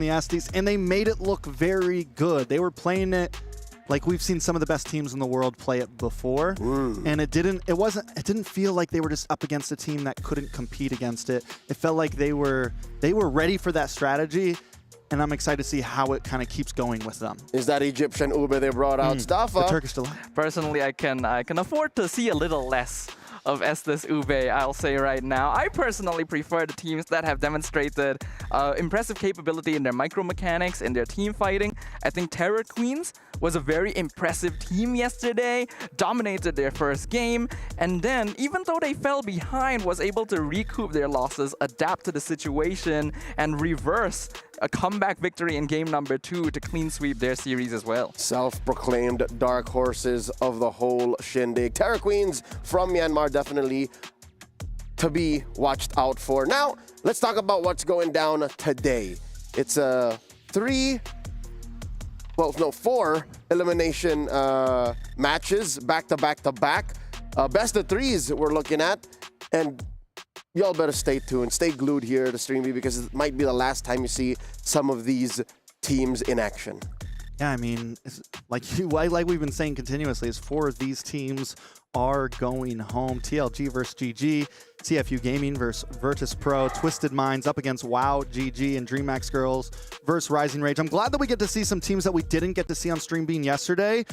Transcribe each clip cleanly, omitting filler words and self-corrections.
the Estes, and they made it look very good. They were playing it like we've seen some of the best teams in the world play it before, and it didn't feel like they were just up against a team that couldn't compete against it. It felt like they were ready for that strategy, and I'm excited to see how it kind of keeps going with them. Is that Egyptian Ube they brought out? Staffa? The Turkish delight. Personally, I can afford to see a little less of Estes Ube, I'll say right now. I personally prefer the teams that have demonstrated impressive capability in their micromechanics, in their team fighting. I think Terror Queens was a very impressive team yesterday, dominated their first game, and then, even though they fell behind, was able to recoup their losses, adapt to the situation, and reverse a comeback victory in game number 2 to clean sweep their series as well. Self-proclaimed dark horses of the whole shindig. Terror Queens from Myanmar, definitely to be watched out for. Now, let's talk about what's going down today. It's four elimination matches back to back. Best of threes we're looking at, and y'all better stay tuned, stay glued here to StreamB, because it might be the last time you see some of these teams in action. Yeah, I mean, it's like we've been saying continuously, is 4 of these teams are going home. TLG versus GG, CFU Gaming versus Virtus Pro, Twisted Minds up against WoW, GG, and DreamHack Girls versus Rising Rage. I'm glad that we get to see some teams that we didn't get to see on StreamB yesterday.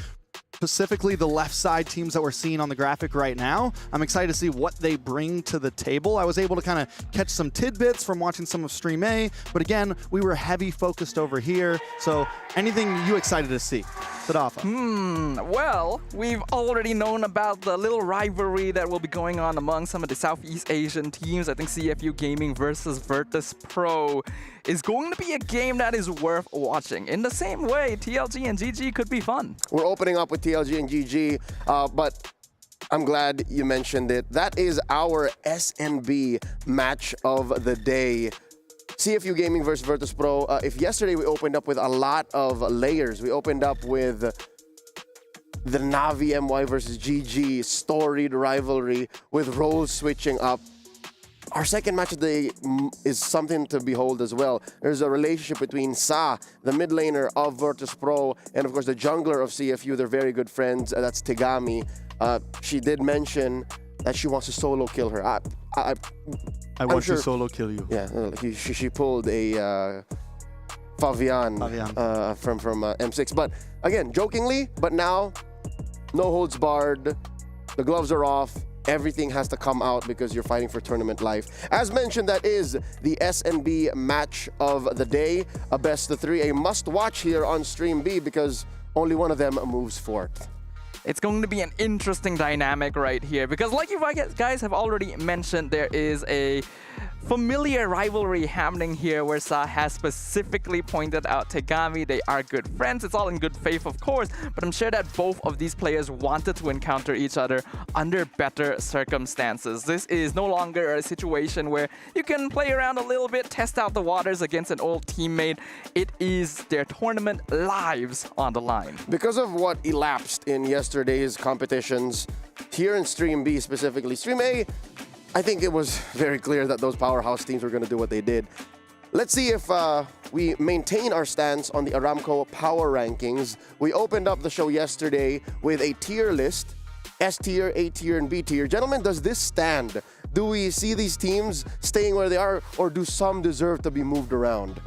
Specifically the left side teams that we're seeing on the graphic right now. I'm excited to see what they bring to the table. I was able to kind of catch some tidbits from watching some of Stream A, but again, we were heavy focused over here. So anything you excited to see? Well, we've already known about the little rivalry that will be going on among some of the Southeast Asian teams. I think CFU Gaming versus Virtus Pro is going to be a game that is worth watching. In the same way, TLG and GG could be fun. We're opening up with TLG and GG, but I'm glad you mentioned it. That is our SNB match of the day. CFU Gaming versus Virtus Pro. If yesterday we opened up with a lot of layers, we opened up with the Navi MWI versus GG storied rivalry with roles switching up. Our second match of the day is something to behold as well. There's a relationship between Sa, the mid laner of Virtus Pro, and of course the jungler of CFU. They're very good friends. That's Tegami. She did mention that she wants to solo kill her. I want to solo kill you. Yeah, she pulled a Favian from M6. But again, jokingly, but now, no holds barred. The gloves are off. Everything has to come out because you're fighting for tournament life. As mentioned, that is the SNB match of the day. A best of 3, a must-watch here on StreamB because only one of them moves forth. It's going to be an interesting dynamic right here because, like you guys have already mentioned, there is a familiar rivalry happening here where Sa has specifically pointed out Tegami. They are good friends. It's all in good faith, of course, but I'm sure that both of these players wanted to encounter each other under better circumstances. This is no longer a situation where you can play around a little bit, test out the waters against an old teammate. It is their tournament lives on the line. Because of what elapsed in yesterday's competitions, here in Stream B specifically, Stream A, I think it was very clear that those powerhouse teams were going to do what they did. Let's see if we maintain our stance on the Aramco power rankings. We opened up the show yesterday with a tier list, S tier, A tier, and B tier. Gentlemen, does this stand? Do we see these teams staying where they are, or do some deserve to be moved around?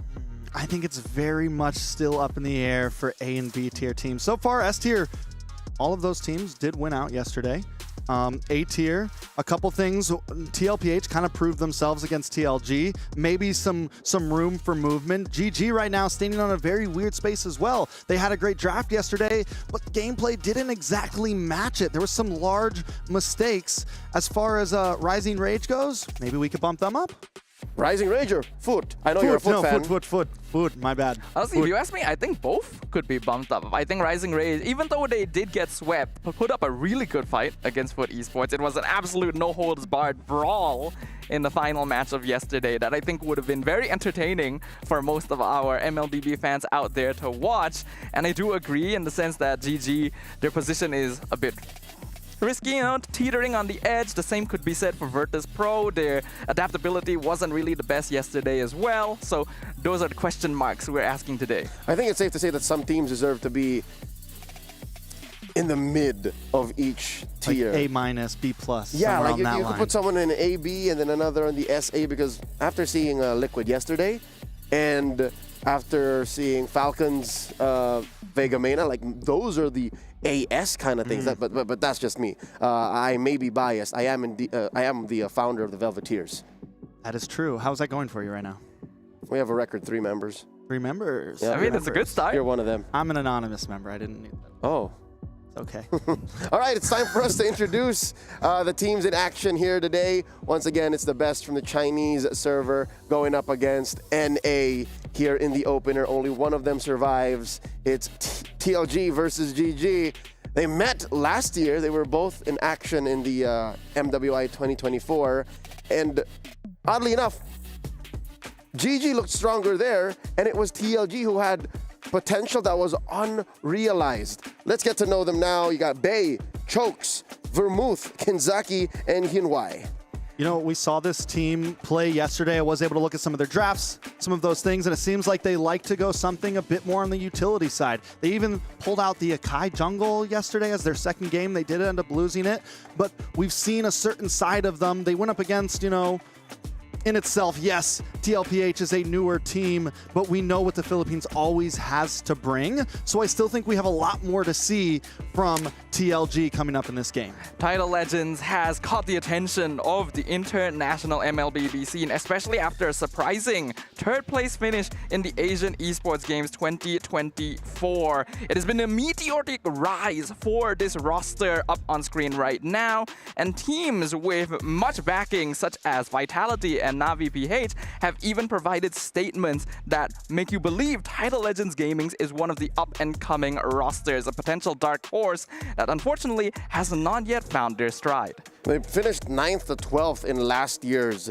I think it's very much still up in the air for A and B tier teams. So far, S tier, all of those teams did win out yesterday. A tier, a couple things. TLPH kind of proved themselves against TLG. Maybe some room for movement. GG right now standing on a very weird space as well. They had a great draft yesterday, but gameplay didn't exactly match it. There were some large mistakes. As far as Rising Rage goes, maybe we could bump them up. Rising Rager, Foot. I know you're a Foot fan. Foot, my bad. Honestly, if you ask me, I think both could be bumped up. I think Rising Rage, even though they did get swept, put up a really good fight against Foot Esports. It was an absolute no-holds-barred brawl in the final match of yesterday that I think would have been very entertaining for most of our MLBB fans out there to watch. And I do agree in the sense that GG, their position is a bit risky, teetering on the edge. The same could be said for Virtus Pro. Their adaptability wasn't really the best yesterday as well. So those are the question marks we're asking today. I think it's safe to say that some teams deserve to be in the mid of each tier. Like A-, B+, yeah, somewhere like on you that could line. put someone in AB and then another on the SA, because after seeing Liquid yesterday and after seeing Falcons Vega Mena, like those are the AS kind of things. But that's just me. I may be biased. I am the founder of the Velveteers. That is true. How's that going for you right now? We have a record 3 members. 3 members. Yeah. I mean, that's a good start. You're one of them. I'm an anonymous member. I didn't need that. Oh. Okay. All right, it's time for us to introduce the teams in action here today. Once again, it's the best from the Chinese server going up against NA here in the opener. Only one of them survives. It's TLG versus GG. They met last year. They were both in action in the MWI 2024. And oddly enough, GG looked stronger there, and it was TLG who had potential that was unrealized. Let's get to know them now. You got Bay, Chokes, Vermouth, Kinzaki, and Hyunwai. You know, we saw this team play yesterday. I was able to look at some of their drafts, some of those things, and it seems like they like to go something a bit more on the utility side. They even pulled out the Akai jungle yesterday as their second game. They did end up losing it, but we've seen a certain side of them. They went up against, in itself, yes, TLPH is a newer team, but we know what the Philippines always has to bring. So I still think we have a lot more to see from TLG coming up in this game. Title Legends has caught the attention of the international MLBB scene, especially after a surprising third-place finish in the Asian Esports Games 2024. It has been a meteoric rise for this roster up on screen right now, and teams with much backing, such as Vitality and Navi PH, have even provided statements that make you believe Title Legends Gaming is one of the up-and-coming rosters, a potential dark horse that unfortunately has not yet found their stride. They finished 9th to 12th in last year's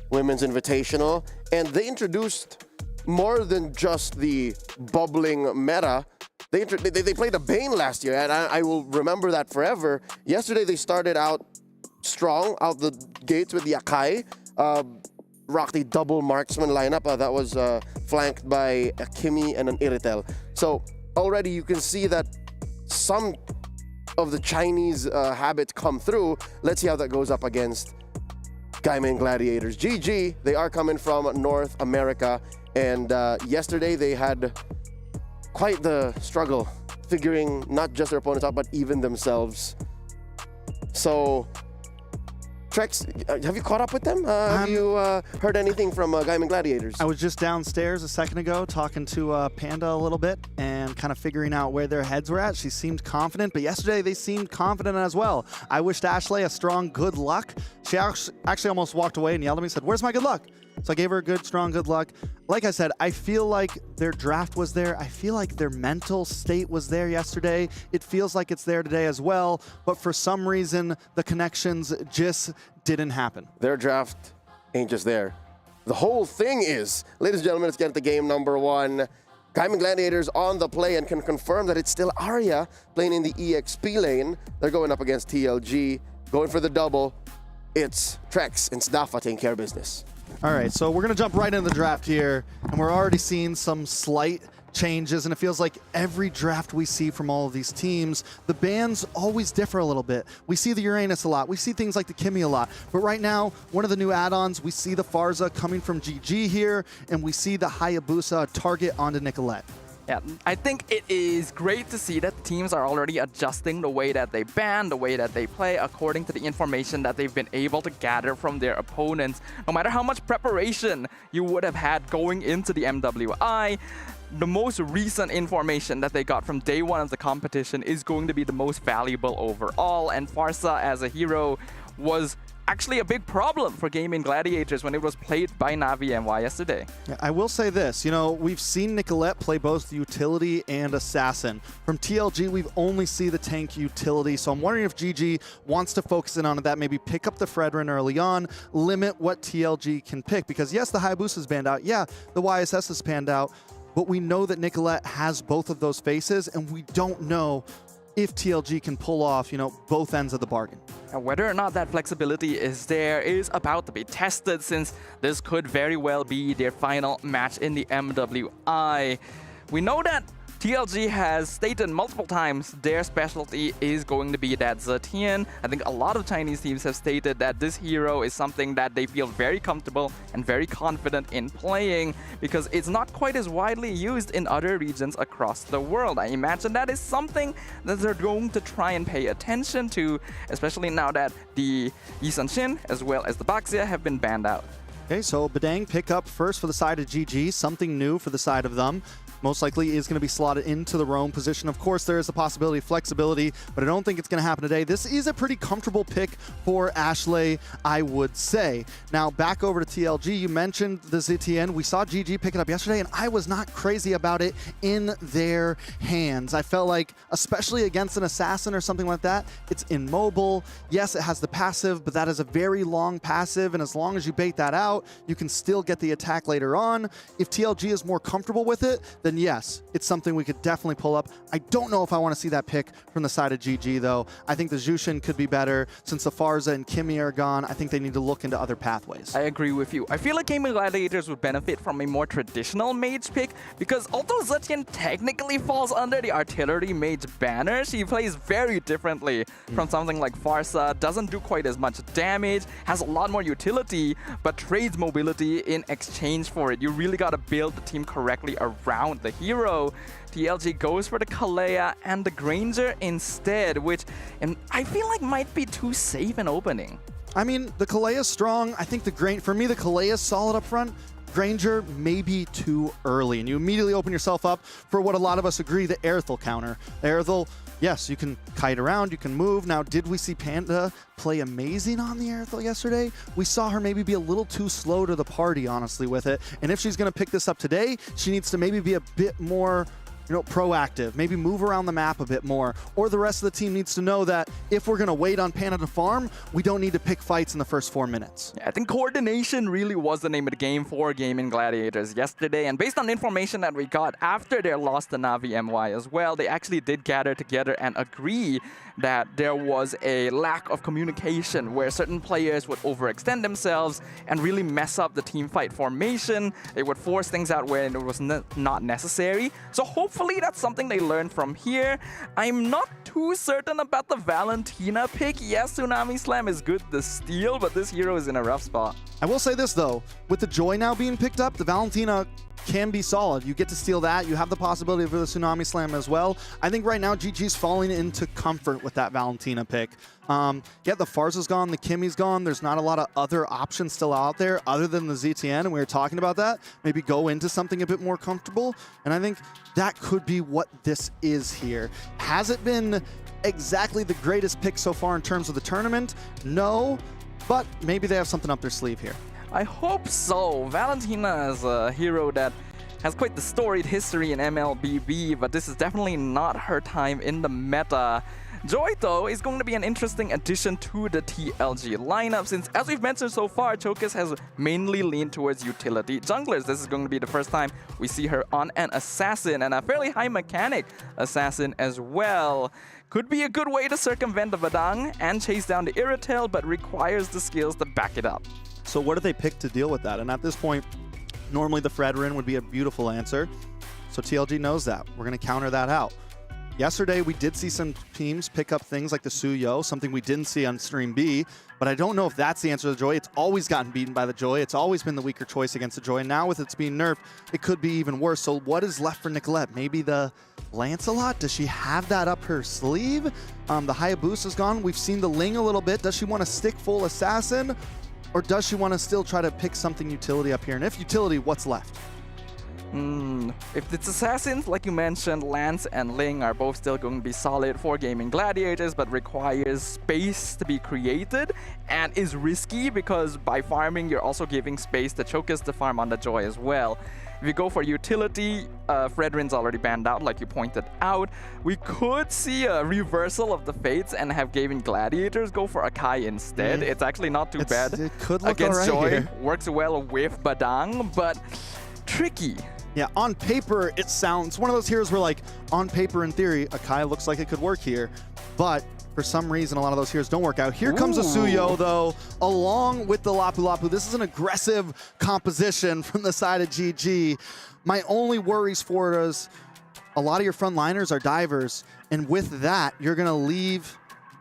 Women's Invitational, and they introduced more than just the bubbling meta. They played a Bane last year, and I will remember that forever. Yesterday, they started out strong out the gates with the Akai. Rocked a double marksman lineup that was flanked by a Kimi and an Iritel. So already you can see that some of the Chinese habits come through. Let's see how that goes up against Gaiman Gladiators. GG, they are coming from North America, and yesterday they had quite the struggle figuring not just their opponents out, but even themselves. So Trex, have you caught up with them? Have you heard anything from Gaiman Gladiators? I was just downstairs a second ago talking to Panda a little bit and kind of figuring out where their heads were at. She seemed confident, but yesterday they seemed confident as well. I wished Ashley a strong good luck. She actually almost walked away and yelled at me and said, "Where's my good luck?" So I gave her a good, strong good luck. Like I said, I feel like their draft was there. I feel like their mental state was there yesterday. It feels like it's there today as well. But for some reason, the connections just didn't happen. Their draft ain't just there. The whole thing is, ladies and gentlemen, let's get to game number 1. Gaiman Gladiators on the play and can confirm that it's still Arya playing in the EXP lane. They're going up against TLG, going for the double. It's Trex and Snafa taking care of business. All right, so we're going to jump right into the draft here, and we're already seeing some slight changes, and it feels like every draft we see from all of these teams, the bans always differ a little bit. We see the Uranus a lot. We see things like the Kimi a lot. But right now, one of the new add-ons, we see the Farza coming from GG here, and we see the Hayabusa target onto Nicolette. Yeah, I think it is great to see that the teams are already adjusting the way that they ban, the way that they play, according to the information that they've been able to gather from their opponents. No matter how much preparation you would have had going into the MWI, the most recent information that they got from day one of the competition is going to be the most valuable overall, and Farsa as a hero was actually a big problem for Gaiman Gladiators when it was played by Navi MY yesterday. Yeah, I will say this, we've seen Nicolette play both utility and assassin. From TLG, we've only seen the tank utility, so I'm wondering if GG wants to focus in on that, maybe pick up the Fredrin early on, limit what TLG can pick, because yes, the Hayabusa is banned out, yeah, the YSS is panned out, but we know that Nicolette has both of those faces, and we don't know if TLG can pull off, both ends of the bargain. And whether or not that flexibility is there is about to be tested, since this could very well be their final match in the MWI. We know that TLG has stated multiple times their specialty is going to be that Zetian. I think a lot of Chinese teams have stated that this hero is something that they feel very comfortable and very confident in playing, because it's not quite as widely used in other regions across the world. I imagine that is something that they're going to try and pay attention to, especially now that the Yi Sun-shin as well as the Baxia have been banned out. Okay, so Badang pick up first for the side of GG, something new for the side of them. Most likely is going to be slotted into the roam position. Of course, there is a possibility of flexibility, but I don't think it's going to happen today. This is a pretty comfortable pick for Ashley, I would say. Now, back over to TLG. You mentioned the ZTN. We saw GG pick it up yesterday, and I was not crazy about it in their hands. I felt like, especially against an assassin or something like that, it's immobile. Yes, it has the passive, but that is a very long passive, and as long as you bait that out, you can still get the attack later on. If TLG is more comfortable with it, then yes, it's something we could definitely pull up. I don't know if I want to see that pick from the side of GG, though. I think the Jushin could be better. Since the Farza and Kimmy are gone, I think they need to look into other pathways. I agree with you. I feel like Gaming Gladiators would benefit from a more traditional mage pick, because although Zetian technically falls under the artillery mage banner, she plays very differently from something like Farsa, doesn't do quite as much damage, has a lot more utility, but trades mobility in exchange for it. You really got to build the team correctly around the hero. TLG goes for the Kalea and the Granger instead, which I feel like might be too safe an opening. I mean, the Kalea is strong. I think for me, the Kalea is solid up front. Granger may be too early, and you immediately open yourself up for what a lot of us agree, the Aerithal counter. Aerithal, yes, you can kite around, you can move. Now, did we see Panda play amazing on the Aerithal yesterday? We saw her maybe be a little too slow to the party, honestly, with it. And if she's going to pick this up today, she needs to maybe be a bit more proactive, maybe move around the map a bit more, or the rest of the team needs to know that if we're going to wait on Panda to farm, we don't need to pick fights in the first 4 minutes. Yeah, I think coordination really was the name of the game for Gaming Gladiators yesterday, and based on the information that we got after their loss to Navi MY as well, they actually did gather together and agree that there was a lack of communication where certain players would overextend themselves and really mess up the team fight formation. They would force things out where it was not necessary. So hopefully that's something they learned from here. I'm not too certain about the Valentina pick. Yes, Tsunami Slam is good to steal, but this hero is in a rough spot. I will say this, though. With the Joy now being picked up, the Valentina can be solid. You get to steal that. You have the possibility for the Tsunami Slam as well. I think right now GG's falling into comfort with that Valentina pick. Yeah, the Farza's gone, the Kimmy's gone. There's not a lot of other options still out there other than the ZTN, and we were talking about that. Maybe go into something a bit more comfortable, and I think that could be what this is here. Has it been exactly the greatest pick so far in terms of the tournament? No, but maybe they have something up their sleeve here. I hope so. Valentina is a hero that has quite the storied history in MLBB, but this is definitely not her time in the meta. Joy, though, is going to be an interesting addition to the TLG lineup, since, as we've mentioned so far, Chokers has mainly leaned towards utility junglers. This is going to be the first time we see her on an assassin, and a fairly high mechanic assassin as well. Could be a good way to circumvent the Badang and chase down the Irritel, but requires the skills to back it up. So what do they pick to deal with that? And at this point, normally the Fredrin would be a beautiful answer. So TLG knows that. We're going to counter that out. Yesterday, we did see some teams pick up things like the Suyo, something we didn't see on Stream B, but I don't know if that's the answer to the Joy. It's always gotten beaten by the Joy. It's always been the weaker choice against the Joy. And now with it's being nerfed, it could be even worse. So what is left for Nicolette? Maybe the Lancelot? Does she have that up her sleeve? The Hayabusa's gone. We've seen the Ling a little bit. Does she want to stick full assassin? Or does she want to still try to pick something utility up here? And if utility, what's left? If it's assassins, like you mentioned, Lance and Ling are both still going to be solid for Gaming Gladiators, but requires space to be created and is risky because by farming, you're also giving space to Chokers to farm on the Joy as well. If you go for utility, Fredrin's already banned out, like you pointed out. We could see a reversal of the fates and have Gaming Gladiators go for Akai instead. It's actually not too bad. It could look against all right Joy. here. Works well with Badang, but tricky. Yeah, on paper, it sounds one of those heroes where, like, on paper, in theory, Akai looks like it could work here, but for some reason, a lot of those heroes don't work out. Here comes a Suyo, though, along with the Lapu Lapu. This is an aggressive composition from the side of GG. My only worries for it is a lot of your frontliners are divers, and with that, you're going to leave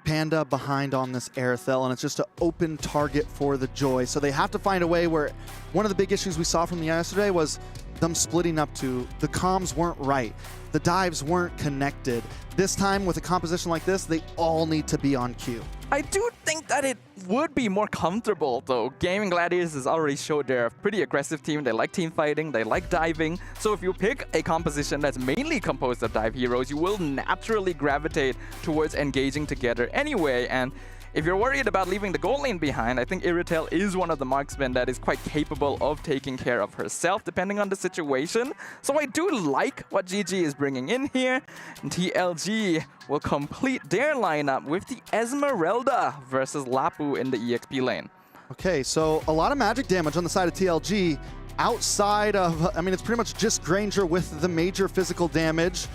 Panda behind on this Aerithel, and it's just an open target for the Joy. So they have to find a way where one of the big issues we saw from the yesterday was them splitting up to the comms weren't right. The dives weren't connected. This time with a composition like this, they all need to be on cue. I do think that it would be more comfortable, though. Gaming Gladiators has already showed they're a pretty aggressive team. They like team fighting, they like diving. So if you pick a composition that's mainly composed of dive heroes, you will naturally gravitate towards engaging together anyway. And if you're worried about leaving the gold lane behind, I think Aerithel is one of the marksmen that is quite capable of taking care of herself, depending on the situation. So I do like what GG is bringing in here. And TLG will complete their lineup with the Esmeralda versus Lapu in the EXP lane. Okay, so a lot of magic damage on the side of TLG. Outside of, I mean, it's pretty much just Granger with the major physical damage.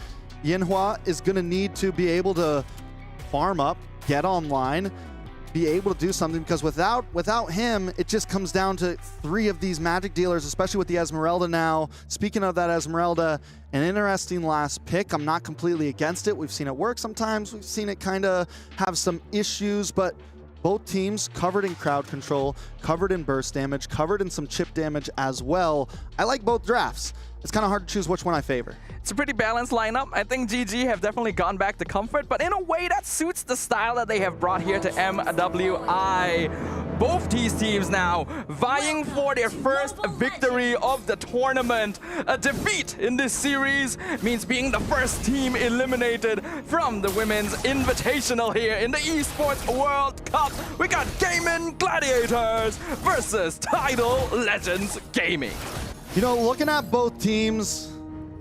Yinhua is going to need to be able to farm up, get online, be able to do something, because without him, it just comes down to 3 of these magic dealers, especially with the Esmeralda now. Speaking of that Esmeralda, an interesting last pick. I'm not completely against it. We've seen it work sometimes. We've seen it kind of have some issues, but both teams covered in crowd control, covered in burst damage, covered in some chip damage as well. I like both drafts. It's kind of hard to choose which one I favor. It's a pretty balanced lineup. I think GG have definitely gone back to comfort, but in a way that suits the style that they have brought here to MWI. Both these teams now vying for their first victory of the tournament. A defeat in this series means being the first team eliminated from the Women's Invitational here in the Esports World Cup. We got Gaming Gladiators versus Tidal Legends Gaming. You know, looking at both teams,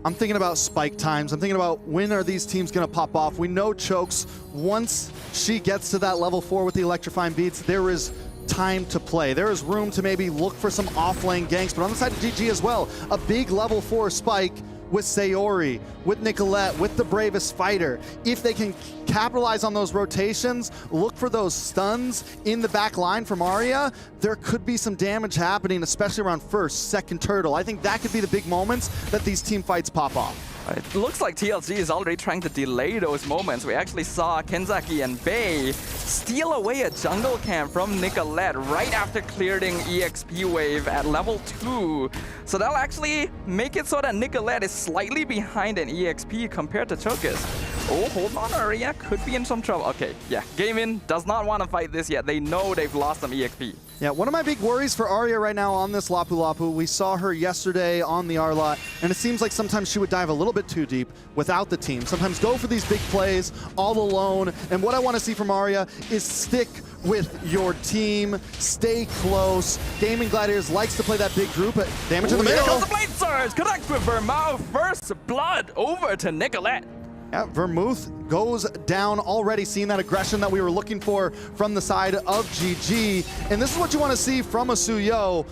I'm thinking about spike times. I'm thinking about when are these teams going to pop off. We know Chokes, once she gets to that level 4 with the electrifying beats, there is time to play. There is room to maybe look for some off-lane ganks, but on the side of GG as well, a big level 4 spike with Sayori, with Nicolette, with the bravest fighter. If they can capitalize on those rotations, look for those stuns in the back line from Arya, there could be some damage happening, especially around first, second turtle. I think that could be the big moments that these team fights pop off. It looks like TLG is already trying to delay those moments. We actually saw Kenzaki and Bei steal away a jungle camp from Nicolette right after clearing EXP wave at level 2. So that'll actually make it so that Nicolette is slightly behind in EXP compared to Chokus. Oh, hold on, Arya could be in some trouble. Okay, yeah, Gaming does not want to fight this yet. They know they've lost some EXP. Yeah, one of my big worries for Arya right now on this Lapu Lapu, we saw her yesterday on the R-Lot, and it seems like sometimes she would dive a little bit too deep without the team. Sometimes go for these big plays all alone, and what I want to see from Arya is stick with your team, stay close. Gaming Gladiators likes to play that big group, but damage in the middle. Here comes the Blade Surge, connect with Vermouth, first blood over to Nicolette. Yeah, Vermouth goes down, already seeing that aggression that we were looking for from the side of GG. And this is what you want to see from a Suyo.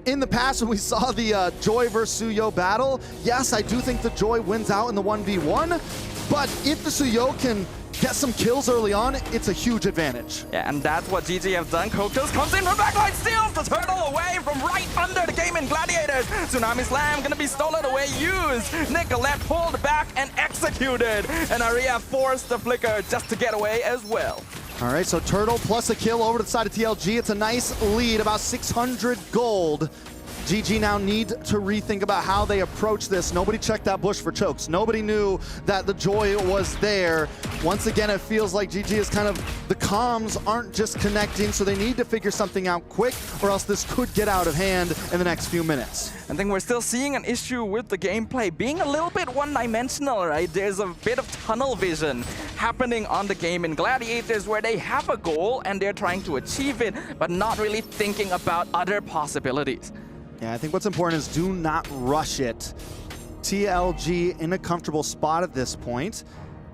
In the past, when we saw the Joy versus Suyo battle, yes, I do think the Joy wins out in the 1v1, but if the Suyo can get some kills early on, it's a huge advantage. Yeah, and that's what GG have done. Kokos comes in from backline, steals the turtle away from right under the Gaming Gladiators. Tsunami Slam gonna be stolen away, used. Nicolette pulled back and executed. And Arya forced the flicker just to get away as well. All right, so Turtle plus a kill over to the side of TLG. It's a nice lead, about 600 gold. GG now need to rethink about how they approach this. Nobody checked that bush for Chokes. Nobody knew that the Joy was there. Once again, it feels like GG is kind of, the comms aren't just connecting, so they need to figure something out quick, or else this could get out of hand in the next few minutes. I think we're still seeing an issue with the gameplay being a little bit one-dimensional, right? There's a bit of tunnel vision happening on the game in Gladiators where they have a goal and they're trying to achieve it, but not really thinking about other possibilities. Yeah, I think what's important is do not rush it. TLG in a comfortable spot at this point.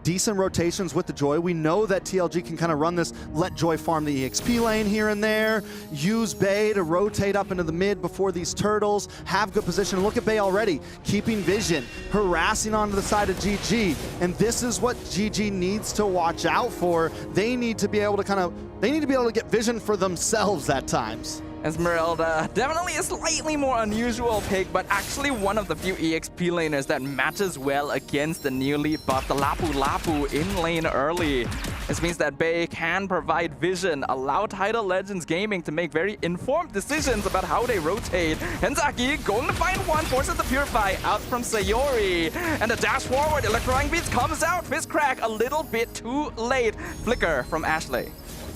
decent rotations with the Joy. We know that TLG can kind of run this, let Joy farm the EXP lane here and there, use Bay to rotate up into the mid before these turtles, have good position. Look at Bay already, keeping vision, harassing onto the side of GG. And this is what GG needs to watch out for. They need to be able to get vision for themselves at times. Esmeralda, definitely a slightly more unusual pick, but actually one of the few EXP laners that matches well against the newly buffed Lapu Lapu in lane early. This means that Bay can provide vision, allow Tidal Legends Gaming to make very informed decisions about how they rotate. Kenzaki going to find one, forces the Purify out from Sayori. And the dash forward, Electrifying Beats comes out, Fist Crack a little bit too late. Flicker from Ashley.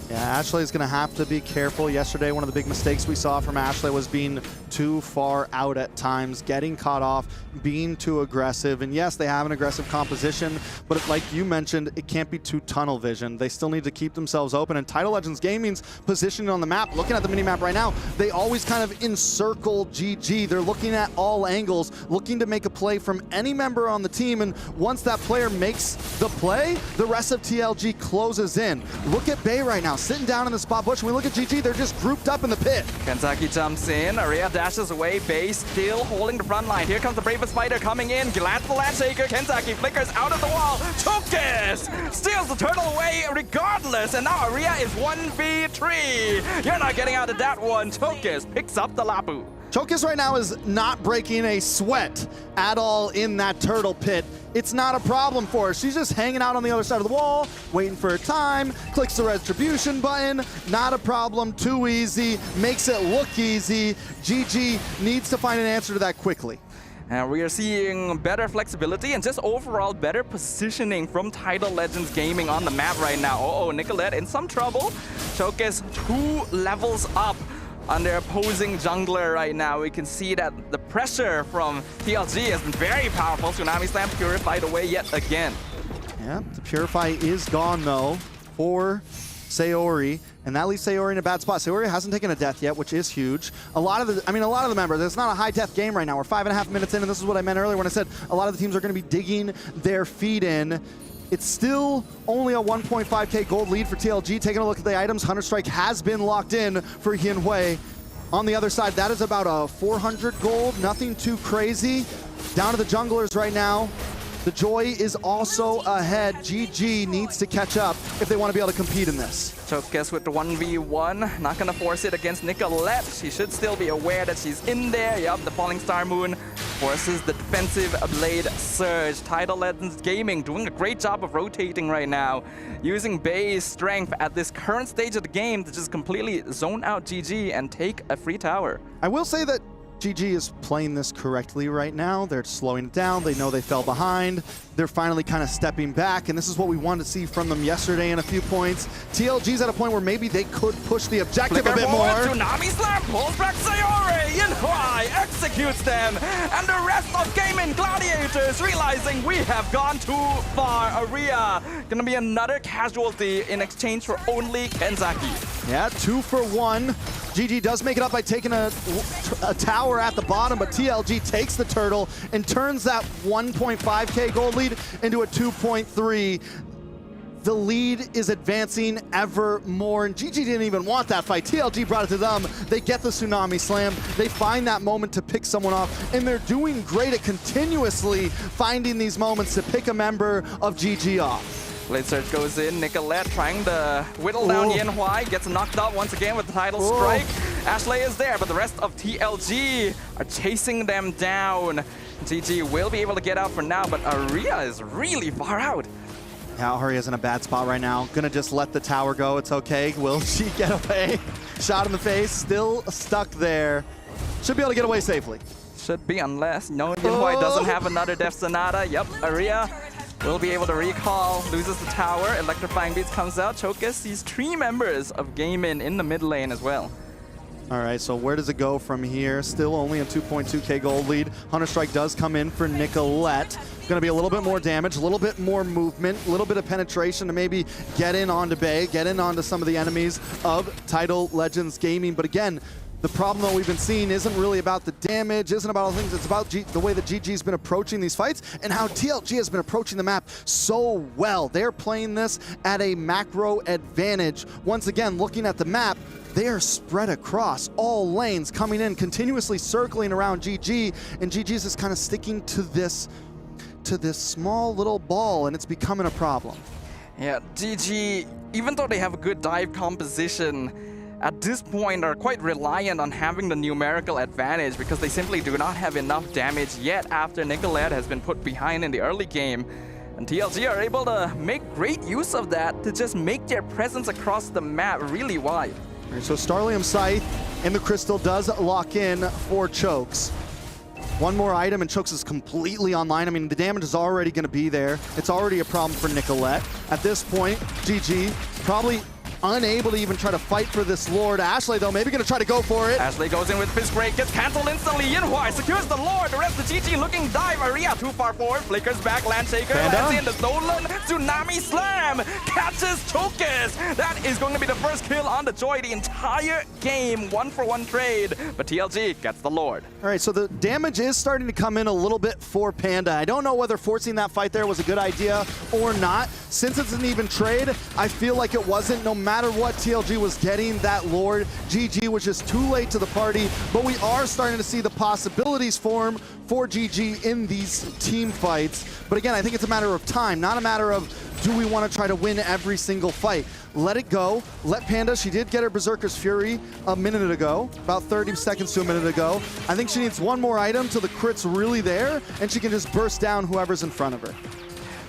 Yeah, Ashley is going to have to be careful. Yesterday, one of the big mistakes we saw from Ashley was being too far out at times, getting caught off, being too aggressive. And yes, they have an aggressive composition, but like you mentioned, it can't be too tunnel vision. They still need to keep themselves open. And Tidal Legends Gaming's positioning on the map, looking at the mini-map right now, they always kind of encircle GG. They're looking at all angles, looking to make a play from any member on the team. And once that player makes the play, the rest of TLG closes in. Look at Bay right now, sitting down in the spot bush. When we look at GG, they're just grouped up in the pit. Kenzaki jumps in, Aria dashes away, Bay still holding the front line. Here comes the Bravest Spider coming in, glad the Land Shaker, Kenzaki flickers out of the wall, Chokis steals the turtle away regardless, and now Aria is 1v3. You're not getting out of that one. Chokis picks up the Lapu. Chokis right now is not breaking a sweat at all in that turtle pit. It's not a problem for her. She's just hanging out on the other side of the wall, waiting for her time, clicks the retribution button. Not a problem, too easy, makes it look easy. GG needs to find an answer to that quickly. And we are seeing better flexibility and just overall better positioning from Tidal Legends Gaming on the map right now. Uh-oh, Nicolette in some trouble. Chokis 2 levels up on their opposing jungler right now. We can see that the pressure from TLG has been very powerful. Tsunami Slam purified away yet again. Yeah, the Purify is gone though for Sayori, and that leaves Sayori in a bad spot. Sayori hasn't taken a death yet, which is huge. A lot of the members, it's not a high death game right now. We're 5.5 minutes in, and this is what I meant earlier when I said a lot of the teams are going to be digging their feet in. It's still only a 1.5k gold lead for TLG. Taking a look at the items, Hunter Strike has been locked in for Yin Hui. On the other side, that is about a 400 gold, nothing too crazy. Down to the junglers right now. The Joy is also ahead. GG needs to catch up if they want to be able to compete in this. Chokis with the 1v1, not gonna force it against Nicolette. She should still be aware that she's in there. Yup, the Falling Star Moon forces the defensive Blade Surge. Tidal Legends Gaming doing a great job of rotating right now, using Bay's strength at this current stage of the game to just completely zone out GG and take a free tower. I will say that GG is playing this correctly right now. They're slowing it down. They know they fell behind. They're finally kind of stepping back, and this is what we wanted to see from them yesterday in a few points. TLG's at a point where maybe they could push the objective a bit more. Tsunami Slam pulls back Sayori. Yin Hui executes them, and the rest of Gaming Gladiators realizing we have gone too far. Aria gonna be another casualty in exchange for only Kenzaki. Yeah, 2 for 1. GG does make it up by taking a tower at the bottom, but TLG takes the turtle and turns that 1.5k gold lead into a 2.3. The lead is advancing ever more, and GG didn't even want that fight. TLG brought it to them. They get the Tsunami Slam. They find that moment to pick someone off, and they're doing great at continuously finding these moments to pick a member of GG off. Blade Surge goes in, Nicolette trying to whittle down Yin Hui, gets knocked out once again with the Tidal Strike. Ashley is there, but the rest of TLG are chasing them down. GG will be able to get out for now, but Aria is really far out. Yeah, Aria's in a bad spot right now. Gonna just let the tower go, it's okay. Will she get away? Shot in the face, still stuck there. Should be able to get away safely. Should be, unless Yin Hui doesn't have another Death Sonata. Yep, Aria will be able to recall, loses the tower, Electrifying Beats comes out, Chokis sees 3 members of Gaming in the mid lane as well. All right, so where does it go from here? Still only a 2.2k gold lead. Hunter Strike does come in for Nicolette. Going to be a little bit more damage, a little bit more movement, a little bit of penetration to maybe get in onto Bay, get in onto some of the enemies of Tidal Legends Gaming. But again, The problem that we've been seeing isn't really about the damage, isn't about all the things, it's about the way that GG's been approaching these fights and how TLG has been approaching the map so well. They're playing this at a macro advantage. Once again, looking at the map, they are spread across all lanes, coming in, continuously circling around GG, and GG's is kind of sticking to this small little ball, and it's becoming a problem. Yeah, GG, even though they have a good dive composition, at this point are quite reliant on having the numerical advantage because they simply do not have enough damage yet after Nicolette has been put behind in the early game. And TLG are able to make great use of that to just make their presence across the map really wide. All right, so Starlium Scythe and the Crystal does lock in for Chokes. One more item and Chokes is completely online. I mean, the damage is already going to be there. It's already a problem for Nicolette. At this point, GG probably unable to even try to fight for this Lord. Ashley, though, maybe going to try to go for it. Ashley goes in with Fist Break, gets cancelled instantly. Yinhuai secures the Lord. The rest of GG looking dive. Aria too far forward. Flickers back. Landshaker lands in the stolen Tsunami Slam. Catches Chokus. That is going to be the first kill on the Joy the entire game. 1-for-1 trade. But TLG gets the Lord. All right, so the damage is starting to come in a little bit for Panda. I don't know whether forcing that fight there was a good idea or not. Since it's an even trade, I feel like it wasn't. No matter what TLG was getting, that Lord, GG was just too late to the party, but we are starting to see the possibilities form for GG in these team fights. But again, I think it's a matter of time, not a matter of do we want to try to win every single fight. Let it go. Let Panda, she did get her Berserker's Fury a minute ago, about 30 seconds to a minute ago. I think she needs one more item till the crit's really there, and she can just burst down whoever's in front of her.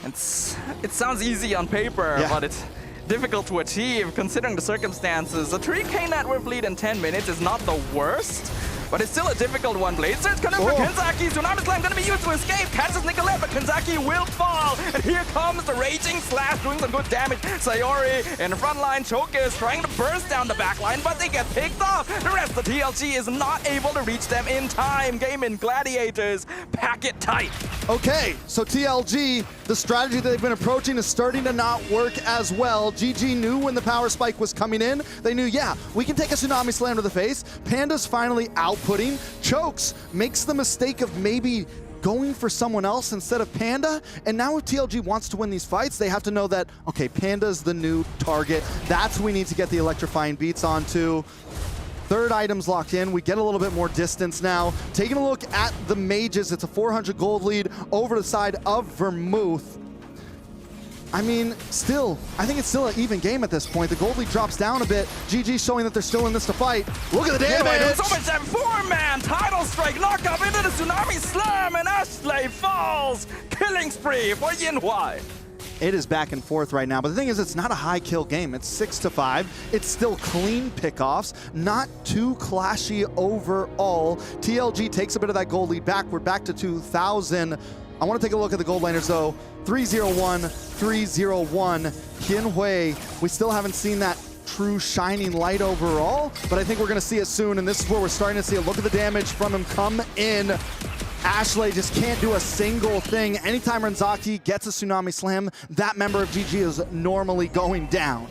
It sounds easy on paper, yeah, but it's difficult to achieve considering the circumstances. A 3K net worth lead in 10 minutes is not the worst, but it's still a difficult one. Blade Surge coming for Kenzaki. Tsunami Slam going to be used to escape. Catches Nicolette, but Kenzaki will fall. And here comes the Raging Slash doing some good damage. Sayori in the front line. Chokus trying to burst down the back line, but they get picked off. The rest of TLG is not able to reach them in time. Game in Gladiators. Pack it tight. Okay, so TLG, the strategy they've been approaching is starting to not work as well. GG knew when the power spike was coming in. They knew, yeah, we can take a Tsunami Slam to the face. Panda's finally outputting. Chokes makes the mistake of maybe going for someone else instead of Panda. And now if TLG wants to win these fights, they have to know that, okay, Panda's the new target. That's who we need to get the electrifying beats onto. Third item's locked in. We get a little bit more distance now. Taking a look at the mages, it's a 400 gold lead over the side of Vermouth. I mean, still, I think it's still an even game at this point. The gold lead drops down a bit. GG showing that they're still in this to fight. Look at the damage! So much damage. 4-man Tidal Strike, knock up into the Tsunami Slam, and Ashley falls. Killing spree for Yinhuai. It is back and forth right now, but the thing is, it's not a high kill game. It's 6-5. It's still clean pickoffs, not too clashy overall. TLG takes a bit of that gold lead back. We're back to 2,000. I want to take a look at the gold laners though. 301, 301. Yinhuai, we still haven't seen that true shining light overall, but I think we're going to see it soon, and this is where we're starting to see it. Look at the damage from him come in. Ashley just can't do a single thing. Anytime Renzaki gets a Tsunami Slam, that member of GG is normally going down.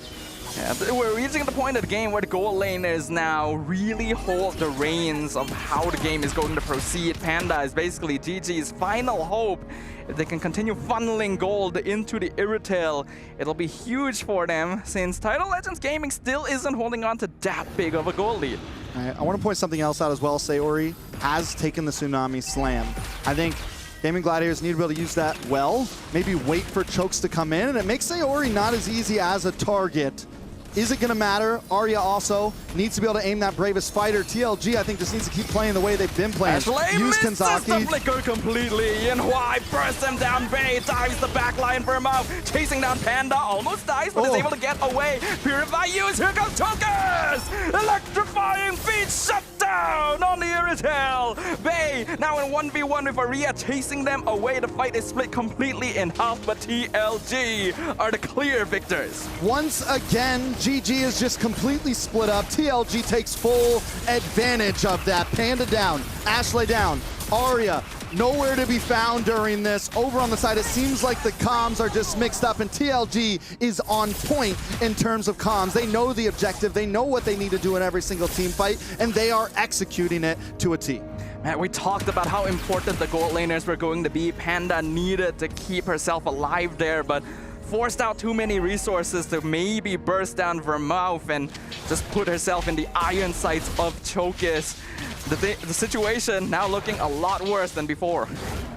Yeah, we're reaching the point of the game where the gold laners now really hold the reins of how the game is going to proceed. Panda is basically GG's final hope. If they can continue funneling gold into the Irritel, it'll be huge for them, since Title Legends Gaming still isn't holding on to that big of a gold lead. I want to point something else out as well. Sayori has taken the Tsunami Slam. I think Gaming Gladiators need to be able to use that well. Maybe wait for Chokes to come in, and it makes Sayori not as easy as a target. Is it going to matter? Arya also needs to be able to aim that bravest fighter. TLG, I think, just needs to keep playing the way they've been playing. Use Kenzaki. The flicker completely. Yinhuai bursts him down. Bay dives the backline for him out. Chasing down Panda. Almost dies, but is able to get away. Purify use. Here comes Chokus. Electrifying feet shut down on the Irritel. Bay now in 1v1 with Arya chasing them away. The fight is split completely in half, but TLG are the clear victors. Once again, GG is just completely split up. TLG takes full advantage of that. Panda down, Ashley down, Arya nowhere to be found during this. Over on the side, it seems like the comms are just mixed up, and TLG is on point in terms of comms. They know the objective, they know what they need to do in every single team fight, and they are executing it to a T. Man, we talked about how important the gold laners were going to be. Panda needed to keep herself alive there, but forced out too many resources to maybe burst down Vermouth and just put herself in the iron sights of Chokis. The situation now looking a lot worse than before.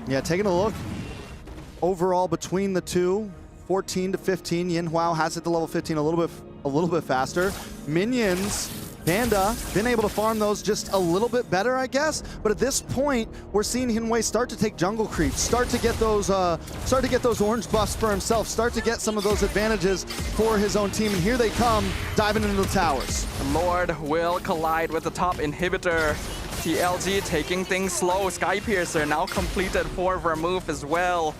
Yeah, taking a look overall between the two, 14 to 15. Yinhuao has hit the level 15 a little bit faster. Minions, Panda, been able to farm those just a little bit better, I guess. But at this point, we're seeing Hinwei start to take jungle creeps, start to get those orange buffs for himself, start to get some of those advantages for his own team. And here they come, diving into the towers. Lord will collide with the top inhibitor. TLG taking things slow. Skypiercer now completed for Vermouth as well.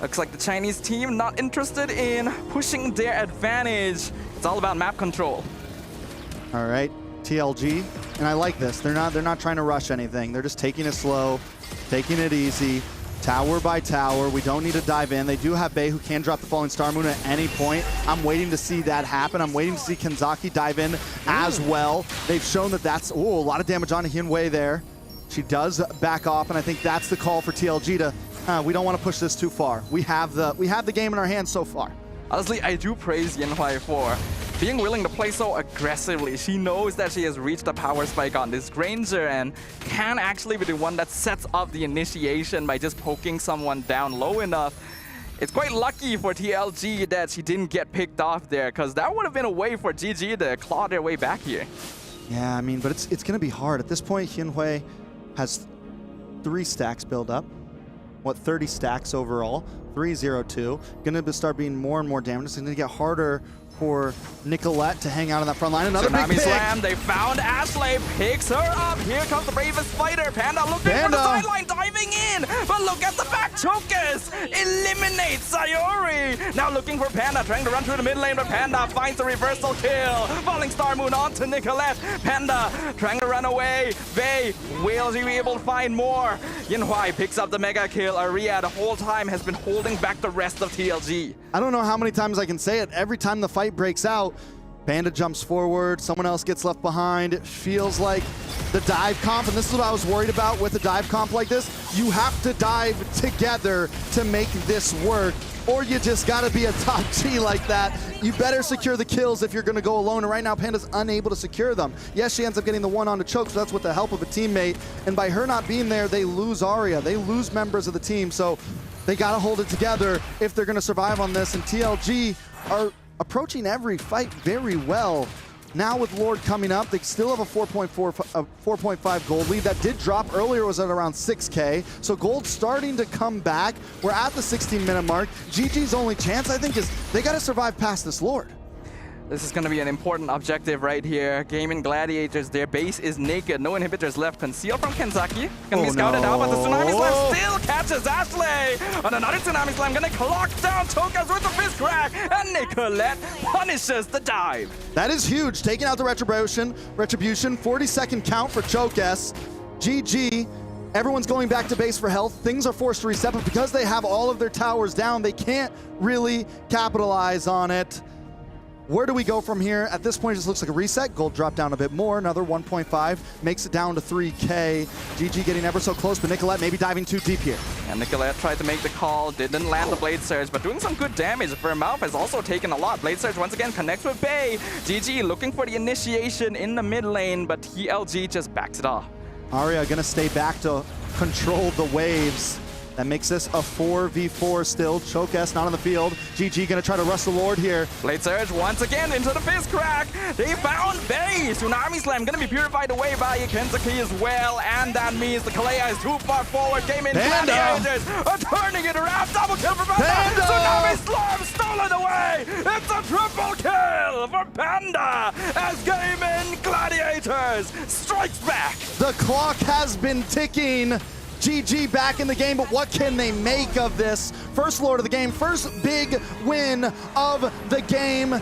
Looks like the Chinese team not interested in pushing their advantage. It's all about map control. All right, TLG, and I like this. They're not trying to rush anything. They're just taking it slow, taking it easy, tower by tower. We don't need to dive in. They do have Bei who can drop the Falling Star Moon at any point. I'm waiting to see that happen. I'm waiting to see Kenzaki dive in as well. They've shown that that's a lot of damage on Hinwei there. She does back off, and I think that's the call for TLG to. We don't want to push this too far. We have the game in our hands so far. Honestly, I do praise Yinhuai for being willing to play so aggressively. She knows that she has reached a power spike on this Granger and can actually be the one that sets up the initiation by just poking someone down low enough. It's quite lucky for TLG that she didn't get picked off there, because that would have been a way for GG to claw their way back here. Yeah, I mean, but it's going to be hard. At this point, Hinwei has 3 stacks build up. 30 stacks overall, 302. Gonna start being more and more damage. It's gonna get harder for Nicolette to hang out on that front line. Another big pick. Slam, they found Ashley, picks her up. Here comes the bravest fighter. Panda looking for the sideline, diving in. But look at the back, Chokis eliminates Sayori. Now looking for Panda, trying to run through the mid lane, but Panda finds the reversal kill. Falling Star Moon onto Nicolette. Panda trying to run away. Bei, will she be able to find more? Yinhuai picks up the mega kill. Aria the whole time has been holding back the rest of TLG. I don't know how many times I can say it. Every time the fight breaks out, Panda jumps forward, someone else gets left behind. It feels like the dive comp, and this is what I was worried about with a dive comp like this. You have to dive together to make this work, or you just gotta be a top G like that. You better secure the kills if you're gonna go alone, and right now Panda's unable to secure them. Yes, she ends up getting the one onto Choke, so that's with the help of a teammate, and by her not being there, they lose Arya. They lose members of the team, so they gotta hold it together if they're gonna survive on this, and TLG are approaching every fight very well. Now with Lord coming up, they still have a 4.5 gold lead. That did drop earlier, was at around 6K. So gold starting to come back. We're at the 16-minute mark. GG's only chance, I think, is they got to survive past this Lord. This is going to be an important objective right here. Gaming Gladiators, their base is naked. No inhibitors left. Concealed from Kenzaki. Going to be scouted out, but the Tsunami Slam still catches Ashley. And another Tsunami Slam going to clock down Chokas with the fist crack. And Nicolette punishes the dive. That is huge. Taking out the Retribution. 40-second count for Chokas. GG. Everyone's going back to base for health. Things are forced to reset, but because they have all of their towers down, they can't really capitalize on it. Where do we go from here? At this point, it just looks like a reset. Gold dropped down a bit more. Another 1.5 makes it down to 3K. GG getting ever so close, but Nicolette maybe diving too deep here. And Nicolette tried to make the call, didn't land the Blade Surge, but doing some good damage. Vermouth has also taken a lot. Blade Surge once again connects with Bei. GG looking for the initiation in the mid lane, but TLG just backs it off. Arya gonna stay back to control the waves. That makes this a 4v4 still. Chokas not on the field. GG gonna try to rush the Lord here. Blade Surge once again into the fist crack. They found Bei. Tsunami Slam gonna be purified away by Kenzaki as well. And that means the Kalea is too far forward. Gaming Gladiators are turning it around. Double kill for Panda. Tsunami Slam stolen away. It's a triple kill for Panda as Gaming Gladiators strikes back. The clock has been ticking. GG back in the game, but what can they make of this? First Lord of the game, first big win of the game.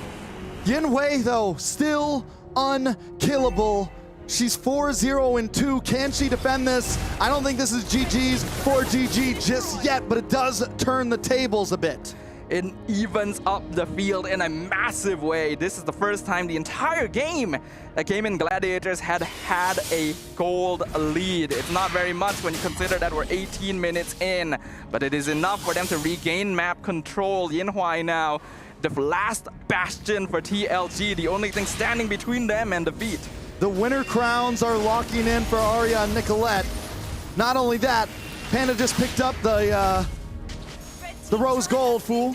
Yinwei, though, still unkillable. She's 4-0-2. Can she defend this? I don't think this is GG's for GG just yet, but it does turn the tables a bit. It evens up the field in a massive way. This is the first time the entire game that Gaming Gladiators had a gold lead. It's not very much when you consider that we're 18 minutes in, but it is enough for them to regain map control. Yinhuai now, the last bastion for TLG, the only thing standing between them and defeat. The winner crowns are locking in for Arya and Nicolette. Not only that, Panda just picked up the rose gold, fool.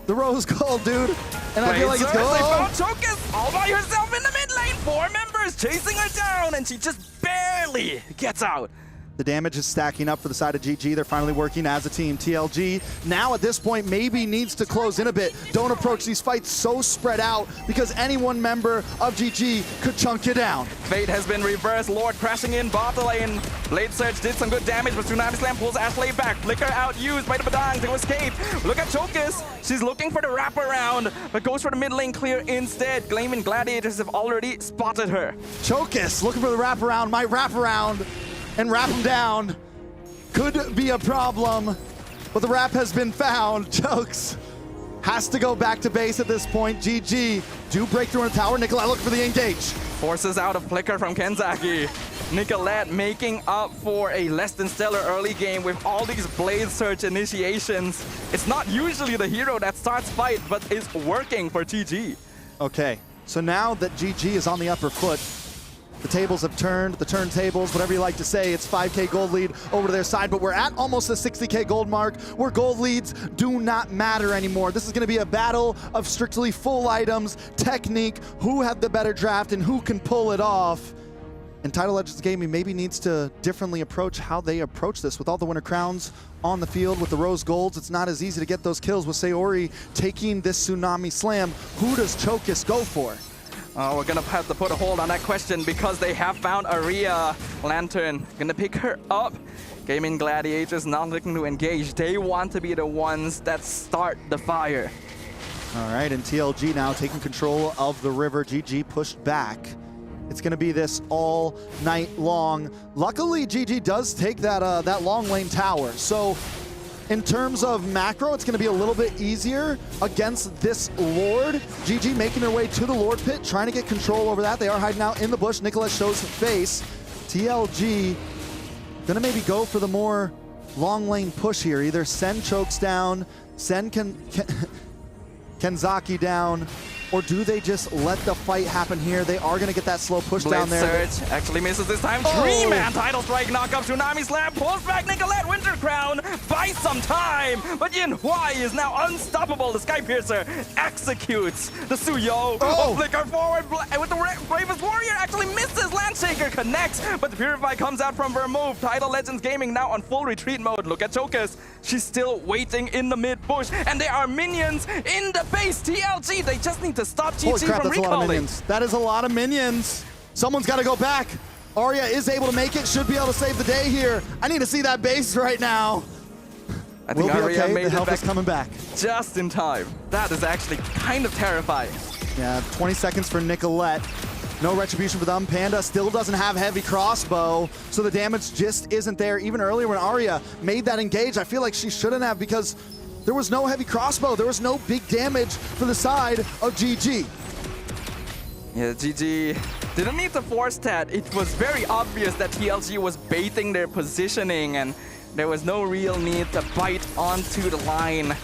The rose gold, dude. And I feel like it's They going. found Cho'Gath all by herself in the mid lane. 4 members chasing her down, and she just barely gets out. The damage is stacking up for the side of GG. They're finally working as a team. TLG now at this point maybe needs to close in a bit. Don't approach these fights so spread out because any one member of GG could chunk you down. Fate has been reversed. Lord crashing in bot lane. Blade Surge did some good damage, but Tsunami Slam pulls Ashley back. Flicker out used by the Badang to escape. Look at Cho'Gath. She's looking for the wraparound, but goes for the mid lane clear instead. Gaming Gladiators have already spotted her. Cho'Gath looking for the wraparound, might wrap around and wrap him down. Could be a problem, but the wrap has been found. Chokes has to go back to base at this point. GG do break through in the tower. Nicolette looking for the engage. Forces out a flicker from Kenzaki. Nicolette making up for a less than stellar early game with all these Blade Surge initiations. It's not usually the hero that starts fight, but is working for GG. Okay, so now that GG is on the upper foot, the tables have turned, the turntables, whatever you like to say. It's 5K gold lead over to their side, but we're at almost the 60K gold mark where gold leads do not matter anymore. This is going to be a battle of strictly full items, technique, who had the better draft and who can pull it off. And Title Legends Gaming maybe needs to differently approach how they approach this. With all the winner crowns on the field with the rose golds, it's not as easy to get those kills. With Sayori taking this Tsunami Slam, who does Cho'Gath go for? Oh, we're gonna have to put a hold on that question because they have found Arya. Lantern gonna pick her up. Gaming Gladiators not looking to engage. They want to be the ones that start the fire. All right, and TLG now taking control of the river. GG pushed back. It's gonna be this all night long. Luckily, GG does take that long lane tower. So in terms of macro, it's going to be a little bit easier against this Lord. GG making their way to the Lord pit, trying to get control over that. They are hiding out in the bush. Nicolette shows face. TLG going to maybe go for the more long lane push here. Either send Chokes down, send Kenzaki down, or do they just let the fight happen here? They are going to get that slow push down there. Surge actually misses this time. Oh. Three-man title strike knockup. Tsunami Slam pulls back Nicolette. Winter Crown buys some time, but Yinhuai is now unstoppable. The Sky Piercer executes the Suyo. Oh. A flicker forward with the Bravest Warrior actually misses. Landshaker connects, but the Purify comes out from her move. Title Legends Gaming now on full retreat mode. Look at Cho'Gath. She's still waiting in the mid bush, and there are minions in the base. TLG, they just need to stop Holy GG crap, from that's a lot of recalling. minions. That is a lot of minions. Someone's got to go back. Arya is able to make it, should be able to save the day here. I need to see that base right now. I think We'll be Arya okay, made the it health back is coming back. just in time. That is actually kind of terrifying. Yeah, 20 seconds for Nicolette. No retribution for them. Panda still doesn't have heavy crossbow, so the damage just isn't there. Even earlier when Arya made that engage, I feel like she shouldn't have because there was no heavy crossbow. There was no big damage for the side of GG. Yeah, GG didn't need to force that. It was very obvious that TLG was baiting their positioning and there was no real need to bite onto the line.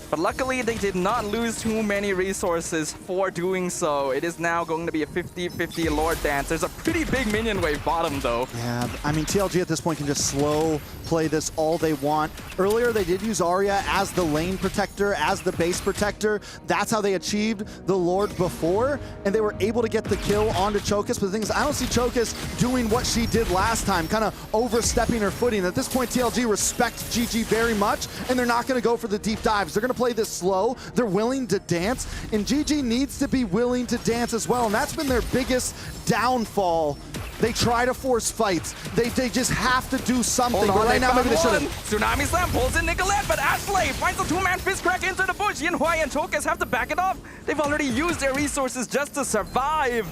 But luckily, they did not lose too many resources for doing so. It is now going to be a 50-50 Lord dance. There's a pretty big minion wave bottom, though. Yeah, I mean, TLG at this point can just slow play this all they want. Earlier, they did use Arya as the lane protector, as the base protector. That's how they achieved the Lord before, and they were able to get the kill onto Cho'Gath. But the thing is, I don't see Cho'Gath doing what she did last time, kind of overstepping her footing. At this point, TLG respects GG very much, and they're not going to go for the deep dives. They're going to play this slow. They're willing to dance, and GG needs to be willing to dance as well, and that's been their biggest downfall. They try to force fights. They just have to do something. But right now, maybe they shouldn't. Tsunami Slam pulls in Nicolette, but Ashley finds a two-man fist crack into the bush. Yinhuai and Cho'Gath have to back it off. They've already used their resources just to survive.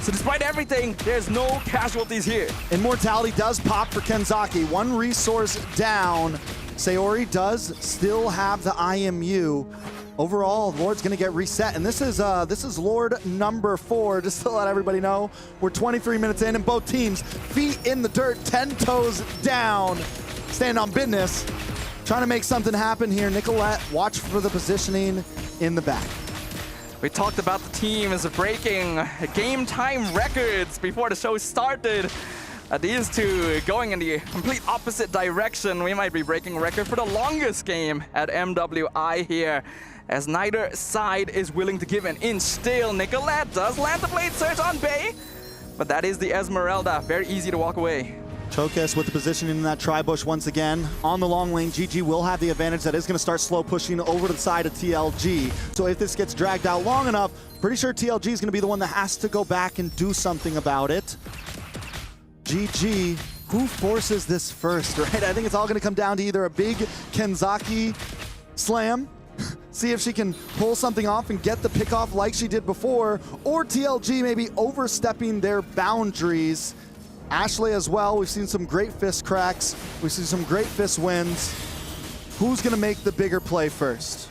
So despite everything, there's no casualties here. Immortality does pop for Kenzaki. One resource down. Sayori does still have the IMU. Overall, Lord's gonna get reset, and this is Lord number 4. Just to let everybody know, we're 23 minutes in, and both teams feet in the dirt, 10 toes down, stand on business, trying to make something happen here. Nicolette, watch for the positioning in the back. We talked about the teams breaking game time records before the show started. These two going in the complete opposite direction. We might be breaking a record for the longest game at MWI here, as neither side is willing to give an inch. Still, Nicolette does land the blade surge on Bay, but that is the Esmeralda. Very easy to walk away. Chokes with the positioning in that tri-bush once again. On the long lane, GG will have the advantage. That is going to start slow pushing over to the side of TLG. So if this gets dragged out long enough, pretty sure TLG is going to be the one that has to go back and do something about it. GG, who forces this first, right? I think it's all going to come down to either a big Kenzaki slam, see if she can pull something off and get the pick off like she did before, or TLG maybe overstepping their boundaries. Ashley as well, we've seen some great fist cracks, we've seen some great fist wins. Who's gonna make the bigger play first?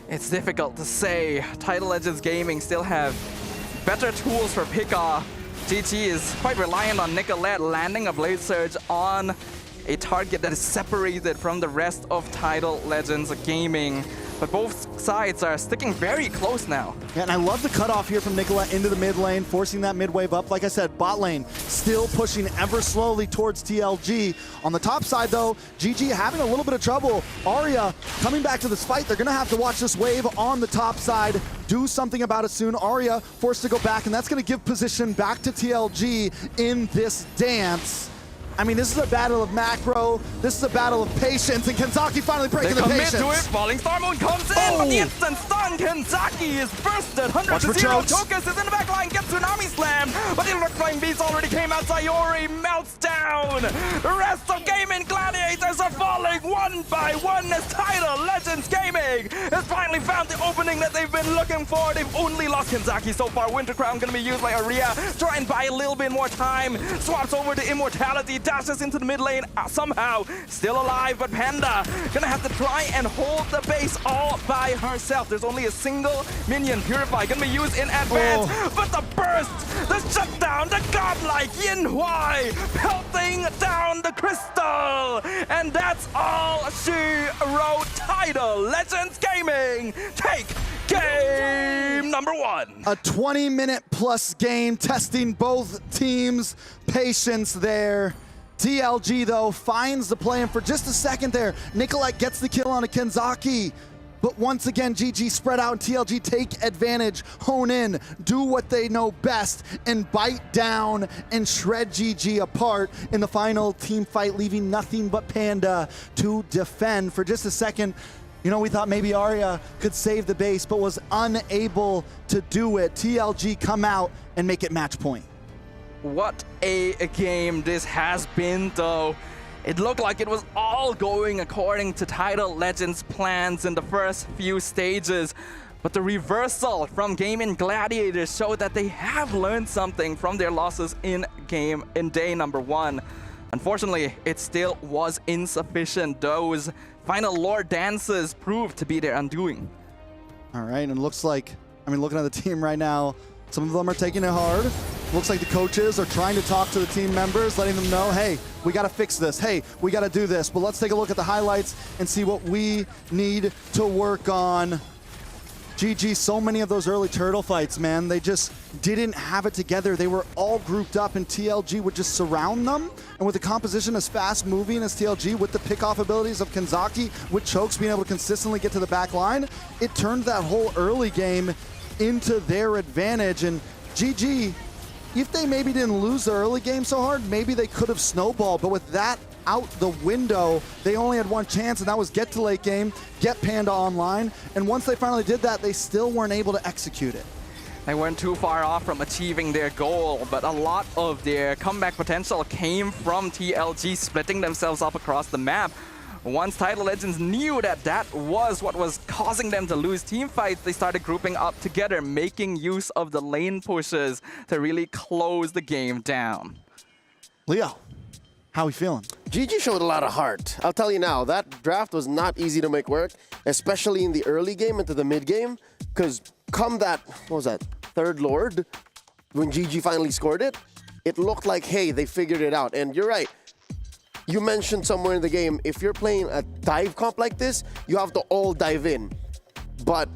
It's difficult to say. Title Legends Gaming still have better tools for pick-off. GG is quite reliant on Nicolette landing a Blade Surge on a target that is separated from the rest of Title Legends Gaming. But both sides are sticking very close now. Yeah, and I love the cutoff here from Nicolette into the mid lane, forcing that mid wave up. Like I said, bot lane still pushing ever slowly towards TLG. On the top side though, GG having a little bit of trouble. Arya coming back to this fight. They're gonna have to watch this wave on the top side, do something about it soon. Arya forced to go back, and that's gonna give position back to TLG in this dance. I mean, this is a battle of macro, this is a battle of patience, and Kenzaki finally breaking the patience. They commit to it, Falling Star Moon comes in, but the instant stun, Kenzaki is bursted, 100 to 0, Chokus is in the back line, gets Tsunami Slam, but the Electrifying Beast already came out, Sayori melts down. The rest of Gaming Gladiators are falling one by one as Title Legends Gaming has finally found the opening that they've been looking for. They've only lost Kenzaki so far. Winter Crown gonna be used by Arya, try and buy a little bit more time, swaps over to Immortality, dashes into the mid lane, somehow still alive, but Panda gonna have to try and hold the base all by herself. There's only a single minion, Purify, gonna be used in advance, but the burst, the shutdown, the godlike Yin Huai pelting down the crystal, and that's all she wrote. Title Legends Gaming take game number 1. A 20-minute plus game, testing both teams' patience there. TLG, though, finds the play, and for just a second there, Nicolette gets the kill on a Kenzaki. But once again, GG spread out, and TLG take advantage, hone in, do what they know best, and bite down and shred GG apart in the final team fight, leaving nothing but Panda to defend. For just a second, you know, we thought maybe Arya could save the base, but was unable to do it. TLG come out and make it match point. What a game this has been, though. It looked like it was all going according to Title Legends plans in the first few stages. But the reversal from Gaming Gladiators showed that they have learned something from their losses in day number 1. Unfortunately, it still was insufficient. Those final Lord dances proved to be their undoing. All right, and it looks like, I mean, looking at the team right now, some of them are taking it hard. Looks like the coaches are trying to talk to the team members, letting them know, hey, we got to fix this. Hey, we got to do this. But let's take a look at the highlights and see what we need to work on. GG, so many of those early turtle fights, man, they just didn't have it together. They were all grouped up, and TLG would just surround them. And with the composition as fast moving as TLG, with the pick-off abilities of Kenzaki, with Chokes being able to consistently get to the back line, it turned that whole early game into their advantage. And GG, if they maybe didn't lose the early game so hard, maybe they could have snowballed. But with that out the window, they only had one chance, and that was get to late game, get Panda online. And once they finally did that, they still weren't able to execute it. They weren't too far off from achieving their goal, but a lot of their comeback potential came from TLG splitting themselves up across the map. once Title Legends knew that that was what was causing them to lose team fights, they started grouping up together, making use of the lane pushes to really close the game down. Leo, how we feeling? GG showed a lot of heart. I'll tell you now, that draft was not easy to make work, especially in the early game into the mid game, because come that, what was that, third Lord, when GG finally scored it, it looked like, hey, they figured it out. And you're right. You mentioned somewhere in the game, if you're playing a dive comp like this, you have to all dive in. But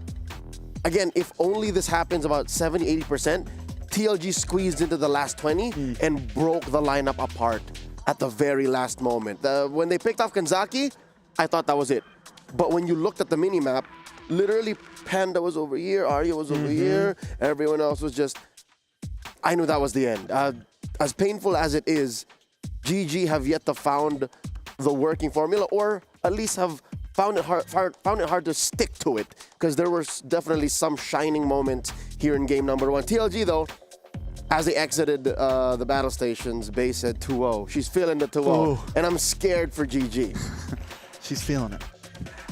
again, if only this happens about 70-80%, TLG squeezed into the last 20 and broke the lineup apart at the very last moment. When they picked off Kanzaki, I thought that was it. But when you looked at the minimap, literally Panda was over here, Arya was over here, everyone else was just... I knew that was the end. As painful as it is, GG have yet to found the working formula, or at least have found it hard to stick to it, because there were definitely some shining moments here in game number 1. TLG though, as they exited the battle stations, Bay said 2-0. She's feeling the 2-0, and I'm scared for GG. She's feeling it.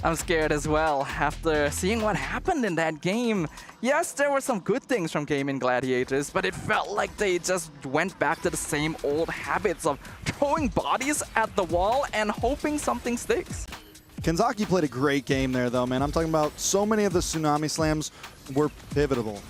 I'm scared as well after seeing what happened in that game. Yes, there were some good things from Gaming Gladiators, but it felt like they just went back to the same old habits of throwing bodies at the wall and hoping something sticks. Kanzaki played a great game there, though, man. I'm talking about so many of the Tsunami Slams were pivotal.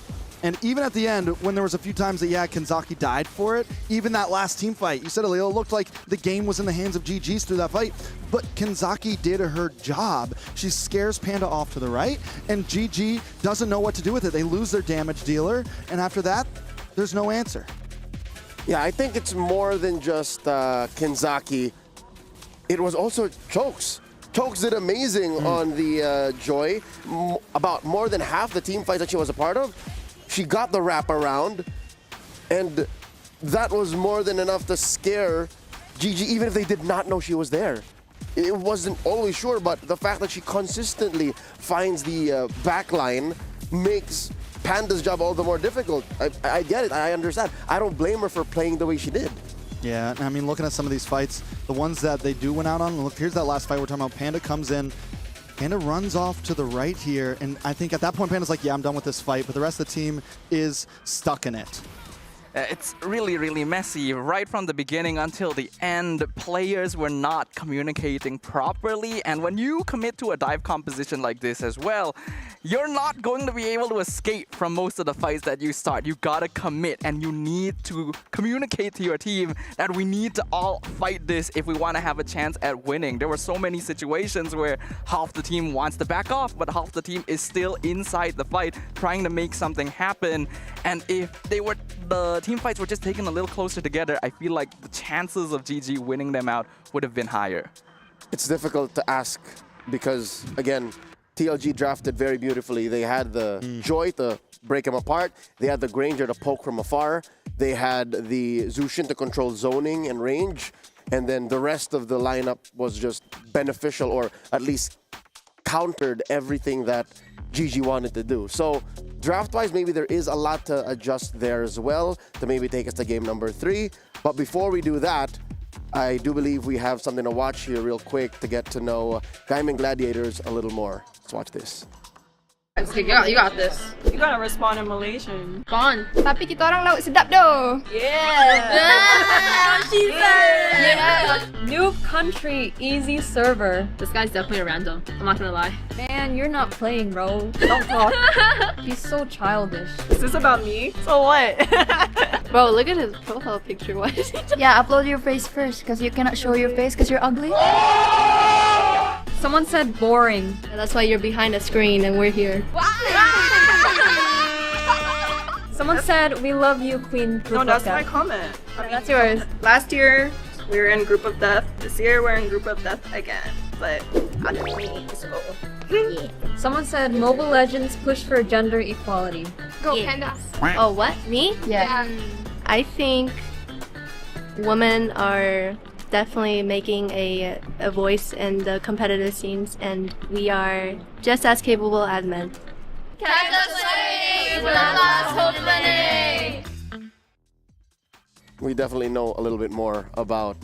And even at the end, when there was a few times that, yeah, Kanzaki died for it, even that last team fight, you said it, Leo, looked like the game was in the hands of GG's through that fight. But Kanzaki did her job. She scares Panda off to the right, and GG doesn't know what to do with it. They lose their damage dealer, and after that, there's no answer. Yeah, I think it's more than just Kanzaki. It was also Chokes. Chokes did amazing on the Joy. About more than half the team fights that she was a part of, she got the wraparound, and that was more than enough to scare GG, even if they did not know she was there. It wasn't always sure, but the fact that she consistently finds the backline makes Panda's job all the more difficult. I get it, I understand. I don't blame her for playing the way she did. Yeah, I mean, looking at some of these fights, the ones that they do win out on, look, here's that last fight we're talking about. Panda comes in, Panda runs off to the right here, and I think at that point Panda's like, yeah, I'm done with this fight, but the rest of the team is stuck in it. It's really, really messy. Right from the beginning until the end, players were not communicating properly. And when you commit to a dive composition like this as well, you're not going to be able to escape from most of the fights that you start. You gotta commit, and you need to communicate to your team that we need to all fight this if we want to have a chance at winning. There were so many situations where half the team wants to back off, but half the team is still inside the fight trying to make something happen. And if the team fights were just taken a little closer together, I feel like the chances of GG winning them out would have been higher. It's difficult to ask because, again, TLG drafted very beautifully. They had the Joy to break them apart. They had the Granger to poke from afar. They had the Zushin to control zoning and range. And then the rest of the lineup was just beneficial, or at least countered everything that GG wanted to do. So draft-wise, maybe there is a lot to adjust there as well to maybe take us to game number 3. But before we do that, I do believe we have something to watch here real quick to get to know Gaming Gladiators a little more. Let's watch this. You got this. You gotta respond in Malaysian. Gone. Tapi kita orang laut sedap doh. Yeah! She said! Yeah. New country, easy server. This guy's definitely a random. I'm not gonna lie. Man, you're not playing, bro. Don't talk. He's so childish. Is this about me? So what? Bro, look at his profile picture. What is he doing? Yeah, upload your face first, because you cannot show your face because you're ugly. Someone said boring. That's why you're behind a screen and we're here. Someone said, we love you, Queen. No, that's my comment. That's yours. Last year, we were in Group of Death. This year, we're in Group of Death again. But under me, so. Someone said, Mobile Legends push for gender equality. Go Yeah. Pandas. Oh, what? Me? Yeah. I think women are definitely making a voice in the competitive scenes, and we are just as capable as men. We definitely know a little bit more about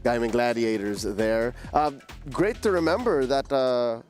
Diamond Gladiators there. Great to remember that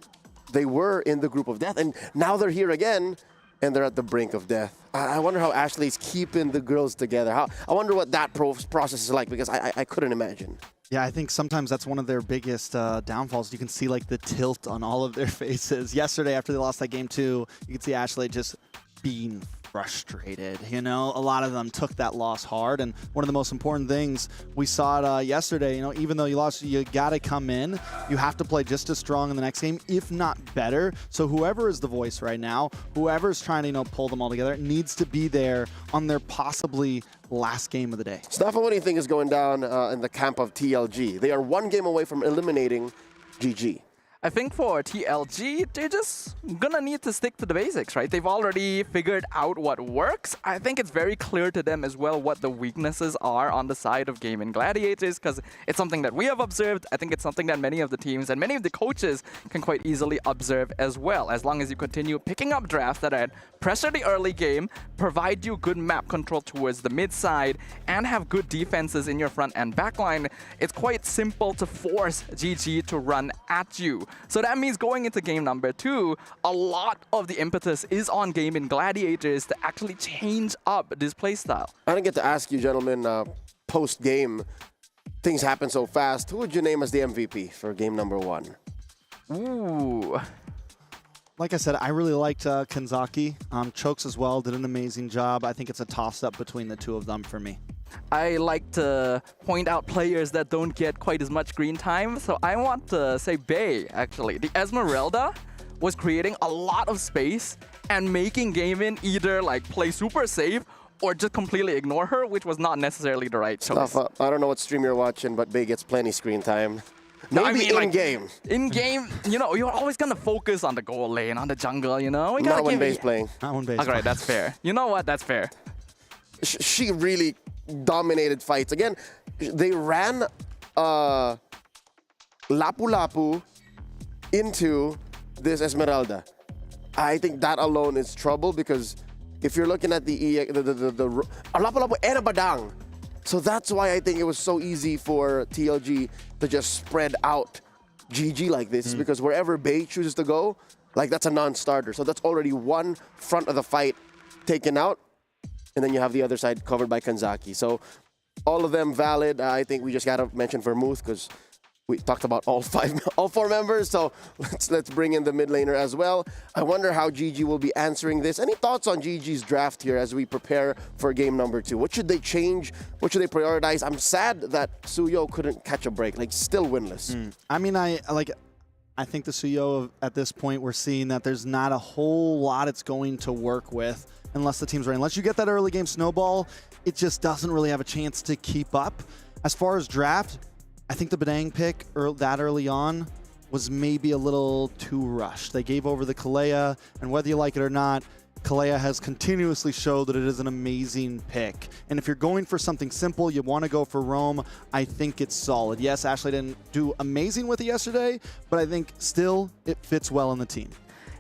they were in the group of death, and now they're here again, and they're at the brink of death. I wonder how Ashley's keeping the girls together. I wonder what that process is like, because I couldn't imagine. Yeah, I think sometimes that's one of their biggest downfalls. You can see like the tilt on all of their faces. Yesterday, after they lost that game too, you could see Ashley just being frustrated. You know, a lot of them took that loss hard, and one of the most important things we saw it yesterday, you know, even though you lost, you got to come in. You have to play just as strong in the next game, if not better. So whoever is the voice right now, whoever's trying to, you know, pull them all together, needs to be there on their possibly last game of the day. Stefan, what do you think is going down in the camp of TLG? They are one game away from eliminating GG. I think for TLG, they're just gonna need to stick to the basics, right? They've already figured out what works. I think it's very clear to them as well what the weaknesses are on the side of Gaming Gladiators, because it's something that we have observed. I think it's something that many of the teams and many of the coaches can quite easily observe as well. As long as you continue picking up drafts that pressure the early game, provide you good map control towards the mid side, and have good defenses in your front and back line, it's quite simple to force GG to run at you. So that means going into game number 2, a lot of the impetus is on Gaming Gladiators to actually change up this playstyle. I didn't get to ask you, gentlemen, post-game, things happen so fast. Who would you name as the MVP for game number 1? Ooh. Like I said, I really liked Kanzaki. Chokes as well, did an amazing job. I think it's a toss-up between the two of them for me. I like to point out players that don't get quite as much green time, so I want to say Bay, actually. The Esmeralda was creating a lot of space and making Gaming either like play super safe or just completely ignore her, which was not necessarily the right choice. I don't know what stream you're watching, but Bay gets plenty screen time. No, Maybe I mean, in-game. In-game, you know, you're always going to focus on the goal lane, on the jungle, you know? Not when Bay's playing. Not when Bay's Okay, playing. that's fair. You know what? That's fair. She really dominated fights. Again, they ran Lapu Lapu into this Esmeralda. I think that alone is trouble, because if you're looking at the Lapu Lapu and a Badang, so that's why I think it was so easy for TLG to just spread out GG like this, because wherever Bay chooses to go, like that's a non-starter. So that's already one front of the fight taken out, and then you have the other side covered by Kanzaki. So all of them valid. I think we just gotta mention Vermouth, because we talked about all 4 members. So let's bring in the mid laner as well. I wonder how GG will be answering this. Any thoughts on GG's draft here as we prepare for game number 2? What should they change? What should they prioritize? I'm sad that Suyo couldn't catch a break. Like, still winless. I mean, I think the Suyo at this point, we're seeing that there's not a whole lot it's going to work with unless the team's ready. Unless you get that early game snowball, it just doesn't really have a chance to keep up. As far as draft, I think the Badang pick that early on was maybe a little too rushed. They gave over the Kalea, and whether you like it or not, Kalea has continuously showed that it is an amazing pick. And if you're going for something simple, you want to go for Roam, I think it's solid. Yes, Ashley didn't do amazing with it yesterday, but I think still it fits well in the team.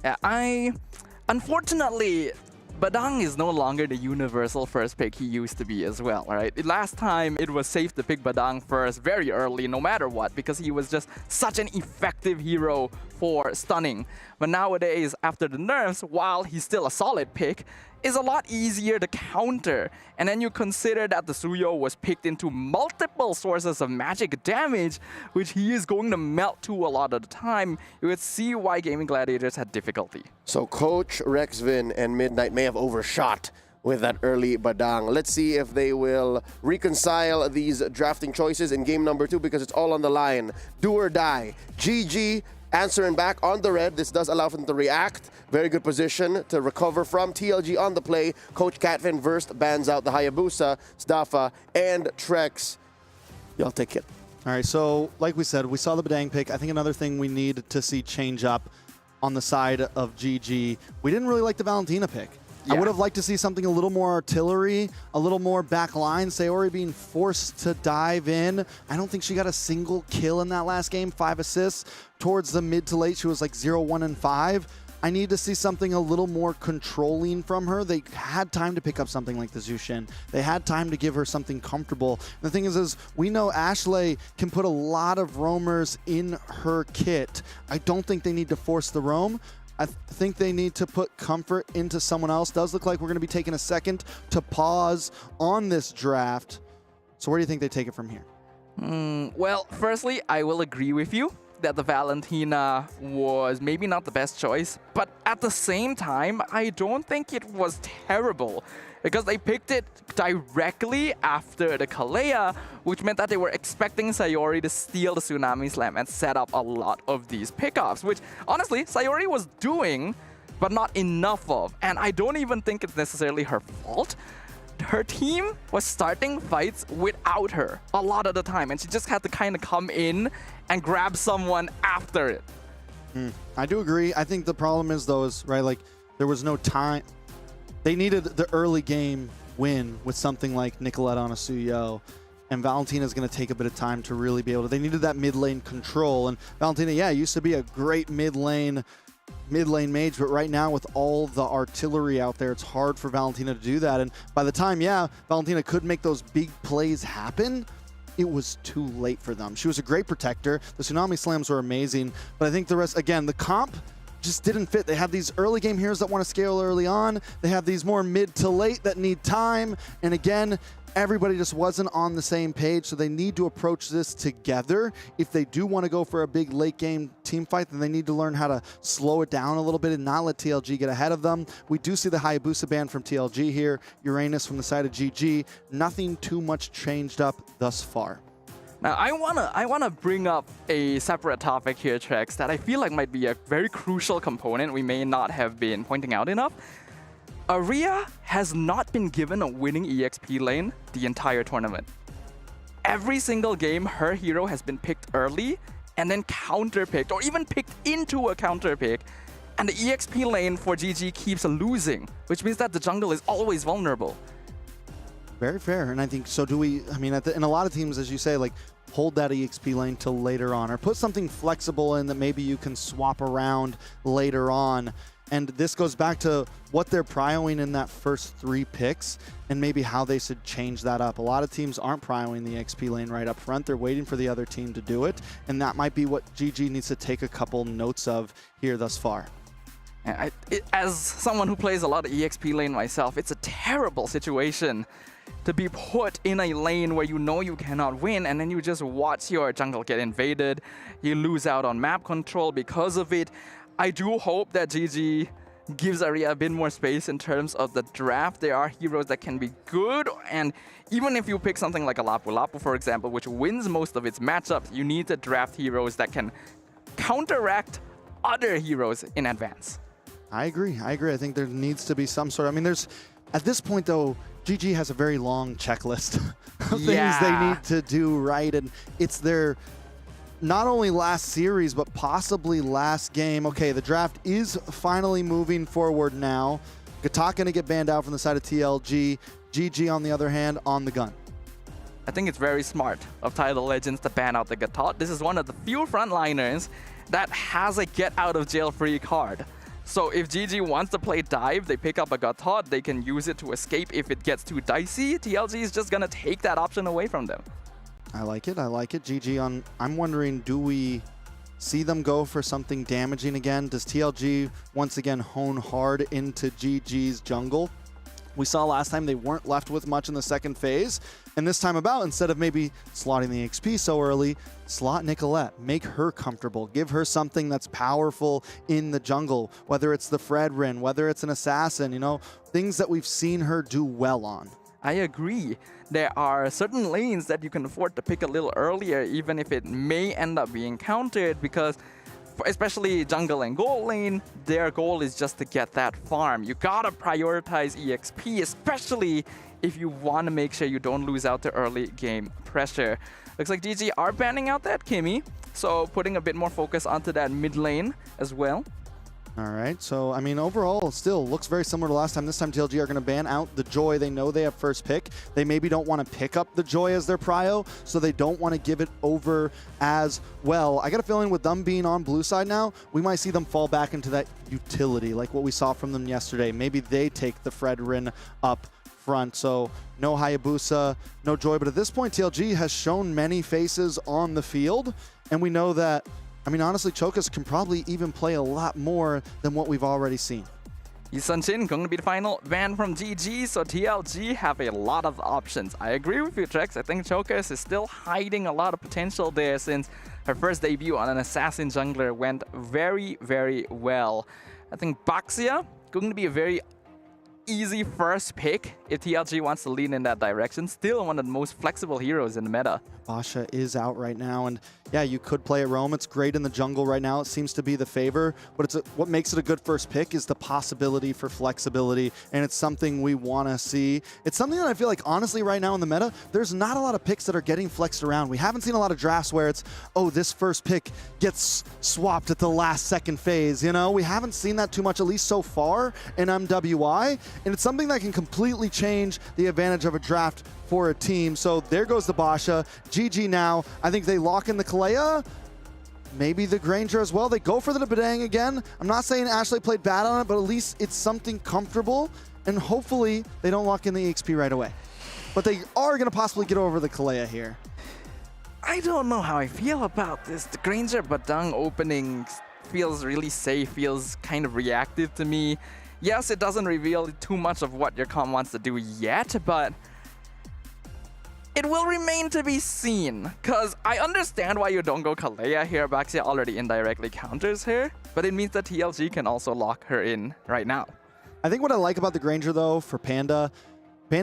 Yeah, unfortunately, Badang is no longer the universal first pick he used to be as well, right? Last time, it was safe to pick Badang first very early, no matter what, because he was just such an effective hero for stunning. But nowadays, after the nerfs, while he's still a solid pick, is a lot easier to counter. And then you consider that the Suyo was picked into multiple sources of magic damage, which he is going to melt to a lot of the time. You would see why Gaming Gladiators had difficulty. So Coach, Rexvin, and Midnight may have overshot with that early Badang. Let's see if they will reconcile these drafting choices in game number 2, because it's all on the line. Do or die. GG answering back on the red. This does allow for them to react. Very good position to recover from. TLG on the play. Coach Catvin versed, bans out the Hayabusa, Stafa, and Trex. Y'all take it. All right, so like we said, we saw the Badang pick. I think another thing we need to see change up on the side of GG, we didn't really like the Valentina pick. I would have liked to see something a little more artillery, a little more back line. Sayori being forced to dive in. I don't think she got a single kill in that last game, 5 assists. Towards the mid to late, she was like 0, 1, and 5. I need to see something a little more controlling from her. They had time to pick up something like the Zushin. They had time to give her something comfortable. And the thing is we know Ashley can put a lot of roamers in her kit. I don't think they need to force the roam. I think they need to put comfort into someone else. Does look like we're going to be taking a second to pause on this draft. So where do you think they take it from here? Well, firstly, I will agree with you that the Valentina was maybe not the best choice, but at the same time, I don't think it was terrible because they picked it directly after the Kalea, which meant that they were expecting Sayori to steal the Tsunami Slam and set up a lot of these pickoffs, which honestly, Sayori was doing, but not enough of. And I don't even think it's necessarily her fault. Her team was starting fights without her a lot of the time, and she just had to kind of come in and grab someone after it. I do agree. I think the problem is, though, right, like, there was no time. They needed the early game win with something like Nicolette on a Suyo, and Valentina's going to take a bit of time to really be able to. They needed that mid lane control, and Valentina, yeah, used to be a great mid lane mage, but right now with all the artillery out there, it's hard for Valentina to do that. And by the time, yeah, Valentina could make those big plays happen, it was too late for them. She was a great protector. The Tsunami Slams were amazing, but I think the rest, again, the comp just didn't fit. They have these early game heroes that want to scale early on. They have these more mid to late that need time. And again, everybody just wasn't on the same page, so they need to approach this together. If they do want to go for a big late game team fight, then they need to learn how to slow it down a little bit and not let TLG get ahead of them. We do see the Hayabusa ban from TLG here, Uranus from the side of GG. Nothing too much changed up thus far. Now, I wanna bring up a separate topic here, Trex, that I feel like might be a very crucial component we may not have been pointing out enough. Aria has not been given a winning EXP lane the entire tournament. Every single game, her hero has been picked early and then counter-picked, or even picked into a counter-pick, and the EXP lane for GG keeps losing, which means that the jungle is always vulnerable. Very fair, and I think so. Do we? I mean, in a lot of teams, as you say, like hold that EXP lane till later on, or put something flexible in that maybe you can swap around later on. And this goes back to what they're prioing in that first 3 picks and maybe how they should change that up. A lot of teams aren't prioing the XP lane right up front. They're waiting for the other team to do it, and that might be what GG needs to take a couple notes of here thus far. As someone who plays a lot of EXP lane myself, it's a terrible situation to be put in a lane where you know you cannot win, and then you just watch your jungle get invaded. You lose out on map control because of it. I do hope that GG gives Aria a bit more space in terms of the draft. There are heroes that can be good, and even if you pick something like a Lapu Lapu, for example, which wins most of its matchups, you need to draft heroes that can counteract other heroes in advance. I agree. I think there needs to be some sort of, I mean, there's, at this point though, GG has a very long checklist of things they need to do right, and it's their not only last series, but possibly last game. Okay, the draft is finally moving forward now. Gatak gonna get banned out from the side of TLG. GG, on the other hand, on the gun. I think it's very smart of Tidal Legends to ban out the Gatot. This is one of the few frontliners that has a get out of jail free card. So if GG wants to play dive, they pick up a Gatot, they can use it to escape if it gets too dicey. TLG is just gonna take that option away from them. I like it. GG on, I'm wondering, do we see them go for something damaging again? Does TLG once again hone hard into GG's jungle? We saw last time they weren't left with much in the second phase, and this time about, instead of maybe slotting the XP so early, slot Nicolette, make her comfortable, give her something that's powerful in the jungle, whether it's the Fredrin, whether it's an assassin, you know, things that we've seen her do well on. I agree. There are certain lanes that you can afford to pick a little earlier, even if it may end up being countered, because especially jungle and gold lane, their goal is just to get that farm. You gotta prioritize EXP, especially if you want to make sure you don't lose out to early game pressure. Looks like GG are banning out that Kimmy, so putting a bit more focus onto that mid lane as well. All right, so I mean, overall, it still looks very similar to last time. This time, TLG are going to ban out the Joy. They know they have first pick. They maybe don't want to pick up the Joy as their prio, so they don't want to give it over as well. I got a feeling with them being on blue side now, we might see them fall back into that utility, like what we saw from them yesterday. Maybe they take the Fredrin up front. So no Hayabusa, no Joy. But at this point, TLG has shown many faces on the field, and we know that, I mean, honestly, Chokas can probably even play a lot more than what we've already seen. Yusun going to be the final ban from GG, so TLG have a lot of options. I agree with you, Trex. I think Chokas is still hiding a lot of potential there since her first debut on an assassin jungler went very, very well. I think Baxia going to be a very easy first pick if TLG wants to lean in that direction. Still one of the most flexible heroes in the meta. Basha is out right now, and yeah, you could play a Roam. It's great in the jungle right now. It seems to be the favor, but what makes it a good first pick is the possibility for flexibility, and it's something we want to see. It's something that I feel like, honestly, right now in the meta, there's not a lot of picks that are getting flexed around. We haven't seen a lot of drafts where it's, oh, this first pick gets swapped at the last second phase, you know? We haven't seen that too much, at least so far in MWI, and it's something that can completely change the advantage of a draft for a team. So there goes the Basha. GG now. I think they lock in the Kalea. Maybe the Granger as well. They go for the Badang again. I'm not saying Ashley played bad on it, but at least it's something comfortable. And hopefully they don't lock in the EXP right away. But they are going to possibly get over the Kalea here. I don't know how I feel about this. The Granger Badang opening feels really safe, feels kind of reactive to me. Yes, it doesn't reveal too much of what your comp wants to do yet, but it will remain to be seen, because I understand why you don't go Kalea here. Baxia already indirectly counters her, but it means that TLG can also lock her in right now. I think what I like about the Granger, though, for Panda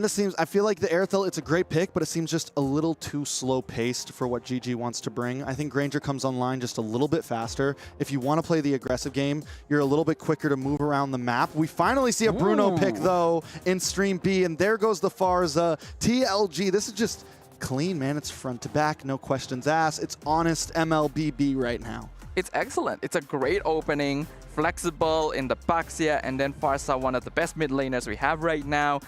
seems, I feel like the Aerithel, it's a great pick, but it seems just a little too slow-paced for what GG wants to bring. I think Granger comes online just a little bit faster. If you want to play the aggressive game, you're a little bit quicker to move around the map. We finally see a Bruno pick, though, in Stream B, and there goes the Farza. TLG, this is just clean, man. It's front to back, no questions asked. It's honest MLBB right now. It's excellent. It's a great opening, flexible in the Baxia, and then Farsa, one of the best mid laners we have right now.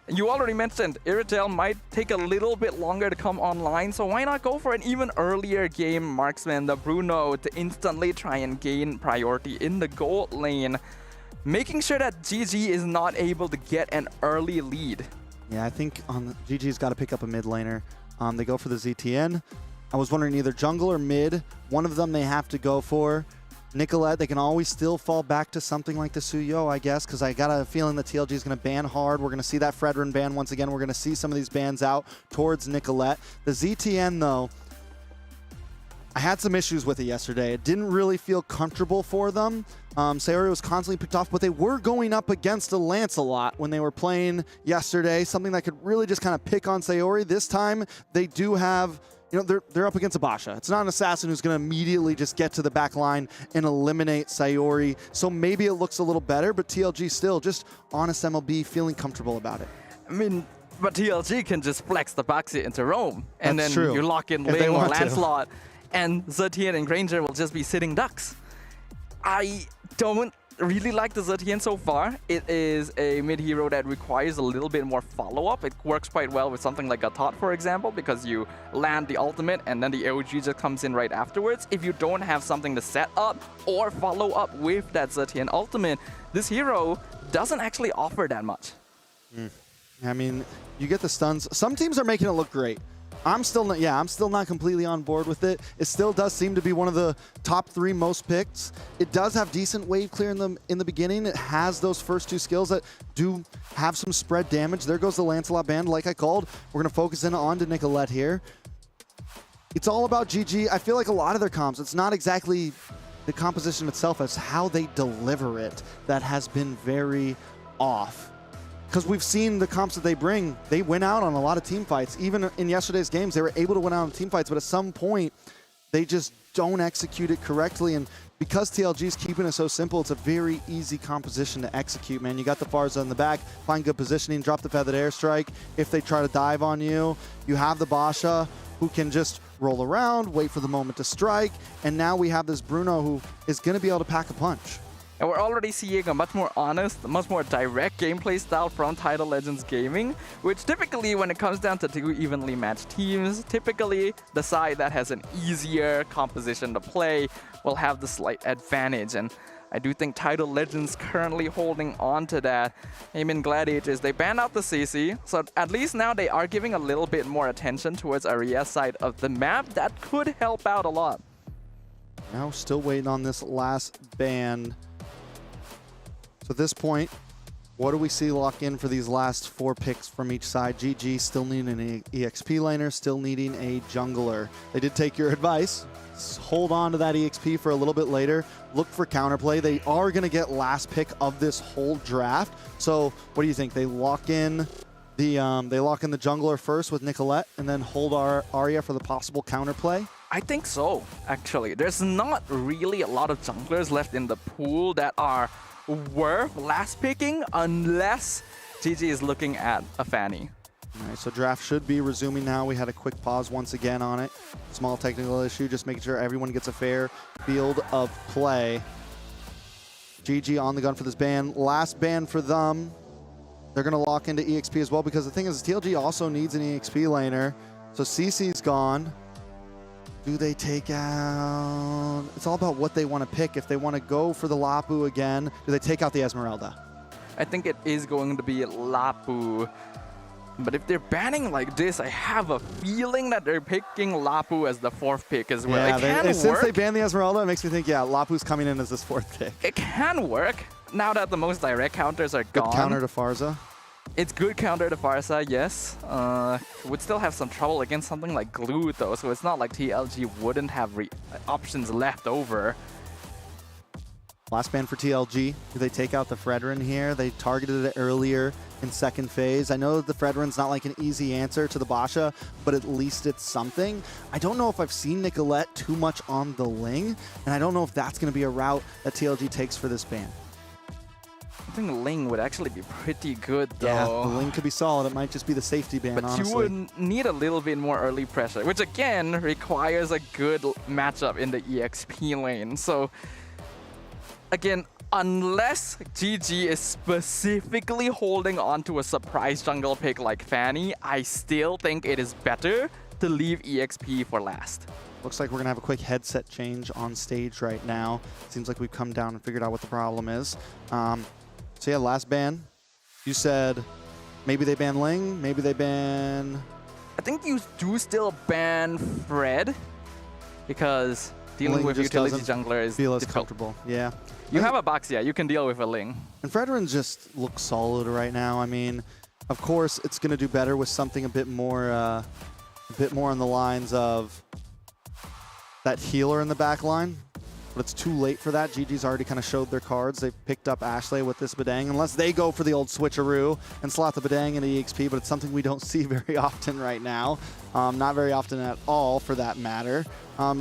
You already mentioned Aerithel might take a little bit longer to come online, so why not go for an even earlier game marksman, the Bruno, to instantly try and gain priority in the gold lane, making sure that GG is not able to get an early lead. Yeah, I think GG's got to pick up a mid laner. They go for the ZTN. I was wondering either jungle or mid. One of them they have to go for. Nicolette, they can always still fall back to something like the Suyo, I guess, because I got a feeling that TLG is going to ban hard. We're going to see that Fredrin ban once again. We're going to see some of these bans out towards Nicolette. The ZTN, though, I had some issues with it yesterday. It didn't really feel comfortable for them. Sayori was constantly picked off, but they were going up against a Lancelot when they were playing yesterday, something that could really just kind of pick on Sayori. This time, they do have, you know, they're up against a Basha. It's not an assassin who's going to immediately just get to the back line and eliminate Sayori. So maybe it looks a little better, but TLG still just honest MLB, feeling comfortable about it. I mean, but TLG can just flex the Baxia into Roam, and That's then true. you lock in Ling or Lancelot, and Zetian and Granger will just be sitting ducks. I don't really like the Zetian so far. It is a mid hero that requires a little bit more follow-up. It works quite well with something like Gatot, for example, because you land the ultimate and then the AOG just comes in right afterwards. If you don't have something to set up or follow up with that Zetian ultimate, this hero doesn't actually offer that much. I mean, you get the stuns. Some teams are making it look great. I'm still not completely on board with it. It still does seem to be one of the top 3 most picked. It does have decent wave clear in the beginning. It has those first 2 skills that do have some spread damage. There goes the Lancelot band, like I called. We're gonna focus in on to Nicolette here. It's all about GG. I feel like a lot of their comps, it's not exactly the composition itself, it's how they deliver it that has been very off. Because we've seen the comps that they bring, they win out on a lot of team fights. Even in yesterday's games, they were able to win out on team fights, but at some point, they just don't execute it correctly. And because TLG is keeping it so simple, it's a very easy composition to execute, man. You got the Farza in the back, find good positioning, drop the feathered airstrike. If they try to dive on you, you have the Basha, who can just roll around, wait for the moment to strike. And now we have this Bruno who is going to be able to pack a punch. And we're already seeing a much more honest, much more direct gameplay style from Title Legends Gaming, which typically, when it comes down to two evenly matched teams, typically the side that has an easier composition to play will have the slight advantage. And I do think Title Legends currently holding on to that. Aiming Gladiators, they banned out the CC, so at least now they are giving a little bit more attention towards Aria's side of the map. That could help out a lot. Now still waiting on this last ban. So at this point, what do we see lock in for these last 4 picks from each side? GG still needing an EXP laner, still needing a jungler. They did take your advice. Hold on to that EXP for a little bit later. Look for counterplay. They are going to get last pick of this whole draft. So what do you think? They lock in the jungler first with Nicolette and then hold Arya for the possible counterplay? I think so, actually. There's not really a lot of junglers left in the pool that are worth last picking unless GG is looking at a Fanny. All right, so draft should be resuming now. We had a quick pause once again on it. Small technical issue, just making sure everyone gets a fair field of play. GG on the gun for this ban. Last ban for them. They're going to lock into EXP as well because the thing is TLG also needs an EXP laner. So CC's gone. Do they take out... It's all about what they want to pick. If they want to go for the Lapu again, do they take out the Esmeralda? I think it is going to be Lapu. But if they're banning like this, I have a feeling that they're picking Lapu as the 4th pick as well. Yeah, it can work. Since they banned the Esmeralda, it makes me think, yeah, Lapu's coming in as this 4th pick. It can work now that the most direct counters are Good gone. counter to Farza. It's good counter to Farsa, yes. Would still have some trouble against something like Glue though, so it's not like TLG wouldn't have options left over. Last ban for TLG. Do they take out the Fredrin here? They targeted it earlier in second phase. I know the Fredrin's not like an easy answer to the Basha, but at least it's something. I don't know if I've seen Nicolette too much on the Ling, and I don't know if that's going to be a route that TLG takes for this ban. I think Ling would actually be pretty good though. Yeah, the Ling could be solid. It might just be the safety ban, but honestly. you would need a little bit more early pressure, which again requires a good matchup in the EXP lane. So again, unless GG is specifically holding on to a surprise jungle pick like Fanny, I still think it is better to leave EXP for last. Looks like we're going to have a quick headset change on stage right now. Seems like we've come down and figured out what the problem is. So yeah, last ban. You said maybe they ban Ling, maybe they ban... I think you do still ban Fred because dealing Ling with just utility doesn't jungler is feel as difficult. comfortable. Yeah. You have a box, yeah, you can deal with a Ling. And Fredrin just looks solid right now. I mean, of course, it's going to do better with something a bit more on the lines of that healer in the back line. But it's too late for that. GG's already kind of showed their cards. They've picked up Ashley with this Badang, unless they go for the old switcheroo and slot the Badang into EXP, but it's something we don't see very often right now. Not very often at all, for that matter.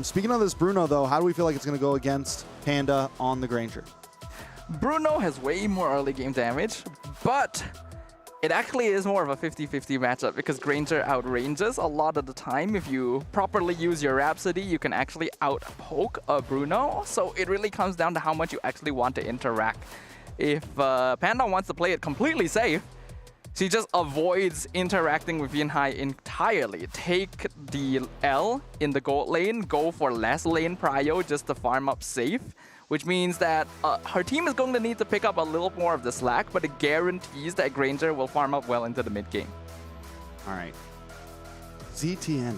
Speaking of this Bruno, though, how do we feel like it's going to go against Panda on the Granger? Bruno has way more early game damage, but it actually is more of a 50-50 matchup because Granger outranges a lot of the time. If you properly use your Rhapsody, you can actually outpoke a Bruno. So it really comes down to how much you actually want to interact. If Panda wants to play it completely safe, she just avoids interacting with Yinhai entirely. Take the L in the gold lane, go for less lane prio just to farm up safe, which means that her team is going to need to pick up a little more of the slack, but it guarantees that Granger will farm up well into the mid game. All right. ZTN.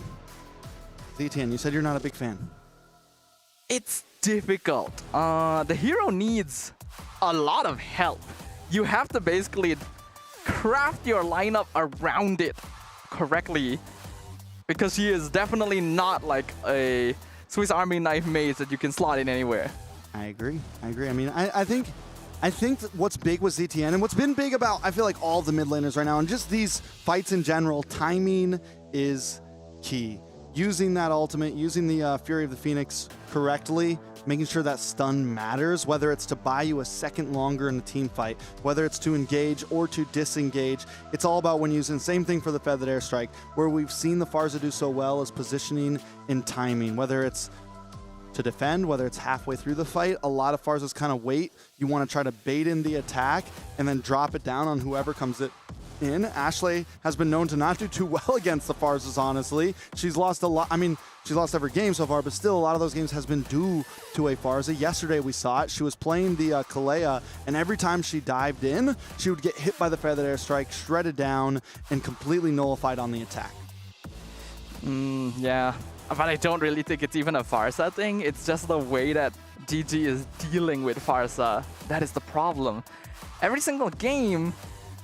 ZTN, you said you're not a big fan. It's difficult. The hero needs a lot of help. You have to basically craft your lineup around it correctly because she is definitely not like a Swiss Army knife maze that you can slot in anywhere. I agree. I mean, I think that what's big with ZTN and what's been big about, I feel like all the mid laners right now and just these fights in general, timing is key. Using that ultimate, using the Fury of the Phoenix correctly, making sure that stun matters, whether it's to buy you a second longer in the team fight, whether it's to engage or to disengage. It's all about when using, same thing for the Feathered Airstrike, where we've seen the Farza do so well is positioning and timing, whether it's to defend, whether it's halfway through the fight. A lot of Farzas kind of wait. You want to try to bait in the attack and then drop it down on whoever comes in. Ashley has been known to not do too well against the Farzas, honestly. She's lost a lot. I mean, she's lost every game so far, but still a lot of those games has been due to a Farza. Yesterday we saw it. She was playing the Kalea, and every time she dived in, she would get hit by the feathered airstrike, shredded down, and completely nullified on the attack. Yeah, but I don't really think it's even a Farsa thing. It's just the way that GG is dealing with Farsa. That is the problem. Every single game,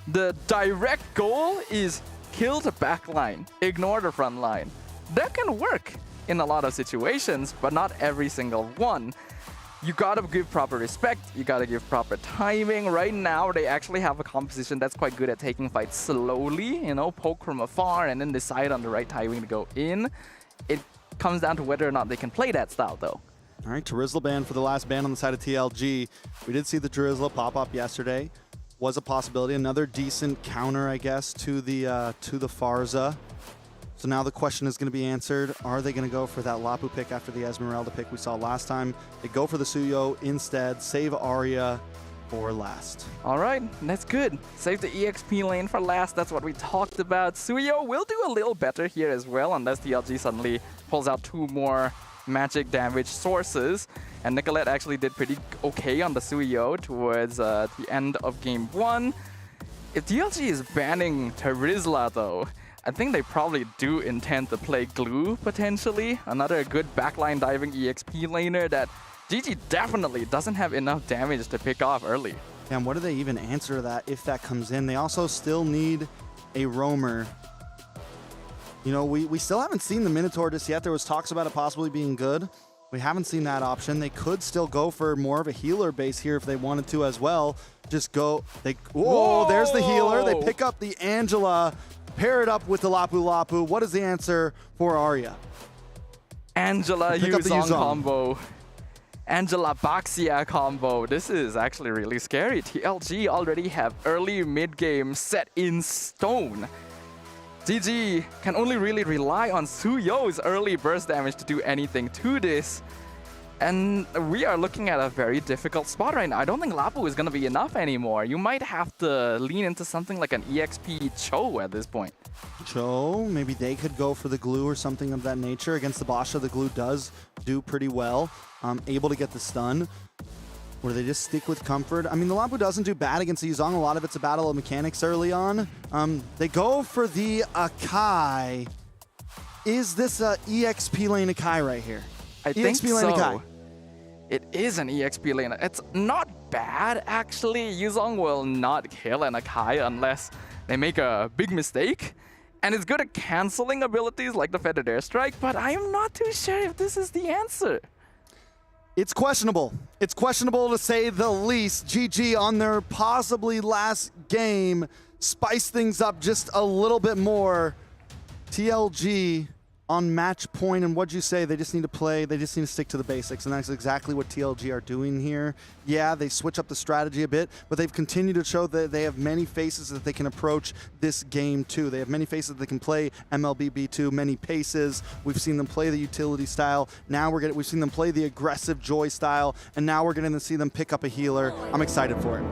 the direct goal is kill the back line, ignore the front line. That can work in a lot of situations, but not every single one. You gotta give proper respect, you gotta give proper timing. Right now, they actually have a composition that's quite good at taking fights slowly, you know, poke from afar and then decide on the right timing to go in. It comes down to whether or not they can play that style, though. All right, Drizzle ban for the last ban on the side of TLG. We did see the Drizzle pop up yesterday. Was a possibility. Another decent counter, I guess, to the Farza. So now the question is going to be answered. Are they going to go for that Lapu pick after the Esmeralda pick we saw last time? They go for the Suyo instead. Save Arya for last. All right, that's good. Save the EXP lane for last. That's what we talked about. Suyo will do a little better here as well, unless TLG suddenly pulls out 2 more magic damage sources. And Nicolette actually did pretty okay on the Suyo towards the end of game 1. If TLG is banning Terizla though, I think they probably do intend to play Glue potentially. Another good backline diving EXP laner that GG definitely doesn't have enough damage to pick off early. And what do they even answer to that if that comes in? They also still need a roamer. You know, we still haven't seen the Minotaur just yet. There was talks about it possibly being good. We haven't seen that option. They could still go for more of a healer base here if they wanted to as well. Just go. Whoa, there's the healer. They pick up the Angela, pair it up with the Lapu Lapu. What is the answer for Arya? Angela Yuzong combo. Angela Baxia combo. This is actually really scary. TLG already have early mid-game set in stone. GG can only really rely on Suyo's early burst damage to do anything to this. And we are looking at a very difficult spot right now. I don't think Lapu is going to be enough anymore. You might have to lean into something like an EXP Cho at this point. Cho, maybe they could go for the glue or something of that nature. Against the Basha, the glue does do pretty well. Able to get the stun. Or they just stick with comfort. I mean, the Lapu doesn't do bad against the Yuzong. A lot of it's a battle of mechanics early on. They go for the Akai. Is this a EXP lane Akai right here? I think so. Akai. It is an EXP lane. It's not bad, actually. Yuzong will not kill an Akai unless they make a big mistake. And it's good at canceling abilities like the Feathered Airstrike, but I am not too sure if this is the answer. It's questionable. It's questionable to say the least. GG on their possibly last game spice things up just a little bit more. TLG on match point, and what'd you say? They just need to play, they just need to stick to the basics, and that's exactly what TLG are doing here. Yeah, they switch up the strategy a bit, but they've continued to show that they have many faces that they can approach this game too. They have many faces that they can play MLB B2, many paces. We've seen them play the utility style. Now we've seen them play the aggressive Joy style, and now we're getting to see them pick up a healer. I'm excited for it.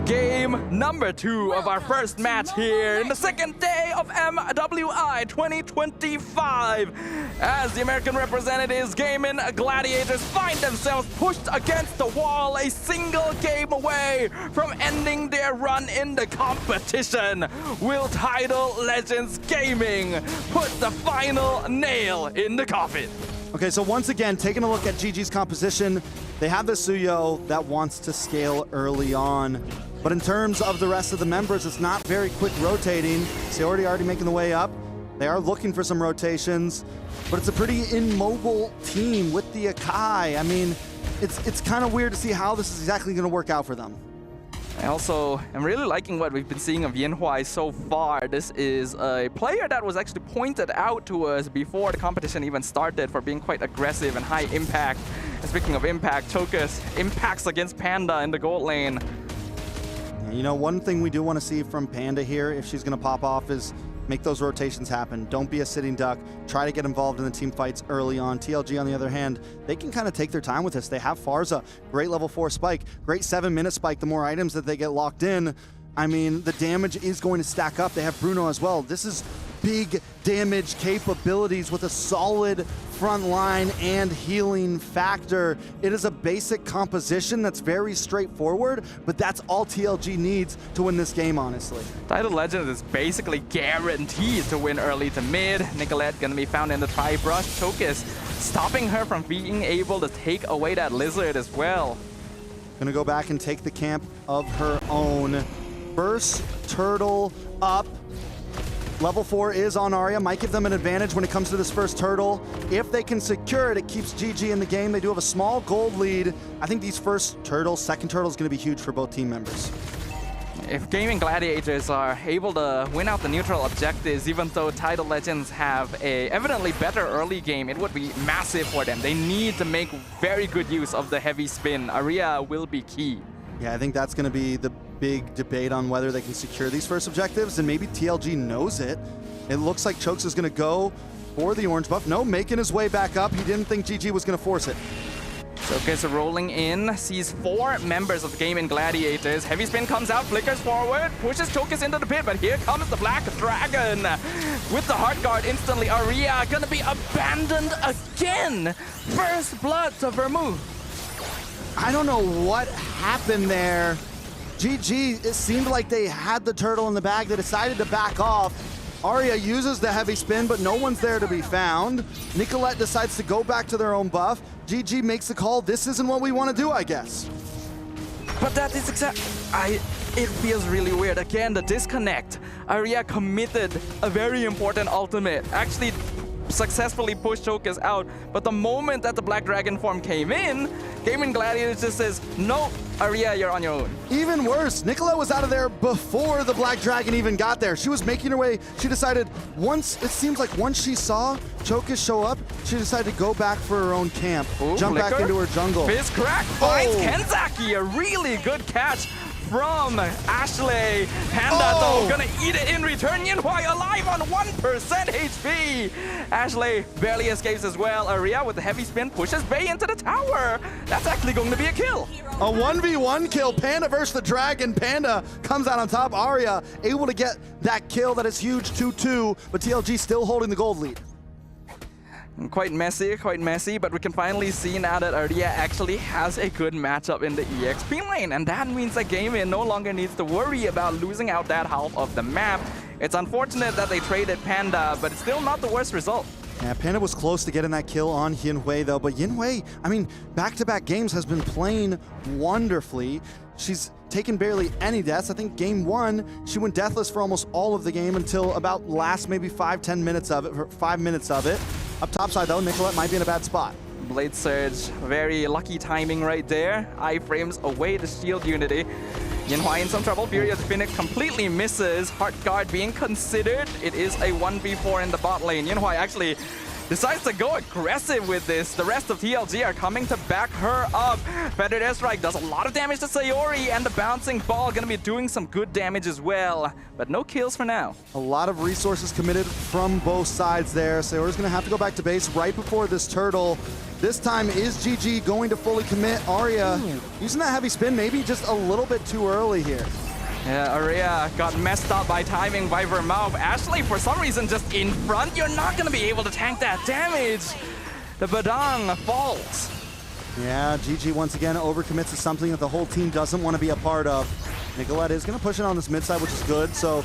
Game number 2 of our first match here in the second day of MWI 2025. As the American representatives, Gaming Gladiators find themselves pushed against the wall, a single game away from ending their run in the competition. Will Tidal Legends Gaming put the final nail in the coffin? Okay, so once again, taking a look at GG's composition, they have the Suyo that wants to scale early on. But in terms of the rest of the members, it's not very quick rotating. Seordi already making the way up. They are looking for some rotations, but it's a pretty immobile team with the Akai. I mean, it's kind of weird to see how this is exactly going to work out for them. I also am really liking what we've been seeing of Yanhuai so far. This is a player that was actually pointed out to us before the competition even started for being quite aggressive and high impact. And speaking of impact, Chokus impacts against Panda in the gold lane. You know, one thing we do want to see from Panda here, if she's going to pop off, is make those rotations happen. Don't be a sitting duck. Try to get involved in the team fights early on. TLG, on the other hand, they can kind of take their time with this. They have Farza, great level 4 spike, great 7-minute spike. The more items that they get locked in, I mean, the damage is going to stack up. They have Bruno as well. This is big damage capabilities with a solid front line and healing factor. It is a basic composition that's very straightforward, but that's all TLG needs to win this game, honestly. Title Legend is basically guaranteed to win early to mid. Nicolette gonna be found in the tri-brush. Chokis stopping her from being able to take away that lizard as well. Gonna go back and take the camp of her own. First turtle up. Level 4 is on Arya, might give them an advantage when it comes to this first turtle. If they can secure it, it keeps GG in the game. They do have a small gold lead. I think these first turtles, second turtle is going to be huge for both team members. If Gaming Gladiators are able to win out the neutral objectives, even though Title Legends have a evidently better early game, it would be massive for them. They need to make very good use of the heavy spin. Arya will be key. Yeah, I think that's going to be the big debate on whether they can secure these first objectives, and maybe TLG knows it. It looks like Chokes is going to go for the orange buff. No, making his way back up. He didn't think GG was going to force it. Chokis rolling in, sees 4 members of the Gaming Gladiators. Heavy spin comes out, flickers forward, pushes Chokis into the pit, but here comes the Black Dragon. With the Heart Guard instantly, Arya gonna be abandoned again. First blood to Vermouth. I don't know what happened there. GG, it seemed like they had the turtle in the bag. They decided to back off. Arya uses the heavy spin, but no one's there to be found. Nicolette decides to go back to their own buff. GG makes the call. This isn't what we want to do, I guess. But that is it feels really weird. Again, the disconnect. Arya committed a very important ultimate. Actually successfully pushed Chokis out, but the moment that the Black Dragon form came in, Gaming Gladiators just says, no, Arya, you're on your own. Even worse, Nicolette was out of there before the Black Dragon even got there. She was making her way. She decided it seems like once she saw Chokis show up, she decided to go back for her own camp, jump back into her jungle. Fizz crack finds Kenzaki, a really good catch from Ashley. Panda though gonna eat it in return. Yinhui alive on 1% HP. Ashley barely escapes as well. Arya with the heavy spin pushes Bay into the tower. That's actually going to be a kill. A 1v1 kill. Panda versus the Dragon. Panda comes out on top. Arya able to get that kill. That is huge, 2-2, but TLG still holding the gold lead. Quite messy, but we can finally see now that Arya actually has a good matchup in the EXP lane, and that means that Gaming no longer needs to worry about losing out that half of the map. It's unfortunate that they traded Panda, but it's still not the worst result. Yeah, Panda was close to getting that kill on Yinhui though, but Yinhui, I mean, back-to-back games has been playing wonderfully. She's taken barely any deaths. I think game 1, she went deathless for almost all of the game until about last maybe 5 minutes of it. Up top side though, Nicolette might be in a bad spot. Blade Surge, very lucky timing right there. Iframes away the shield unity. Yinhui in some trouble. Furious Phoenix completely misses. Heart Guard being considered. It is a 1v4 in the bot lane. Yinhui actually decides to go aggressive with this. The rest of TLG are coming to back her up. Feathered Airstrike does a lot of damage to Sayori, and the bouncing ball gonna be doing some good damage as well. But no kills for now. A lot of resources committed from both sides there. Sayori's gonna have to go back to base right before this turtle. This time, is GG going to fully commit? Arya using that heavy spin, maybe just a little bit too early here. Yeah, Arya got messed up by timing by Vermouth. Ashley, for some reason, just in front. You're not going to be able to tank that damage. The Badang falls. Yeah, GG once again overcommits to something that the whole team doesn't want to be a part of. Nicolette is going to push it on this mid side, which is good. So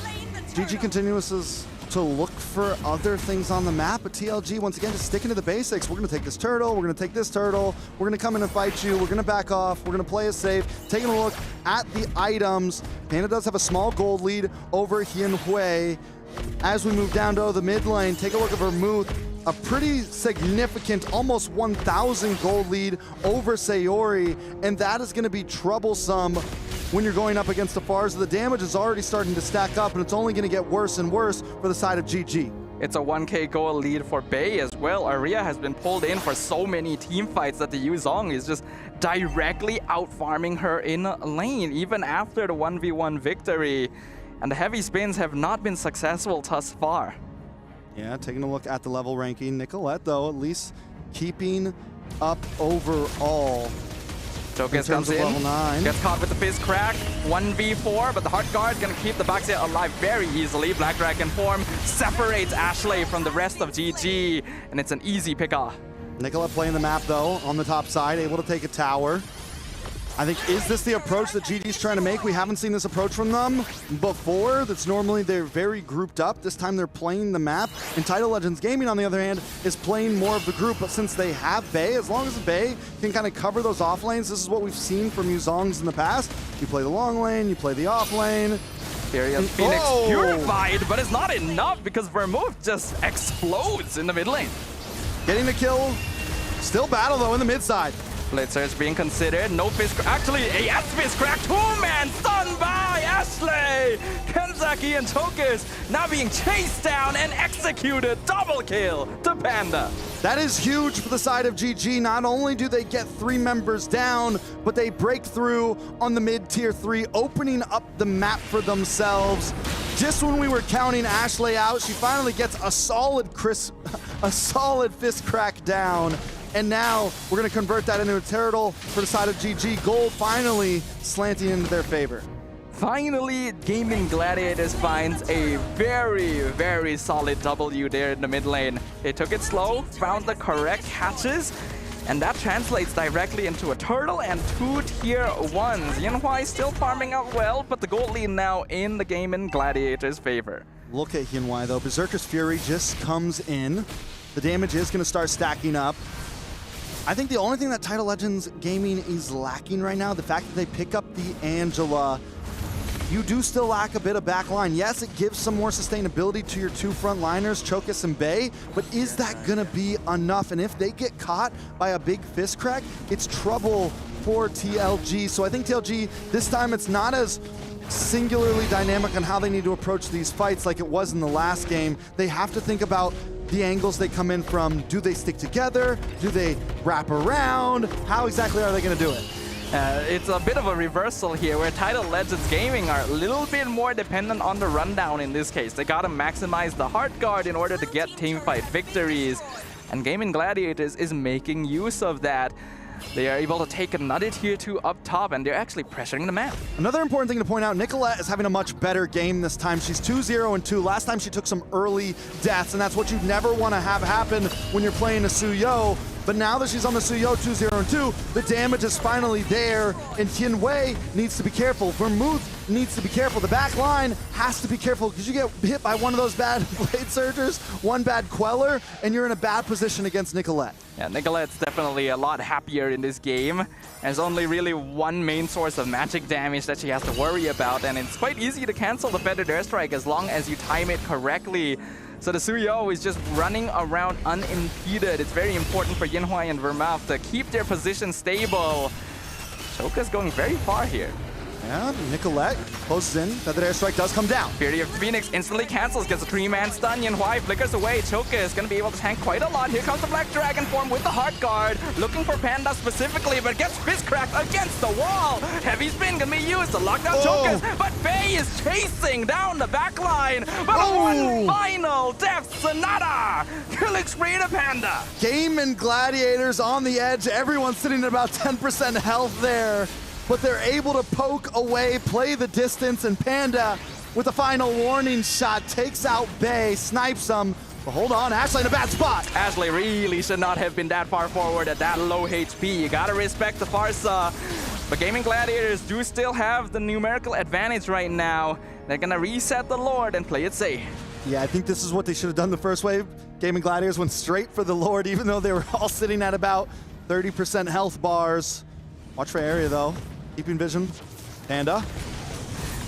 GG continues to look for other things on the map, but TLG once again just sticking to the basics. We're going to take this turtle, we're going to take this turtle, we're going to come in and fight you, we're going to back off, we're going to play it safe. Taking a look at the items, Panda does have a small gold lead over Yinhui. As we move down to the mid lane, take a look at Vermouth, a pretty significant, almost 1,000 gold lead over Sayori, and that is going to be troublesome when you're going up against the Farza. The damage is already starting to stack up, and it's only going to get worse and worse for the side of GG. It's a 1k gold lead for Bay as well. Arya has been pulled in for so many team fights that the Yuzong is just directly out-farming her in lane, even after the 1v1 victory. and the heavy spins have not been successful thus far. Yeah, taking a look at the level ranking. Nicolette, though, at least keeping up overall. Chokes comes in, level 9. gets caught with the fizz crack, 1v4, but the Heart Guard gonna keep the Baxia alive very easily. Black Dragon form separates Ashley from the rest of GG, and it's an easy pick-off. Nicolette playing the map, though, on the top side, able to take a tower. I think, is this the approach that GG's trying to make? We haven't seen this approach from them before. That's normally they're very grouped up. This time they're playing the map. And Title Legends Gaming, on the other hand, is playing more of the group. But since they have Bay, as long as Bay can kind of cover those off lanes, this is what we've seen from Yuzongs in the past. You play the long lane, you play the off lane. Here is Phoenix purified, but it's not enough because Vermouth just explodes in the mid lane. Getting the kill. Still battle, though, in the mid side. Blitz Surge being considered. No fizz crack. Actually, a yes fizz crack. Two-man stunned by Ashley. Kenzaki and Tokus now being chased down and executed. Double kill to Panda. That is huge for the side of GG. Not only do they get 3 members down, but they break through on the mid-tier 3, opening up the map for themselves. Just when we were counting Ashley out, she finally gets a solid fist crack down. And now we're going to convert that into a turtle for the side of GG. Gold finally slanting into their favor. Finally, Gaming Gladiators finds a very, very solid W there in the mid lane. They took it slow, found the correct hatches, and that translates directly into a turtle and 2 tier 1s. Yinhuai still farming out well, but the gold lead now in the Gaming Gladiators' favor. Look at Yinhuai, though. Berserker's Fury just comes in. The damage is going to start stacking up. I think the only thing that Title Legends Gaming is lacking right now, the fact that they pick up the Angela, you do still lack a bit of backline. Yes, it gives some more sustainability to your 2 frontliners, Chokus and Bay, but is that gonna be enough? And if they get caught by a big fist crack, it's trouble for TLG. So I think TLG, this time it's not as singularly dynamic on how they need to approach these fights like it was in the last game. They have to think about the angles they come in from. Do they stick together? Do they wrap around? How exactly are they going to do it? It's a bit of a reversal here where Title Legends Gaming are a little bit more dependent on the rundown in this case. They gotta maximize the Heart Guard in order to get teamfight victories. And Gaming Gladiators is making use of that. They are able to take another tier 2 up top, and they're actually pressuring the map. Another important thing to point out, Nicolette is having a much better game this time. She's 2-0-2. Last time she took some early deaths, and that's what you never want to have happen when you're playing a Suyo. But now that she's on the Suyo 2-0-2, the damage is finally there, and Yinhuai needs to be careful. Vermouth needs to be careful. The back line has to be careful because you get hit by one of those bad Blade Surgers, one bad Queller, and you're in a bad position against Nicolette. Yeah, Nicolette's definitely a lot happier in this game. There's only really one main source of magic damage that she has to worry about, and it's quite easy to cancel the Feathered Airstrike as long as you time it correctly. So the Suyo is just running around unimpeded. It's very important for Yinhuai and Vermouth to keep their position stable. Choka's going very far here. Yeah, Nicolette closes in. Feathered Airstrike does come down. Fury of Phoenix instantly cancels, gets a 3-man stun. Yinhuai flickers away. Choka is going to be able to tank quite a lot. Here comes the Black Dragon form with the Heart Guard. Looking for Panda specifically, but gets fist cracked against the wall. Heavy spin going to be used to lock down Chokas, but Faye is chasing down the backline. But one final Death Sonata. Killing spree to Panda. Gaming Gladiators on the edge. Everyone's sitting at about 10% health there. But they're able to poke away, play the distance, and Panda, with a final warning shot, takes out Bay, snipes him. But hold on, Ashley in a bad spot. Ashley really should not have been that far forward at that low HP. You gotta respect the Farsa. But Gaming Gladiators do still have the numerical advantage right now. They're gonna reset the Lord and play it safe. Yeah, I think this is what they should have done the first wave. Gaming Gladiators went straight for the Lord, even though they were all sitting at about 30% health bars. Watch for area, though. Keeping vision. Panda.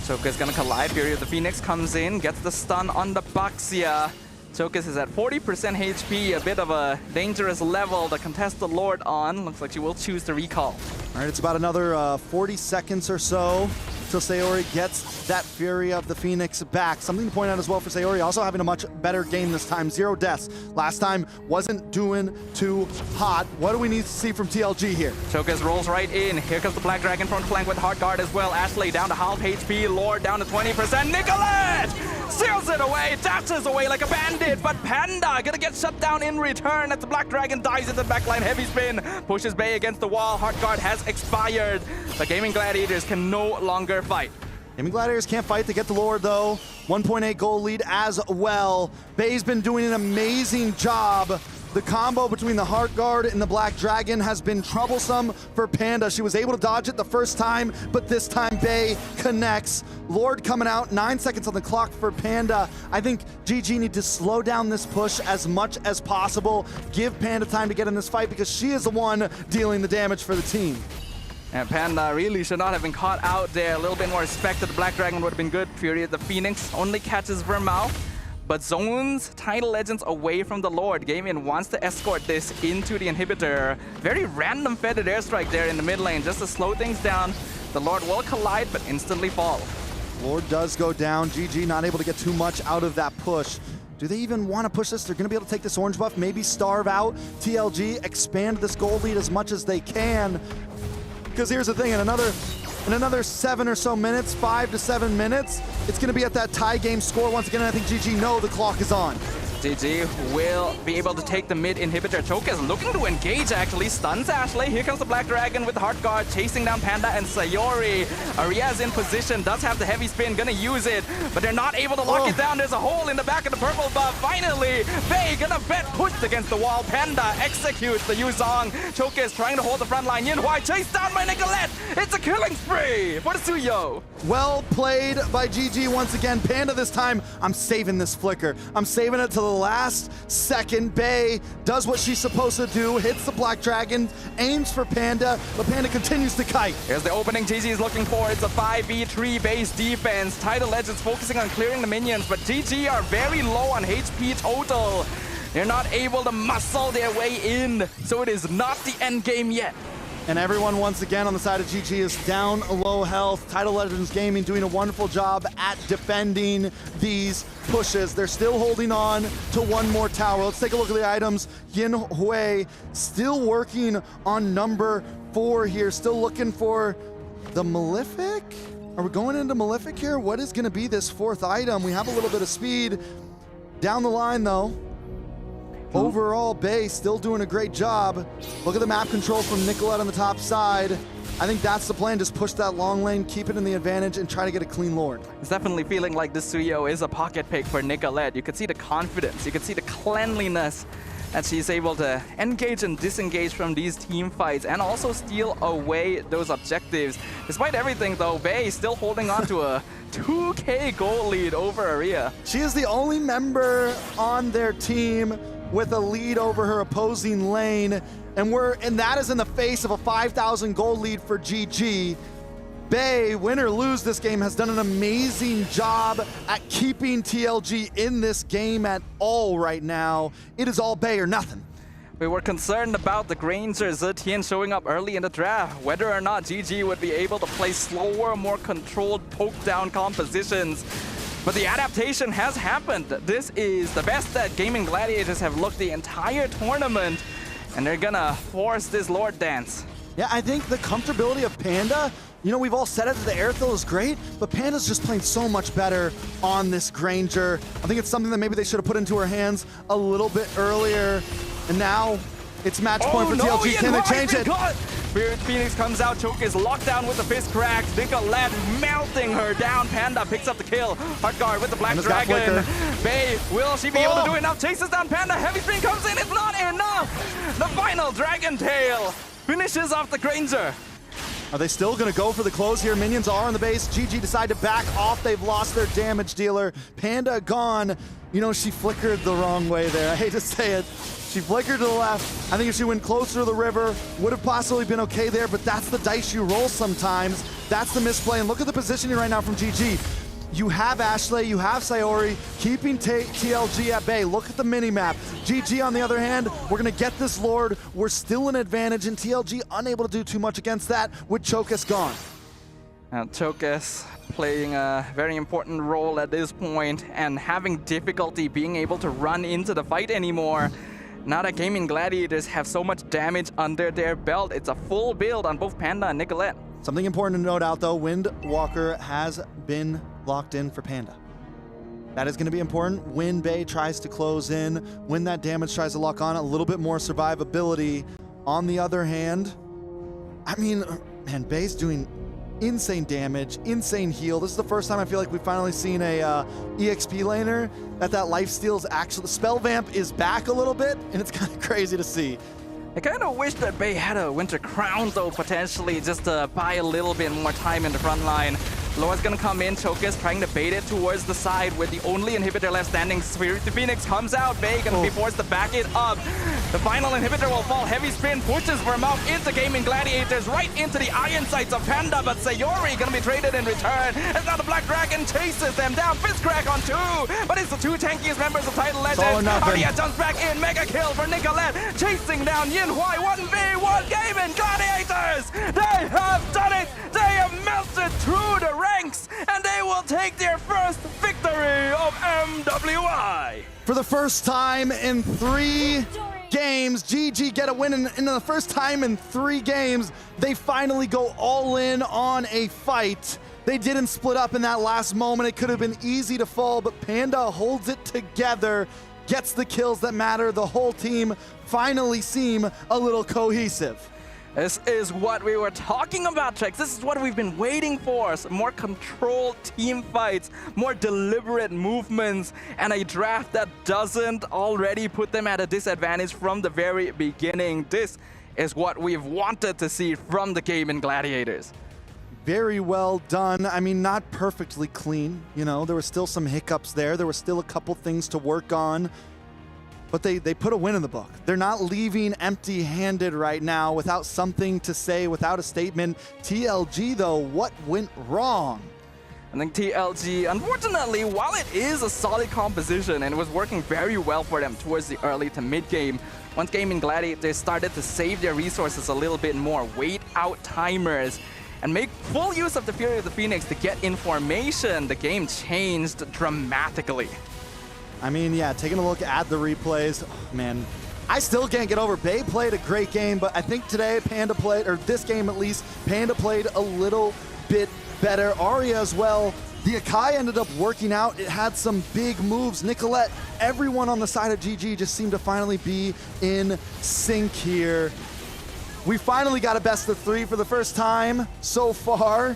Choka's gonna collide. Fury of the Phoenix comes in, gets the stun on the Baxia. Chokas is at 40% HP, a bit of a dangerous level to contest the Lord on. Looks like she will choose to recall. All right, it's about another 40 seconds or so until Sayori gets that Fury of the Phoenix back. Something to point out as well for Sayori, also having a much better game this time. 0 deaths. Last time wasn't doing too hot. What do we need to see from TLG here? Chokas rolls right in. Here comes the Black Dragon front flank with hard guard as well. Ashley down to half HP. Lord down to 20%. Nicolette seals it away, dashes away like a bandit, but Panda gonna get shut down in return as the Black Dragon dies in the backline. Heavy spin pushes Bay against the wall. Hard guard has expired. The Gaming Gladiators can no longer fight. Gaming Gladiators can't fight to get the Lord though. 1.8 goal lead as well. Bay's been doing an amazing job. The combo between the Heart Guard and the Black Dragon has been troublesome for Panda. She was able to dodge it the first time, but this time Bay connects. Lord coming out, 9 seconds on the clock for Panda. I think GG need to slow down this push as much as possible. Give Panda time to get in this fight because she is the one dealing the damage for the team. And Panda really should not have been caught out there. A little bit more respect to the Black Dragon would have been good. Fury of the Phoenix only catches Vermouth, but zones Tidal Legends away from the Lord. Gaming wants to escort this into the inhibitor. Very random feathered airstrike there in the mid lane just to slow things down. The Lord will collide, but instantly fall. Lord does go down. GG not able to get too much out of that push. Do they even want to push this? They're going to be able to take this orange buff, maybe starve out TLG, expand this goal lead as much as they can. Because here's the thing, in another 7 or so minutes, 5 to 7 minutes, it's going to be at that tie game score once again. And I think GG know the clock is on. GG will be able to take the mid inhibitor. Chokas looking to engage, actually. Stuns Ashley. Here comes the Black Dragon with the Heart Guard, chasing down Panda and Sayori. Aria's in position, does have the heavy spin, gonna use it, but they're not able to lock it down. There's a hole in the back of the purple buff. Finally, Faye gonna bet pushed against the wall. Panda executes the Yuzong. Chokas trying to hold the front line. Yinhuai chased down by Nicolette. It's a killing spree for the Suyo. Well played by GG once again. Panda this time, I'm saving this flicker. I'm saving it to the last second. Bay does what she's supposed to do, hits the Black Dragon, aims for Panda, but Panda continues to kite. Here's the opening GG is looking for. It's a 5v3 base defense. Tidal Legends focusing on clearing the minions, but GG are very low on HP total. They're not able to muscle their way in, so it is not the end game yet. And everyone once again on the side of GG is down low health. Tidal Legends Gaming doing a wonderful job at defending these pushes. They're still holding on to one more tower. Let's take a look at the items. Yin Hui still working on number 4 here. Still looking for the Malefic. Are we going into Malefic here? What is going to be this 4th item? We have a little bit of speed down the line though. Overall, Bay still doing a great job. Look at the map control from Nicolette on the top side. I think that's the plan, just push that long lane, keep it in the advantage, and try to get a clean Lord. It's definitely feeling like this Suyo is a pocket pick for Nicolette. You can see the confidence, you can see the cleanliness that she's able to engage and disengage from these team fights and also steal away those objectives. Despite everything though, Bay still holding on to a 2K goal lead over Aria. She is the only member on their team with a lead over her opposing lane, and that is in the face of a 5,000 goal lead for GG. Bay, win or lose this game, has done an amazing job at keeping TLG in this game at all right now. It is all Bay or nothing. We were concerned about the Granger Zetian showing up early in the draft, whether or not GG would be able to play slower, more controlled poke-down compositions. But the adaptation has happened. This is the best that Gaming Gladiators have looked the entire tournament, and they're gonna force this Lord dance. Yeah, I think the comfortability of Panda, you know, we've all said it, that the airfill is great, but Panda's just playing so much better on this Granger. I think it's something that maybe they should have put into her hands a little bit earlier, and now it's match point for TLG. Can they change it? Phoenix comes out, Choke is locked down with the fist cracked. Nicolette melting her down. Panda picks up the kill. Hard guard with the Black Dragon. Bay, will she be able to do enough? Chases down Panda. Heavy spin comes in. It's not enough. The final Dragon Tail finishes off the Granger. Are they still going to go for the close here? Minions are on the base. GG decide to back off. They've lost their damage dealer. Panda gone. You know, she flickered the wrong way there. I hate to say it. She flickered to the left. I think if she went closer to the river, would have possibly been okay there, but that's the dice you roll sometimes. That's the misplay. And look at the positioning right now from GG. You have Ashley, you have Sayori, keeping TLG at bay. Look at the mini-map. GG, on the other hand, we're going to get this Lord. We're still in advantage, and TLG unable to do too much against that with Chokas gone. Chokus playing a very important role at this point and having difficulty being able to run into the fight anymore. Now that Gaming Gladiators have so much damage under their belt, it's a full build on both Panda and Nicolette. Something important to note out though, Windwalker has been locked in for Panda. That is going to be important when Bay tries to close in, when that damage tries to lock on, a little bit more survivability. On the other hand, I mean, man, Bay's doing insane damage, insane heal. This is the first time I feel like we've finally seen a EXP laner that lifesteal's actually, Spell Vamp is back a little bit, and it's kind of crazy to see. I kind of wish that Bay had a Winter Crown though, potentially, just to buy a little bit more time in the front line. Loa's gonna come in, Chokus trying to bait it towards the side with the only inhibitor left standing. Spirit the Phoenix comes out, Bay gonna be forced to back it up. The final inhibitor will fall, Heavy Spin pushes Vermouth into Gaming Gladiators, right into the iron sights of Panda, but Sayori gonna be traded in return. And now the Black Dragon chases them down, Fist Crack on 2, but it's the 2 tankiest members of Title Legend. Ardia jumps back in, mega kill for Nicolette, chasing down Yinhuai, 1v1 Gaming Gladiators! They have done it! They have melted through the ranks, and they will take their first victory of MWI. For the first time in 3 games, GG get a win, and the first time in 3 games, they finally go all in on a fight. They didn't split up in that last moment. It could have been easy to fall, but Panda holds it together, gets the kills that matter. The whole team finally seem a little cohesive. This is what we were talking about, Trex. This is what we've been waiting for. Some more controlled team fights, more deliberate movements, and a draft that doesn't already put them at a disadvantage from the very beginning. This is what we've wanted to see from the Gaming Gladiators. Very well done. I mean, not perfectly clean. You know, there were still some hiccups there. There were still a couple things to work on. But they put a win in the book. They're not leaving empty-handed right now without something to say, without a statement. TLG, though, what went wrong? I think TLG, unfortunately, while it is a solid composition and it was working very well for them towards the early to mid-game, once Gaming Gladiators started to save their resources a little bit more, wait out timers, and make full use of the Fury of the Phoenix to get in formation, the game changed dramatically. I mean, yeah, taking a look at the replays, oh, man, I still can't get over. Bay played a great game, but I think today Panda played, or this game at least, Panda played a little bit better. Arya as well. The Akai ended up working out. It had some big moves. Nicolette, everyone on the side of GG just seemed to finally be in sync here. We finally got a best of 3 for the first time so far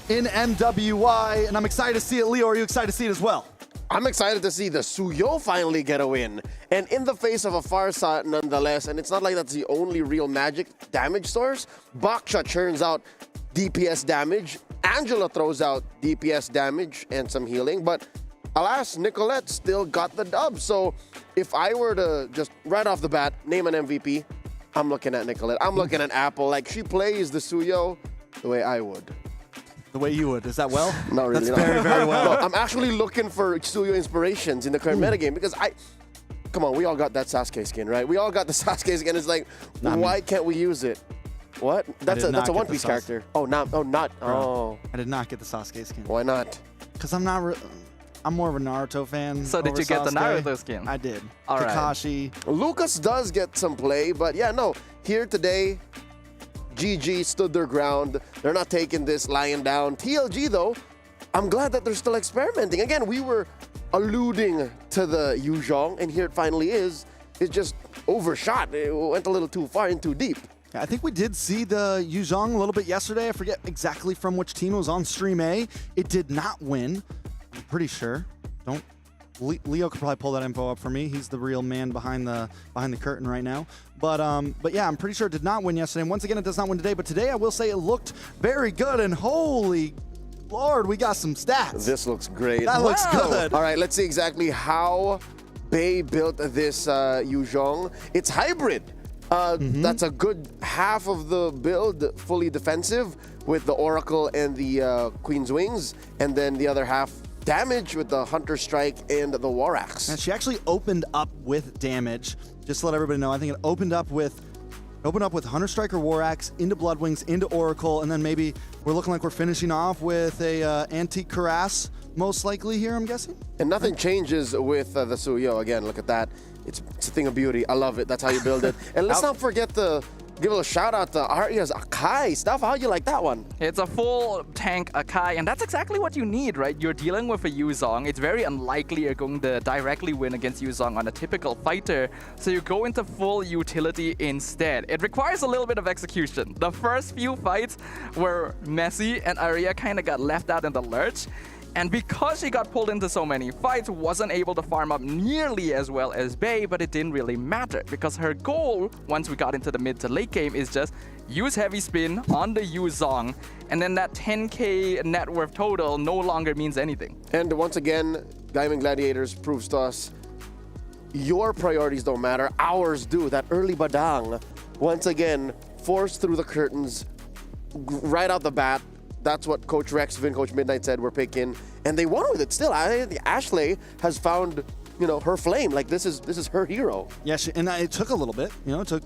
in MWI, and I'm excited to see it. Leo, are you excited to see it as well? I'm excited to see the Suyo finally get a win. And in the face of a Farsa nonetheless, and it's not like that's the only real magic damage source. Baksha churns out DPS damage. Angela throws out DPS damage and some healing. But alas, Nicolette still got the dub. So if I were to just right off the bat name an MVP, I'm looking at Nicolette. I'm looking at Apple. Like, she plays the Suyo the way I would. The way you would. Is that well? Not really. That's very, very well. No, I'm actually looking for Suyo inspirations in the current metagame because come on, we all got that Sasuke skin, right? We all got the Sasuke skin. It's like, why can't we use it? What? That's a One Piece character. Oh, not. I did not get the Sasuke skin. Why not? Because I'm not. I'm more of a Naruto fan. So did you get the Naruto skin? I did. All right. Kakashi. Lucas does get some play, but yeah, no. Here today, GG stood their ground. They're not taking this lying down. TLG, though, I'm glad that they're still experimenting. Again, we were alluding to the Yuzhong, and here it finally is. It just overshot. It went a little too far and too deep. Yeah, I think we did see the Yuzhong a little bit yesterday. I forget exactly from which team. It was on Stream A. It did not win. I'm pretty sure. Leo could probably pull that info up for me. He's the real man behind the curtain right now. But yeah, I'm pretty sure it did not win yesterday. And once again, it does not win today. But today, I will say it looked very good. And holy Lord, we got some stats. This looks great. That looks good. All right, let's see exactly how Bay built this Yuzhong. It's hybrid. That's a good half of the build fully defensive with the Oracle and the Queen's Wings. And then the other half damage with the Hunter Strike and the War Axe. And she actually opened up with damage. Just to let everybody know, I think it opened up with Hunter Strike or War Axe into Blood Wings, into Oracle, and then maybe we're looking like we're finishing off with a antique cuirass, most likely here, I'm guessing. And nothing changes with the Suyo. Again, look at that. It's a thing of beauty. I love it. That's how you build it. And let's not forget to give a shout out to Arya's Akai stuff. How you like that one? It's a full tank Akai, and that's exactly what you need, right? You're dealing with a Yuzong. It's very unlikely you're going to directly win against Yuzong on a typical fighter, so you go into full utility instead. It requires a little bit of execution. The first few fights were messy, and Arya kind of got left out in the lurch. And because she got pulled into so many fights, wasn't able to farm up nearly as well as Bae, but it didn't really matter because her goal, once we got into the mid to late game, is just use heavy spin on the Yuzong, and then that 10k net worth total no longer means anything. And once again, Diamond Gladiators proves to us your priorities don't matter, ours do. That early badang, once again, forced through the curtains right out the bat. That's what Coach Rex, Coach Midnight said we're picking, and they won with it still. I think Ashley has found, her flame. Like this is her hero. Yeah, and it took a little bit. It took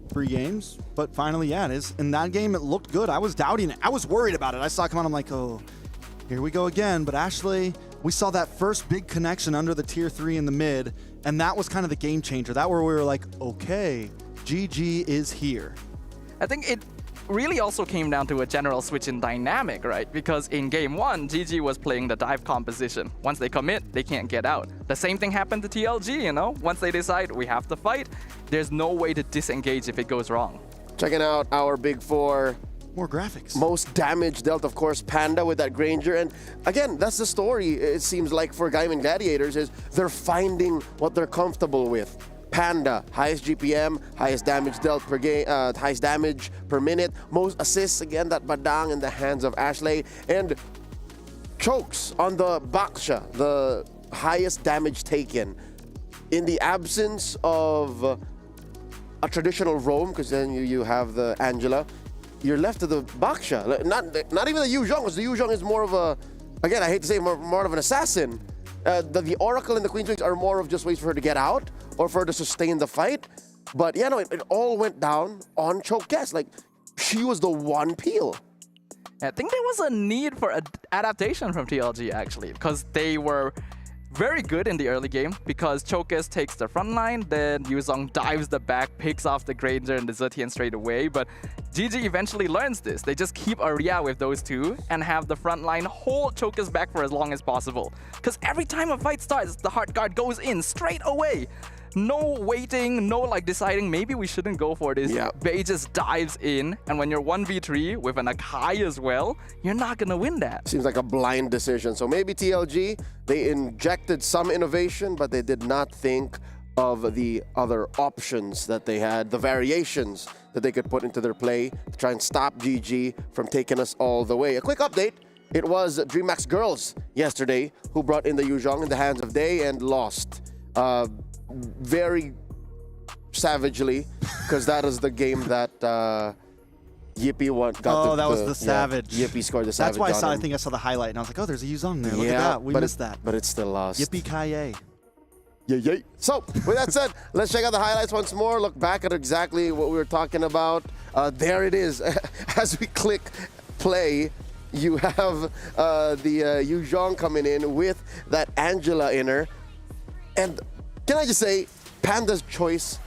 3 games, but finally, yeah, it is. In that game, it looked good. I was doubting it. I was worried about it. I saw it come on. I'm like, oh, here we go again. But Ashley, we saw that first big connection under the tier 3 in the mid, and that was kind of the game changer. That where we were like, okay, GG is here. I think it really also came down to a general switch in dynamic, right? Because in game 1, GG was playing the dive composition. Once they commit, they can't get out. The same thing happened to TLG, Once they decide we have to fight, there's no way to disengage if it goes wrong. Checking out our big 4. More graphics. Most damage dealt, of course, Panda with that Granger. And again, that's the story, it seems like, for Diamond Gladiators, is they're finding what they're comfortable with. Panda, highest GPM, highest damage dealt per game, highest damage per minute, most assists, again, that badang in the hands of Ashley, and chokes on the Baksha, the highest damage taken. In the absence of a traditional roam, because then you have the Angela, you're left to the Baksha. Not even the Yuzhong, because the Yuzhong is more of a, again, I hate to say, more of an assassin. The Oracle and the Queen's Wings are more of just ways for her to get out or for her to sustain the fight. But yeah, no, it all went down on choke guess. Like, she was the one peel. I think there was a need for adaptation from TLG, actually, because they were very good in the early game because Chokus takes the front line, then Yuzong dives the back, picks off the Granger and the Zetian straight away, but GG eventually learns this. They just keep Arya with those two and have the front line hold Chokus back for as long as possible. Because every time a fight starts, the Heart Guard goes in straight away. No waiting, no deciding maybe we shouldn't go for this. Yeah. Bae just dives in, and when you're 1v3 with an Akai as well, you're not gonna win that. Seems like a blind decision. So maybe TLG, they injected some innovation, but they did not think of the other options that they had, the variations that they could put into their play to try and stop GG from taking us all the way. A quick update. It was DreamHack Girls yesterday who brought in the Yuzhong in the hands of Day and lost. Very savagely, because that is the game that Yippee got. That was the Savage. Yippee scored the Savage. That's why on I him. think I saw the highlight and I was like, oh, there's a Yuzong there. Look at that. We missed that. But it's still lost. Yippee Kaye. Yay. So, with that said, let's check out the highlights once more. Look back at exactly what we were talking about. There it is. As we click play, you have the Yuzhong coming in with that Angela in her. And can I just say, Panda's choice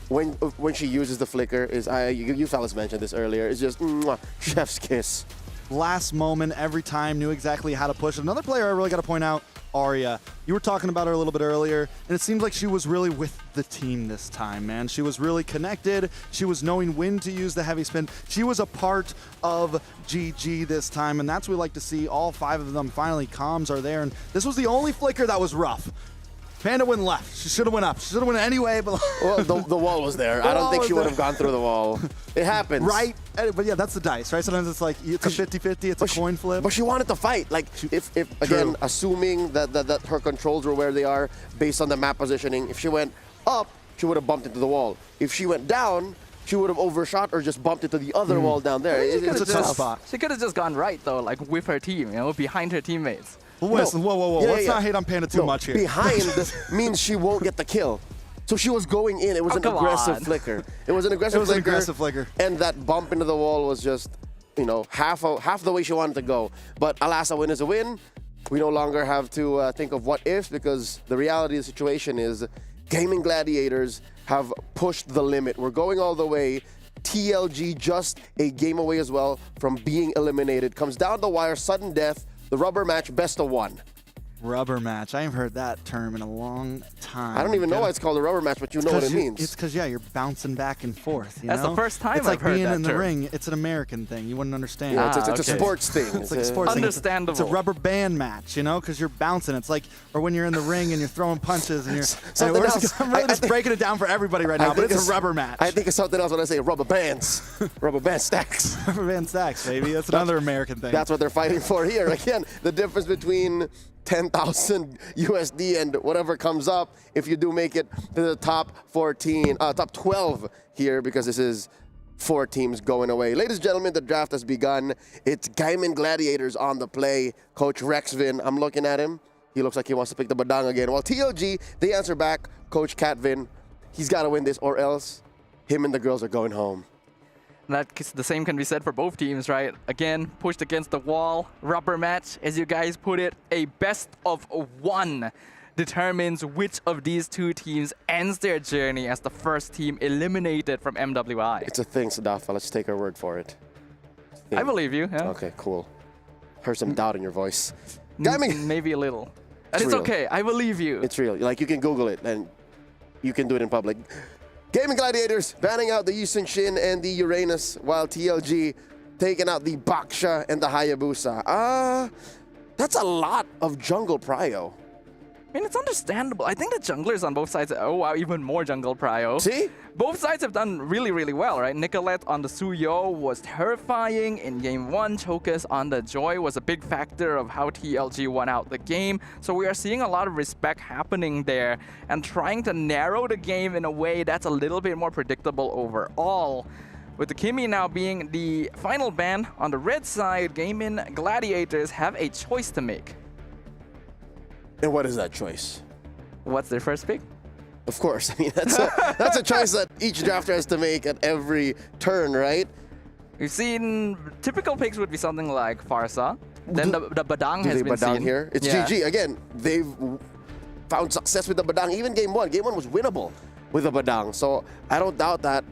when she uses the flicker is, you fellas mentioned this earlier, is just mwah, chef's kiss. Last moment, every time, knew exactly how to push. Another player I really got to point out, Arya. You were talking about her a little bit earlier, and it seemed like she was really with the team this time, man. She was really connected. She was knowing when to use the heavy spin. She was a part of GG this time, and that's what we like to see. All 5 of them, finally, comms are there, and this was the only flicker that was rough. Panda went left. She should have went up. She should have went anyway, but well, the wall was there. I don't think she would have gone through the wall. It happens. Right? But yeah, that's the dice, right? Sometimes it's like, it's a 50-50, it's a coin flip. But she wanted to fight. Like, if again, assuming that her controls were where they are based on the map positioning, if she went up, she would have bumped into the wall. If she went down, she would have overshot or just bumped into the other wall down there. It's a tough spot. She could have just gone right, though, with her team, behind her teammates. Well, listen, whoa. Let's not hate on Panda too much here. Behind means she won't get the kill. So she was going in. It was an aggressive flicker. It was an aggressive flicker. An aggressive flicker. And that bump into the wall was just you know, half the way she wanted to go. But alas, a win is a win. We no longer have to think of what ifs, because the reality of the situation is Gaming Gladiators have pushed the limit. We're going all the way. TLG just a game away as well from being eliminated. Comes down the wire, sudden death, the rubber match, best of one. Rubber match. I haven't heard that term in a long time. I don't even know why it's called a rubber match, but you know what it means. It's because, yeah, you're bouncing back and forth. You That's know? the first time It's I've like heard being that in the term. ring. It's an American thing. You wouldn't understand. Yeah, it's a okay. sports thing. It's like a sports thing. Understandable. It's a rubber band match, you know, because you're bouncing. It's like, or when you're in the ring and you're throwing punches and you're. Something we're else. just, I'm really just breaking it down for everybody right now, but it's a rubber match. I think it's something else when I say rubber bands. Rubber band stacks. Rubber band stacks, baby. That's another American thing. That's what they're fighting for here. Again, the difference between 10,000 USD and whatever comes up if you do make it to the top 12 here, because this is 4 teams going away. Ladies and gentlemen, the draft has begun. It's Gaming Gladiators on the play. Coach Rexvin, I'm looking at him. He looks like he wants to pick the badang again. While TLG, they answer back, Coach Catvin, he's got to win this or else him and the girls are going home. The same can be said for both teams, right? Again, pushed against the wall, rubber match, as you guys put it. A best of one determines which of these two teams ends their journey as the first team eliminated from MWI. It's a thing, Sadafa. Let's take our word for it. I believe you. Yeah. Okay, cool. Heard some doubt in your voice. Maybe a little. And it's real. okay. I believe you. It's real. Like, you can Google it and you can do it in public. Gaming Gladiators banning out the Yusun Shin and the Uranus, while TLG taking out the Baksha and the Hayabusa. That's a lot of jungle prio. I mean, it's understandable. I think the junglers on both sides, oh wow, even more jungle prio. See? Both sides have done really, really well, right? Nicolette on the Suyo was terrifying in game 1. Chokus on the Joy was a big factor of how TLG won out the game. So we are seeing a lot of respect happening there and trying to narrow the game in a way that's a little bit more predictable overall. With the Kimi now being the final ban on the red side, Gaming Gladiators have a choice to make. And what is that choice? What's their first pick? Of course. I mean, that's a choice that each drafter has to make at every turn, right? We've seen typical picks would be something like Farsa. Then the Badang has been Badang seen. here? It's Yeah. GG. Again, they've found success with the Badang. Even game 1. Game 1 was winnable with the Badang. So I don't doubt that.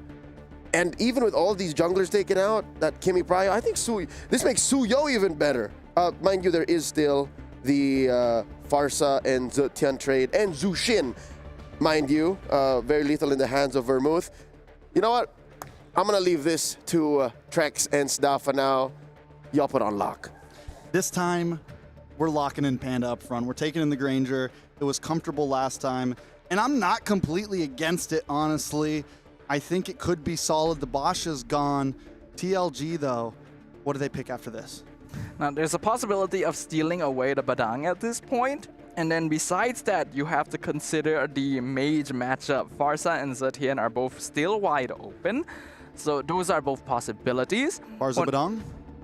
And even with all these junglers taken out, that Kimi Prio, I think this makes Suyo even better. Mind you, there is still the Farsa and Zetian trade and Zushin, mind you, very lethal in the hands of Vermouth. You know what? I'm gonna leave this to Trex and Sdafa now. Y'all put on lock. This time, we're locking in Panda up front. We're taking in the Granger. It was comfortable last time, and I'm not completely against it, honestly. I think it could be solid. The Bosch is gone. TLG, though, what do they pick after this? Now, there's a possibility of stealing away the Badang at this point. And then besides that, you have to consider the mage matchup. Farsa and Zetian are both still wide open. So those are both possibilities. Farsa Badang?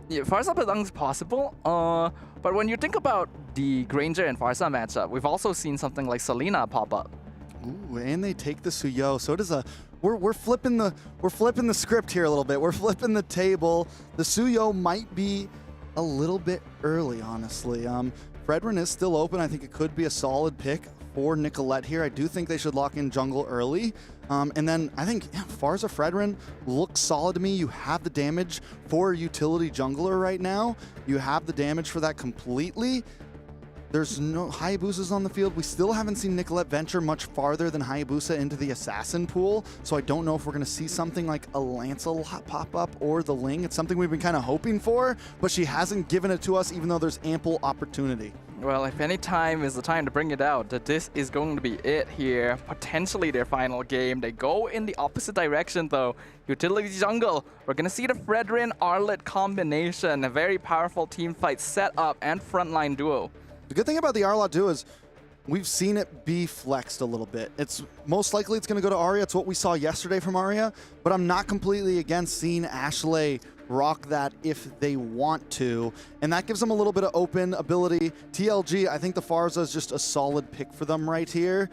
Yeah, Farsa Badang is possible. But when you think about the Granger and Farsa matchup, we've also seen something like Selena pop up. Ooh, and they take the Suyo. So it is a we're flipping the script here a little bit. We're flipping the table. The Suyo might be a little bit early, honestly. Fredrin is still open. I think it could be a solid pick for Nicolette here. I do think they should lock in jungle early. And then I think Farsa Fredrin looks solid to me. You have the damage for a utility jungler right now. You have the damage for that completely. There's no Hayabusas on the field. We still haven't seen Nicolette venture much farther than Hayabusa into the assassin pool, so I don't know if we're going to see something like a Lancelot pop up or the Ling. It's something we've been kind of hoping for, but she hasn't given it to us, even though there's ample opportunity. Well, if any time is the time to bring it out, that this is going to be it here. Potentially their final game. They go in the opposite direction, though. Utility jungle. We're going to see the Fredrin Arlet combination. A very powerful team fight setup and frontline duo. The good thing about the Arlot duo is we've seen it be flexed a little bit. It's most likely it's going to go to Arya. It's what we saw yesterday from Arya, but I'm not completely against seeing Ashley rock that if they want to, and that gives them a little bit of open ability. TLG, I think the Farsa is just a solid pick for them right here.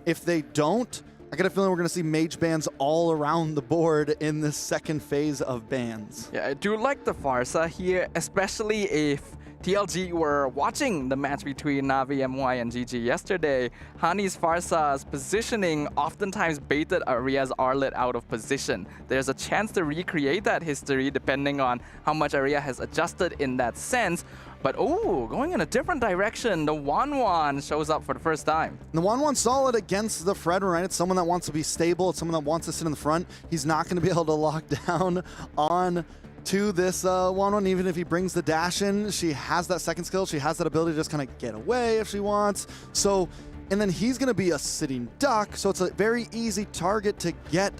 If they don't, I got a feeling we're going to see mage bans all around the board in this second phase of bans. Yeah, I do like the Farsa here, especially if TLG were watching the match between Navi, MWI, and GG yesterday. Hani's Farsa's positioning oftentimes baited Aria's Arlet out of position. There's a chance to recreate that history depending on how much Aria has adjusted in that sense. But oh, going in a different direction, the 1-1 shows up for the first time. The 1-1 solid against the Fredrin, right? It's someone that wants to be stable. It's someone that wants to sit in the front. He's not going to be able to lock down on to this 1-1, even if he brings the dash in. She has that second skill. She has that ability to just kind of get away if she wants. So, and then he's going to be a sitting duck. So it's a very easy target to get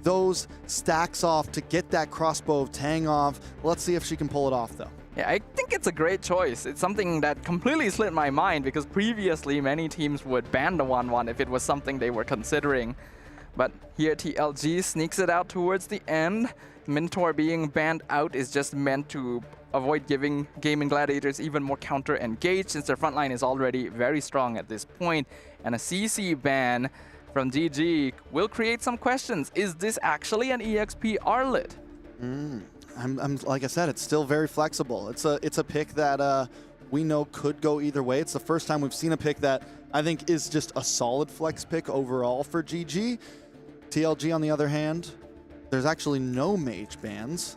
those stacks off, to get that crossbow of Tang off. Let's see if she can pull it off, though. Yeah, I think it's a great choice. It's something that completely slipped my mind because previously many teams would ban the 1-1 if it was something they were considering. But here TLG sneaks it out towards the end. Mentor being banned out is just meant to avoid giving Gaming Gladiators even more counter engage since their front line is already very strong at this point. And a CC ban from GG will create some questions. Is this actually an EXP Arlet? I'm like I said, it's still very flexible. It's a pick that we know could go either way. It's the first time we've seen a pick that I think is just a solid flex pick overall for GG. TLG, on the other hand, there's actually no mage bans.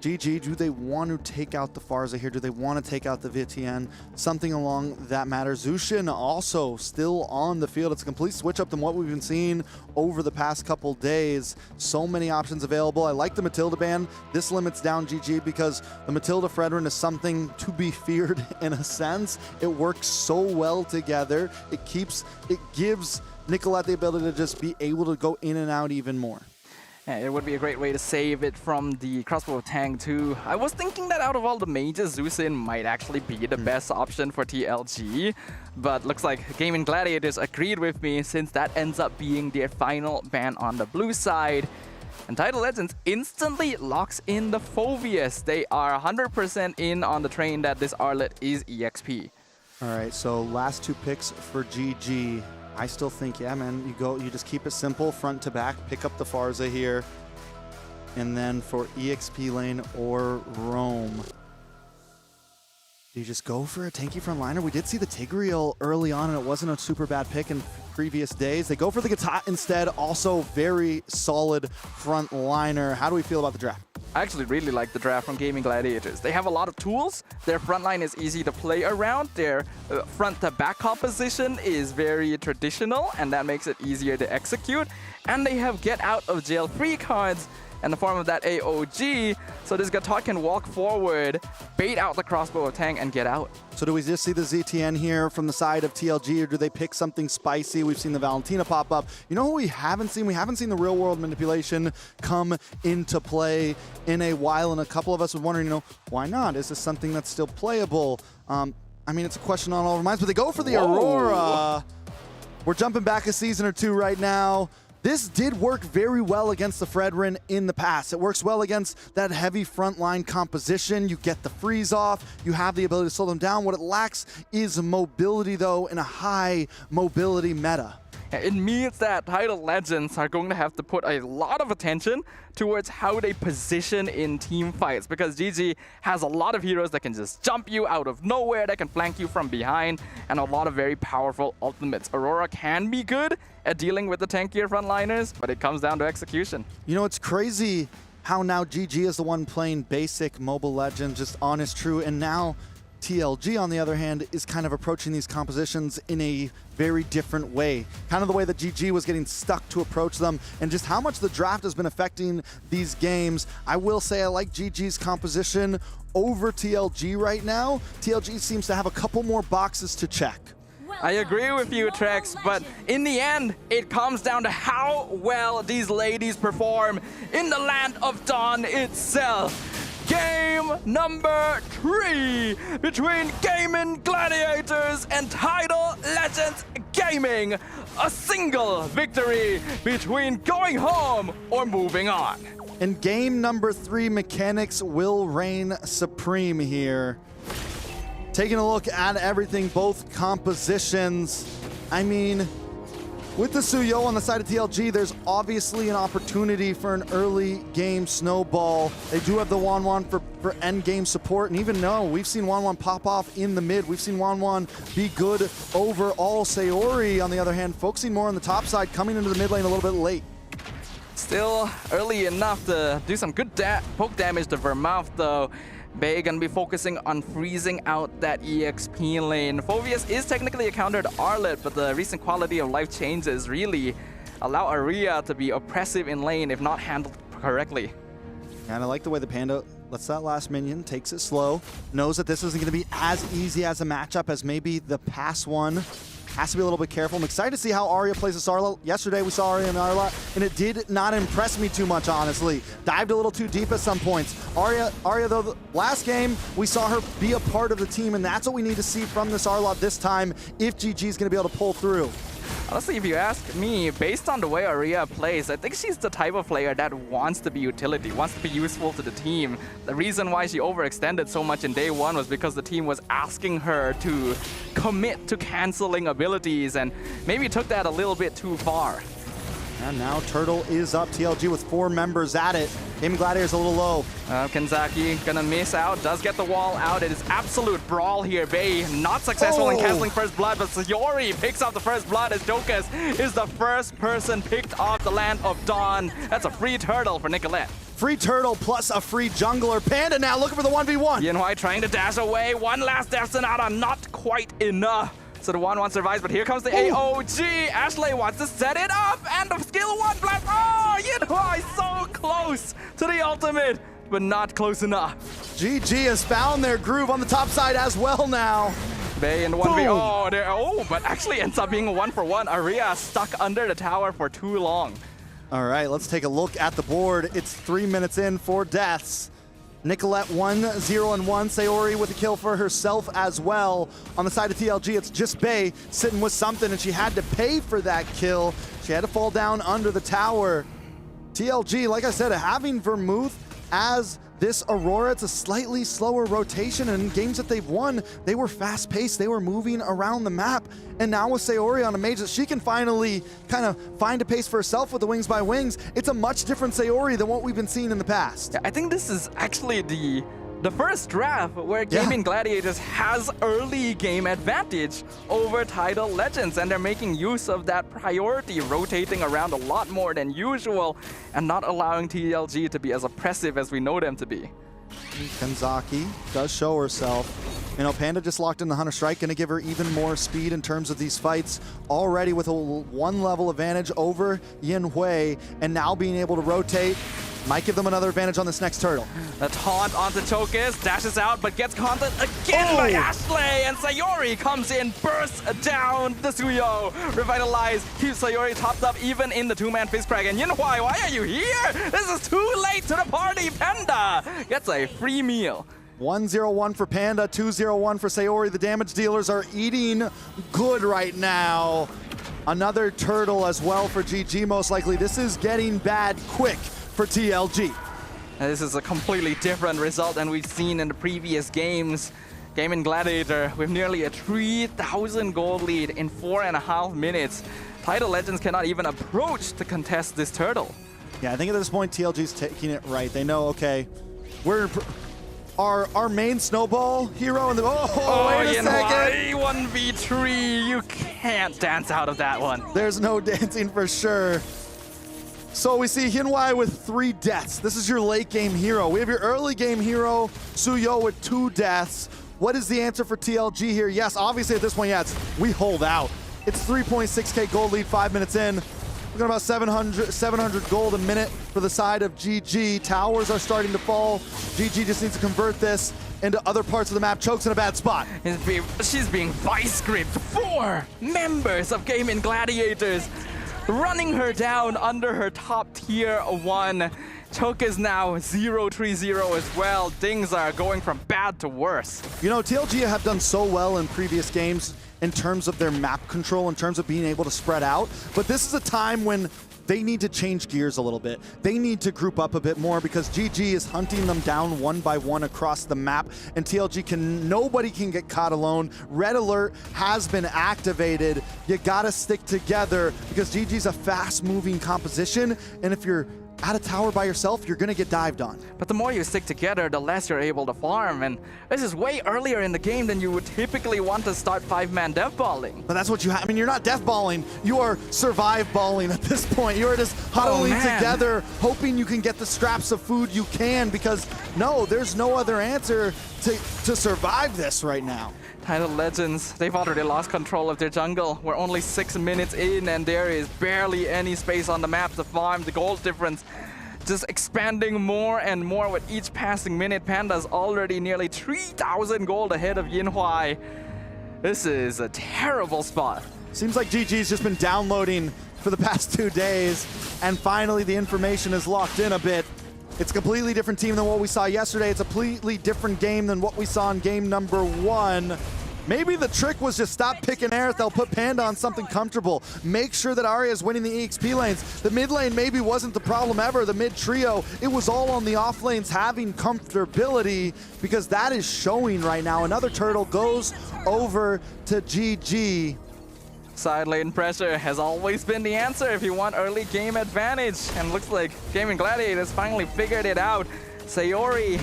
GG, do they want to take out the Farsa here? Do they want to take out the Vitienne? Something along that matter. Zushin also still on the field. It's a complete switch up than what we've been seeing over the past couple days. So many options available. I like the Matilda ban. This limits down GG because the Matilda Fredrin is something to be feared in a sense. It works so well together. It gives Nicolette the ability to just be able to go in and out even more. Yeah, it would be a great way to save it from the crossbow of Tang too. I was thinking that out of all the mages, Zusin might actually be the best option for TLG, but looks like Gaming Gladiators agreed with me since that ends up being their final ban on the blue side. And Tidal Legends instantly locks in the Phoveus. They are 100% in on the train that this Arlet is EXP. All right, so last two picks for GG. I still think, yeah, man, you just keep it simple, front to back, pick up the Farsa here. And then for EXP lane or roam, do you just go for a tanky frontliner? We did see the Tigreal early on, and it wasn't a super bad pick in previous days. They go for the Gatot instead, also very solid frontliner. How do we feel about the draft? I actually really like the draft from Gaming Gladiators. They have a lot of tools. Their frontline is easy to play around. Their front-to-back composition is very traditional, and that makes it easier to execute. And they have get-out-of-jail-free cards in the form of that AOG, so this Gatot can walk forward, bait out the crossbow of Tang, and get out. So do we just see the ZTN here from the side of TLG, or do they pick something spicy? We've seen the Valentina pop up. You know who we haven't seen? We haven't seen the real-world manipulation come into play in a while, and a couple of us were wondering, why not? Is this something that's still playable? I mean, it's a question on all our minds, but they go for the Aurora. We're jumping back a season or two right now. This did work very well against the Fredrin in the past. It works well against that heavy frontline composition. You get the freeze off. You have the ability to slow them down. What it lacks is mobility, though, in a high mobility meta. It means that Tidal Legends are going to have to put a lot of attention towards how they position in team fights, because GG has a lot of heroes that can just jump you out of nowhere, that can flank you from behind, and a lot of very powerful ultimates. Aurora can be good at dealing with the tankier frontliners, but it comes down to execution. You know, it's crazy how now GG is the one playing basic Mobile Legends, just honest, true, and now TLG, on the other hand, is kind of approaching these compositions in a very different way. Kind of the way that GG was getting stuck to approach them, and just how much the draft has been affecting these games. I will say I like GG's composition over TLG right now. TLG seems to have a couple more boxes to check. I agree with you, Trex, but in the end, it comes down to how well these ladies perform in the land of Dawn itself. Game number 3 between Gaming Gladiators and Tidal Legends Gaming. A single victory between going home or moving on. In game number 3, mechanics will reign supreme here. Taking a look at everything, both compositions. I mean, With the Suyo on the side of TLG, there's obviously an opportunity for an early game snowball. They do have the Wanwan for end game support, and even though we've seen Wanwan pop off in the mid, we've seen Wanwan be good overall. Sayori, on the other hand, focusing more on the top side, coming into the mid lane a little bit late. Still early enough to do some good poke damage to Vermouth, though. Bay gonna be focusing on freezing out that EXP lane. Phoveus is technically a counter to Arlet, but the recent quality of life changes really allow Aria to be oppressive in lane if not handled correctly. And I like the way the Panda lets that last minion, takes it slow, knows that this isn't going to be as easy as a matchup as maybe the past one. Has to be a little bit careful. I'm excited to see how Arya plays this Arla. Yesterday we saw Arya and Arla, and it did not impress me too much, honestly. Dived a little too deep at some points. Arya though, the last game, we saw her be a part of the team, and that's what we need to see from this Arla this time if GG is going to be able to pull through. Honestly, if you ask me, based on the way Aria plays, I think she's the type of player that wants to be utility, wants to be useful to the team. The reason why she overextended so much in day one was because the team was asking her to commit to canceling abilities and maybe took that a little bit too far. And now Turtle is up. TLG with 4 members at it. Gaming Gladiator's a little low. Kenzaki gonna miss out, does get the wall out. It is absolute brawl here. Bay not successful in canceling first blood, but Sayori picks up the first blood as Jokas is the first person picked off the Land of Dawn. That's a free turtle for Nicolette. Free Turtle plus a free jungler. Panda now looking for the 1v1. Yenhui trying to dash away. One last Death Sonata, not quite enough. So the 1-1 survives, but here comes the AOG. Ashley wants to set it up, and the skill 1 blast. Oh, Yenhui so close to the ultimate, but not close enough. GG has found their groove on the top side as well now. Bay in 1v. But actually ends up being a 1-for-1. Aria stuck under the tower for too long. All right, let's take a look at the board. It's 3 minutes in, 4 deaths. Nicolette 1-0-1. Sayori with a kill for herself as well. On the side of TLG, it's just Bay sitting with something, and she had to pay for that kill. She had to fall down under the tower. TLG, like I said, having Vermouth as this Aurora, it's a slightly slower rotation, and in games that they've won, they were fast-paced, they were moving around the map, and now with Sayori on a mage that she can finally kind of find a pace for herself with the Wings by Wings, it's a much different Sayori than what we've been seeing in the past. Yeah, I think this is actually the first draft where Gaming Gladiators has early game advantage over Tidal Legends, and they're making use of that priority, rotating around a lot more than usual and not allowing TLG to be as oppressive as we know them to be. Kenzaki does show herself. You know, Panda just locked in the Hunter Strike, going to give her even more speed in terms of these fights. Already with a 1 level advantage over Yenhui, and now being able to rotate. Might give them another advantage on this next turtle. The taunt onto Chokus, dashes out, but gets content again by Ashley, and Sayori comes in, bursts down the Suyo. Revitalize, keeps Sayori topped up even in the 2-man fist crack. And Yenhui, why are you here? This is too late to the party. Panda gets a free meal. 1-0-1 for Panda, 2-0-1 for Sayori. The damage dealers are eating good right now. Another turtle as well for GG, most likely. This is getting bad quick for TLG. This is a completely different result than we've seen in the previous games. Gaming Gladiator with nearly a 3,000 gold lead in 4.5 minutes. Tidal Legends cannot even approach to contest this turtle. Yeah, I think at this point TLG's taking it right. They know, okay, we're our main snowball hero in the wait a second. 1v3, you can't dance out of that one. There's no dancing for sure. So we see Yenhui with 3 deaths. This is your late game hero. We have your early game hero, Suyo, with 2 deaths. What is the answer for TLG here? Yes, obviously at this point, it's we hold out. It's 3.6k gold lead 5 minutes in. We're got about 700 gold a minute for the side of GG. Towers are starting to fall. GG just needs to convert this into other parts of the map. Choke's in a bad spot. She's being vice gripped. 4 members of Gaming Gladiators running her down under her top tier 1. Choke is now 0-3-0 as well. Things are going from bad to worse. You know, TLG have done so well in previous games in terms of their map control, in terms of being able to spread out. But this is a time when they need to change gears a little bit. They need to group up a bit more because GG is hunting them down one by one across the map, and TLG nobody can get caught alone. Red alert has been activated. You gotta stick together because GG's a fast-moving composition, and if you're at a tower by yourself, you're gonna get dived on. But the more you stick together, the less you're able to farm, and this is way earlier in the game than you would typically want to start 5-man deathballing. But that's what you have. I mean, you're not deathballing, you are survive balling at this point. You are just huddling together, hoping you can get the scraps of food you can, because no, there's no other answer to survive this right now. Tidal Legends, they've already lost control of their jungle. We're only 6 minutes in and there is barely any space on the map to farm. The gold difference just expanding more and more with each passing minute. Panda's already nearly 3,000 gold ahead of Yinhuai. This is a terrible spot. Seems like GG's just been downloading for the past 2 days, and finally the information is locked in a bit. It's a completely different team than what we saw yesterday. It's a completely different game than what we saw in game number 1. Maybe the trick was just stop picking Aerith. They'll put Panda on something comfortable. Make sure that Arya is winning the EXP lanes. The mid lane maybe wasn't the problem ever. The mid trio, it was all on the off lanes having comfortability, because that is showing right now. Another turtle goes over to GG. Side lane pressure has always been the answer if you want early game advantage, and looks like Gaming Gladiators finally figured it out. Sayori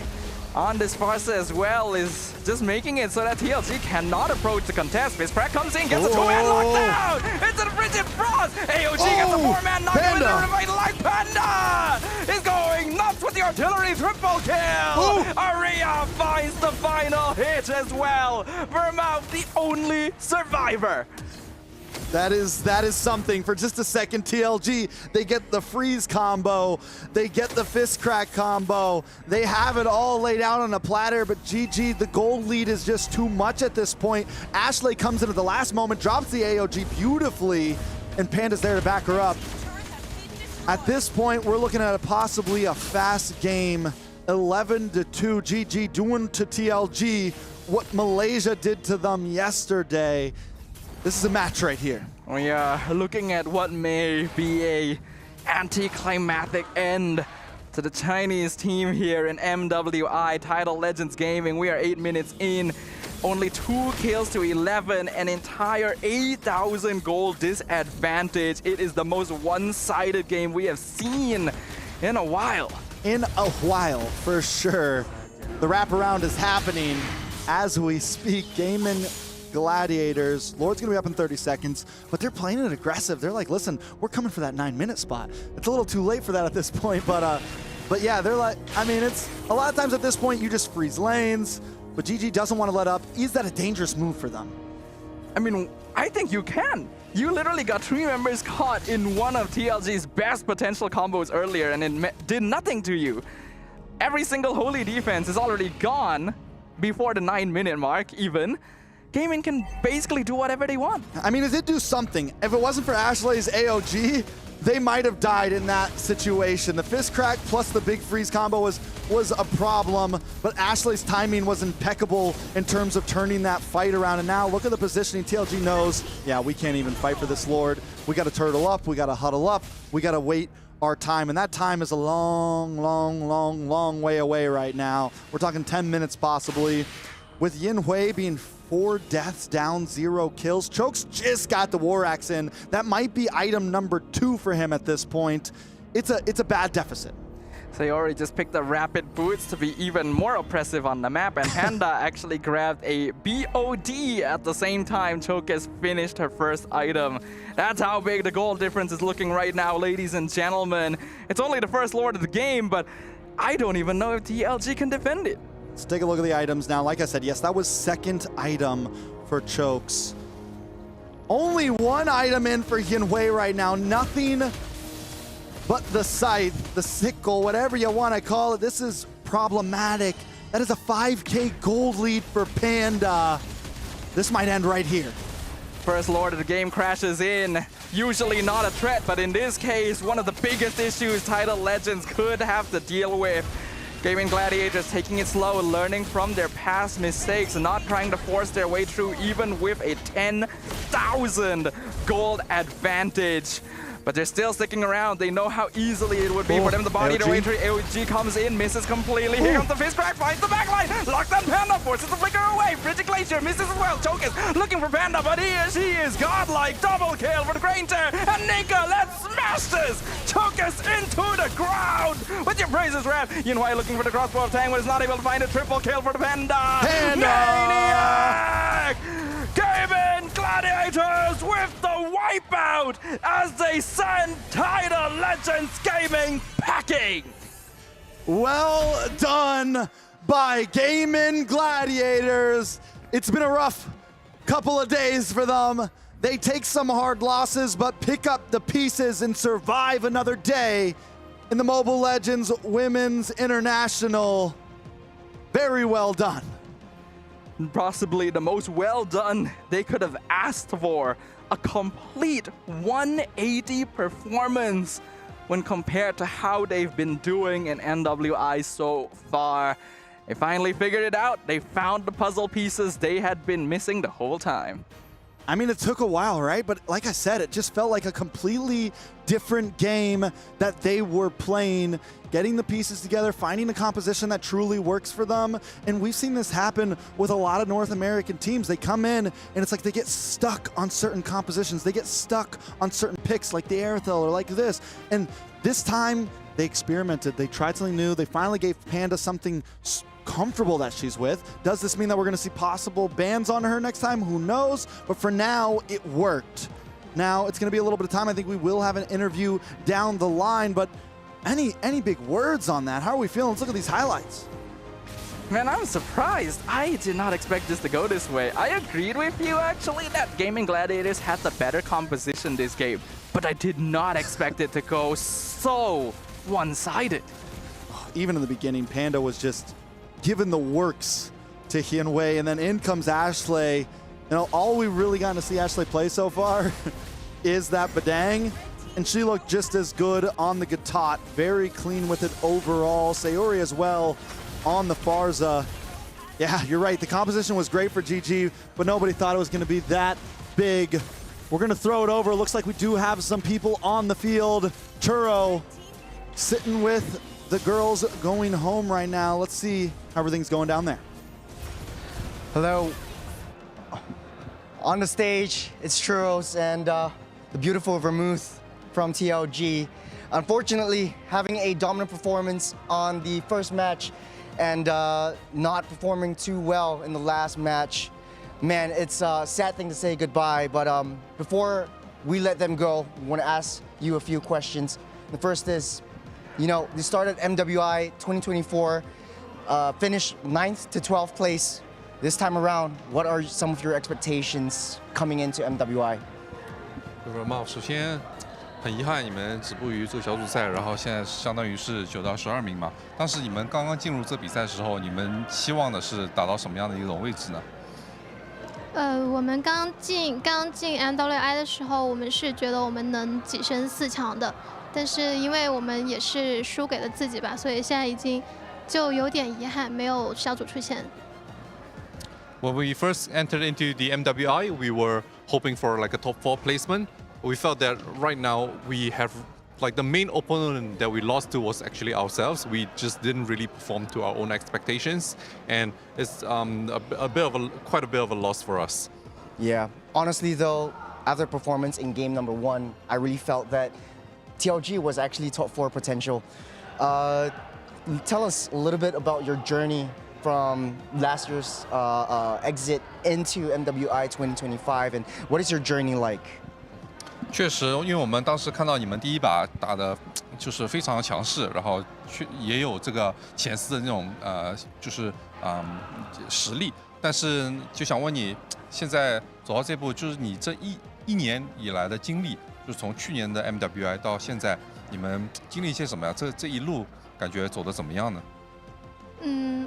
on this Farsa as well is just making it so that TLG cannot approach the contest. Bizcrack comes in, gets a 2-man lockdown into the Frigid Frost. AOG gets a 4-man knockdown with the Revitalize. Panda is going nuts with the artillery triple kill. Arya finds the final hit as well. Vermouth, the only survivor. That is something. For just a second, TLG, they get the freeze combo, they get the fist crack combo, they have it all laid out on a platter, but GG, the gold lead is just too much at this point. Ashley comes in at the last moment, drops the AOG beautifully, and Panda's there to back her up. At this point, we're looking at possibly a fast game, 11-2, GG doing to TLG what Malaysia did to them yesterday. This is a match right here. We are looking at what may be a anticlimactic end to the Chinese team here in MWI Tidal Legends Gaming. We are 8 minutes in, only 2 kills to 11, an entire 8,000 gold disadvantage. It is the most one-sided game we have seen in a while. In a while, for sure. The wraparound is happening as we speak. Gaming Gladiators, Lord's gonna be up in 30 seconds, but they're playing it aggressive. They're like, listen, we're coming for that 9-minute spot. It's a little too late for that at this point, but yeah, they're like, I mean, it's a lot of times at this point you just freeze lanes, but GG doesn't want to let up. Is that a dangerous move for them? I mean, I think you can. You literally got 3 members caught in one of TLG's best potential combos earlier, and it did nothing to you. Every single holy defense is already gone before the 9-minute mark even. Gaming can basically do whatever they want. I mean, it did do something. If it wasn't for Ashley's AOG, they might have died in that situation. The fist crack plus the big freeze combo was a problem, but Ashley's timing was impeccable in terms of turning that fight around. And now look at the positioning. TLG knows, yeah, we can't even fight for this Lord. We got to turtle up. We got to huddle up. We got to wait our time, and that time is a long way away right now. We're talking 10 minutes possibly, with Yinhui being 4 deaths down, 0 kills. Chokes just got the War Axe in. That might be item number 2 for him at this point. It's a bad deficit. Sayori just picked the rapid boots to be even more oppressive on the map, and Panda actually grabbed a BOD at the same time Choke has finished her first item. That's how big the goal difference is looking right now, ladies and gentlemen. It's only the first Lord of the game, but I don't even know if TLG can defend it. Let's take a look at the items now. Like I said, yes, that was second item for Chokes. Only 1 item in for Yinhui right now. Nothing but the scythe, the sickle, whatever you want to call it. This is problematic. That is a 5K gold lead for Panda. This might end right here. First Lord of the game crashes in. Usually not a threat, but in this case, one of the biggest issues Tidal Legends could have to deal with. Gaming Gladiators taking it slow, learning from their past mistakes, and not trying to force their way through even with a 10,000 gold advantage. but they're still sticking around. They know how easily it would be for them. The body to entry. AOG comes in, misses completely. Here comes the fist crack, finds the backline. Lockdown Panda forces the flicker away. Bridget Glacier misses as well. Chocus looking for Panda, but she is godlike. Double kill for the Grain Tear. And Nika, let's smash this! Chocus into the ground with your praises, Red. Yunhui looking for the crossbow of Tang, but is not able to find a triple kill for the Panda. Maniac! Gaming Gladiators with the wipeout as they send Tidal Legends Gaming packing. Well done by Gaming Gladiators. It's been a rough couple of days for them. They take some hard losses, but pick up the pieces and survive another day in the Mobile Legends Women's International. Very well done. Possibly the most well done they could have asked for. A complete 180 performance when compared to how they've been doing in MWI so far. They finally figured it out. They found the puzzle pieces they had been missing the whole time. I mean, it took a while, right? But like I said, it just felt like a completely different game that they were playing, getting the pieces together, finding a composition that truly works for them. And we've seen this happen with a lot of North American teams. They come in and it's like they get stuck on certain compositions. They get stuck on certain picks like the Aerithel or like this. And this time they experimented. They tried something new. They finally gave Panda something comfortable that she's with. Does this mean that we're going to see possible bans on her next time? Who knows? But for now, it worked. Now, it's going to be a little bit of time. I think we will have an interview down the line, but any big words on that? How are we feeling? Let's look at these highlights. Man, I'm surprised. I did not expect this to go this way. I agreed with you, actually, that Gaming Gladiators had the better composition this game, but I did not expect it to go so one-sided. Even in the beginning, Panda was just given the works to Hyunwei, and then in comes Ashley. You know, all we really gotten to see Ashley play so far is that Badang, and she looked just as good on the Gatot. Very clean with it overall. Sayori as well on the Farza. Yeah, you're right. The composition was great for GG, but nobody thought it was going to be that big. We're going to throw it over. Looks like we do have some people on the field. Churro sitting with the girls going home right now. Let's see how everything's going down there. Hello. On the stage, it's Churros and the beautiful Vermouth from TLG. Unfortunately, having a dominant performance on the first match and not performing too well in the last match. Man, it's a sad thing to say goodbye, but before we let them go, I want to ask you a few questions. The first is, you know, you started MWI 2024, finished 9th to 12th place. This time around, what are some of your expectations coming into MWI? 首先很遗憾你们止步于这个小组赛，然后现在相当于是9到12名嘛。当时你们刚刚进入这比赛的时候，你们期望的是达到什么样的一种位置呢？我们刚进 MWI 的时候，我们是觉得我们能跻身4强的，但是因为我们也是输给了自己吧，所以现在已经就有点遗憾，没有小组出线。When we first entered into the MWI, we were hoping for like a top 4 placement. We felt that right now we have like the main opponent that we lost to was actually ourselves. We just didn't really perform to our own expectations, and it's quite a bit of a loss for us. Yeah, honestly though, after performance in game number 1, I really felt that TLG was actually top 4 potential. Tell us a little bit about your journey from last year's exit into MWI 2025, and what is your journey like? 确实，因为我们当时看到你们第一把打的就是非常强势，然后也有这个前4的那种实力，但是就想问你，现在走到这步，就是你这一年以来的经历，就是从去年的 MWI 到现在，你们经历一些什么呀？这一路感觉走得怎么样呢？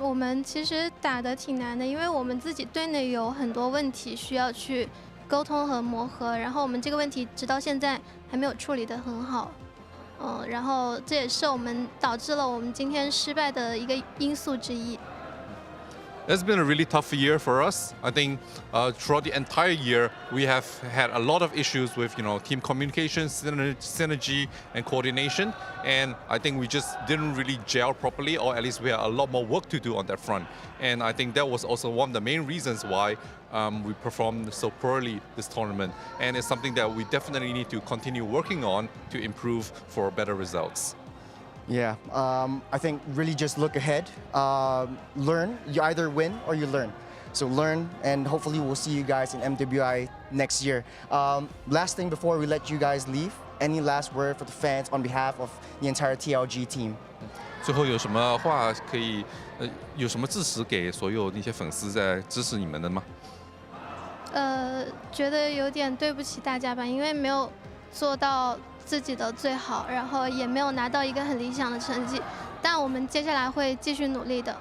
我们其实打得挺难的，因为我们自己队内有很多问题需要去沟通和磨合，然后我们这个问题直到现在还没有处理得很好，然后这也是我们导致了我们今天失败的一个因素之一。It's been a really tough year for us. I think throughout the entire year, we have had a lot of issues with team communication, synergy, and coordination. And I think we just didn't really gel properly, or at least we had a lot more work to do on that front. And I think that was also one of the main reasons why we performed so poorly this tournament. And it's something that we definitely need to continue working on to improve for better results. Yeah, I think really just look ahead, learn. You either win or you learn. So learn, and hopefully we'll see you guys in MWI next year. Last thing before we let you guys leave, any last word for the fans on behalf of the entire TLG team? 最后有什么话可以有什么支持给所有那些粉丝在支持你们的吗？觉得有点对不起大家吧，因为没有做到自己的最好，然后也没有拿到一个很理想的成绩，但我们接下来会继续努力的。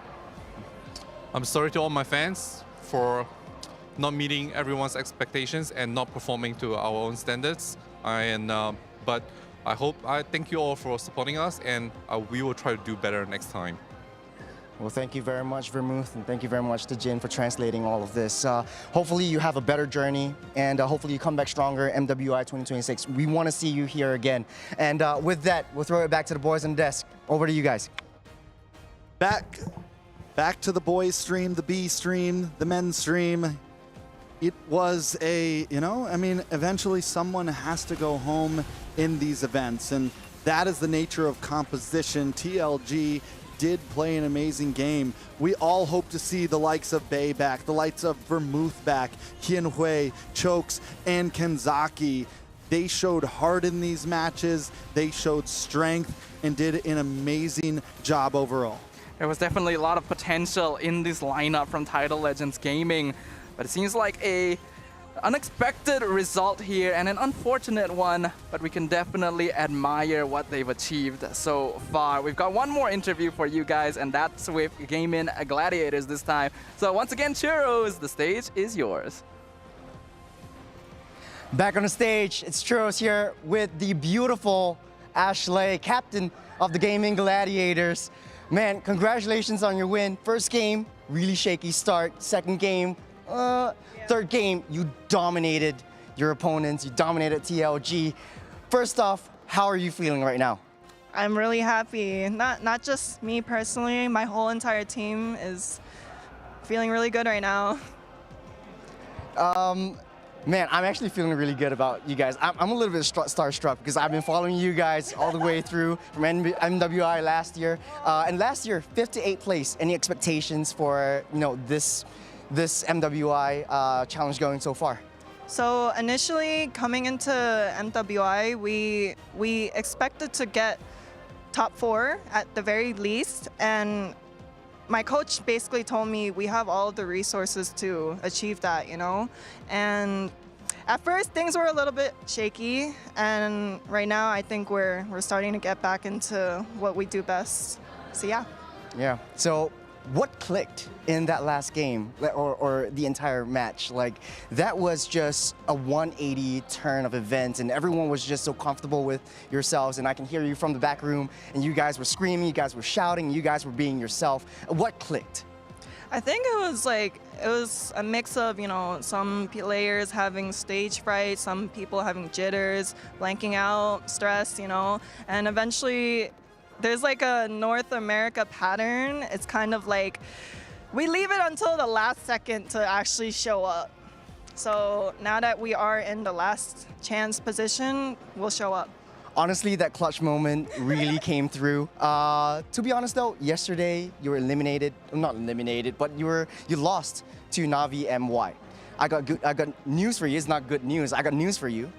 I'm sorry to all my fans for not meeting everyone's expectations and not performing to our own standards. But I thank you all for supporting us, and we will try to do better next time. Well, thank you very much, Vermouth, and thank you very much to Jin for translating all of this. Hopefully you have a better journey, and hopefully you come back stronger, MWI 2026. We want to see you here again. And with that, we'll throw it back to the boys on the desk. Over to you guys. Back to the boys stream, the B stream, the men's stream. It was eventually someone has to go home in these events, and that is the nature of composition. TLG did play an amazing game. We all hope to see the likes of Bei back, the likes of Vermouth back, Hyunhui, Chokes, and Kenzaki. They showed heart in these matches, they showed strength, and did an amazing job overall. There was definitely a lot of potential in this lineup from Tidal Legends Gaming, but it seems like a unexpected result here and an unfortunate one, but we can definitely admire what they've achieved so far. We've got one more interview for you guys, and that's with Gaming Gladiators this time. So once again, Churros, the stage is yours. Back on the stage, it's Churros here with the beautiful Ashley, captain of the Gaming Gladiators. Man, congratulations on your win. First game, really shaky start. Second game, third game, you dominated your opponents. You dominated TLG. First off, how are you feeling right now? I'm really happy. Not just me personally, my whole entire team is feeling really good right now. Man, I'm actually feeling really good about you guys. I'm a little bit starstruck because I've been following you guys all the way through from MWI last year. And last year, 5th to 8th place. Any expectations for this MWI challenge going so far? So initially coming into MWI, we expected to get top 4 at the very least, and my coach basically told me we have all the resources to achieve that, And at first things were a little bit shaky, and right now I think we're starting to get back into what we do best. So yeah. Yeah. So what clicked in that last game or the entire match? Like, that was just a 180 turn of events, and everyone was just so comfortable with yourselves, and I can hear you from the back room, and you guys were screaming, you guys were shouting, you guys were being yourself. What clicked? I think it was a mix of, some players having stage fright, some people having jitters, blanking out, stress, and eventually there's like a North America pattern. It's kind of like we leave it until the last second to actually show up. So now that we are in the last chance position, we'll show up. Honestly, that clutch moment really came through. To be honest though, yesterday you were eliminated, not eliminated, but you lost to Navi MY. I got news for you. It's not good news. I got news for you.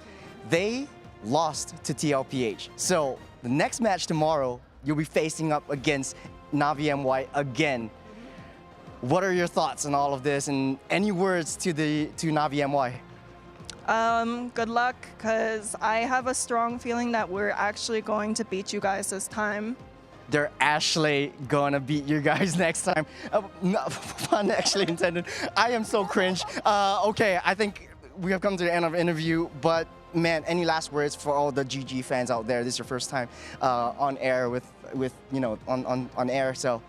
They lost to TLPH. So the next match tomorrow, you'll be facing up against Navi MY again. What are your thoughts on all of this, and any words to Navi MY? Good luck, because I have a strong feeling that we're actually going to beat you guys this time. They're actually gonna beat you guys next time. No, pun actually intended. I am so cringe. Okay, I think we have come to the end of the interview, but man, any last words for all the GG fans out there? This is your first time on air with on air, so.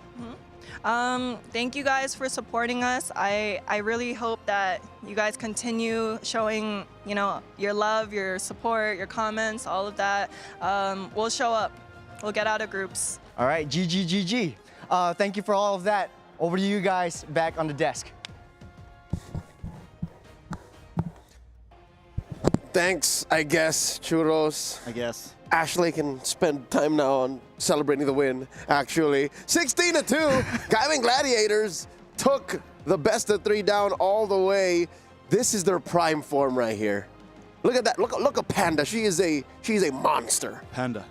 Thank you guys for supporting us. I really hope that you guys continue showing, your love, your support, your comments, all of that. We'll show up. We'll get out of groups. All right, GG. Thank you for all of that. Over to you guys back on the desk. Thanks, I guess, Churros. I guess. Ashley can spend time now on celebrating the win, actually. 16-2, Gaming Gladiators took the best of 3 down all the way. This is their prime form right here. Look at that, look at Panda. She's a monster. Panda.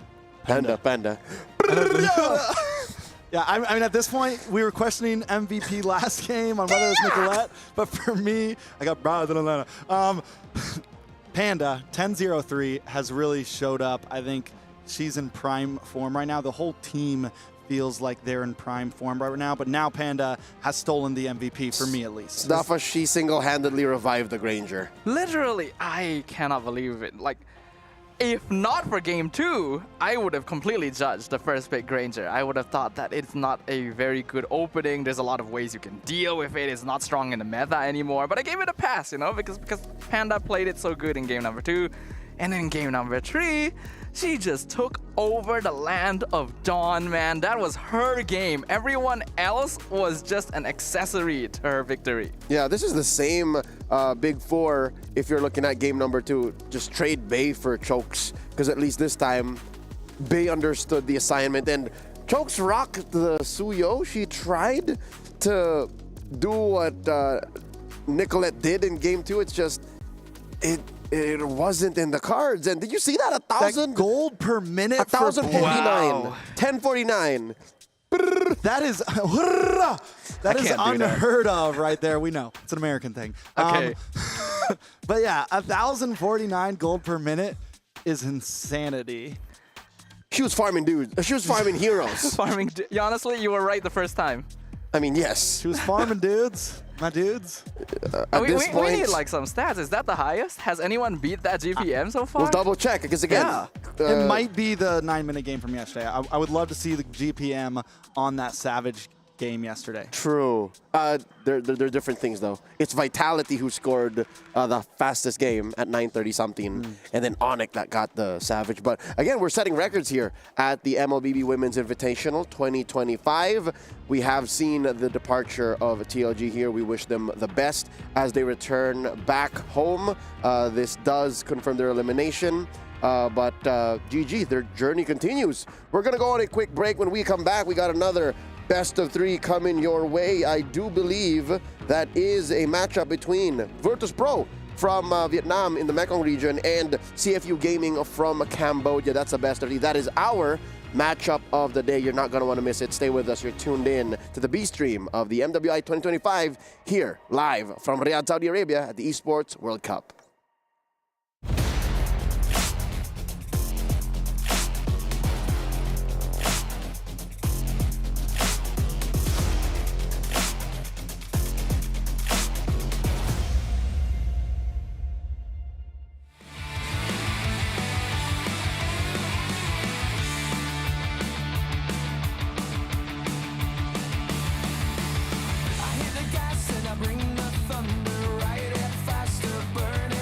Yeah, I mean, at this point, we were questioning MVP last game on whether it was Nicolette, but for me, I got Brother than Atlanta. Panda, 10-0-3, has really showed up. I think she's in prime form right now. The whole team feels like they're in prime form right now, but now Panda has stolen the MVP, for me at least. Dafa, she single-handedly revived the Granger. Literally, I cannot believe it. Like, if not for game 2, I would have completely judged the first pick Granger. I would have thought that it's not a very good opening. There's a lot of ways you can deal with it. It's not strong in the meta anymore. But I gave it a pass, because Panda played it so good in game number 2. And in game number 3, she just took over the land of Dawn, man. That was her game. Everyone else was just an accessory to her victory. Yeah, this is the same Big Four if you're looking at game number 2. Just trade Bay for Chokes, because at least this time, Bay understood the assignment. And Chokes rocked the Suyo. She tried to do what Nicolette did in game 2. It's just, it wasn't in the cards. And did you see that? 1,000 that gold per minute. 1,049. Wow. 1049. That is unheard of right there. We know it's an American thing. Okay. But yeah, 1,049 gold per minute is insanity. She was farming dudes. She was farming heroes. Honestly, you were right the first time. I mean, yes. She was farming dudes. My dudes. We need like some stats. Is that the highest? Has anyone beat that GPM so far? We'll double check, because again, Yeah, it might be the 9-minute game from yesterday. I would love to see the GPM on that Savage game yesterday. True. They're different things, though. It's Vitality who scored the fastest game at 9:30 something, and then Onyx that got the Savage. But again, we're setting records here at the MLBB Women's Invitational 2025. We have seen the departure of TLG here. We wish them the best as they return back home. This does confirm their elimination. But GG, their journey continues. We're going to go on a quick break. When we come back, we got another best of 3 coming your way. I do believe that is a matchup between Virtus Pro from Vietnam in the Mekong region and CFU Gaming from Cambodia. That's a best of 3. That is our matchup of the day. You're not going to want to miss it. Stay with us. You're tuned in to the B stream of the MWI 2025 here live from Riyadh, Saudi Arabia at the Esports World Cup. Bring the thunder, ride it faster, burn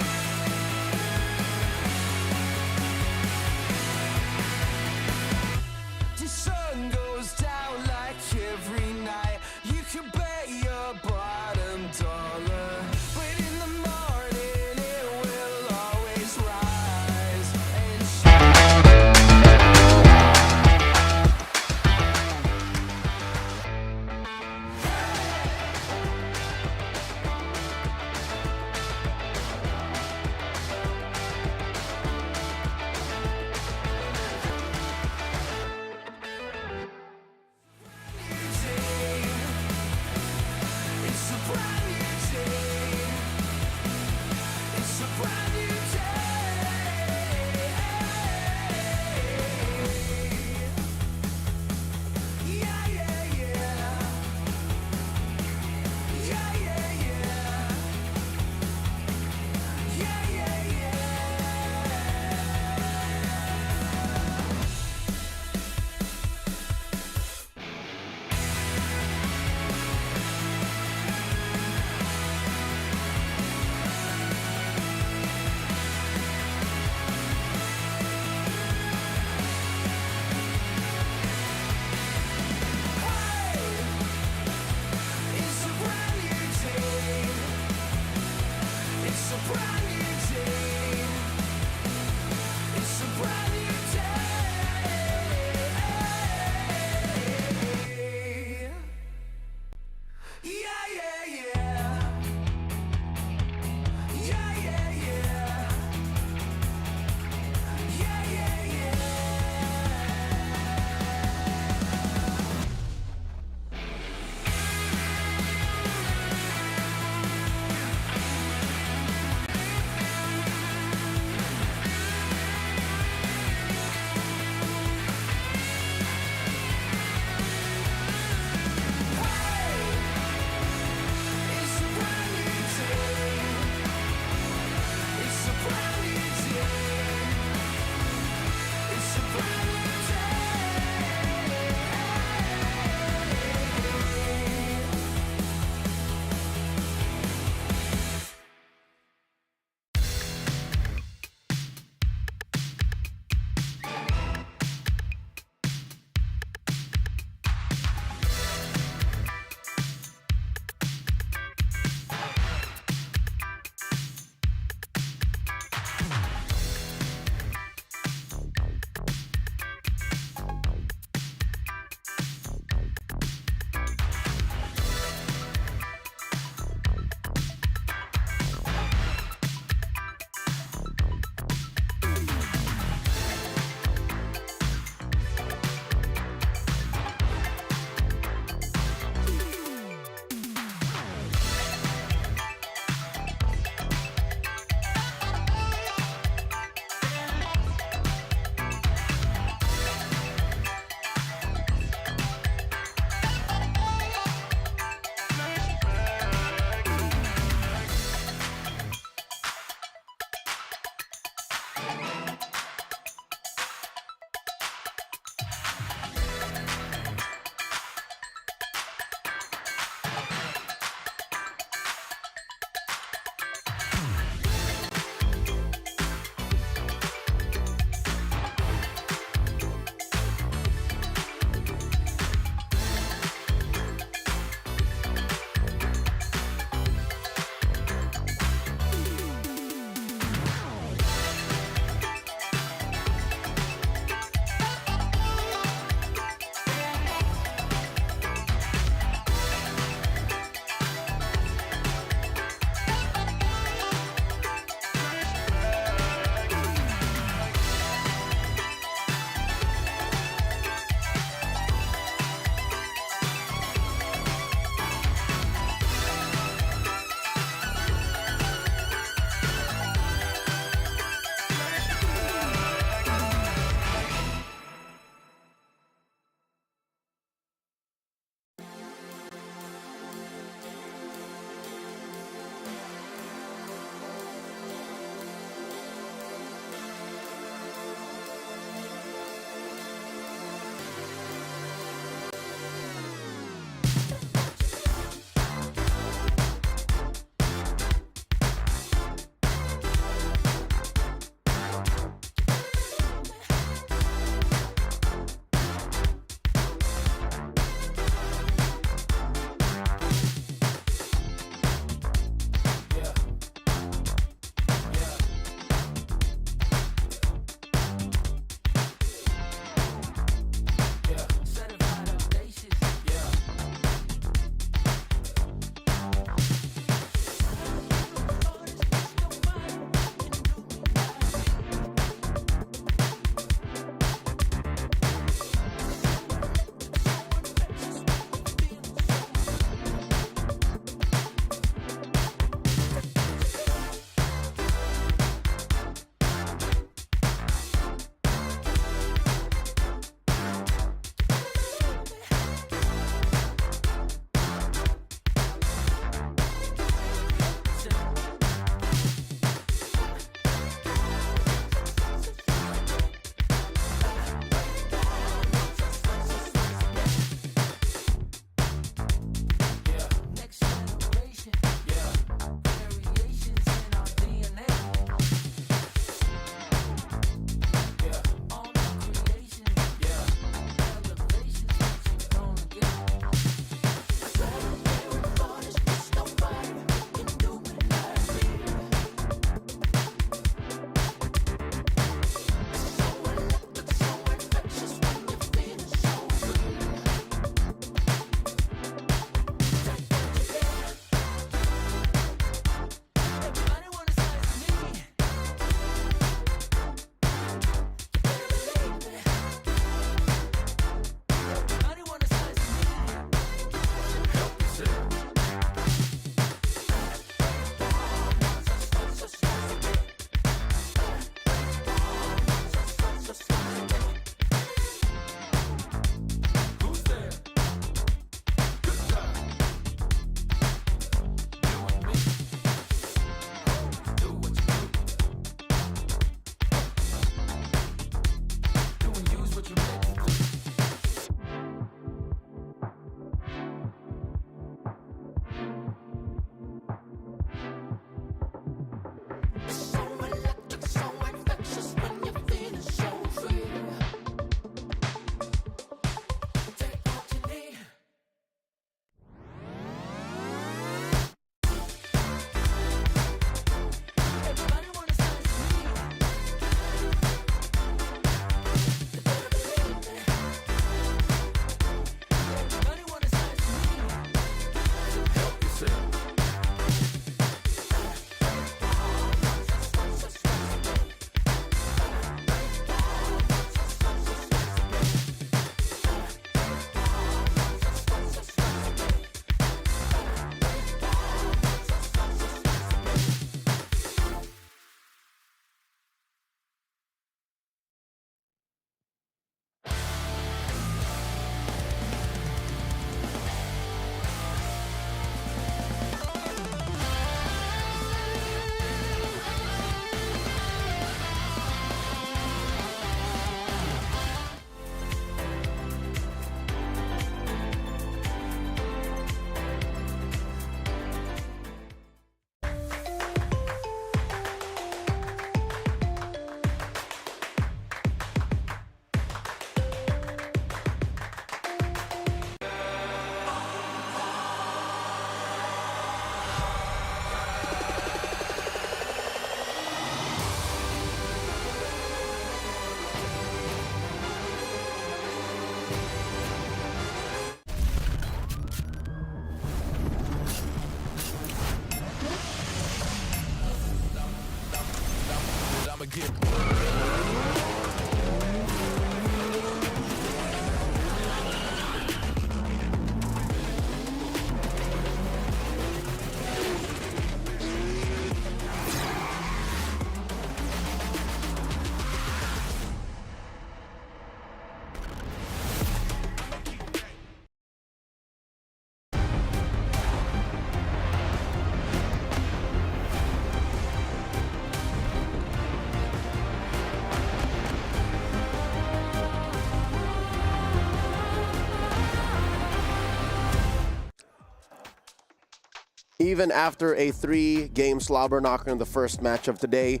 even after a 3-game slobber knocker in the first match of today,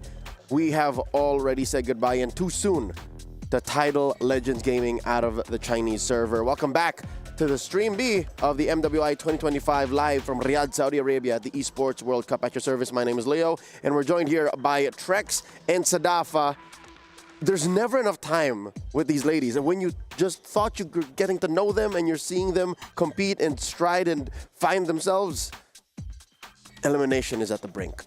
we have already said goodbye and too soon to Tidal Legends Gaming out of the Chinese server. Welcome back to the Stream B of the MWI 2025 live from Riyadh, Saudi Arabia at the Esports World Cup at your service. My name is Leo, and we're joined here by Trex and Sadafa. There's never enough time with these ladies, and when you just thought you were getting to know them and you're seeing them compete and stride and find themselves, elimination is at the brink.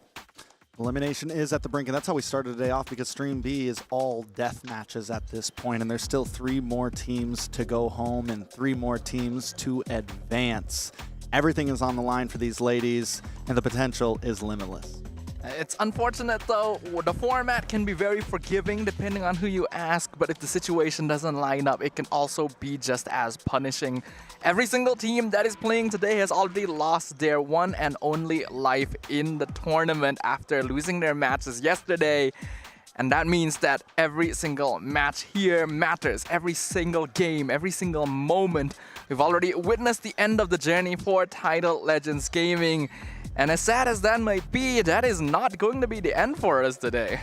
Elimination is at the brink, and that's how we started today off, because Stream B is all death matches at this point, and there's still 3 more teams to go home and 3 more teams to advance. Everything is on the line for these ladies, and the potential is limitless. It's unfortunate though, the format can be very forgiving depending on who you ask, but if the situation doesn't line up, it can also be just as punishing. Every single team that is playing today has already lost their one and only life in the tournament after losing their matches yesterday. And that means that every single match here matters, every single game, every single moment. We've already witnessed the end of the journey for Tidal Legends Gaming. And as sad as that might be, that is not going to be the end for us today.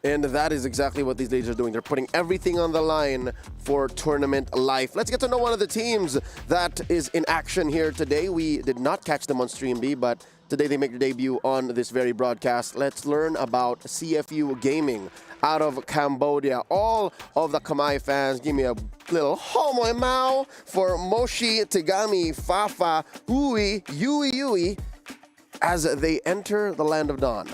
And that is exactly what these ladies are doing. They're putting everything on the line for tournament life. Let's get to know one of the teams that is in action here today. We did not catch them on Stream B, but today they make their debut on this very broadcast. Let's learn about CFU Gaming out of Cambodia. All of the Khmer fans, give me a little homo mao for Moshi, Tegami, Fafa, Ui, Yui, as they enter the land of dawn.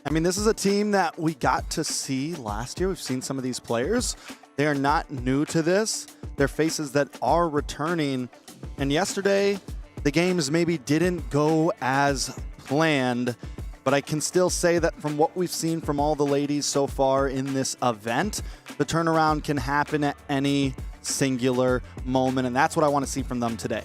I mean, this is a team that we got to see last year. We've seen some of these players. They are not new to this. They're faces that are returning. And yesterday, the games maybe didn't go as planned, but I can still say that from what we've seen from all the ladies so far in this event, the turnaround can happen at any singular moment, and that's what I want to see from them today.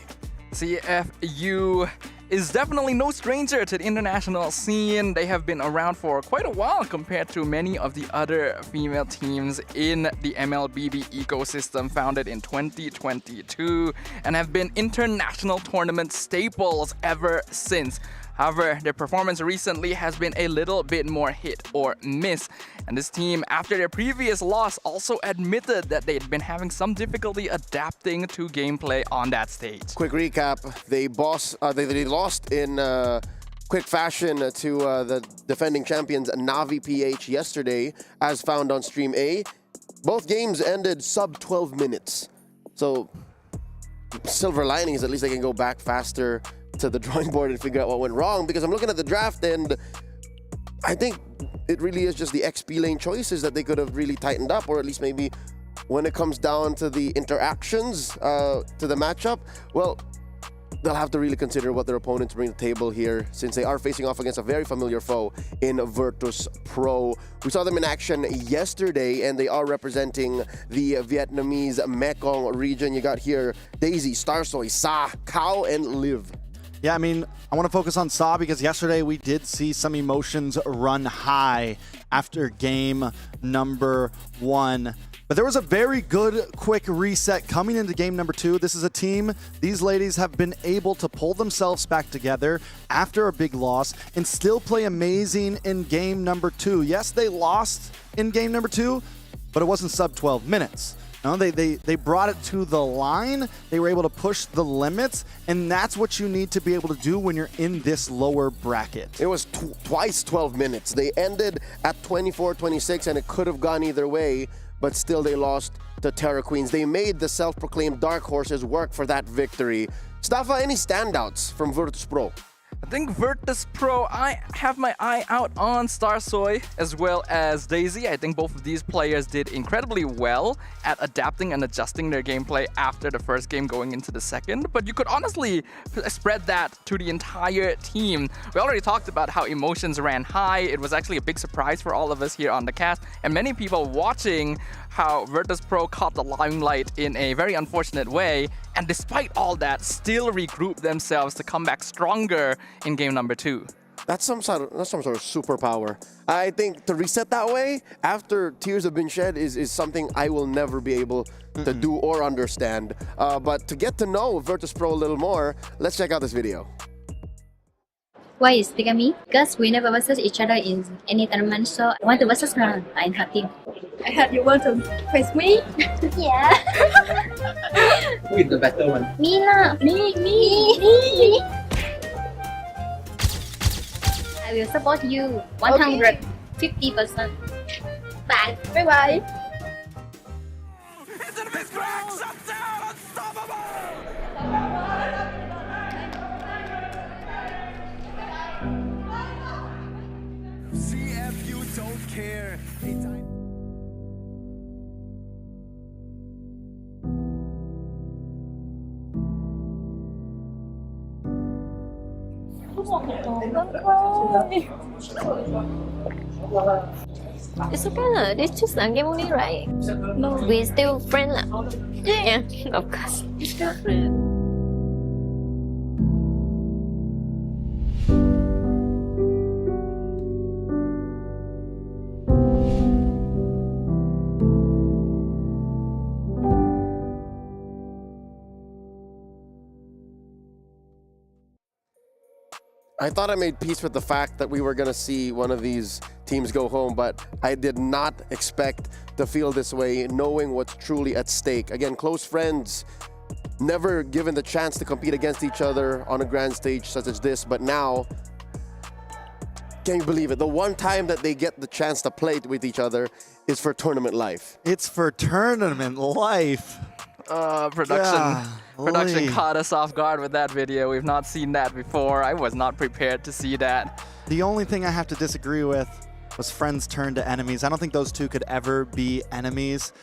CFU is definitely no stranger to the international scene. They have been around for quite a while compared to many of the other female teams in the MLBB ecosystem, founded in 2022, and have been international tournament staples ever since. However, their performance recently has been a little bit more hit or miss. And this team, after their previous loss, also admitted that they'd been having some difficulty adapting to gameplay on that stage. Quick recap, they lost in quick fashion to the defending champions Navi PH yesterday, as found on Stream A. Both games ended sub 12 minutes. So, silver lining is at least they can go back faster to the drawing board and figure out what went wrong, because I'm looking at the draft and I think it really is just the XP lane choices that they could have really tightened up, or at least maybe when it comes down to the interactions to the matchup, well, they'll have to really consider what their opponents bring to the table here, since they are facing off against a very familiar foe in Virtus Pro. We saw them in action yesterday, and they are representing the Vietnamese Mekong region. You got here Daisy, Starsoy, Sa, Kao, and Liv. Yeah, I mean, I want to focus on Sa because yesterday we did see some emotions run high after game number 1. But there was a very good quick reset coming into game number 2. This is a team, these ladies have been able to pull themselves back together after a big loss and still play amazing in game number 2. Yes, they lost in game number 2, but it wasn't sub 12 minutes. No, they brought it to the line. They were able to push the limits, and that's what you need to be able to do when you're in this lower bracket. It was twice 12 minutes. They ended at 24-26, and it could have gone either way, but still they lost to Terra Queens. They made the self-proclaimed Dark Horses work for that victory. Staffa, any standouts from Virtus Pro? I think Virtus Pro, I have my eye out on Starsoy as well as Daisy. I think both of these players did incredibly well at adapting and adjusting their gameplay after the first game going into the second. But you could honestly spread that to the entire team. We already talked about how emotions ran high. It was actually a big surprise for all of us here on the cast, and many people watching how Virtus Pro caught the limelight in a very unfortunate way, and despite all that, still regrouped themselves to come back stronger in game number 2. That's some sort of superpower. I think to reset that way after tears have been shed is something I will never be able to do or understand. But to get to know Virtus Pro a little more, let's check out this video. Why is pick me? Because we never versus each other in any tournament, so I want to versus her in her team. I heard you want to face me. Yeah. Who is the better one? Me lah. Me. I will support you 150%. Bye. Bye bye. CFU don't care. It's okay lah. It's just a game only, right? No, we still friends lah. Yeah, of course. Still friends. I thought I made peace with the fact that we were going to see one of these teams go home, but I did not expect to feel this way, knowing what's truly at stake. Again, close friends, never given the chance to compete against each other on a grand stage such as this, but now, can you believe it? The one time that they get the chance to play with each other is for tournament life. It's for tournament life. Production caught us off guard with that video. We've not seen that before. I was not prepared to see that. The only thing I have to disagree with was friends turn to enemies. I don't think those two could ever be enemies.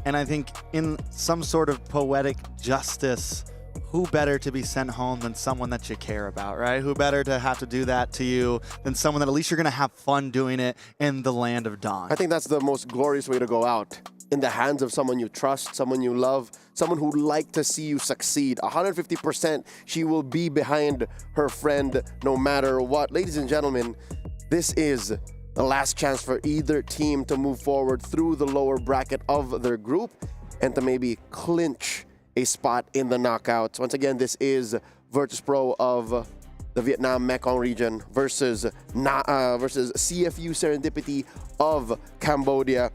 And I think in some sort of poetic justice, who better to be sent home than someone that you care about, right? Who better to have to do that to you than someone that at least you're going to have fun doing it in the land of Dawn. I think that's the most glorious way to go out. In the hands of someone you trust, someone you love, someone who'd like to see you succeed. 150%, she will be behind her friend no matter what. Ladies and gentlemen, this is the last chance for either team to move forward through the lower bracket of their group and to maybe clinch a spot in the knockouts. Once again, this is Virtus.pro of the Vietnam Mekong region versus CFU Serendipity of Cambodia.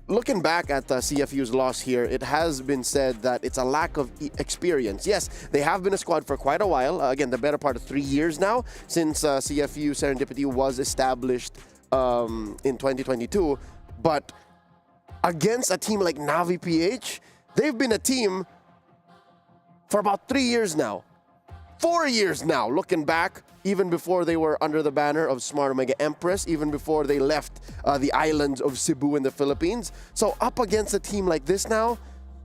Looking back at CFU's loss here, it has been said that it's a lack of experience. Yes, they have been a squad for quite a while. Again, the better part of 3 years now since CFU Serendipity was established in 2022. But against a team like Navi PH, they've been a team for about 3 years now. 4 years now, looking back, even before they were under the banner of Smart Omega Empress, even before they left the islands of Cebu in the Philippines. So up against a team like this now,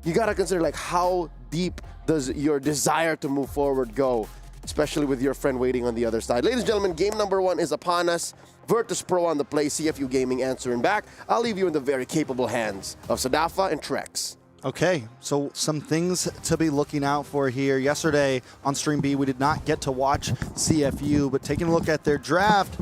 you gotta consider like how deep does your desire to move forward go, especially with your friend waiting on the other side. Ladies and gentlemen, game number 1 is upon us. Virtus.pro on the play, CFU Gaming answering back. I'll leave you in the very capable hands of Sadafa and Trex. Okay, so some things to be looking out for here. Yesterday on Stream B, we did not get to watch CFU, but taking a look at their draft,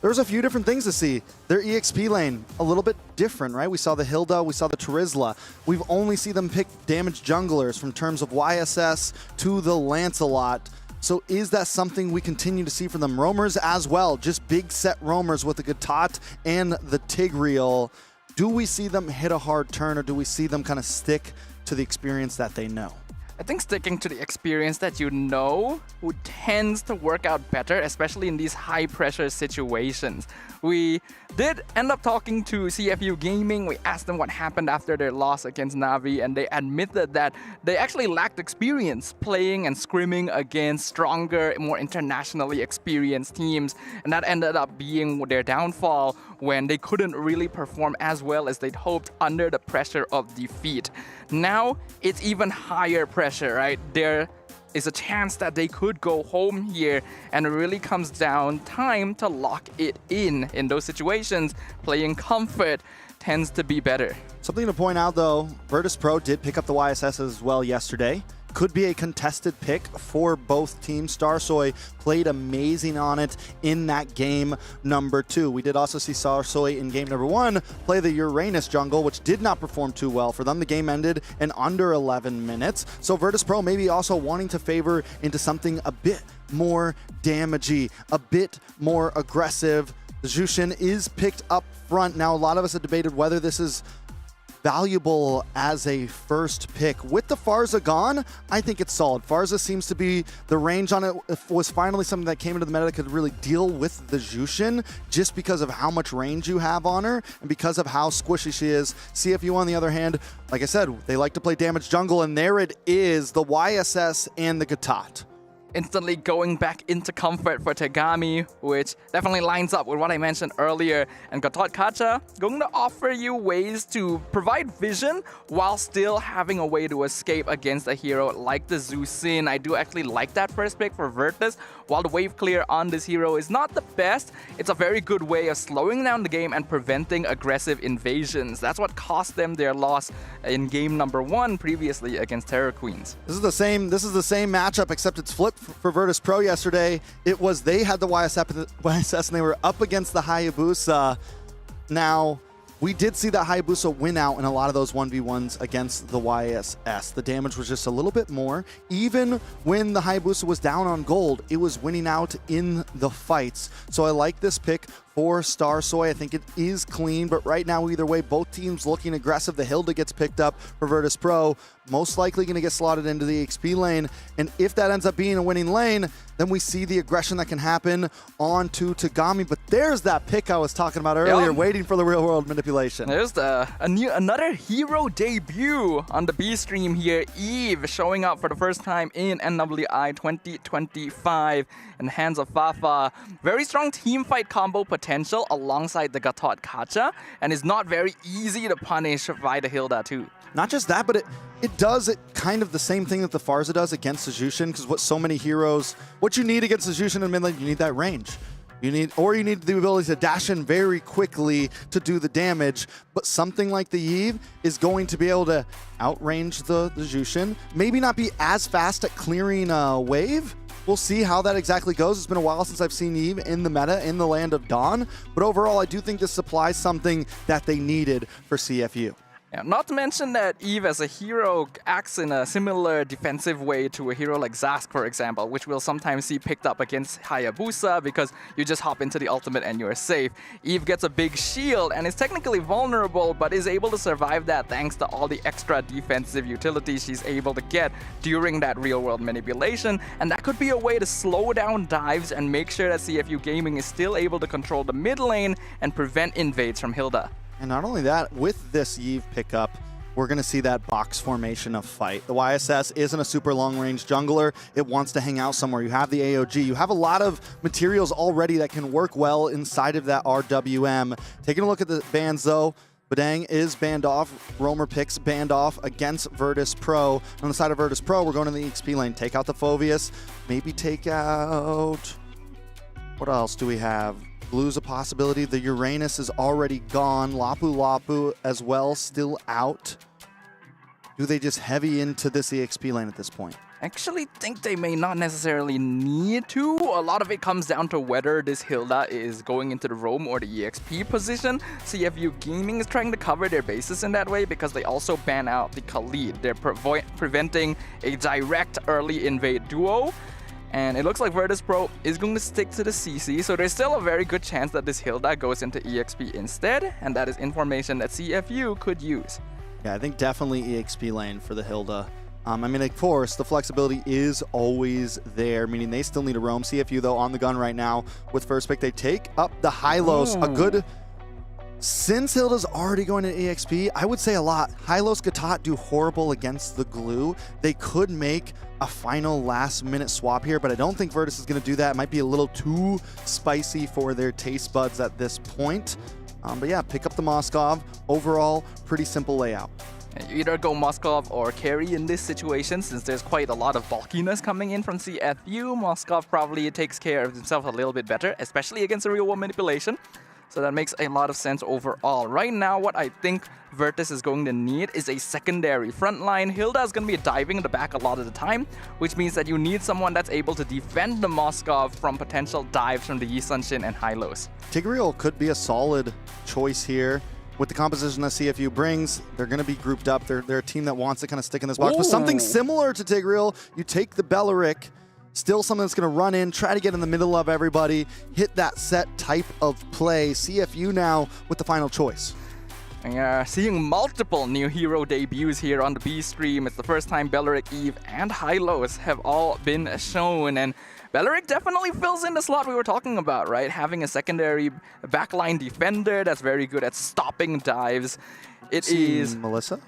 there's a few different things to see. Their EXP lane, a little bit different, right? We saw the Hilda, we saw the Terizla. We've only seen them pick damage junglers from terms of YSS to the Lancelot. So is that something we continue to see from them? Roamers as well, just big set roamers with the Gatot and the Tigreal. Do we see them hit a hard turn, or do we see them kind of stick to the experience that they know? I think sticking to the experience that you know tends to work out better, especially in these high-pressure situations. We did end up talking to CFU Gaming. We asked them what happened after their loss against Navi, and they admitted that they actually lacked experience playing and scrimming against stronger, more internationally experienced teams, and that ended up being their downfall when they couldn't really perform as well as they'd hoped under the pressure of defeat. Now, it's even higher pressure, right? There is a chance that they could go home here, and it really comes down time to lock it in those situations. Playing comfort tends to be better. Something to point out though, Virtus.pro did pick up the YSS as well yesterday. could be a contested pick for both teams. Starsoy played amazing on it in that game number 2. We did also see Starsoy in game number 1 play the Uranus jungle, which did not perform too well for them. The game ended in under 11 minutes. So Virtus.pro maybe also wanting to favor into something a bit more damagey, a bit more aggressive. Jushin is picked up front. Now, a lot of us have debated whether this is valuable as a first pick. With the Farza gone, I think it's solid. Farza seems to be, the range on it was finally something that came into the meta that could really deal with the Jushin just because of how much range you have on her and because of how squishy she is. CFU, on the other hand, like I said, they like to play damage jungle, and there it is, the YSS and the Gatot. Instantly going back into comfort for Tegami, which definitely lines up with what I mentioned earlier. And Gatot Kacha going to offer you ways to provide vision while still having a way to escape against a hero like the Zusin. I do actually like that first pick for Virtus. While the wave clear on this hero is not the best, it's a very good way of slowing down the game and preventing aggressive invasions. That's what cost them their loss in game number 1 previously against Terror Queens. This is the same matchup, except it's flipped for Virtus.pro yesterday. It was they had the YSS and they were up against the Hayabusa. Now, we did see that Hayabusa win out in a lot of those 1v1s against the YSS. The damage was just a little bit more. Even when the Hayabusa was down on gold, it was winning out in the fights. So I like this pick for Starsoy. I think it is clean, but right now, either way, both teams looking aggressive. The Hilda gets picked up for Virtus.pro, most likely going to get slotted into the XP lane. And if that ends up being a winning lane, then we see the aggression that can happen onto Tegami. But there's that pick I was talking about earlier, waiting for the real-world manipulation. There's another hero debut on the B stream here. Eve showing up for the first time in MWI 2025 in the hands of Fafa. Very strong team fight combo potential alongside the Gatot Kacha, and is not very easy to punish by the Hilda too. Not just that, but it does kind of the same thing that the Farza does against the Jushin, because what you need against the Jushin in mid lane, you need that range. You need the ability to dash in very quickly to do the damage, but something like the Eve is going to be able to outrange the Jushin, maybe not be as fast at clearing a wave. We'll see how that exactly goes. It's been a while since I've seen Eve in the meta in the Land of Dawn, but overall, I do think this supplies something that they needed for CFU. Yeah, not to mention that Eve as a hero acts in a similar defensive way to a hero like Zask, for example, which we'll sometimes see picked up against Hayabusa because you just hop into the ultimate and you're safe. Eve gets a big shield and is technically vulnerable, but is able to survive that thanks to all the extra defensive utility she's able to get during that real-world manipulation, and that could be a way to slow down dives and make sure that CFU Gaming is still able to control the mid lane and prevent invades from Hilda. And not only that, with this Eve pickup, we're going to see that box formation of fight. The YSS isn't a super long-range jungler. It wants to hang out somewhere. You have the AOG. You have a lot of materials already that can work well inside of that RWM. Taking a look at the bans, though, Badang is banned off. Roamer picks banned off against Virtus.pro. On the side of Virtus.pro, we're going to the XP lane. Take out the Phoveus. Maybe take out... What else do we have? Blue's a possibility. The Uranus is already gone. Lapu Lapu as well, still out. Do they just heavy into this EXP lane at this point? I actually think they may not necessarily need to. A lot of it comes down to whether this Hilda is going into the roam or the EXP position. CFU Gaming is trying to cover their bases in that way because they also ban out the Khalid. They're preventing a direct early invade duo. And it looks like Virtus.pro is going to stick to the CC, so there's still a very good chance that this Hilda goes into EXP instead, and that is information that CFU could use. Yeah, I think definitely EXP lane for the Hilda. I mean, of course, the flexibility is always there, meaning they still need to roam. CFU, though, on the gun right now with first pick. They take up the Hylos, a good... Since Hilda's already going to EXP, I would say a lot. Hylos Gatot do horrible against the glue. They could make a final last-minute swap here, but I don't think Virtus is going to do that. It might be a little too spicy for their taste buds at this point. But yeah, pick up the Moskov. Overall, pretty simple layout. You either go Moskov or carry in this situation, since there's quite a lot of bulkiness coming in from CFU. Moskov probably takes care of himself a little bit better, especially against the real-world manipulation. So that makes a lot of sense overall. Right now, what I think Virtus is going to need is a secondary frontline. Hilda is going to be diving in the back a lot of the time, which means that you need someone that's able to defend the Moskov from potential dives from the Yi Sun-shin and Hylos. Tigreal could be a solid choice here. With the composition that CFU brings, they're going to be grouped up. They're a team that wants to kind of stick in this box. But something similar to Tigreal, you take the Belleric, still something that's going to run in, try to get in the middle of everybody, hit that set type of play. CFU now with the final choice. We are seeing multiple new hero debuts here on the B stream. It's the first time Belleric, Eve, and Hylos have all been shown. And Belleric definitely fills in the slot we were talking about, right? Having a secondary backline defender that's very good at stopping dives. It is Melissa?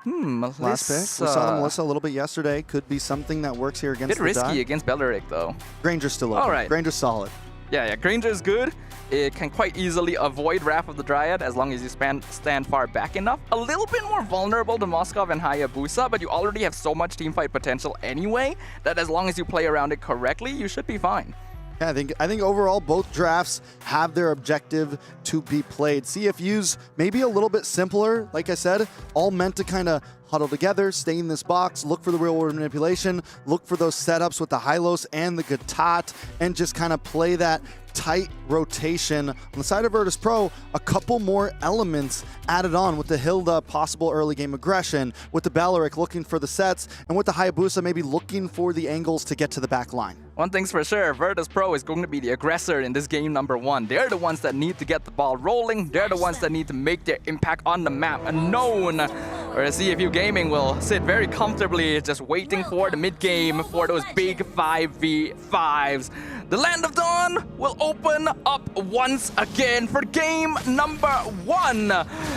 Melissa. Last pick. We saw Melissa a little bit yesterday. Could be something that works here against Bit risky against Belleric, though. Granger's still open. All right. Granger's solid. Yeah, Granger's good. It can quite easily avoid Wrath of the Dryad as long as you stand far back enough. A little bit more vulnerable to Moskov and Hayabusa, but you already have so much teamfight potential anyway that as long as you play around it correctly, you should be fine. Yeah, I think overall both drafts have their objective to be played. CFU's maybe a little bit simpler, like I said, all meant to kind of huddle together, stay in this box, look for the real world manipulation, look for those setups with the Hylos and the Gatot, and just kind of play that tight rotation. On the side of Virtus Pro, a couple more elements added on with the Hilda possible early game aggression, with the Belleric looking for the sets, and with the Hayabusa maybe looking for the angles to get to the back line. One thing's for sure, Virtus Pro is going to be the aggressor in this game number one. They're the ones that need to get the ball rolling. They're the ones that need to make their impact on the map known. Whereas CFU Gaming will sit very comfortably just waiting for the mid-game for those big 5v5s. The Land of Dawn will open up once again for game number one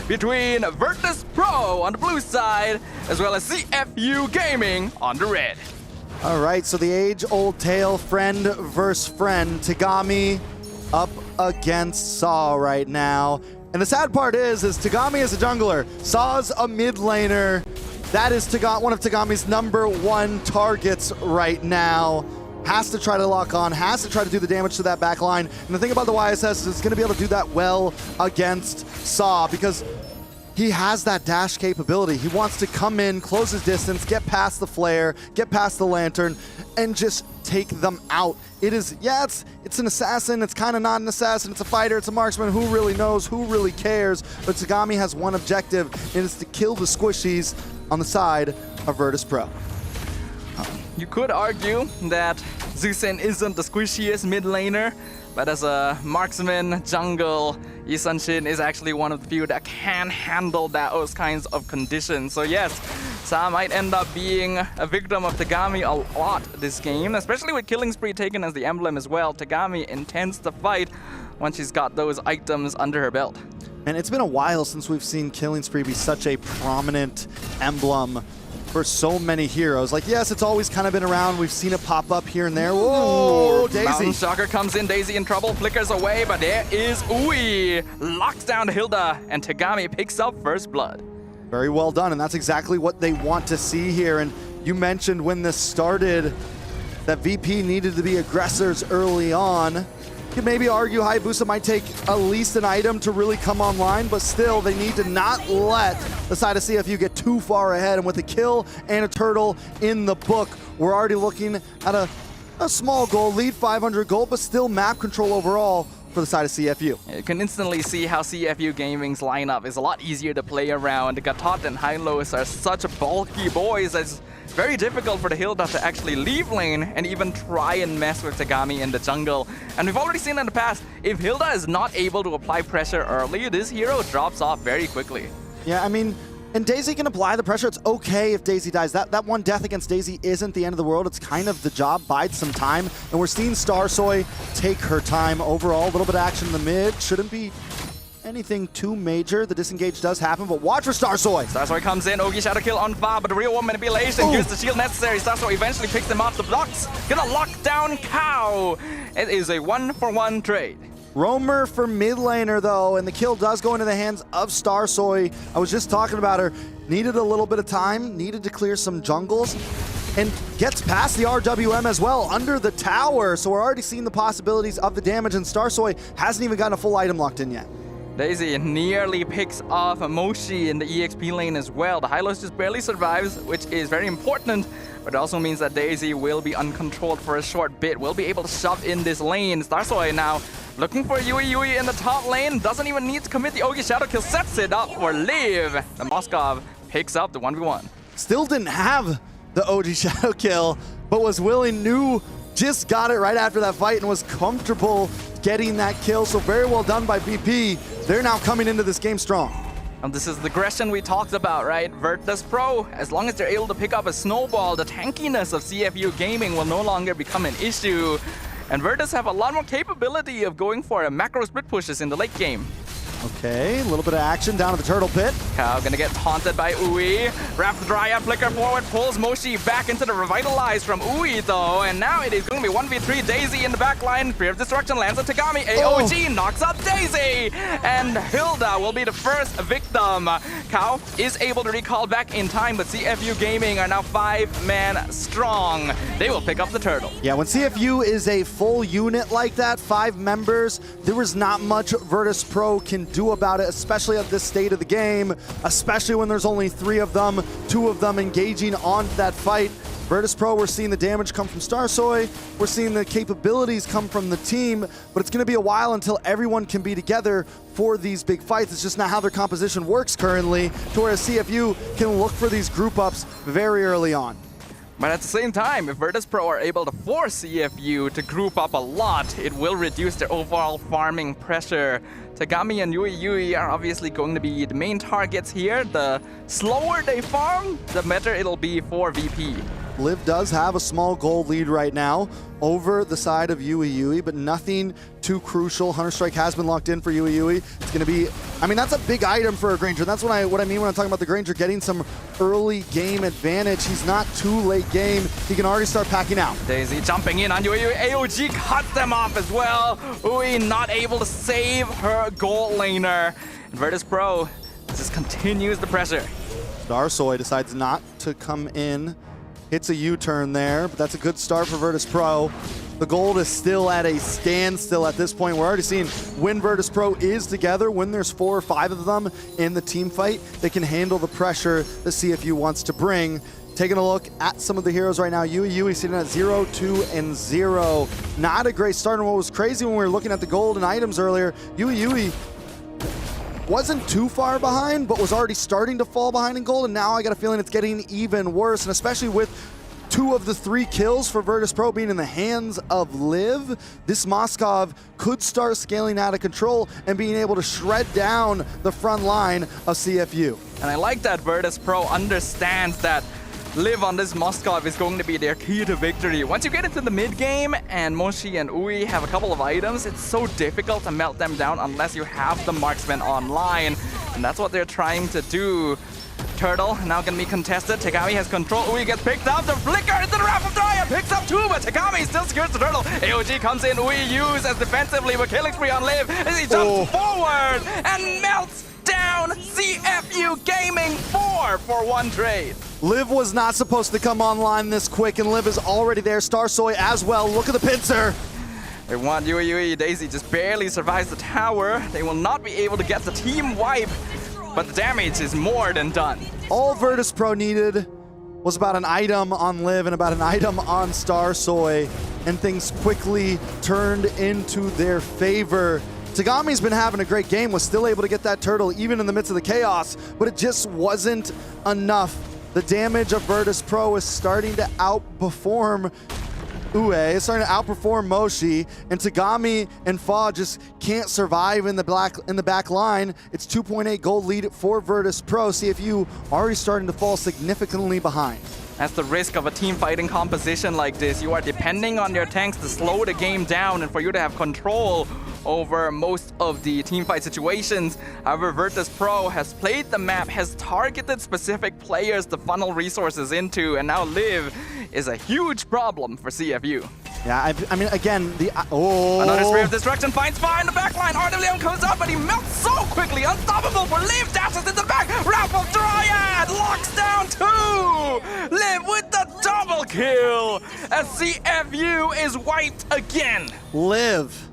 between Virtus Pro on the blue side as well as CFU Gaming on the red. All right, so the age-old tale, friend versus friend. Tagami up against Saw right now. And the sad part is Tagami is a jungler. Saw's a mid laner. That is one of Tagami's #1 targets right now. Has to try to lock on, has to try to do the damage to that back line. And the thing about the YSS is it's going to be able to do that well against Saw because he has that dash capability. He wants to come in, close his distance, get past the flare, get past the lantern, and just take them out. It is, yeah, it's an assassin. It's kind of not an assassin. It's a fighter. It's a marksman. Who really knows? Who really cares? But Tagami has one objective, and it's to kill the squishies on the side of Virtus Pro. You could argue that Zusen isn't the squishiest mid laner, but as a marksman jungle, Yi Sun-shin is actually one of the few that can handle those kinds of conditions. So yes, Sa might end up being a victim of Tagami a lot this game, especially with Killing Spree taken as the emblem as well. Tagami intends to fight once she's got those items under her belt. And it's been a while since we've seen Killing Spree be such a prominent emblem for so many heroes. Like, yes, it's always kind of been around. We've seen it pop up here and there. Whoa, Daisy. Mountain Shocker comes in, Daisy in trouble, flickers away, but there is Ui. Locks down Hilda, and Tagami picks up first blood. Very well done, and that's exactly what they want to see here. And you mentioned when this started that VP needed to be aggressors early on. You could maybe argue Hayabusa might take at least an item to really come online, but still they need to not let the side of CFU get too far ahead. And with a kill and a turtle in the book, we're already looking at a small goal, lead 500 gold, but still map control overall for the side of CFU. You can instantly see how CFU Gaming's lineup is a lot easier to play around. Gatot and Hylos are such bulky boys that it's very difficult for the Hilda to actually leave lane and even try and mess with Tagami in the jungle. And we've already seen in the past, if Hilda is not able to apply pressure early, this hero drops off very quickly. Yeah, I mean, and Daisy can apply the pressure. It's okay if Daisy dies. That one death against Daisy isn't the end of the world. It's kind of the job, bides some time. And we're seeing Starsoy take her time overall. A little bit of action in the mid. Shouldn't be anything too major. The disengage does happen, but watch for Starsoy. Starsoy comes in, Ogi shadow kill on fire, but the real one manipulation. Use the shield necessary. Starsoy eventually picks him off the blocks. Gonna lock down Cow. It is a 1-for-1 trade. Roamer for mid laner though, and the kill does go into the hands of Starsoy. I was just talking about her. Needed a little bit of time, needed to clear some jungles, and gets past the RWM as well under the tower. So we're already seeing the possibilities of the damage, and Starsoy hasn't even gotten a full item locked in yet. Daisy nearly picks off Moshi in the EXP lane as well. The Hylos just barely survives, which is very important, but it also means that Daisy will be uncontrolled for a short bit. Will be able to shove in this lane. Starsoy now looking for Yui in the top lane. Doesn't even need to commit the Ogi Shadow Kill. Sets it up for Liv. The Moskov picks up the 1v1. Still didn't have the OG Shadow Kill, but was willing, knew, just got it right after that fight and was comfortable getting that kill. So very well done by VP. They're now coming into this game strong. And this is the aggression we talked about, right? Virtus Pro, as long as they're able to pick up a snowball, the tankiness of CFU Gaming will no longer become an issue. And Virtus have a lot more capability of going for a macro split pushes in the late game. Okay, a little bit of action down at the turtle pit. Kao gonna get taunted by Ui. Wrap the Dryad, flicker forward, pulls Moshi back into the revitalize from Ui though. And now it is gonna be 1v3. Daisy in the back line. Fear of Destruction lands on Tagami. AOG knocks up Daisy. And Hilda will be the first victim. Kao is able to recall back in time, but CFU Gaming are now 5-man strong. They will pick up the turtle. Yeah, when CFU is a full unit like that, 5 members, there was not much Virtus Pro can do about it, especially at this state of the game, especially when there's only 3 of them, 2 of them engaging on that fight. Virtus Pro, we're seeing the damage come from Starsoy, we're seeing the capabilities come from the team, but it's going to be a while until everyone can be together for these big fights. It's just not how their composition works currently, to where CFU can look for these group ups very early on. But at the same time, if Virtus Pro are able to force CFU to group up a lot, it will reduce their overall farming pressure. Tagami and Yui are obviously going to be the main targets here. The slower they farm, the better it'll be for VP. Liv does have a small gold lead right now over the side of Yui, but nothing too crucial. Hunter Strike has been locked in for Yui. It's going to be, I mean, that's a big item for a Granger. That's what I mean when I'm talking about the Granger getting some early game advantage. He's not too late game. He can already start packing out. Daisy jumping in on Yui. AOG cuts them off as well. Ui not able to save her gold laner. And Virtus Pro just continues the pressure. Starsoy decides not to come in. Hits a U-turn there, but that's a good start for Virtus Pro. The gold is still at a standstill at this point. We're already seeing when Virtus Pro is together, when there's 4 or 5 of them in the team fight, they can handle the pressure the CFU wants to bring. Taking a look at some of the heroes right now, Yui sitting at 0, 2, and 0. Not a great start. And what was crazy when we were looking at the gold and items earlier, Yui wasn't too far behind, but was already starting to fall behind in gold, and now I got a feeling it's getting even worse, and especially with 2 of the 3 kills for Virtus Pro being in the hands of Liv, this Moskov could start scaling out of control and being able to shred down the front line of CFU. And I like that Virtus Pro understands that Liv on this Moskov is going to be their key to victory. Once you get into the mid game and Moshi and Ui have a couple of items, it's so difficult to melt them down unless you have the marksman online. And that's what they're trying to do. Turtle now gonna be contested. Tagami has control. Ui gets picked up. The flicker into the Wrath of Dryad picks up 2, but Tagami still secures the turtle. AOG comes in. Ui used as defensively, but killing spree on Liv as he jumps forward and melts down CFU Gaming 4 for 1 trade. Liv was not supposed to come online this quick, and Liv is already there. Starsoy as well. Look at the pincer. They want Yui. Daisy just barely survives the tower. They will not be able to get the team wipe, but the damage is more than done. All Virtus Pro needed was about an item on Liv and about an item on Starsoy, and things quickly turned into their favor. Tagami's been having a great game, was still able to get that turtle even in the midst of the chaos, but it just wasn't enough. The damage of Virtus Pro is starting to outperform Ue, is starting to outperform Moshi, and Tagami and Fa just can't survive in the back line. It's 2.8 gold lead for Virtus Pro. CFU already starting to fall significantly behind. That's the risk of a team fighting composition like this. You are depending on your tanks to slow the game down and for you to have control over most of the teamfight situations. However, Virtus Pro has played the map, has targeted specific players to funnel resources into, and now Liv is a huge problem for CFU. Yeah, I mean, again, Another Spear of Destruction finds Fire in the backline. Ardeleon comes up, but he melts so quickly. Unstoppable for Liv, dashes into the back. Wrath of Dryad locks down 2. Liv with the double kill as CFU is wiped again. Liv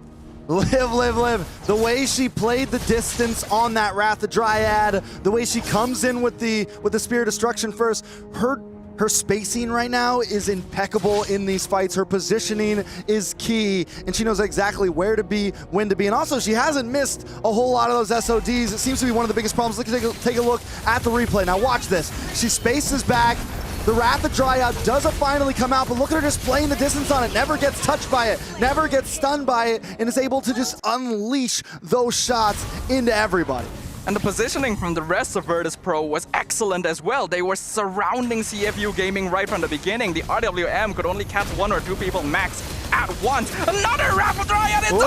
Liv. The way she played the distance on that Wrath of Dryad, the way she comes in with the Spear of Destruction first, her spacing right now is impeccable in these fights. Her positioning is key, and she knows exactly where to be, when to be. And also, she hasn't missed a whole lot of those SODs. It seems to be one of the biggest problems. Take a look at the replay. Now watch this. She spaces back. The Wrath of Dryad doesn't finally come out, but look at her just playing the distance on it. Never gets touched by it, never gets stunned by it, and is able to just unleash those shots into everybody. And the positioning from the rest of Virtus Pro was excellent as well. They were surrounding CFU Gaming right from the beginning. The RWM could only catch 1 or 2 people max at once. Another Wrath of Dryad into 4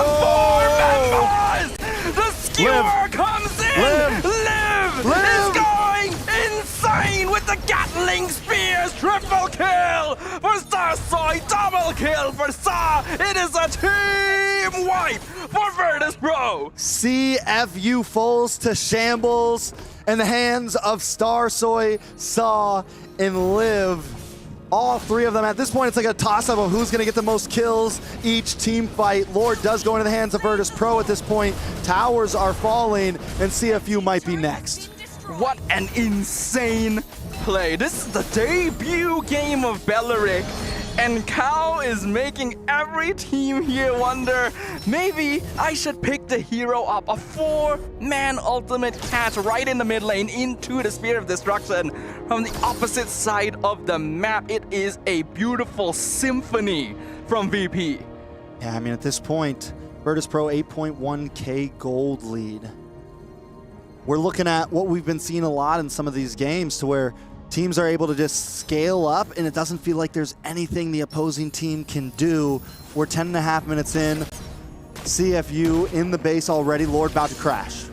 members! The skewer comes in! Liv is going insane with the Gatling Spears! Triple kill for Starsoy! Double kill for Sa! It is a team wipe for Virtus Pro! CFU falls to shambles in the hands of Starsoy, Sa, and Liv. All 3 of them. At this point, it's like a toss-up of who's going to get the most kills each team fight. Lord does go into the hands of Virtus Pro at this point. Towers are falling, and CFU might be next. What an insane play. This is the debut game of Belleric, and Cal is making every team here wonder, maybe I should pick the hero up. A 4-man ultimate catch right in the mid lane into the Spear of Destruction from the opposite side of the map. It is a beautiful symphony from VP. Yeah, I mean, at this point, Virtus Pro 8.1k gold lead. We're looking at what we've been seeing a lot in some of these games, to where teams are able to just scale up and it doesn't feel like there's anything the opposing team can do. We're 10.5 minutes in. CFU in the base already. Lord about to crash.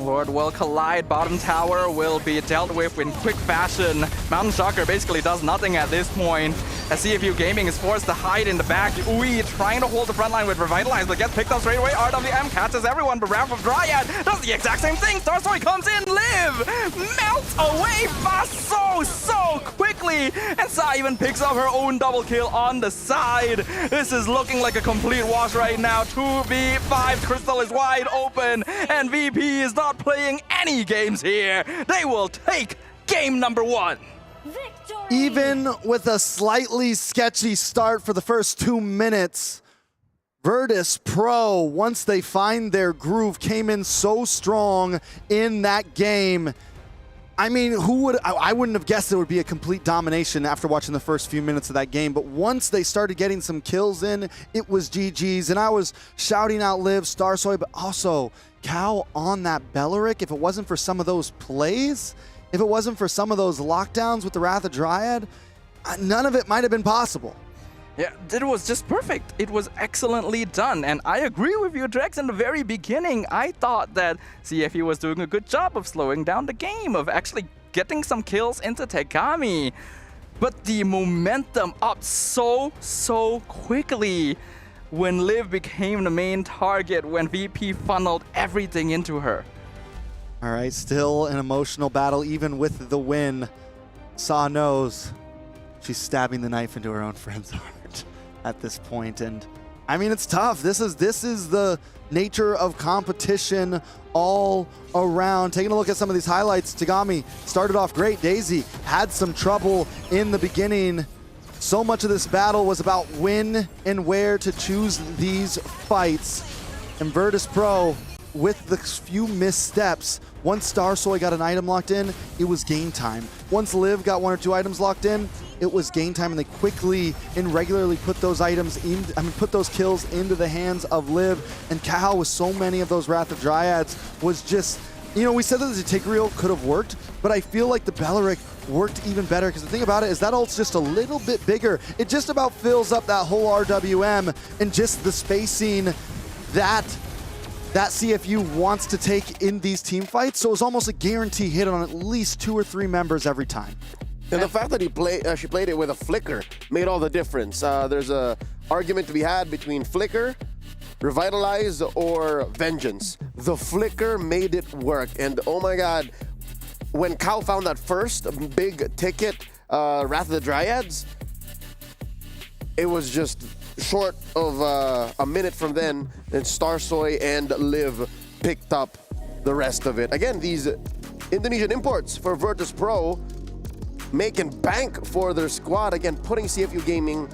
Lord will collide. Bottom tower will be dealt with in quick fashion. Mountain Shocker basically does nothing at this point, as CFU Gaming is forced to hide in the back. Ui trying to hold the front line with Revitalize, but gets picked up straight away. RWM catches everyone, but Wrath of Dryad does the exact same thing. Starsoy comes in. Liv melts away fast so quickly, and Sa even picks up her own double kill on the side. This is looking like a complete wash right now. 2v5, Crystal is wide open, and VP is not playing any games here. They will take game number 1. Even with a slightly sketchy start for the first 2 minutes, Virtus Pro, once they find their groove, came in so strong in that game. I mean, I wouldn't have guessed it would be a complete domination after watching the first few minutes of that game, but once they started getting some kills in, it was GG's, and I was shouting out Liv, Starsoy, but also Cal on that Belleric. If it wasn't for some of those plays, if it wasn't for some of those lockdowns with the Wrath of Dryad, none of it might have been possible. Yeah, it was just perfect. It was excellently done. And I agree with you, Drex. In the very beginning, I thought that CFU was doing a good job of slowing down the game, of actually getting some kills into Tegami. But the momentum up so quickly when Liv became the main target, when VP funneled everything into her. All right, still an emotional battle, even with the win. Sa knows she's stabbing the knife into her own friend's heart at this point, and I mean, it's tough. This is the nature of competition all around. Taking a look at some of these highlights, Tegami started off great. Daisy had some trouble in the beginning. So much of this battle was about when and where to choose these fights, and Virtus Pro, with the few missteps, once Starsoy got an item locked in, it was game time. Once Liv got 1 or 2 items locked in, it was game time, and they quickly and regularly put those put those kills into the hands of Liv. And Cal, with so many of those Wrath of Dryads, was just, you know, we said that the Tigreal could have worked, but I feel like the Belleric worked even better, because the thing about it is that ult's just a little bit bigger. It just about fills up that whole RWM, and just the spacing that CFU wants to take in these team fights. So it was almost a guarantee hit on at least 2 or 3 members every time. And the fact that she played it with a flicker made all the difference. There's a argument to be had between flicker, revitalize, or vengeance. The flicker made it work, and oh my god, when Cal found that first big ticket Wrath of the Dryads, it was just short of a minute from then Starsoy and Liv picked up the rest of it. Again, these Indonesian imports for Virtus Pro making bank for their squad. Again, putting CFU Gaming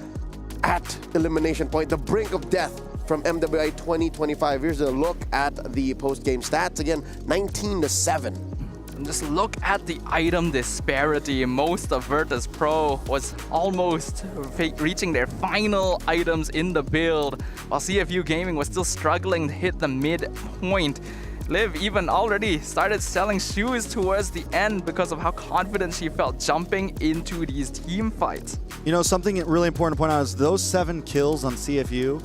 at elimination point, the brink of death from MWI 2025. Here's a look at the post-game stats. Again, 19-7. And just look at the item disparity. Most of Virtus Pro was almost reaching their final items in the build, while CFU Gaming was still struggling to hit the midpoint. Liv even already started selling shoes towards the end because of how confident she felt jumping into these team fights. You know, something really important to point out is those 7 kills on CFU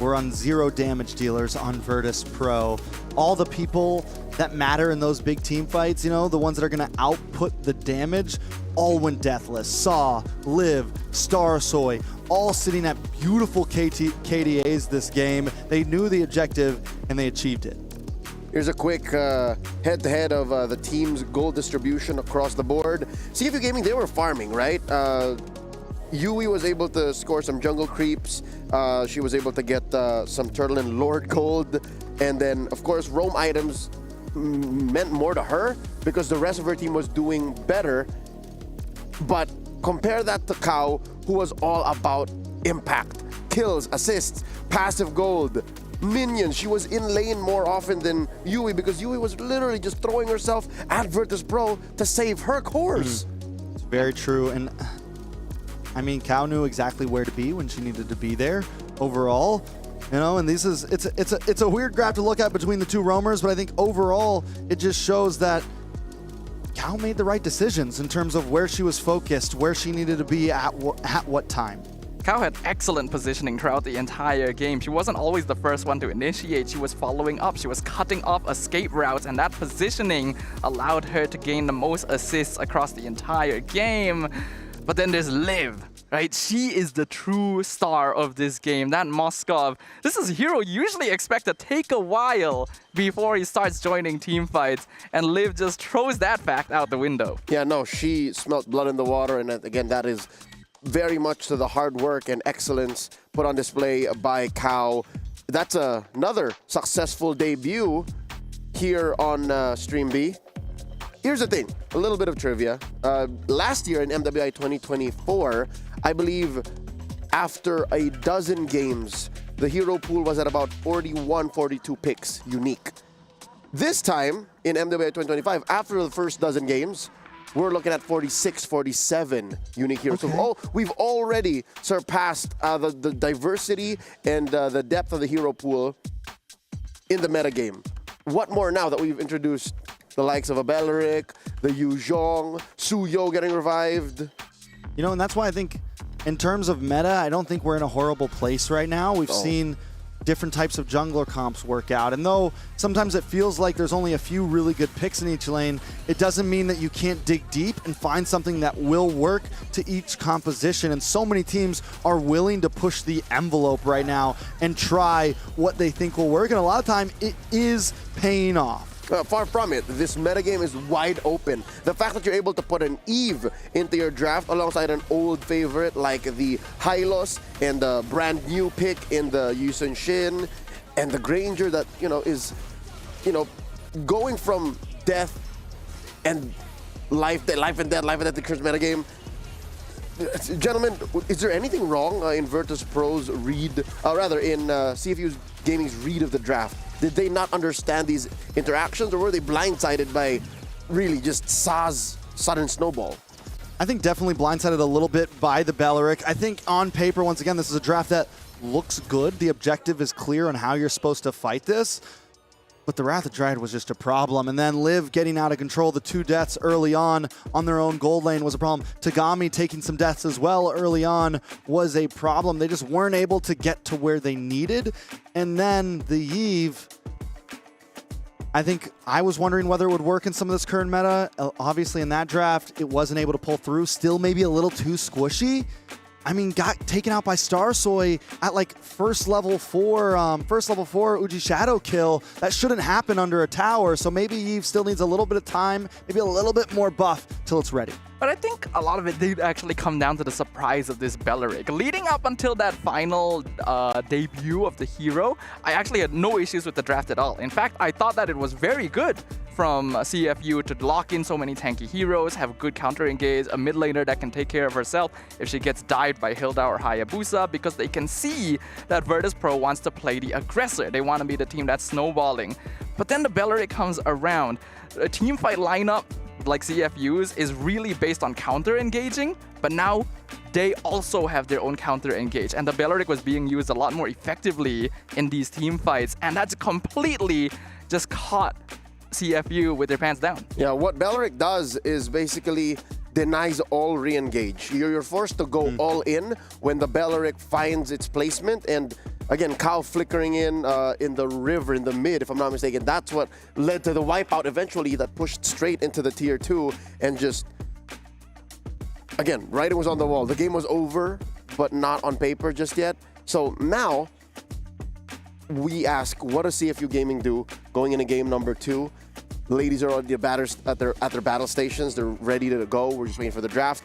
were on 0 damage dealers on Virtus Pro. All the people that matter in those big team fights, you know, the ones that are going to output the damage, all went deathless. Saw, Liv, Starsoy, all sitting at beautiful KDAs this game. They knew the objective and they achieved it. Here's a quick head-to-head of the team's goal distribution across the board. CFU Gaming, they were farming, right? Yui was able to score some jungle creeps. She was able to get some Turtle and Lord gold. And then, of course, roam items meant more to her because the rest of her team was doing better. But compare that to Kao, who was all about impact, kills, assists, passive gold, minions. She was in lane more often than Yui because Yui was literally just throwing herself at Virtus Pro to save her cores. It's very true. And I mean, Kao knew exactly where to be when she needed to be there overall. You know, and it's a weird graph to look at between the two roamers, but I think overall it just shows that Kao made the right decisions in terms of where she was focused, where she needed to be at what time. Kao had excellent positioning throughout the entire game. She wasn't always the first one to initiate. She was following up. She was cutting off escape routes, and that positioning allowed her to gain the most assists across the entire game. But then there's Liv, right? She is the true star of this game. That Moskov, this is a hero you usually expect to take a while before he starts joining team fights, and Liv just throws that fact out the window. Yeah, no, she smelt blood in the water, and again, that is very much to the hard work and excellence put on display by Kao. That's another successful debut here on Stream B. Here's the thing, a little bit of trivia. Last year in MWI 2024, I believe after a dozen games, the hero pool was at about 41, 42 picks unique. This time in MWI 2025, after the first dozen games, we're looking at 46, 47 unique heroes. Okay. So we've already surpassed the diversity and the depth of the hero pool in the metagame. What more now that we've introduced the likes of a Beleric, the Yu Zhong, Suyo getting revived? You know, and that's why I think in terms of meta, I don't think we're in a horrible place right now. We've seen different types of jungler comps work out. And though sometimes it feels like there's only a few really good picks in each lane, it doesn't mean that you can't dig deep and find something that will work to each composition. And so many teams are willing to push the envelope right now and try what they think will work. And a lot of time it is paying off. Far from it. This metagame is wide open. The fact that you're able to put an Eve into your draft alongside an old favorite like the Hylos and the brand new pick in the Yusun Shin and the Granger that, you know, is, you know, going from death and life and death, the current metagame. Gentlemen, is there anything wrong in Virtus Pro's read, in CFU Gaming's read of the draft? Did they not understand these interactions, or were they blindsided by really just Sa's sudden snowball? I think definitely blindsided a little bit by the Beleric. I think on paper, once again, this is a draft that looks good. The objective is clear on how you're supposed to fight this. But the Wrath of Dryad was just a problem. And then Liv getting out of control. The 2 deaths early on their own gold lane was a problem. Tagami taking some deaths as well early on was a problem. They just weren't able to get to where they needed. And then the Eve, I think I was wondering whether it would work in some of this current meta. Obviously in that draft, it wasn't able to pull through. Still maybe a little too squishy. I mean, got taken out by Starsoy at like first level 4 Uji Shadow kill. That shouldn't happen under a tower, so maybe Eve still needs a little bit of time, maybe a little bit more buff till it's ready. But I think a lot of it did actually come down to the surprise of this Belleric. Leading up until that final debut of the hero, I actually had no issues with the draft at all. In fact, I thought that it was very good from CFU to lock in so many tanky heroes, have good counter engage, a mid laner that can take care of herself if she gets dived by Hilda or Hayabusa, because they can see that Virtus Pro wants to play the aggressor. They want to be the team that's snowballing. But then the Belleric comes around. A team fight lineup like CFU's is really based on counter engaging, but now they also have their own counter engage, and the Belleric was being used a lot more effectively in these team fights, and that's completely just caught CFU with their pants down. Yeah, what Belleric does is basically denies all re-engage. You're forced to go all in when the Belleric finds its placement, and again, Cow flickering in the river in the mid, if I'm not mistaken. That's what led to the wipeout eventually that pushed straight into the tier 2 and just, again, writing was on the wall. The game was over, but not on paper just yet. So now we ask, what does CFU Gaming do going into game number 2? The ladies are on the batters at their battle stations. They're ready to go. We're just waiting for the draft.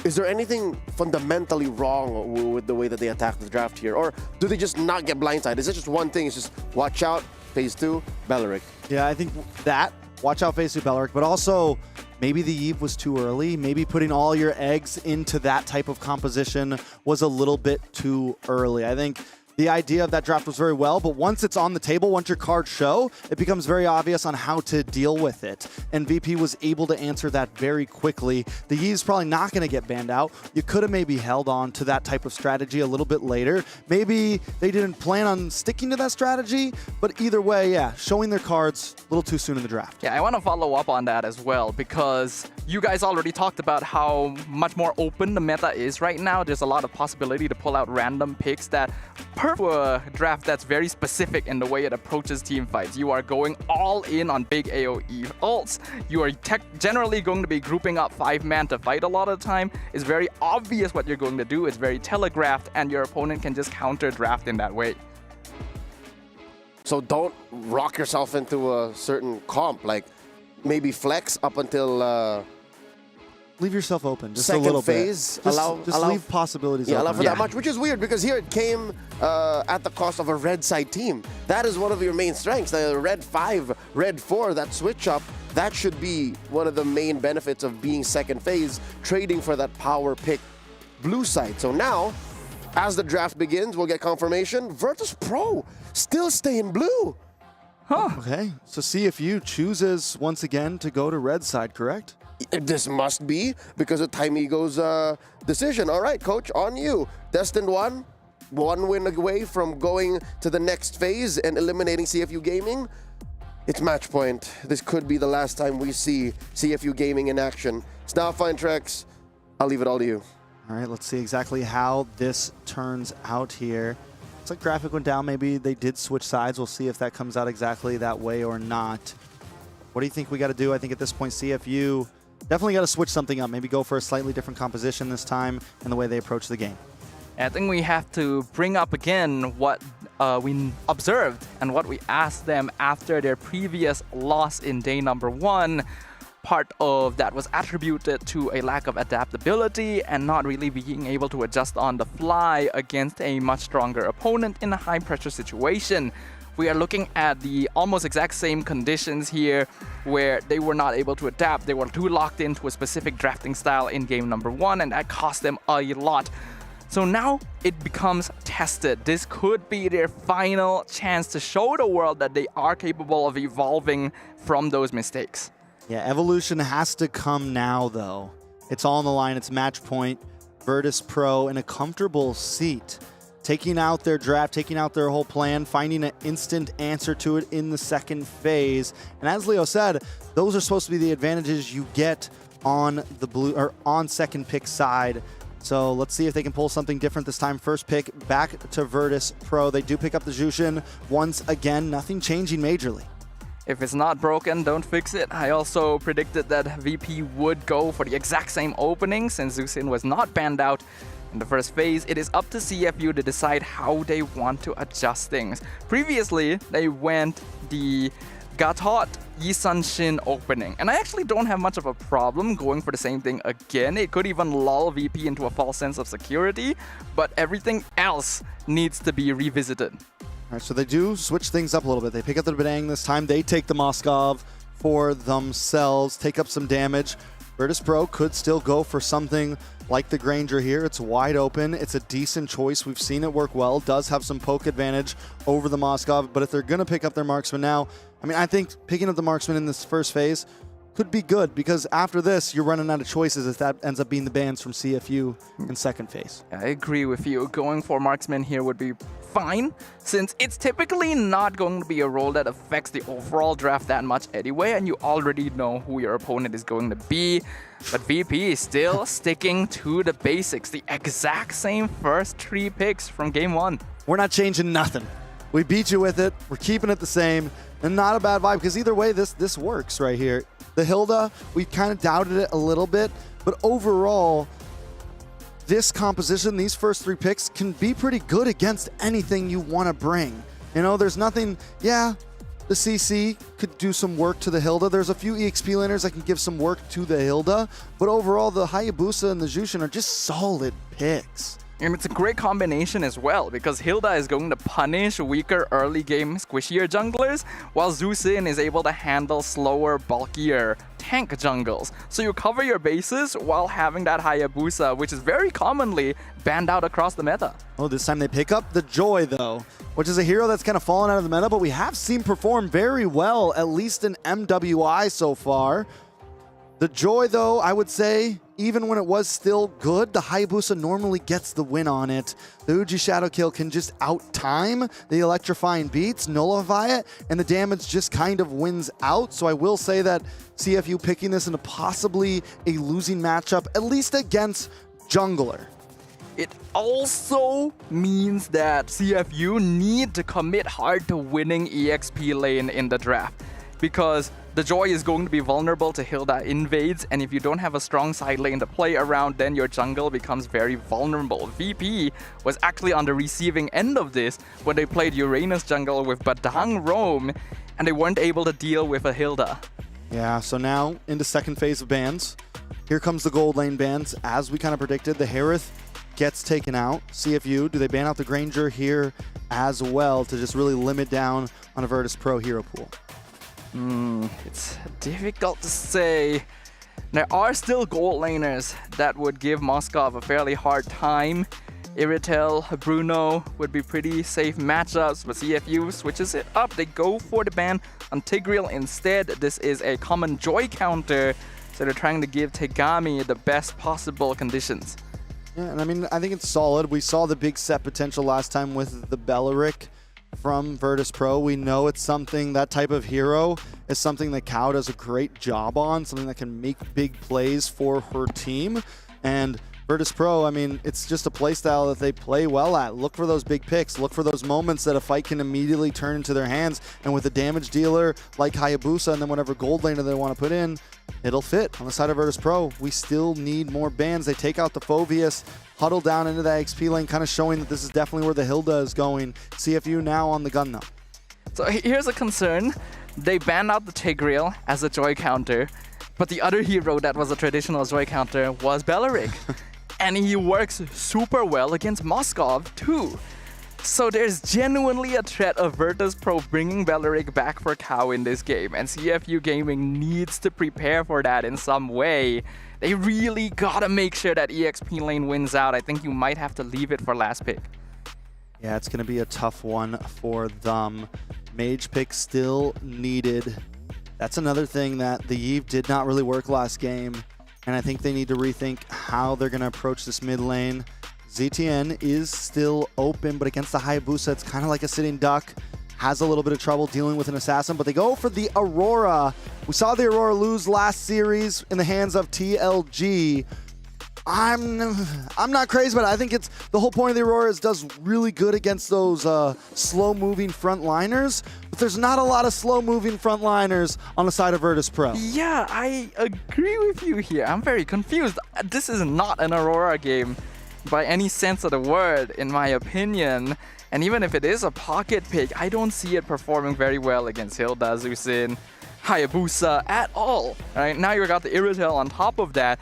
Is there anything fundamentally wrong with the way that they attack the draft here? Or do they just not get blindsided? Is it just one thing? It's just watch out, phase 2, Belleric. Yeah, I think that, watch out phase 2 Belleric, but also maybe the Eve was too early. Maybe putting all your eggs into that type of composition was a little bit too early. I think the idea of that draft was very well, but once it's on the table, once your cards show, it becomes very obvious on how to deal with it. And VP was able to answer that very quickly. The Yee's probably not going to get banned out. You could have maybe held on to that type of strategy a little bit later. Maybe they didn't plan on sticking to that strategy, but either way, yeah, showing their cards a little too soon in the draft. Yeah, I want to follow up on that as well, because you guys already talked about how much more open the meta is right now. There's a lot of possibility to pull out random picks that a draft that's very specific in the way it approaches team fights. You are going all in on big AoE ults. You are generally going to be grouping up 5-man to fight a lot of the time. It's very obvious what you're going to do. It's very telegraphed, and your opponent can just counter draft in that way. So don't rock yourself into a certain comp, like maybe flex up until leave yourself open just second a little phase. bit. Just leave possibilities open. Allow for that much, which is weird because here it came at the cost of a red side team. That is one of your main strengths. The red 5, red 4, that switch up, that should be one of the main benefits of being second phase, trading for that power pick blue side. So now, as the draft begins, we'll get confirmation. Virtus Pro still stay in blue. Huh. Okay, so CFU chooses once again to go to red side, correct? This must be because of Time Ego's decision. All right, coach, on you. Destined one win away from going to the next phase and eliminating CFU Gaming. It's match point. This could be the last time we see CFU Gaming in action. It's now fine, Trex. I'll leave it all to you. All right, let's see exactly how this turns out here. Looks like graphic went down. Maybe they did switch sides. We'll see if that comes out exactly that way or not. What do you think we got to do? I think at this point, CFU definitely got to switch something up. Maybe go for a slightly different composition this time in the way they approach the game. I think we have to bring up again what we observed and what we asked them after their previous loss in day number 1. Part of that was attributed to a lack of adaptability and not really being able to adjust on the fly against a much stronger opponent in a high-pressure situation. We are looking at the almost exact same conditions here where they were not able to adapt. They were too locked into a specific drafting style in game number 1, and that cost them a lot. So now it becomes tested. This could be their final chance to show the world that they are capable of evolving from those mistakes. Yeah, evolution has to come now, though. It's all on the line. It's match point. Virtus Pro in a comfortable seat, taking out their draft, taking out their whole plan, finding an instant answer to it in the second phase. And as Leo said, those are supposed to be the advantages you get on the blue or on second pick side. So let's see if they can pull something different this time. First pick back to Virtus Pro. They do pick up the Jushin once again. Nothing changing majorly. If it's not broken, don't fix it. I also predicted that VP would go for the exact same opening since Zusin was not banned out in the first phase. It is up to CFU to decide how they want to adjust things. Previously, they went the Gatot, Yi Sun-shin opening. And I actually don't have much of a problem going for the same thing again. It could even lull VP into a false sense of security, but everything else needs to be revisited. All right, so they do switch things up a little bit. They pick up the Badang this time. They take the Moskov for themselves, take up some damage. Virtus Pro could still go for something like the Granger here. It's wide open. It's a decent choice. We've seen it work well. Does have some poke advantage over the Moskov, but if they're going to pick up their marksman now, I mean, I think picking up the marksman in this first phase could be good, because after this, you're running out of choices if that ends up being the bans from CFU in second phase. I agree with you. Going for marksman here would be fine, since it's typically not going to be a role that affects the overall draft that much anyway, and you already know who your opponent is going to be. But VP is still sticking to the basics, the exact same first 3 picks from game 1. We're not changing nothing. We beat you with it. We're keeping it the same, and not a bad vibe, because either way, this works right here. The Hilda, we kind of doubted it a little bit, but overall, this composition, these first 3 picks can be pretty good against anything you want to bring. You know, there's nothing, yeah, the CC could do some work to the Hilda. There's a few EXP laners that can give some work to the Hilda, but overall, the Hayabusa and the Jushin are just solid picks. And it's a great combination as well, because Hilda is going to punish weaker early game squishier junglers, while Zusin is able to handle slower, bulkier tank jungles. So you cover your bases while having that Hayabusa, which is very commonly banned out across the meta. Oh, this time they pick up the Joy, though, which is a hero that's kind of fallen out of the meta, but we have seen perform very well, at least in MWI so far. The Joy, though, I would say, even when it was still good, the Hayabusa normally gets the win on it. The Uji Shadow Kill can just out-time the electrifying beats, nullify it, and the damage just kind of wins out. So I will say that CFU picking this into possibly a losing matchup, at least against jungler. It also means that CFU need to commit hard to winning EXP lane in the draft, because the Joy is going to be vulnerable to Hilda invades, and if you don't have a strong side lane to play around, then your jungle becomes very vulnerable. VP was actually on the receiving end of this when they played Uranus jungle with Badang roam, and they weren't able to deal with a Hilda. Yeah, so now into second phase of bans. Here comes the gold lane bans. As we kind of predicted, the Harith gets taken out. CFU, do they ban out the Granger here as well to just really limit down on a Virtus Pro hero pool? It's difficult to say. There are still gold laners that would give Moskov a fairly hard time. Iritel, Bruno would be pretty safe matchups, but CFU switches it up. They go for the ban on Tigreal instead. This is a common Joy counter, so they're trying to give Tegami the best possible conditions. Yeah, and I mean, I think it's solid. We saw the big set potential last time with the Belleric from Virtus Pro. We know it's something, that type of hero is something that Cow does a great job on, something that can make big plays for her team. And Virtus Pro, I mean, it's just a playstyle that they play well at. Look for those big picks. Look for those moments that a fight can immediately turn into their hands. And with a damage dealer like Hayabusa and then whatever gold laner they want to put in, it'll fit. On the side of Virtus Pro, we still need more bans. They take out the Phoveus, huddle down into that XP lane, kind of showing that this is definitely where the Hilda is going. CFU now on the gun, though. So here's a concern. They banned out the Tigreal as a Joy counter, but the other hero that was a traditional Joy counter was Belleric. And he works super well against Moskov too. So there's genuinely a threat of Virtus Pro bringing Belleric back for Cow in this game, and CFU Gaming needs to prepare for that in some way. They really gotta make sure that EXP lane wins out. I think you might have to leave it for last pick. Yeah, it's going to be a tough one for them. Mage pick still needed. That's another thing that the Eve did not really work last game, and I think they need to rethink how they're going to approach this mid lane. ZTN is still open, but against the Hayabusa, it's kind of like a sitting duck. Has a little bit of trouble dealing with an assassin, but they go for the Aurora. We saw the Aurora lose last series in the hands of TLG. I'm not crazy, but I think it's the whole point of the Aurora is does really good against those slow-moving frontliners, but there's not a lot of slow-moving frontliners on the side of Virtus Pro. Yeah, I agree with you here. I'm very confused. This is not an Aurora game by any sense of the word, in my opinion. And even if it is a pocket pick, I don't see it performing very well against Hilda, Zusin, Hayabusa at all. Right? Now you've got the Irritel on top of that,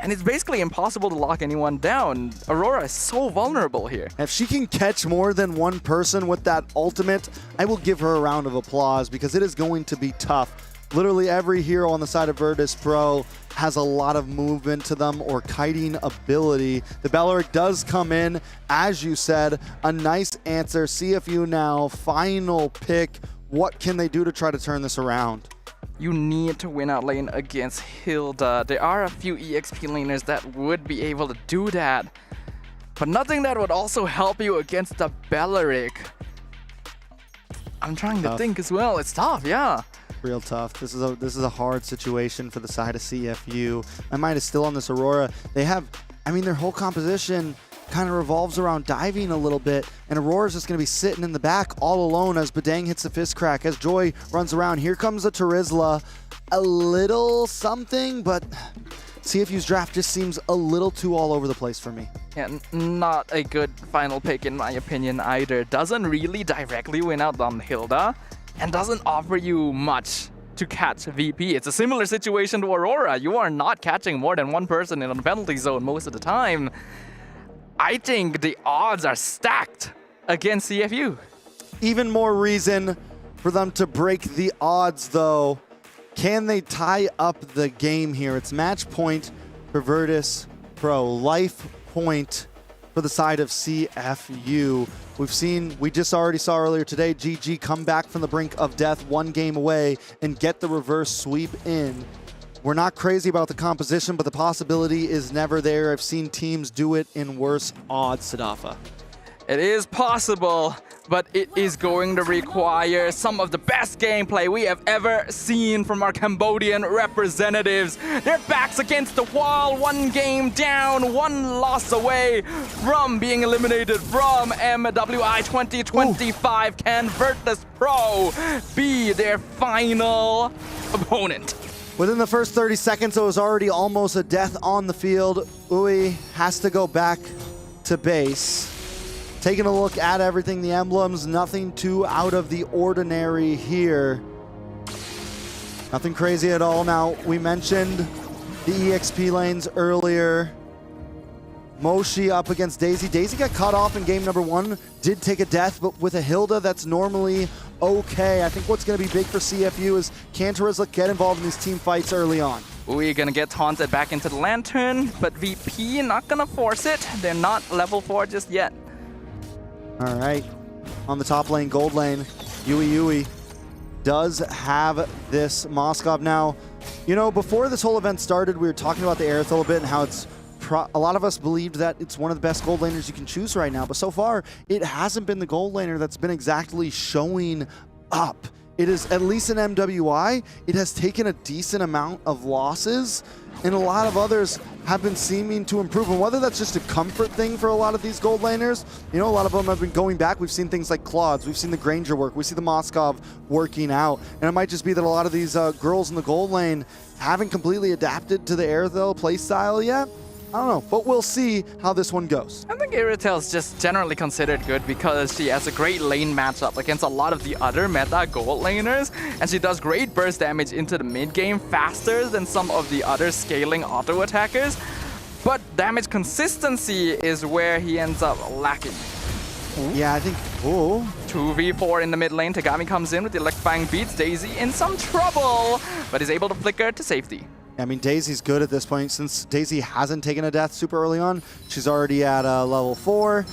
and it's basically impossible to lock anyone down. Aurora is so vulnerable here. If she can catch more than one person with that ultimate, I will give her a round of applause because it is going to be tough. Literally every hero on the side of Virtus Pro has a lot of movement to them or kiting ability. The Belleric does come in, as you said, a nice answer. CFU now, final pick. What can they do to try to turn this around? You need to win out lane against Hilda. There are a few EXP laners that would be able to do that, but nothing that would also help you against the Belleric. I'm trying to think as well. It's tough, yeah. Real tough. This is a hard situation for the side of CFU. My mind is still on this Aurora. They have, I mean, their whole composition kind of revolves around diving a little bit, and Aurora's just going to be sitting in the back all alone as Badang hits the fist crack, as Joy runs around. Here comes a Terizla. A little something, but CFU's draft just seems a little too all over the place for me. Yeah, not a good final pick in my opinion either. Doesn't really directly win out on Hilda, and doesn't offer you much to catch VP. It's a similar situation to Aurora. You are not catching more than one person in a penalty zone most of the time. I think the odds are stacked against CFU. Even more reason for them to break the odds, though. Can they tie up the game here? It's match point for Virtus Pro. Life point for the side of CFU. We just already saw earlier today, GG come back from the brink of death, one game away, and get the reverse sweep in. We're not crazy about the composition, but the possibility is never there. I've seen teams do it in worse odds, Sadafa. It is possible, but it is going to require some of the best gameplay we have ever seen from our Cambodian representatives. Their backs against the wall, one game down, one loss away from being eliminated from MWI 2025. Can Virtus Pro be their final opponent? Within the first 30 seconds, it was already almost a death on the field. Ui has to go back to base. Taking a look at everything, the emblems, nothing too out of the ordinary here. Nothing crazy at all. Now, we mentioned the EXP lanes earlier. Moshi up against Daisy. Daisy got cut off in game number 1, did take a death, but with a Hilda, that's normally okay. I think what's going to be big for CFU is can Terizla get involved in these team fights early on. We're gonna get taunted back into the Lantern, but VP not gonna force it. They're not level 4 just yet. All right, on the top lane, gold lane, Yui does have this Moskov. Now, you know, before this whole event started, we were talking about the Aerithel a bit and how it's a lot of us believed that it's one of the best gold laners you can choose right now, but so far, it hasn't been the gold laner that's been exactly showing up. It is, at least in MWI, it has taken a decent amount of losses, and a lot of others have been seeming to improve. And whether that's just a comfort thing for a lot of these gold laners, you know, a lot of them have been going back. We've seen things like Claudes, we've seen the Granger work, we see the Moskov working out. And it might just be that a lot of these girls in the gold lane haven't completely adapted to the Aerithel playstyle yet. I don't know, but we'll see how this one goes. I think Irritel is just generally considered good because she has a great lane matchup against a lot of the other meta gold laners, and she does great burst damage into the mid game faster than some of the other scaling auto attackers. But damage consistency is where he ends up lacking. Yeah, I think, 2v4 in the mid lane. Tagami comes in with the electrifying beats. Daisy in some trouble, but is able to flicker to safety. I mean, Daisy's good at this point. Since Daisy hasn't taken a death super early on, she's already at level 4,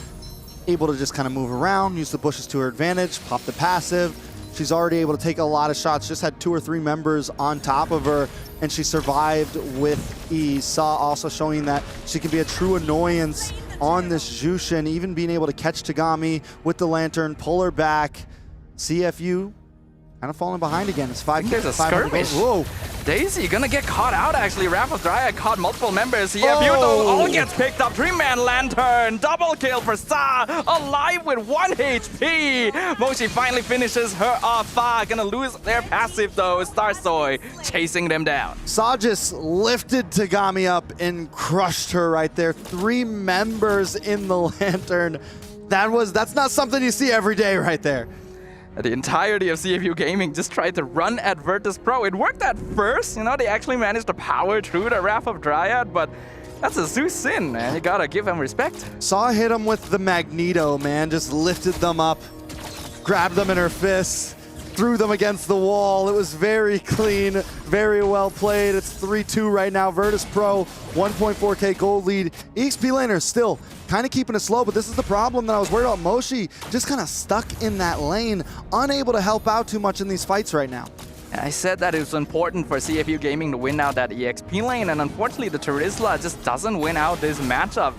able to just kind of move around, use the bushes to her advantage, pop the passive. She's already able to take a lot of shots, just had 2 or 3 members on top of her, and she survived with ease. Saw also showing that she can be a true annoyance on this Jushin, even being able to catch Tagami with the Lantern, pull her back. CFU kind of falling behind again. It's 5. There's a skirmish. Whoa. Daisy gonna get caught out actually. Wrath of Dryad caught multiple members. CFU all gets picked up. 3-man Lantern. Double kill for Sa. Alive with 1 HP. Moshi finally finishes her off. Fa gonna lose their passive though. Starsoy chasing them down. Sa just lifted Tagami up and crushed her right there. 3 members in the Lantern. That's not something you see every day right there. The entirety of CFU Gaming just tried to run at Virtus Pro. It worked at first, you know, they actually managed to power through the Wrath of Dryad, but that's a Zeus sin, man. You gotta give him respect. Saw hit him with the Magneto, man. Just lifted them up, grabbed them in her fists, threw them against the wall. It was very clean, very well played. It's 3-2 right now. Virtus Pro, 1.4K gold lead. EXP laner still kind of keeping it slow, but this is the problem that I was worried about. Moshi just kind of stuck in that lane, unable to help out too much in these fights right now. I said that it was important for CFU Gaming to win out that EXP lane, and unfortunately the Terizla just doesn't win out this matchup.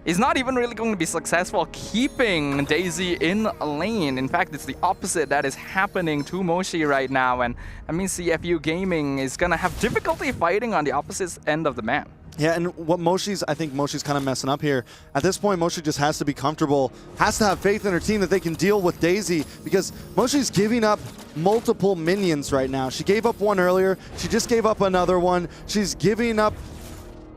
He's not even really going to be successful keeping Daisy in a lane. In fact, it's the opposite that is happening to Moshi right now, and I mean CFU Gaming is going to have difficulty fighting on the opposite end of the map. Yeah, and what I think Moshi's kind of messing up here. At this point, Moshi just has to be comfortable, has to have faith in her team that they can deal with Daisy, because Moshi's giving up multiple minions right now. She gave up one earlier, she just gave up another one. She's giving up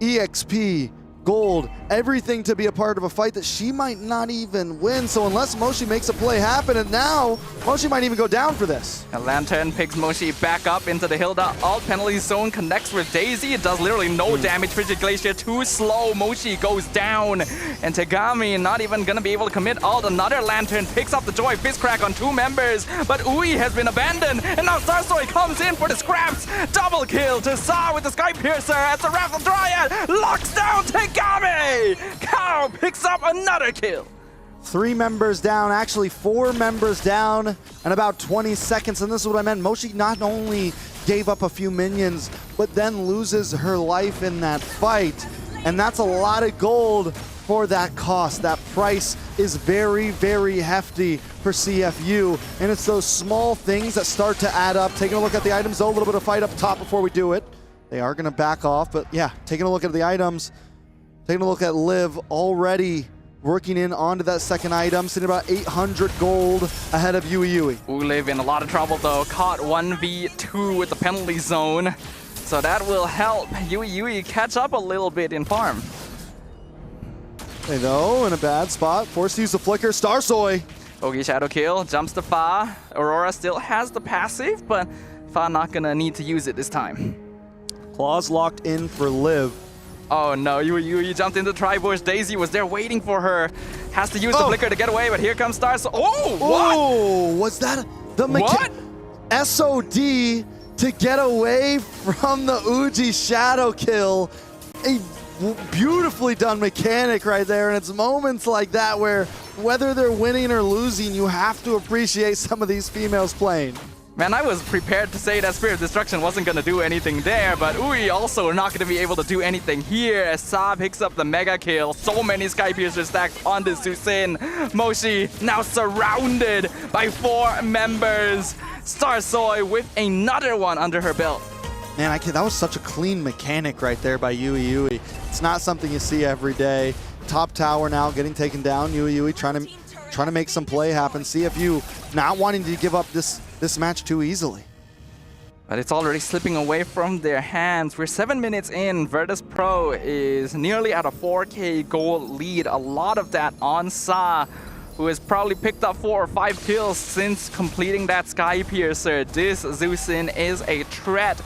EXP, gold, everything to be a part of a fight that she might not even win. So unless Moshi makes a play happen, and now Moshi might even go down for this. A Lantern picks Moshi back up into the Hilda. Alt penalty zone connects with Daisy. It does literally no damage. Frigid Glacier too slow. Moshi goes down. And Tegami not even gonna be able to commit alt. Another Lantern picks up the Joy Fist Crack on 2 members. But Ui has been abandoned. And now Starstory comes in for the scraps. Double kill to Sa with the Sky Piercer as the Wrath of Dryad locks down Tegami. Cow picks up another kill. 3 members down, actually 4 members down in about 20 seconds. And this is what I meant. Moshi not only gave up a few minions, but then loses her life in that fight. And that's a lot of gold for that cost. That price is very, very hefty for CFU. And it's those small things that start to add up. Taking a look at the items, though, a little bit of fight up top before we do it. They are going to back off, but yeah, taking a look at the items. Taking a look at Liv already working in onto that second item, sitting about 800 gold ahead of Yui. Liv in a lot of trouble though, caught 1v2 with the penalty zone. So that will help Yui catch up a little bit in farm. They though, in a bad spot, forced to use the flicker. Starsoy. Ogi Shadow Kill, jumps to Fa. Aurora still has the passive, but Fa not gonna need to use it this time. Claws locked in for Liv. Oh no, Yui jumped into Tribush. Daisy was there waiting for her. Has to use the flicker to get away, but here comes Stars. Oh, what? Oh, was that the SOD to get away from the Uji Shadow Kill? A beautifully done mechanic right there, and it's moments like that where whether they're winning or losing, you have to appreciate some of these females playing. Man, I was prepared to say that Spirit of Destruction wasn't going to do anything there, but Ui also not going to be able to do anything here as Sa picks up the mega kill. So many Sky Piercer stacks on this Susin. Moshi now surrounded by 4 members. Starsoy with another one under her belt. Man, that was such a clean mechanic right there by Yui. It's not something you see every day. Top tower now getting taken down. Yui trying to make some play happen. CFU not wanting to give up this match too easily. But it's already slipping away from their hands. We're 7 minutes in. Virtus Pro is nearly at a 4K gold lead. A lot of that on Sa, who has probably picked up 4 or 5 kills since completing that Sky Piercer. This Zeusin is a threat.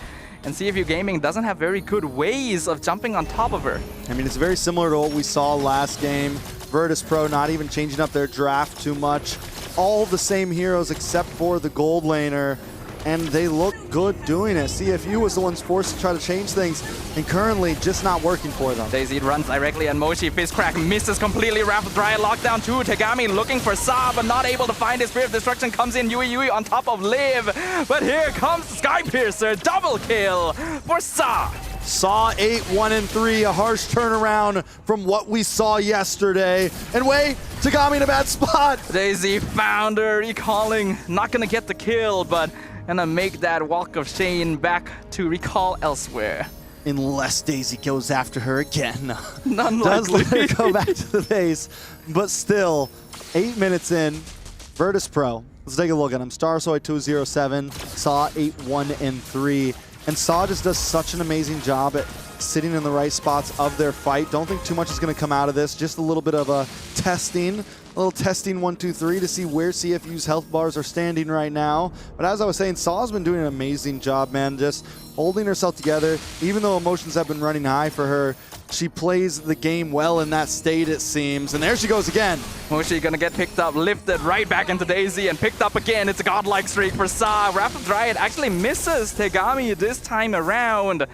And CFU Gaming doesn't have very good ways of jumping on top of her. I mean, it's very similar to what we saw last game. Virtus Pro not even changing up their draft too much. All the same heroes except for the gold laner, and they look good doing it. CFU was the ones forced to try to change things, and currently just not working for them. Daisy runs directly at Moshi. Fist Crack misses completely. Rapid Dry lockdown too. Tegami looking for Sa, but not able to find his Spirit of Destruction. Comes in Yui on top of Liv, but here comes Sky Piercer. Double kill for Sa. Saw 8-1-3, a harsh turnaround from what we saw yesterday. And wait, Tegami in a bad spot. Daisy found her, recalling, not gonna get the kill, but gonna make that walk of shame back to recall elsewhere. Unless Daisy goes after her again. Unlikely. Does let her go back to the base, but still, 8 minutes in, Virtus Pro. Let's take a look at him. Starsoy 207, Saw 8-1-3. And Saw just does such an amazing job at sitting in the right spots of their fight. Don't think too much is going to come out of this. Just a little bit of a little testing 1, 2, 3 to see where CFU's health bars are standing right now. But as I was saying, Saw's been doing an amazing job, man, just holding herself together. Even though emotions have been running high for her, she plays the game well in that state, it seems. And there she goes again. Moshi gonna get picked up, lifted right back into Daisy, and picked up again. It's a godlike streak for Sa. Rapid Dryad actually misses Tegami this time around.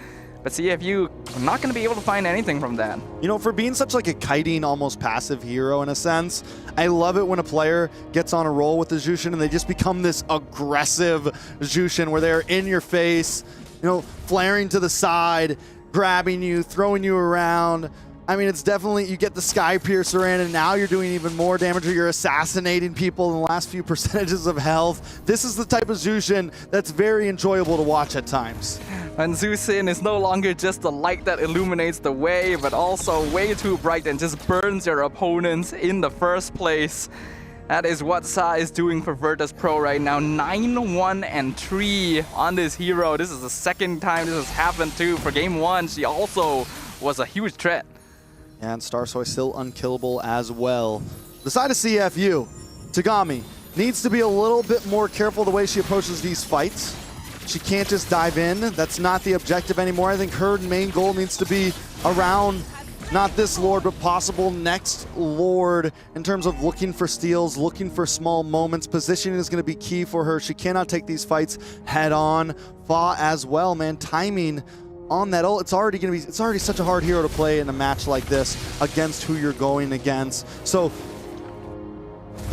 But CFU not gonna be able to find anything from that. You know, for being such like a kiting, almost passive hero in a sense, I love it when a player gets on a roll with the Jushin and they just become this aggressive Jushin where they're in your face, you know, flaring to the side, grabbing you, throwing you around. I mean, it's definitely, you get the Sky Piercer in, and now you're doing even more damage, or you're assassinating people in the last few percentages of health. This is the type of Jushin that's very enjoyable to watch at times. And Zusin is no longer just the light that illuminates the way, but also way too bright and just burns your opponents in the first place. That is what Sa is doing for Virtus Pro right now. 9-1-3 on this hero. This is the second time this has happened too. For game 1, she also was a huge threat. And Starsoy still unkillable as well. The side of CFU, Tegami, needs to be a little bit more careful the way she approaches these fights. She can't just dive in. That's not the objective anymore. I think her main goal needs to be around not this Lord, but possible next Lord in terms of looking for steals, looking for small moments. Positioning is going to be key for her. She cannot take these fights head on. Fa as well, man. Timing on that ult, it's already such a hard hero to play in a match like this against who you're going against. So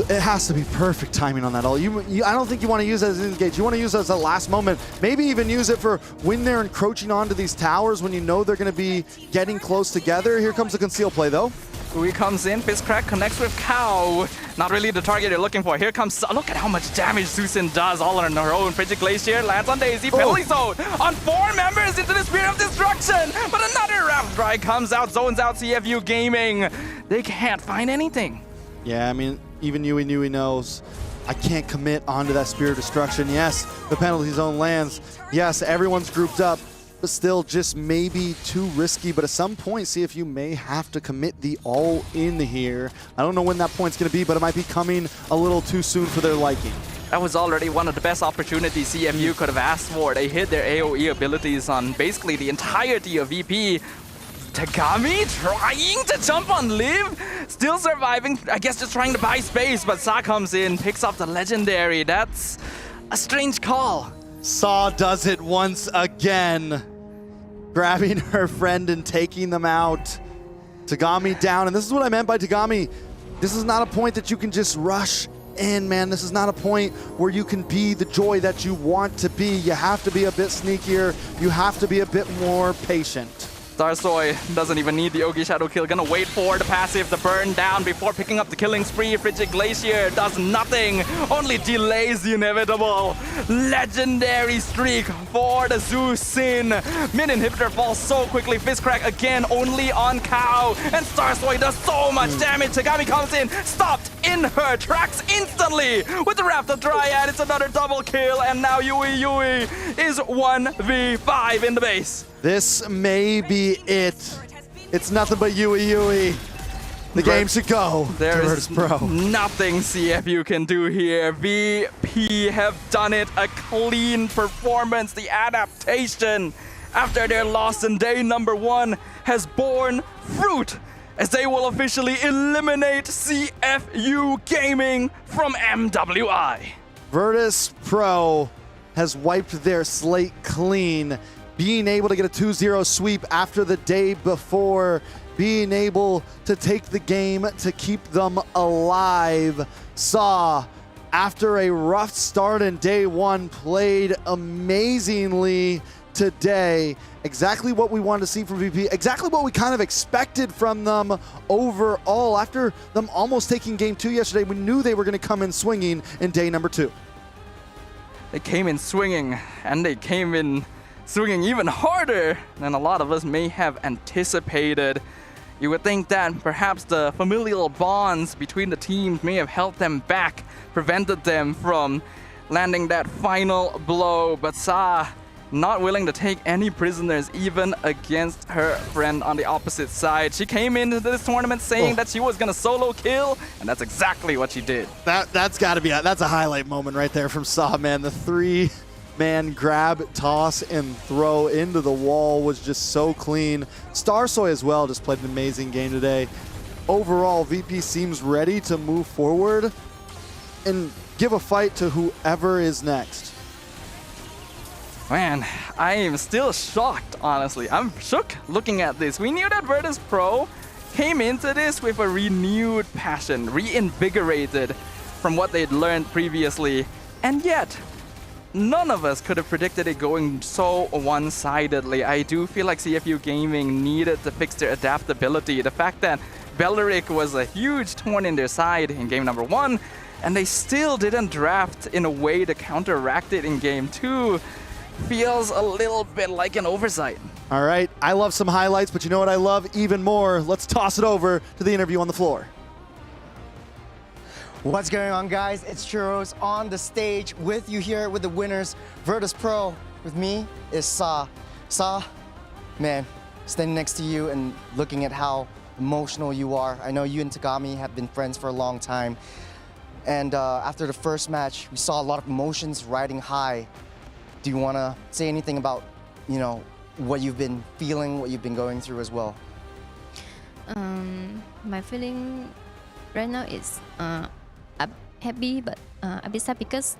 it has to be perfect timing on that ult. I don't think you want to use it as an engage. You want to use it as a last moment. Maybe even use it for when they're encroaching onto these towers, when you know they're going to be getting close together. Here comes the conceal play, though. Ui comes in, Fizzcrack connects with Cow. Not really the target you're looking for. Here comes, look at how much damage Zusin does all on her own. Frigid Glacier lands on Daisy, penalty zone on 4 members into the Spear of Destruction. But another Rapid Dry comes out, zones out CFU Gaming. They can't find anything. Yeah, I mean, even Yui knows I can't commit onto that Spear of Destruction. Yes, the penalty zone lands. Yes, everyone's grouped up, but still just maybe too risky. But at some point, CFU may have to commit the all-in here. I don't know when that point's going to be, but it might be coming a little too soon for their liking. That was already one of the best opportunities CFU could have asked for. They hit their AoE abilities on basically the entirety of VP. Tegami trying to jump on Liv, still surviving, I guess just trying to buy space, but Sa comes in, picks up the Legendary. That's a strange call. Sa does it once again, grabbing her friend and taking them out. Tegami down, and this is what I meant by Tegami. This is not a point that you can just rush in, man. This is not a point where you can be the joy that you want to be. You have to be a bit sneakier. You have to be a bit more patient. Starsoy doesn't even need the Ogi Shadow kill. Gonna wait for the passive to burn down before picking up the killing spree. Frigid Glacier does nothing, only delays the inevitable. Legendary streak for the Zusin. Mid inhibitor falls so quickly. Fizzcrack again, only on Cow. And Starsoy does so much damage. Tegami comes in, stopped in her tracks instantly. With the Raptor Dryad, it's another double kill. And now Yui is 1v5 in the base. This may be it. It's nothing but Yui. The game should go. There is nothing CFU can do here. VP have done it. A clean performance. The adaptation after their loss in day number 1 has borne fruit, as they will officially eliminate CFU Gaming from MWI. Virtus Pro has wiped their slate clean, being able to get a 2-0 sweep after the day before, being able to take the game to keep them alive. Sa, after a rough start in day 1, played amazingly today. Exactly what we wanted to see from VP, exactly what we kind of expected from them overall. After them almost taking game 2 yesterday, we knew they were going to come in swinging in day number 2. They came in swinging, and they came in swinging even harder than a lot of us may have anticipated. You would think that perhaps the familial bonds between the teams may have held them back, prevented them from landing that final blow, but Sa not willing to take any prisoners, even against her friend on the opposite side. She came into this tournament saying that she was gonna solo kill, and that's exactly what she did. That's got to be that's a highlight moment right there from Saw, man. The 3-man grab, toss, and throw into the wall was just so clean. Starsoy as well just played an amazing game today. Overall, VP seems ready to move forward and give a fight to whoever is next. Man, I am still shocked, honestly. I'm shook looking at this. We knew that Virtus Pro came into this with a renewed passion, reinvigorated from what they'd learned previously, and yet none of us could have predicted it going so one-sidedly. I do feel like CFU Gaming needed to fix their adaptability. The fact that Beleric was a huge thorn in their side in game number 1, and they still didn't draft in a way to counteract it in game 2 feels a little bit like an oversight. All right, I love some highlights, but you know what I love even more? Let's toss it over to the interview on the floor. What's going on, guys? It's Churros on the stage with you here with the winners, Virtus Pro. With me is Sa. Sa, man, standing next to you and looking at how emotional you are. I know you and Tagami have been friends for a long time. And after the first match, we saw a lot of emotions riding high. Do you want to say anything about, you know, what you've been feeling, what you've been going through as well? My feeling right now is happy, but a bit sad because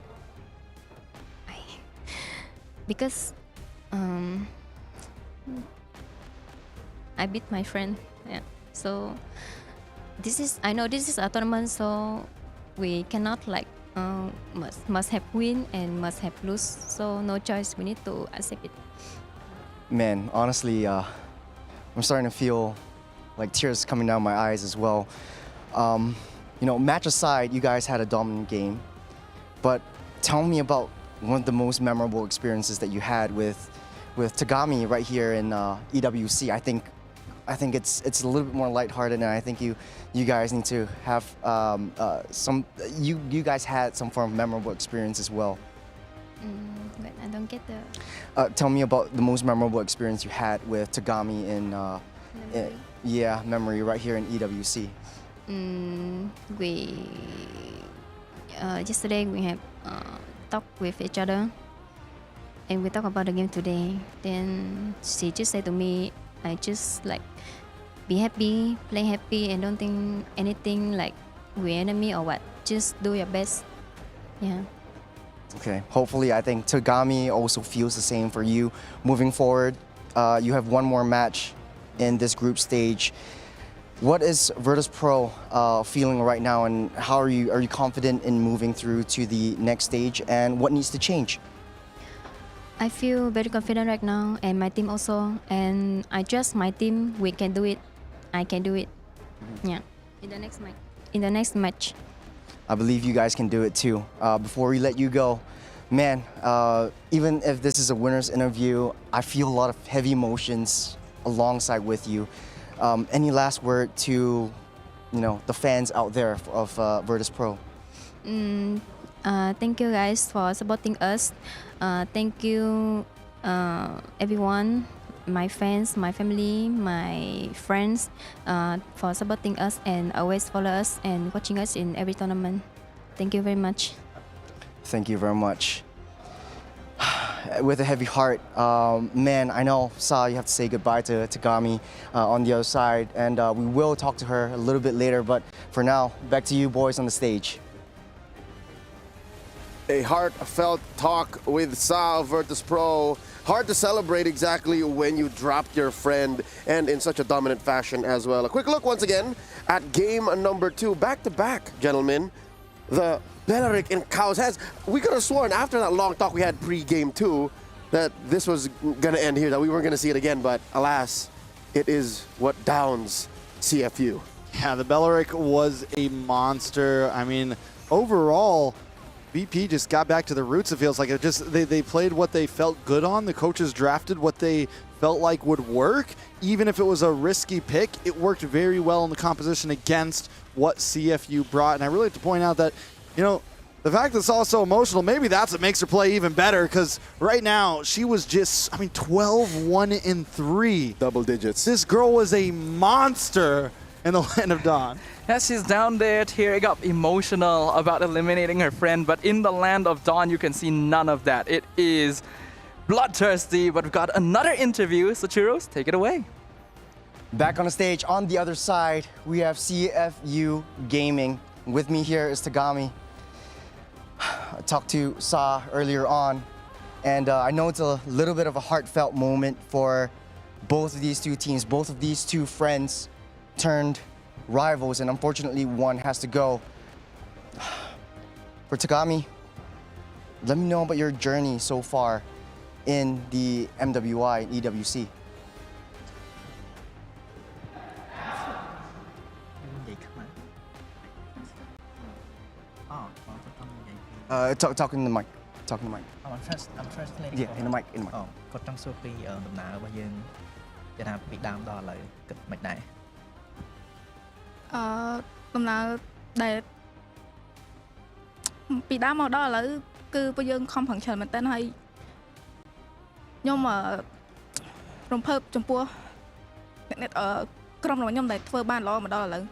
I beat my friend. Yeah. So I know this is a tournament, so we cannot like must have win and must have lose. So no choice. We need to accept it. Man, honestly, I'm starting to feel like tears coming down my eyes as well. You know, match aside, you guys had a dominant game, but tell me about one of the most memorable experiences that you had with Tagami right here in EWC. I think it's a little bit more lighthearted, and I think you guys need to have you guys had some form of memorable experience as well. But I don't get the. Tell me about the most memorable experience you had with Tagami in memory right here in EWC. We yesterday we have talked with each other, and we talk about the game today. Then she just said to me, I just like be happy, play happy, and don't think anything like we're enemy or what. Just do your best. Yeah. Okay. Hopefully, I think Tagami also feels the same for you moving forward. You have one more match in this group stage. What is Virtus Pro feeling right now, and how are you confident in moving through to the next stage, and what needs to change? I feel very confident right now, and my team also. And I trust my team. We can do it. I can do it. Yeah. In the next match. I believe you guys can do it too. Before we let you go, man, even if this is a winner's interview, I feel a lot of heavy emotions alongside with you. Any last word to, you know, the fans out there of Virtus Pro? Thank you guys for supporting us. Thank you everyone, my fans, my family, my friends for supporting us and always follow us and watching us in every tournament. Thank you very much. Thank you very much. With a heavy heart, man, I know, Sa, you have to say goodbye to Tagami on the other side, and we will talk to her a little bit later, but for now, back to you boys on the stage. A heartfelt talk with Sa of Virtus Pro. Hard to celebrate exactly when you dropped your friend, and in such a dominant fashion as well. A quick look once again at game number 2. Back-to-back, gentlemen. The Beleric in Cow's heads. We could have sworn after that long talk we had pre-game 2 that this was going to end here, that we weren't going to see it again, but alas, it is what downs CFU. Yeah, the Beleric was a monster. I mean, overall, VP just got back to the roots, it feels like. It just they played what they felt good on. The coaches drafted what they felt like would work. Even if it was a risky pick, it worked very well in the composition against what CFU brought. And I really have to point out that, you know, The fact that it's all so emotional, maybe that's what makes her play even better, because right now she was just, 12-1-3. Double digits. This girl was a monster in the Land of Dawn. Yeah, she's down there tearing up emotional about eliminating her friend, but in the Land of Dawn, you can see none of that. It is bloodthirsty, but we've got another interview. So Churros, take it away. Back on the stage, on the other side, we have CFU Gaming. With me here is Tagami. I talked to Sa earlier on, and I know it's a little bit of a heartfelt moment for both of these two teams, both of these two friends turned rivals, and unfortunately one has to go. For Tagami, let me know about your journey so far in the MWI and EWC. Talking to the mic. Talking to the mic. I'm translating. Yeah, in the mic. In the mic. គាត់ចង់សួរពីដំណើររបស់យើងគេថាពីដើមដល់ឥឡូវគិតមិនដែរ ដំណើរដែលពីដើមមកដល់ឥឡូវគឺពួកយើងខំប្រឹងច្រើនមែនតើហើយខ្ញុំរំភើបចំពោះអ្នកក្រុមរបស់ខ្ញុំដែលធ្វើបានល្អមកដល់ឥឡូវ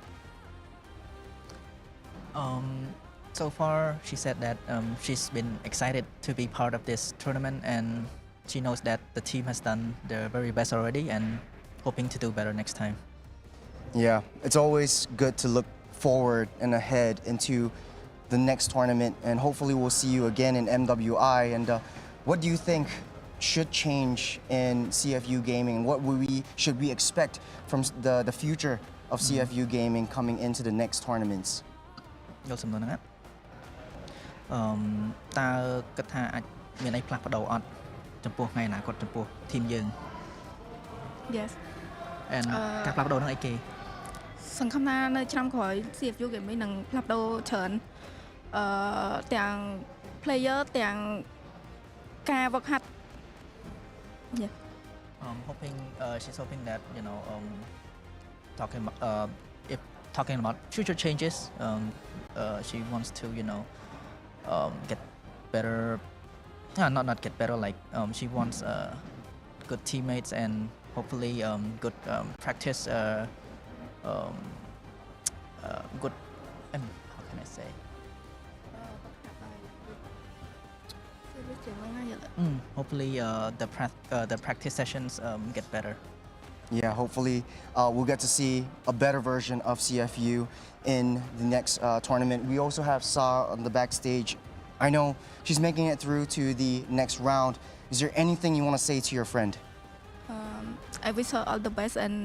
So far, she said that she's been excited to be part of this tournament, and she knows that the team has done their very best already and hoping to do better next time. Yeah, it's always good to look forward and ahead into the next tournament, and hopefully we'll see you again in MWI. And what do you think should change in CFU gaming? What should we expect from the future of CFU gaming coming into the next tournaments? យល់សំណួរហ្នឹងណាតើគិតថាអាចមានអីផ្លាស់ប្ដូរអត់ចំពោះថ្ងៃអនាគតចំពោះធីមយើង Yes. and ការផ្លាស់ប្ដូរហ្នឹងអីគេ សង្ឃឹមថានៅឆ្នាំក្រោយ CFU gaming នឹងផ្លាស់ប្ដូរច្រើនទាំង player ទាំងការ work hard. Yeah. Hoping she's hoping that if talking about future changes, she wants to get better. Not get better. Like she wants good teammates and hopefully good practice. Good. How can I say? Hopefully the practice sessions get better. Yeah, hopefully we'll get to see a better version of CFU in the next tournament. We also have Sa on the backstage. I know she's making it through to the next round. Is there anything you want to say to your friend? I wish her all the best, and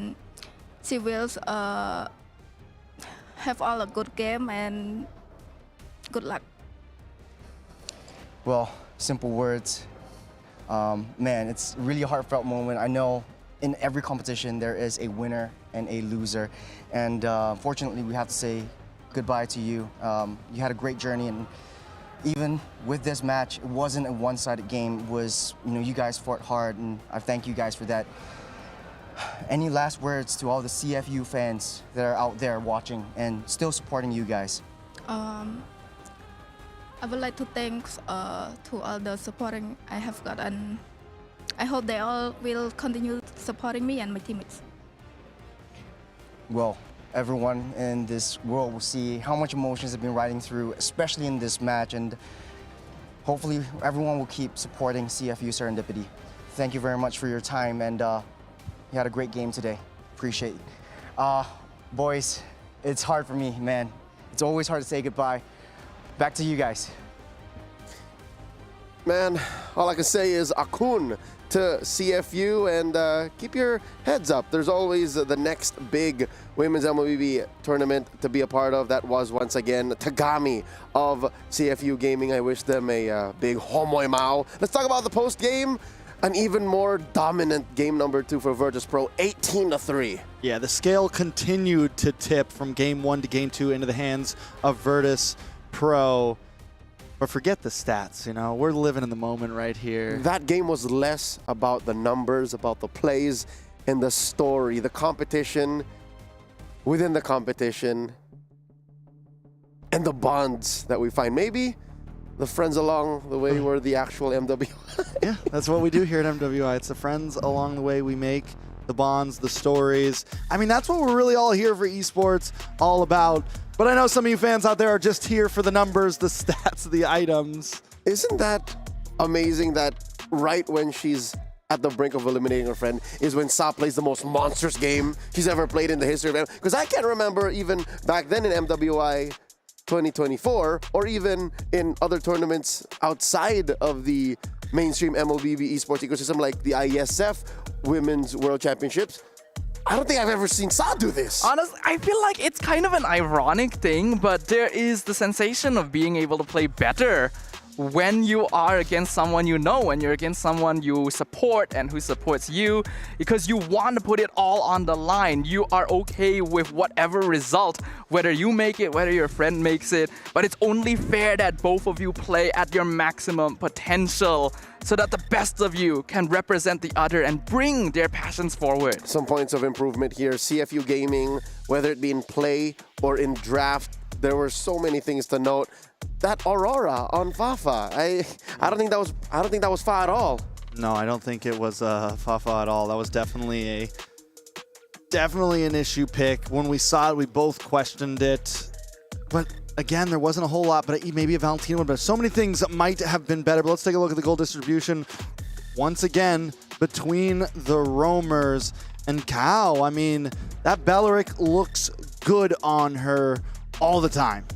she will have all a good game and good luck. Well, simple words. Man, it's really a heartfelt moment. I know in every competition there is a winner and a loser, and unfortunately we have to say goodbye to you. You had a great journey, and even with this match, it wasn't a one-sided game. It was, you guys fought hard, and I thank you guys for that. Any last words to all the CFU fans that are out there watching and still supporting you guys? I would like to thank to all the supporting I have got, and I hope they all will continue supporting me and my teammates. Well, everyone in this world will see how much emotions have been riding through, especially in this match, and hopefully everyone will keep supporting CFU Serendipity. Thank you very much for your time, and you had a great game today. Appreciate it. Boys, it's hard for me, man. It's always hard to say goodbye. Back to you guys. Man, all I can say is Akun to CFU, and keep your heads up. There's always the next big women's MWB tournament to be a part of. That was once again Tagami of CFU Gaming. I wish them a big homoy mao. Let's talk about the post game. An even more dominant game number 2 for Virtus Pro, 18-3. Yeah, the scale continued to tip from game 1 to game 2 into the hands of Virtus Pro. But forget the stats, we're living in the moment right here. That game was less about the numbers, about the plays, and the story, the competition within the competition, and the bonds that we find. Maybe the friends along the way were the actual MWI. Yeah, that's what we do here at MWI. It's the friends along the way we make, the bonds, the stories. I mean, that's what we're really all here for esports, all about. But I know some of you fans out there are just here for the numbers, the stats, the items. Isn't that amazing that right when she's at the brink of eliminating her friend is when Sa plays the most monstrous game she's ever played in the history of MWI? Because I can't remember even back then in MWI 2024 or even in other tournaments outside of the mainstream MLBB esports ecosystem like the IESF Women's World Championships. I don't think I've ever seen Sa do this. Honestly, I feel like it's kind of an ironic thing, but there is the sensation of being able to play better when you are against someone you know, when you're against someone you support and who supports you, because you want to put it all on the line. You are okay with whatever result, whether you make it, whether your friend makes it, but it's only fair that both of you play at your maximum potential so that the best of you can represent the other and bring their passions forward. Some points of improvement here. CFU Gaming, whether it be in play or in draft, there were so many things to note. That Aurora on Fafa, I don't think that was Fa at all. No, I don't think it was Fafa at all. That was definitely an issue pick. When we saw it, we both questioned it. But again, there wasn't a whole lot, but maybe a Valentino would have been. So many things that might have been better, but let's take a look at the goal distribution. Once again, between the roamers and Cow, I mean, that Belleric looks good on her all the time.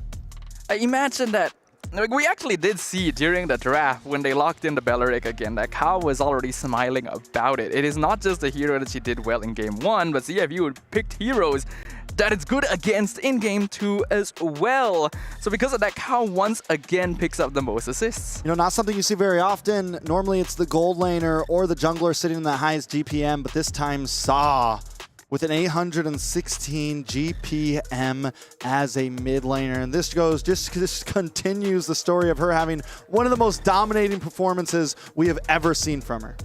I imagine that, like, we actually did see during the draft when they locked in the Belleric again that Cow was already smiling about it. It is not just a hero that she did well in Game 1, but CFU picked heroes that it's good against in Game 2 as well. So because of that, Cow once again picks up the most assists. You know, not something you see very often. Normally it's the gold laner or the jungler sitting in the highest GPM, but this time Sa with an 816 GPM as a mid laner. And this continues the story of her having one of the most dominating performances we have ever seen from her.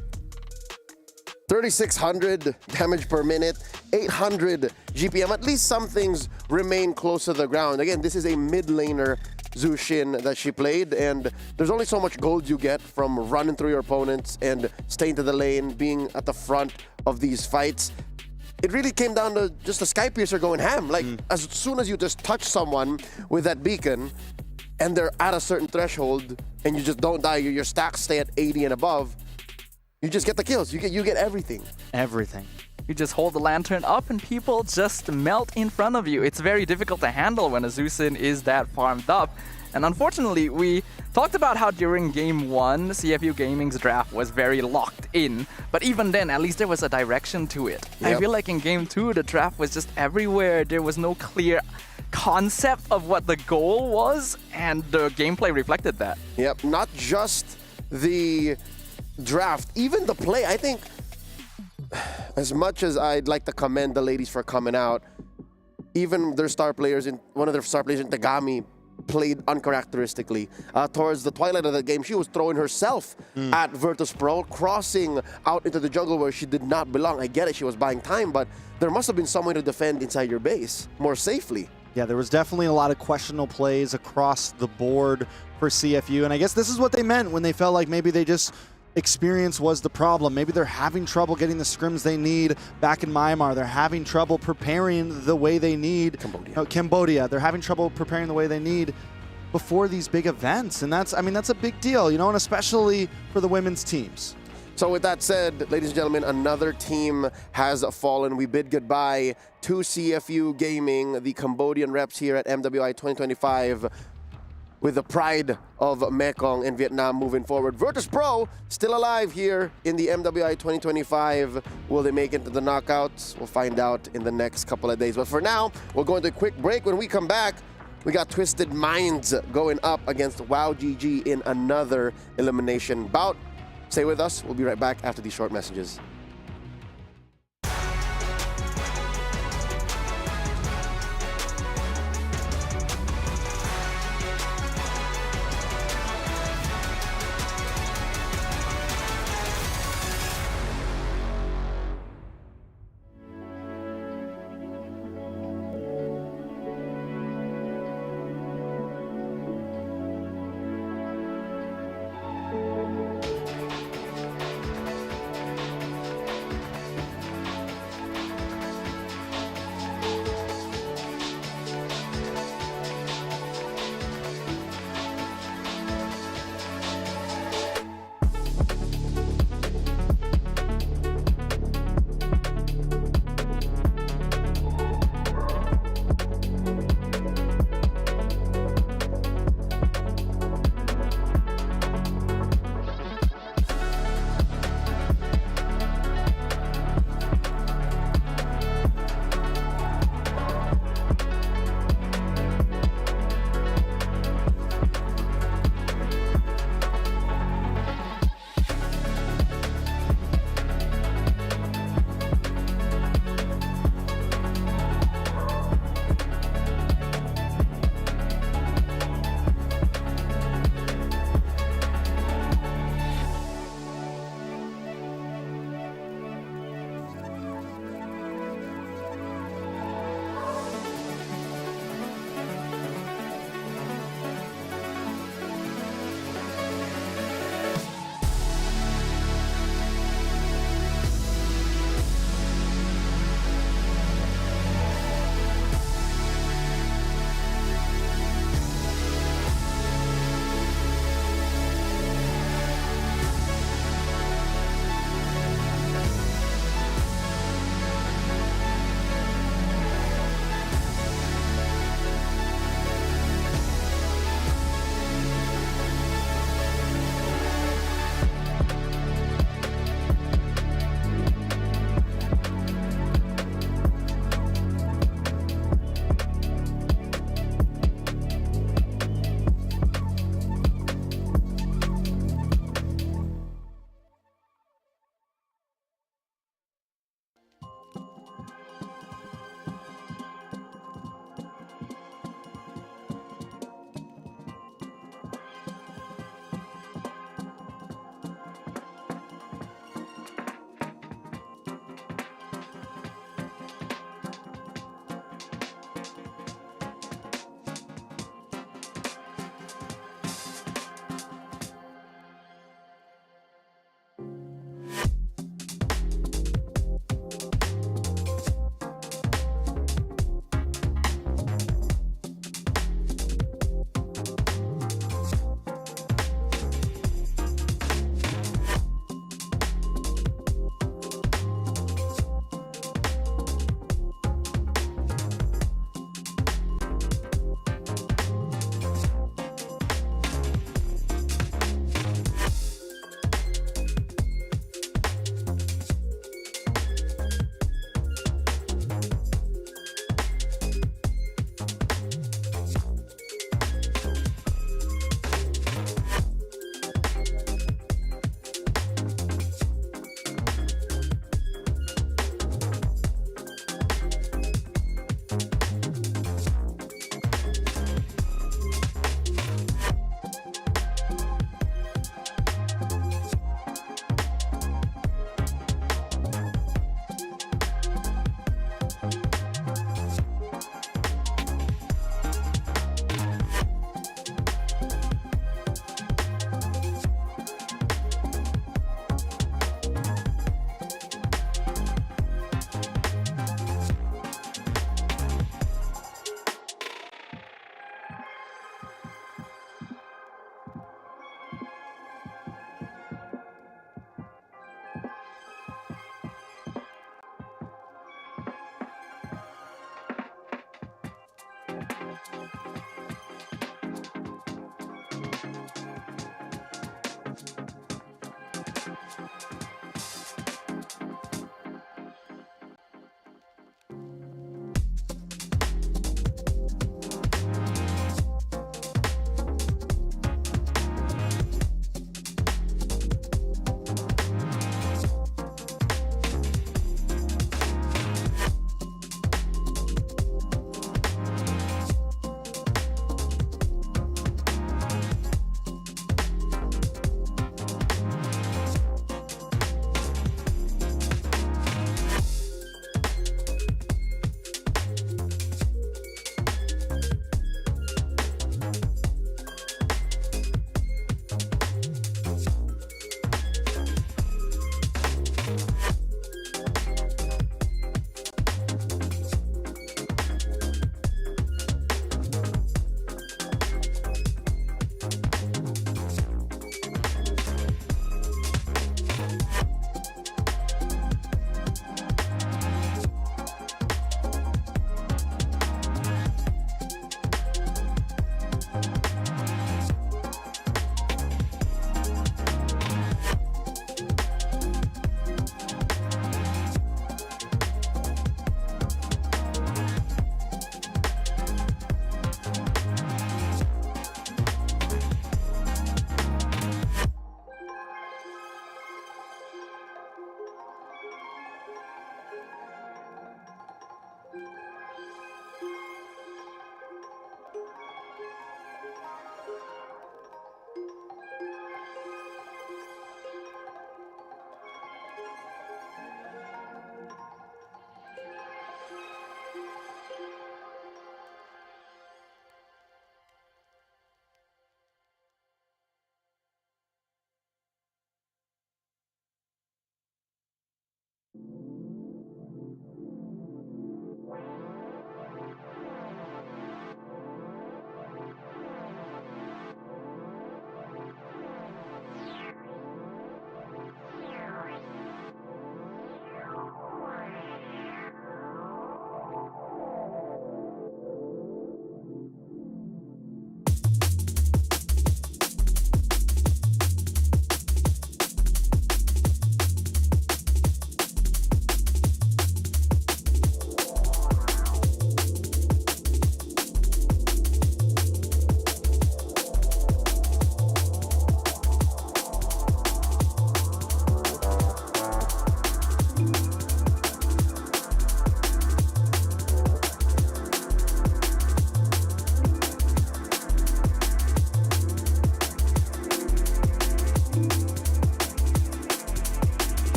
3,600 damage per minute, 800 GPM. At least some things remain close to the ground. Again, this is a mid laner Zushin that she played, and there's only so much gold you get from running through your opponents and staying to the lane, being at the front of these fights. It really came down to just a Sky Piercer going ham. Like, as soon as you just touch someone with that beacon and they're at a certain threshold and you just don't die, your stacks stay at 80 and above, you just get the kills. You get everything. Everything. You just hold the lantern up and people just melt in front of you. It's very difficult to handle when a Zushin is that farmed up. And unfortunately, we talked about how during Game 1, CFU Gaming's draft was very locked in. But even then, at least there was a direction to it. Yep. I feel like in Game 2, the draft was just everywhere. There was no clear concept of what the goal was, and the gameplay reflected that. Yep, not just the draft, even the play. I think as much as I'd like to commend the ladies for coming out, even their star players, one of their star players in Tagami, played uncharacteristically. Towards the twilight of the game, she was throwing herself at Virtus Pro, crossing out into the jungle where she did not belong. I get it, she was buying time, but there must have been some way to defend inside your base more safely. Yeah, there was definitely a lot of questionable plays across the board for CFU, and I guess this is what they meant when they felt like maybe they just experience was the problem. Maybe they're having trouble getting the scrims they need back in Myanmar. They're having trouble preparing the way they need. Cambodia. They're having trouble preparing the way they need before these big events. And that's a big deal, you know, and especially for the women's teams. So with that said, ladies and gentlemen, another team has fallen. We bid goodbye to CFU Gaming, the Cambodian reps here at MWI 2025. With the pride of Mekong and Vietnam moving forward. Virtus Pro still alive here in the MWI 2025. Will they make it to the knockouts? We'll find out in the next couple of days. But for now, we'll go into a quick break. When we come back, we got Twisted Minds going up against WOW GG in another elimination bout. Stay with us. We'll be right back after these short messages.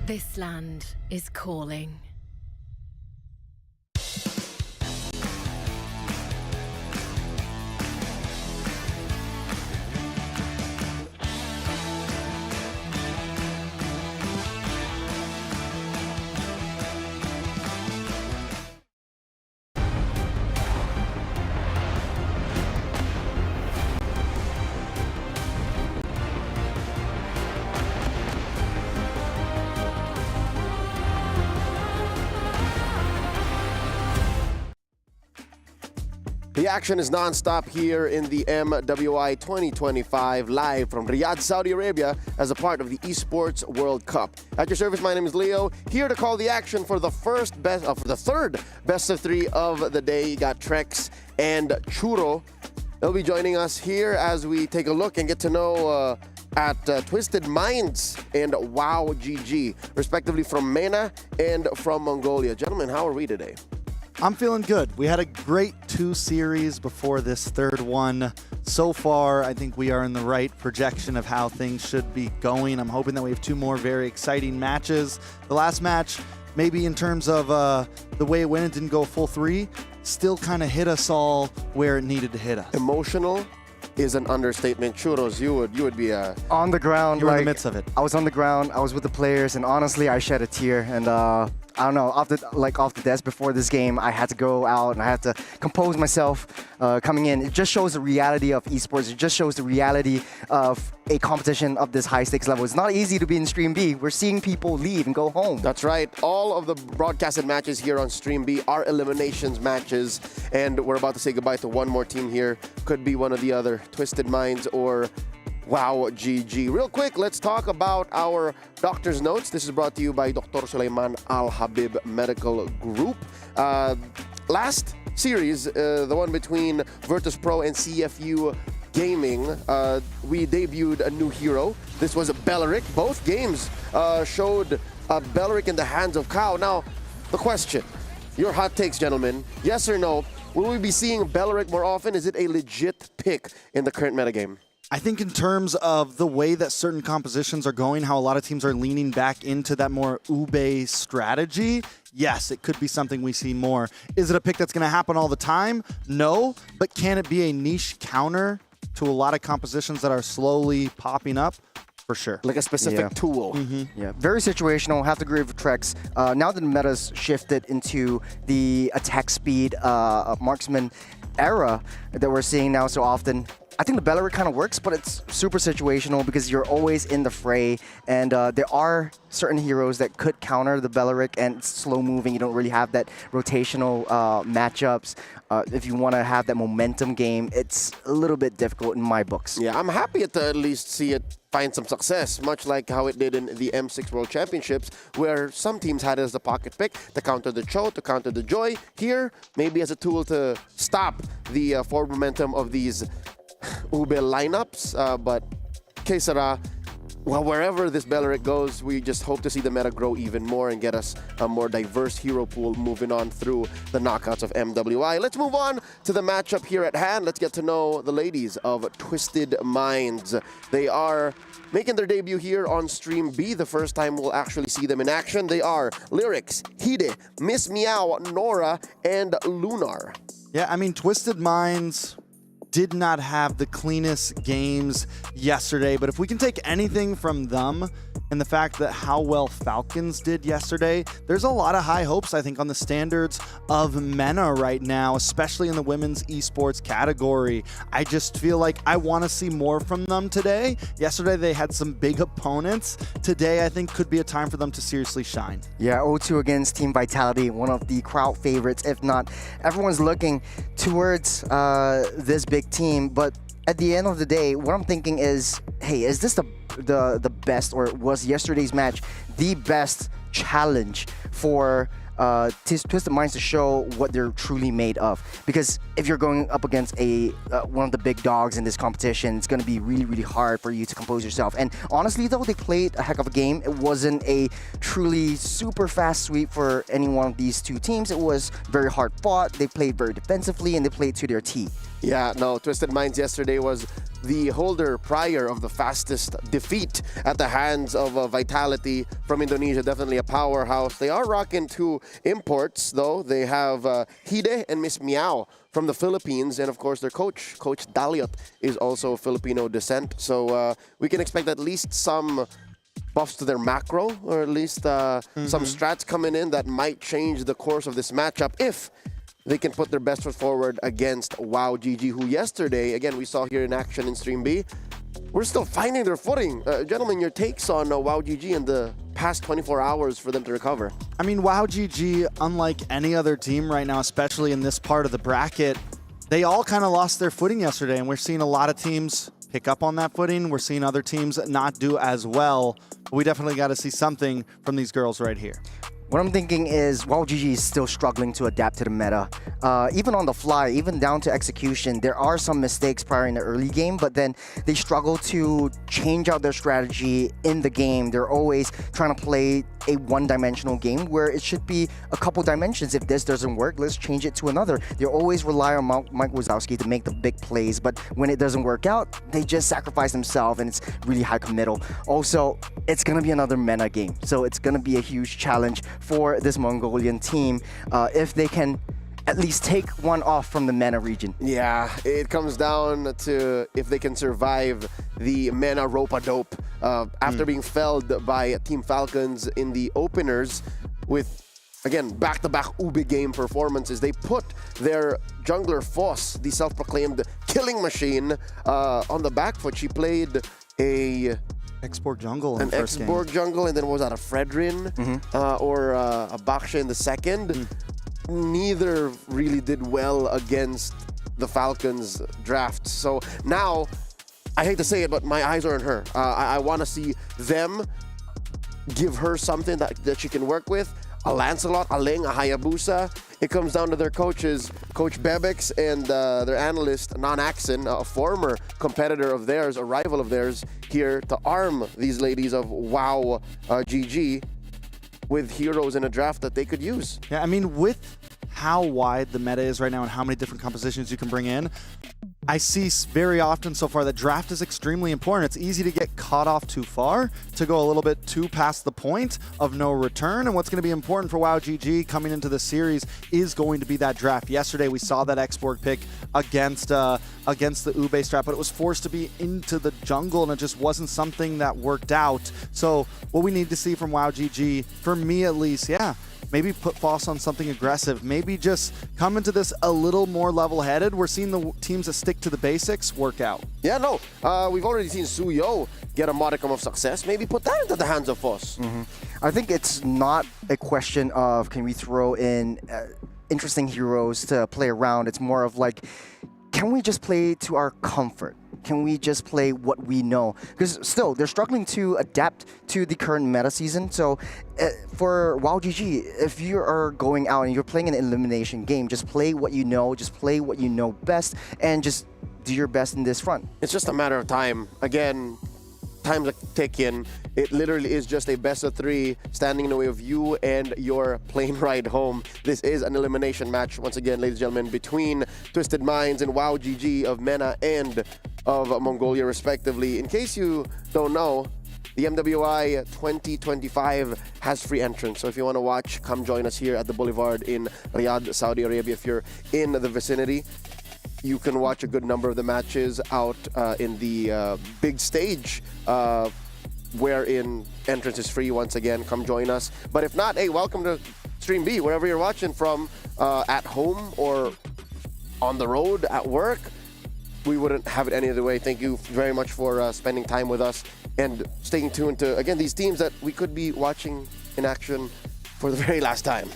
This land is calling. The action is non-stop here in the MWI 2025, live from Riyadh, Saudi Arabia, as a part of the Esports World Cup. At your service, my name is Leo, here to call the action for the for the third best of three of the day. You got Trex and Churro. They'll be joining us here as we take a look and get to know at Twisted Minds and Wow GG, respectively from MENA and from Mongolia. Gentlemen, how are we today? I'm feeling good. We had a great 2 series before this third one. So far, I think we are in the right projection of how things should be going. I'm hoping that we have 2 more very exciting matches. The last match, maybe in terms of the way it went, it didn't go full 3, still kind of hit us all where it needed to hit us. Emotional is an understatement. Churros, you would be on the ground. You're in the midst of it. I was on the ground. I was with the players, and honestly, I shed a tear. And I don't know, off the desk before this game, I had to go out and I had to compose myself coming in. It just shows the reality of esports. It just shows the reality of a competition of this high stakes level. It's not easy to be in Stream B. We're seeing people leave and go home. That's right. All of the broadcasted matches here on Stream B are eliminations matches, and we're about to say goodbye to one more team here. Could be one of the other, Twisted Minds or Wow GG. Real quick, let's talk about our doctor's notes. This is brought to you by Dr. Sulaiman Al Habib Medical Group. Last series, the one between Virtus Pro and CFU Gaming, we debuted a new hero. This was a Beleric. Both games showed a Beleric in the hands of Kao. Now, the question, your hot takes, gentlemen. Yes or no? Will we be seeing Beleric more often? Is it a legit pick in the current metagame? I think in terms of the way that certain compositions are going, how a lot of teams are leaning back into that more ube strategy, yes, it could be something we see more. Is it a pick that's going to happen all the time? No, but can it be a niche counter to a lot of compositions that are slowly popping up? For sure. Like a specific tool. Yeah, very situational. Have to agree with Trex. Now that the meta's shifted into the attack speed marksman era that we're seeing now so often, I think the Beleric kind of works, but it's super situational because you're always in the fray, and there are certain heroes that could counter the Beleric, and it's slow moving. You don't really have that rotational matchups. If you want to have that momentum game, it's a little bit difficult in my books. Yeah, I'm happy to at least see it find some success, much like how it did in the M6 World Championships, where some teams had it as the pocket pick to counter the Cho, to counter the Joy. Here, maybe as a tool to stop the forward momentum of these Ube lineups, but que sera, well, wherever this Beleric goes, we just hope to see the meta grow even more and get us a more diverse hero pool moving on through the knockouts of MWI. Let's move on to the matchup here at hand. Let's get to know the ladies of Twisted Minds. They are making their debut here on Stream B. The first time we'll actually see them in action. They are Lyrics, Hide, Miss Meow, Nora, and Lunar. Yeah, I mean, Twisted Minds did not have the cleanest games yesterday, but if we can take anything from them and the fact that how well Falcons did yesterday, there's a lot of high hopes, I think, on the standards of MENA right now, especially in the women's esports category. I just feel like I want to see more from them today. Yesterday, they had some big opponents. Today, I think, could be a time for them to seriously shine. Yeah, 0-2 against Team Vitality, one of the crowd favorites, if not. Everyone's looking towards this big team, but at the end of the day, what I'm thinking is, hey, is this the best, or was yesterday's match the best challenge for Twisted Minds to show what they're truly made of? Because if you're going up against one of the big dogs in this competition, it's going to be really, really hard for you to compose yourself. And honestly, though, they played a heck of a game. It wasn't a truly super fast sweep for any one of these two teams. It was very hard fought. They played very defensively, and they played to their T. Yeah, no, Twisted Minds yesterday was the holder prior of the fastest defeat at the hands of Vitality from Indonesia. Definitely a powerhouse. They are rocking 2 imports, though. They have Hide and Miss Meow from the Philippines, and of course their coach Daliot, is also Filipino descent. So we can expect at least some buffs to their macro, or at least some strats coming in that might change the course of this matchup if they can put their best foot forward against WOW GG, who yesterday, again, we saw here in action in Stream B, we're still finding their footing. Gentlemen, your takes on WOW GG in the past 24 hours for them to recover? I mean, WOW GG, unlike any other team right now, especially in this part of the bracket, they all kind of lost their footing yesterday, and we're seeing a lot of teams pick up on that footing. We're seeing other teams not do as well. We definitely got to see something from these girls right here. What I'm thinking is WOW GG is still struggling to adapt to the meta. Even on the fly, even down to execution, there are some mistakes prior in the early game, but then they struggle to change out their strategy in the game. They're always trying to play a one-dimensional game where it should be a couple dimensions. If this doesn't work, let's change it to another. They always rely on Mike Wazowski to make the big plays, but when it doesn't work out, they just sacrifice themselves, and it's really high committal. Also, it's going to be another meta game, so it's going to be a huge challenge for this Mongolian team if they can at least take one off from the MENA region. Yeah, it comes down to if they can survive the MENA rope-a-dope after being felled by Team Falcons in the openers with, again, back-to-back Ube game performances. They put their jungler Foss, the self-proclaimed killing machine, on the back foot. She played a Export jungle in the first game. Export jungle, and then what was that, a Fredrin or a Baksha in the second? Neither really did well against the Falcons draft. So now, I hate to say it, but my eyes are on her. I want to see them give her something that she can work with. A Lancelot, a Ling, a Hayabusa. It comes down to their coaches, Coach Bebex and their analyst, Nonaxon, a former competitor of theirs, a rival of theirs, here to arm these ladies of WOW GG with heroes in a draft that they could use. Yeah, I mean, with how wide the meta is right now and how many different compositions you can bring in, I see very often so far that draft is extremely important. It's easy to get caught off too far, to go a little bit too past the point of no return. And what's going to be important for WOW GG coming into the series is going to be that draft. Yesterday, we saw that export pick against the Ube strat, but it was forced to be into the jungle, and it just wasn't something that worked out. So what we need to see from WOW GG, for me at least, yeah, maybe put Foss on something aggressive. Maybe just come into this a little more level-headed. We're seeing the teams that stick to the basics work out. Yeah, no. We've already seen Suyo get a modicum of success. Maybe put that into the hands of Foss. I think it's not a question of can we throw in interesting heroes to play around. It's more of like, can we just play to our comfort? Can we just play what we know? Because still, they're struggling to adapt to the current meta season. So for WOW GG, if you are going out and you're playing an elimination game, just play what you know, just play what you know best, and just do your best in this front. It's just a matter of time. Again, time's ticking. It literally is just a best of 3 standing in the way of you and your plane ride home. This is an elimination match, once again, ladies and gentlemen, between Twisted Minds and WOW GG of MENA and of Mongolia, respectively. In case you don't know, the MWI 2025 has free entrance. So if you want to watch, come join us here at the Boulevard in Riyadh, Saudi Arabia. If you're in the vicinity, you can watch a good number of the matches out in the big stage, wherein entrance is free once again. Come join us. But if not, hey, welcome to Stream B, wherever you're watching from, at home or on the road, at work. We wouldn't have it any other way. Thank you very much for spending time with us and staying tuned to, again, these teams that we could be watching in action for the very last time.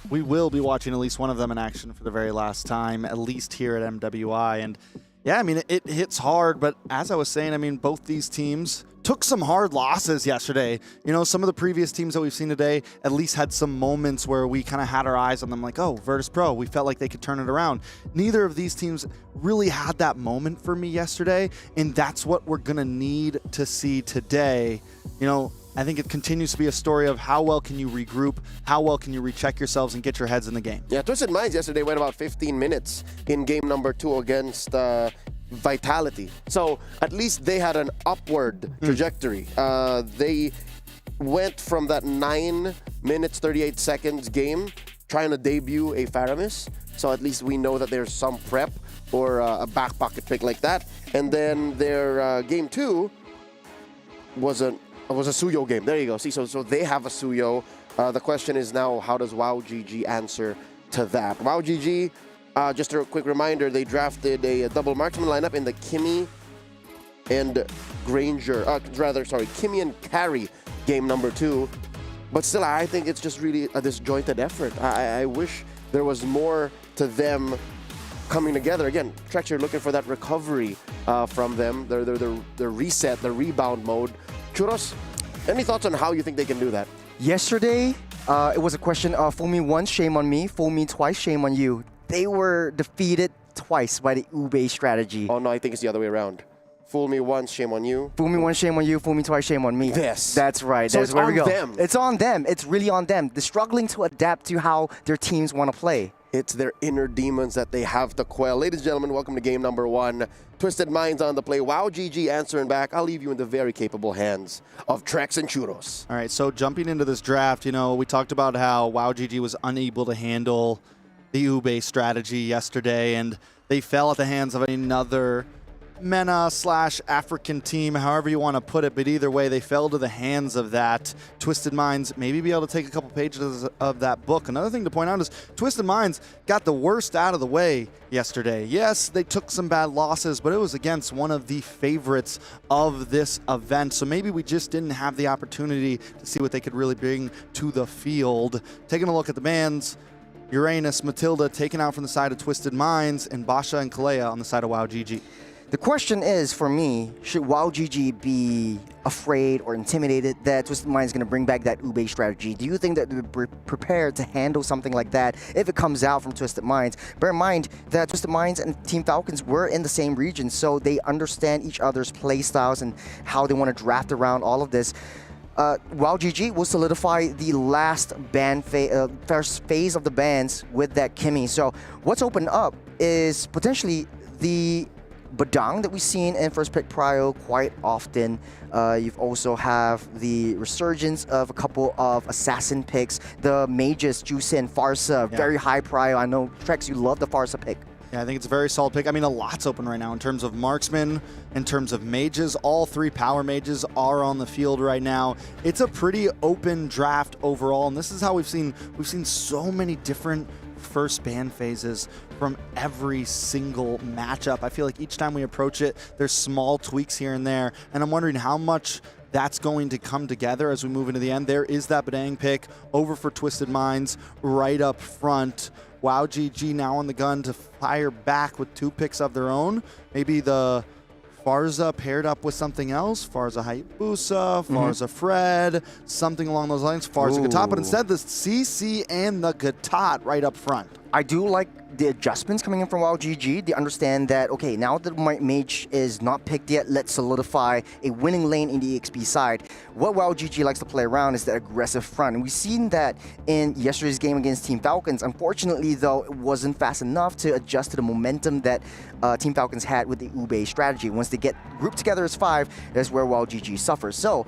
We will be watching at least one of them in action for the very last time, at least here at MWI. And yeah, I mean, it hits hard, but as I was saying, I mean, both these teams took some hard losses yesterday. You know, some of the previous teams that we've seen today at least had some moments where we kind of had our eyes on them like, oh, Virtus Pro, we felt like they could turn it around. Neither of these teams really had that moment for me yesterday, and that's what we're going to need to see today. You know, I think it continues to be a story of how well can you regroup, how well can you recheck yourselves and get your heads in the game. Yeah, Twisted Minds yesterday went about 15 minutes in game number 2 against vitality. So at least they had an upward trajectory. They went from that 9 minutes 38 seconds game trying to debut a Faramis. So at least we know that there's some prep or a back pocket pick like that. And then their game 2 was a Suyo game. There you go. See, so they have a Suyo. The question is now, how does WoW GG answer to that? WoW GG, just a quick reminder, they drafted a double marksman lineup in the Kimmy and Granger, Kimmy and Carry game number 2. But still, I think it's just really a disjointed effort. I wish there was more to them coming together. Again, Trex, you're looking for that recovery from them, their reset, the rebound mode. Churros, any thoughts on how you think they can do that? Yesterday, it was a question of fool me once, shame on me, fool me twice, shame on you. They were defeated twice by the Ube strategy. Oh no, I think it's the other way around. Fool me once, shame on you. Fool me once, shame on you. Fool me twice, shame on me. Yes. That's right. So That's it's where on we go. them. It's on them. It's really on them. They're struggling to adapt to how their teams want to play. It's their inner demons that they have to quell. Ladies and gentlemen, welcome to game number 1. Twisted Minds on the play. WoW GG answering back. I'll leave you in the very capable hands of Trex and Churros. All right, so jumping into this draft, you know, we talked about how WoW GG was unable to handle the Ube strategy yesterday, and they fell at the hands of another MENA/African team, however you want to put it, but either way, they fell to the hands of that. Twisted Minds maybe be able to take a couple pages of that book. Another thing to point out is Twisted Minds got the worst out of the way yesterday. Yes, they took some bad losses, but it was against one of the favorites of this event, so maybe we just didn't have the opportunity to see what they could really bring to the field. Taking a look at the bands, Uranus, Matilda taken out from the side of Twisted Minds, and Basha and Kalea on the side of WoW GG. The question is, for me, should WoW GG be afraid or intimidated that Twisted Minds is going to bring back that Ube strategy? Do you think that they're prepared to handle something like that if it comes out from Twisted Minds? Bear in mind that Twisted Minds and Team Falcons were in the same region, so they understand each other's play styles and how they want to draft around all of this. WoW GG will solidify the last first phase of the bans with that Kimmy. So what's opened up is potentially the Badang that we've seen in first pick prio quite often. You've also have the resurgence of a couple of assassin picks. The mages, Jusin, Farsa, very high prio. I know, Trex, you love the Farsa pick. Yeah, I think it's a very solid pick. I mean, a lot's open right now in terms of marksmen, in terms of mages. All 3 power mages are on the field right now. It's a pretty open draft overall, and this is how we've seen so many different first ban phases from every single matchup. I feel like each time we approach it, there's small tweaks here and there, and I'm wondering how much that's going to come together as we move into the end. There is that Badang pick over for Twisted Minds right up front. WoW GG now on the gun to fire back with 2 picks of their own. Maybe the Farza paired up with something else. Farza Hayabusa, Farza Fred, something along those lines. Farza Gatot, but instead the CC and the Gatot right up front. I do like the adjustments coming in from WoW GG. They understand that, okay, now that my mage is not picked yet, let's solidify a winning lane in the EXP side. What WoW GG likes to play around is the aggressive front. And we've seen that in yesterday's game against Team Falcons. Unfortunately, though, it wasn't fast enough to adjust to the momentum that Team Falcons had with the Ube strategy. Once they get grouped together as 5, that's where WoW GG suffers. So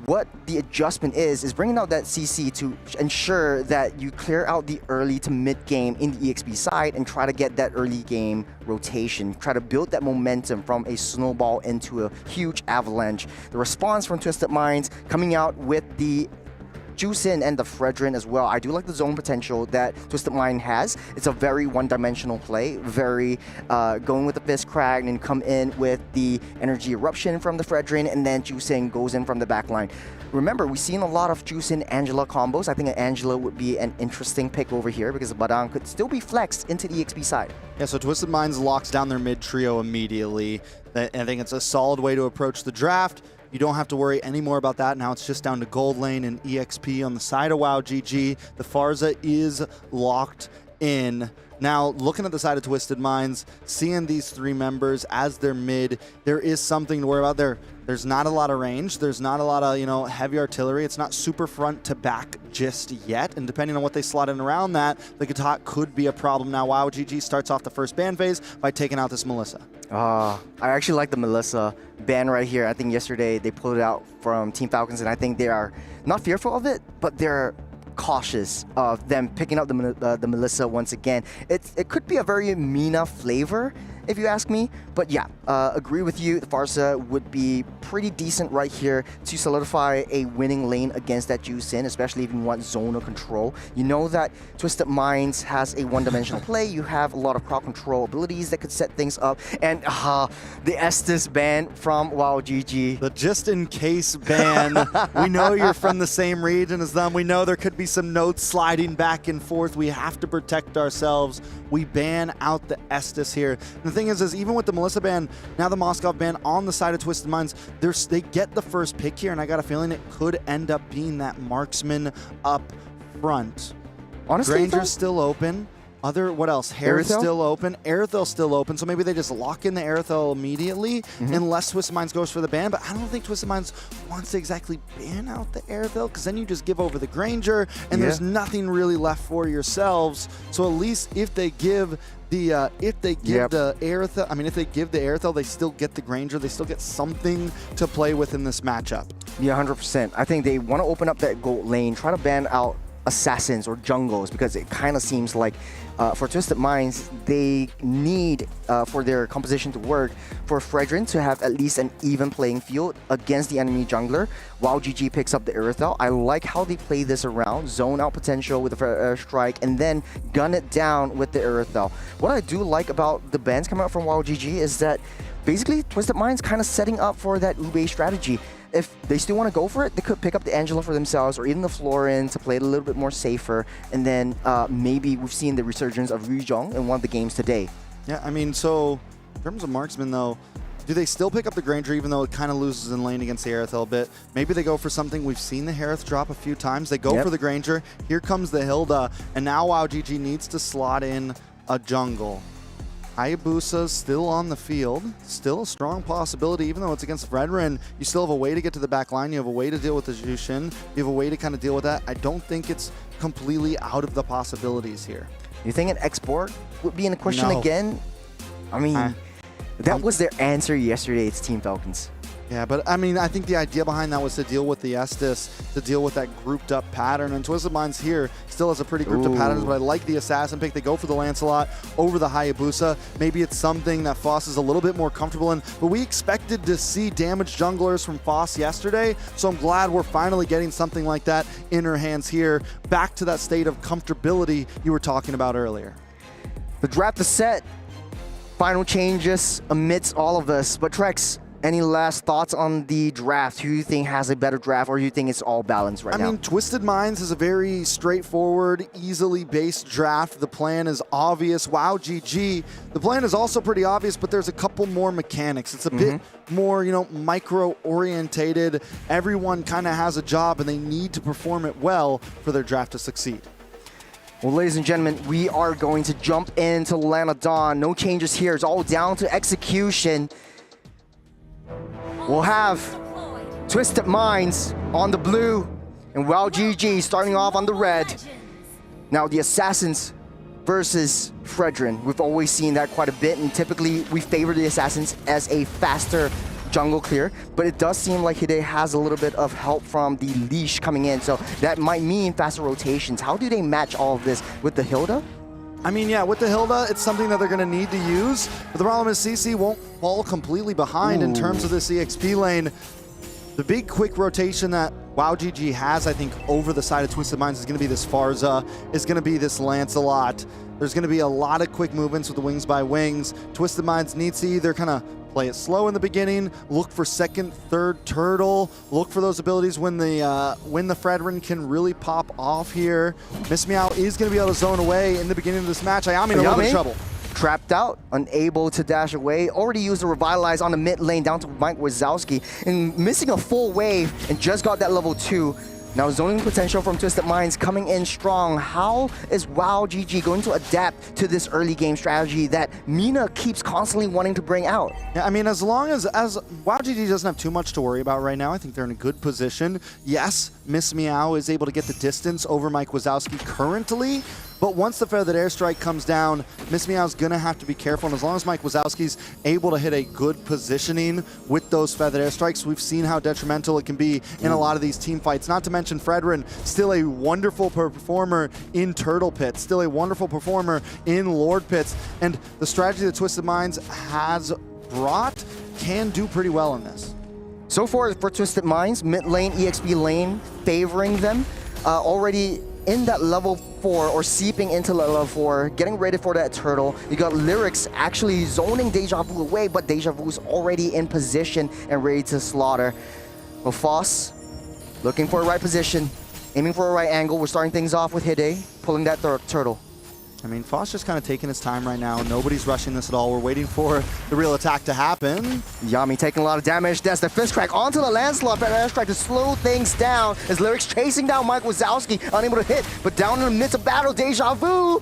what the adjustment is bringing out that CC to ensure that you clear out the early to mid game in the EXP side and try to get that early game rotation. Try to build that momentum from a snowball into a huge avalanche. The response from Twisted Minds coming out with the Jusin and the Fredrin as well. I do like the zone potential that Twisted Mind has. It's a very one-dimensional play, very going with the Fist Crack and come in with the Energy Eruption from the Fredrin, and then Jusin goes in from the backline. Remember, we've seen a lot of Jusin-Angela combos. I think an Angela would be an interesting pick over here because Badang could still be flexed into the EXP side. Yeah, so Twisted Minds locks down their mid trio immediately. I think it's a solid way to approach the draft. You don't have to worry anymore about that. Now it's just down to gold lane and EXP on the side of WoW GG. The Farza is locked in. Now, looking at the side of Twisted Minds, seeing these 3 members as their mid, there is something to worry about there. There's not a lot of range. There's not a lot of, heavy artillery. It's not super front to back just yet. And depending on what they slot in around that, the Gatot could be a problem. Now, WoWGG starts off the first ban phase by taking out this Melissa. I actually like the Melissa ban right here. I think yesterday they pulled it out from Team Falcons, and I think they are not fearful of it, but they're cautious of them picking up the Melissa once again. It could be a very Mina flavor, if you ask me. But yeah, agree with you. The Farsa would be pretty decent right here to solidify a winning lane against that Juicin, especially if you want zonal control. You know that Twisted Minds has a one-dimensional play. You have a lot of crowd control abilities that could set things up. And the Estes ban from WoWGG. The just-in-case ban. We know you're from the same region as them. We know there could be some nodes sliding back and forth. We have to protect ourselves. We ban out the Estes here. And the thing is even with the Melissa ban, now the Moskov ban on the side of Twisted Minds, they get the first pick here, and I got a feeling it could end up being that marksman up front. Honestly, Granger's still open. What else? Harris still open. Aerithel still open. So maybe they just lock in the Aerithel immediately unless Twisted Minds goes for the ban. But I don't think Twisted Minds wants to exactly ban out the Aerithel, because then you just give over the Granger and there's nothing really left for yourselves. So at least if they give the Aerithel, if they give the Aerithel, they still get the Granger. They still get something to play with in this matchup. Yeah, 100%. I think they want to open up that gold lane, try to ban out assassins or jungles, because it kind of seems like for Twisted Minds, they need for their composition to work for Fredrin to have at least an even playing field against the enemy jungler while GG picks up the Aerithel. I like how they play this around, zone out potential with the strike, and then gun it down with the Aerithel. What I do like about the bans coming out from WoWGG is that basically Twisted Minds kind of setting up for that Ube strategy. If they still want to go for it, they could pick up the Angela for themselves, or even the Florin to play it a little bit more safer. And then maybe we've seen the resurgence of Ryujong in one of the games today. Yeah, so in terms of marksman though, do they still pick up the Granger even though it kind of loses in lane against the Aerithel a bit? Maybe they go for something. We've seen the Harith drop a few times. They go for the Granger. Here comes the Hilda. And now WoWGG needs to slot in a jungle. Hayabusa's still on the field, still a strong possibility, even though it's against Fredrin. You still have a way to get to the back line. You have a way to deal with the Jushin. You have a way to kind of deal with that. I don't think it's completely out of the possibilities here. You think an export would be in the question again? I mean, that was their answer yesterday to Team Falcons. Yeah, but I think the idea behind that was to deal with the Estes, to deal with that grouped up pattern. And Twisted Minds here still has a pretty grouped up pattern, but I like the Assassin pick. They go for the Lancelot over the Hayabusa. Maybe it's something that Foss is a little bit more comfortable in, but we expected to see damaged junglers from Foss yesterday, so I'm glad we're finally getting something like that in her hands here. Back to that state of comfortability you were talking about earlier. The draft is set. Final changes amidst all of this, but Trex, any last thoughts on the draft? Who you think has a better draft, or you think it's all balanced right now? Twisted Minds is a very straightforward, easily based draft. The plan is obvious. WoWGG, the plan is also pretty obvious, but there's a couple more mechanics. It's a bit more, micro-orientated. Everyone kind of has a job, and they need to perform it well for their draft to succeed. Well, ladies and gentlemen, we are going to jump into Land of Dawn. No changes here. It's all down to execution. We'll have Twisted Minds on the blue and WoWGG starting off on the red. Now the Assassins versus Fredrin. We've always seen that quite a bit, and typically we favor the Assassins as a faster jungle clear, but it does seem like Hide has a little bit of help from the leash coming in, so that might mean faster rotations. How do they match all of this with the Hilda? With the Hilda, it's something that they're going to need to use. But the problem is CC won't fall completely behind in terms of this EXP lane. The big quick rotation that WoWGG has, I think, over the side of Twisted Minds is going to be this Farza, is going to be this Lancelot. There's going to be a lot of quick movements with the Wings by Wings. Twisted Minds needs to either kind of play it slow in the beginning, look for second, third turtle, look for those abilities when the Fredrin can really pop off here. Miss Meow is going to be able to zone away in the beginning of this match. Ayami in a little bit of trouble. Trapped out, unable to dash away. Already used the Revitalize on the mid lane down to Mike Wazowski, and missing a full wave and just got that level 2. Now zoning potential from Twisted Minds coming in strong. How is WoW GG going to adapt to this early game strategy that Mina keeps constantly wanting to bring out? Yeah, I mean, as long as WoW GG doesn't have too much to worry about right now, I think they're in a good position. Yes, Miss Meow is able to get the distance over Mike Wazowski currently, but once the Feathered Airstrike comes down, Miss Meow's gonna have to be careful, and as long as Mike Wazowski's able to hit a good positioning with those Feathered Airstrikes, we've seen how detrimental it can be in a lot of these team fights. Not to mention Fredrin, still a wonderful performer in Turtle Pits, still a wonderful performer in Lord Pits, and the strategy that Twisted Minds has brought can do pretty well in this. So far for Twisted Minds, mid lane, EXP lane favoring them. Already in that level 4 or seeping into level 4, getting ready for that turtle. You got Lyrics actually zoning Deja Vu away, but Deja Vu's already in position and ready to slaughter. Well, Foss looking for a right position, aiming for a right angle. We're starting things off with Hide pulling that turtle. I mean, Foss just kind of taking his time right now. Nobody's rushing this at all. We're waiting for the real attack to happen. Yami taking a lot of damage. That's the fist crack onto the Lancelot. That airstrike to slow things down as Lyrics chasing down Mike Wazowski, unable to hit. But down in the midst of battle, Deja Vu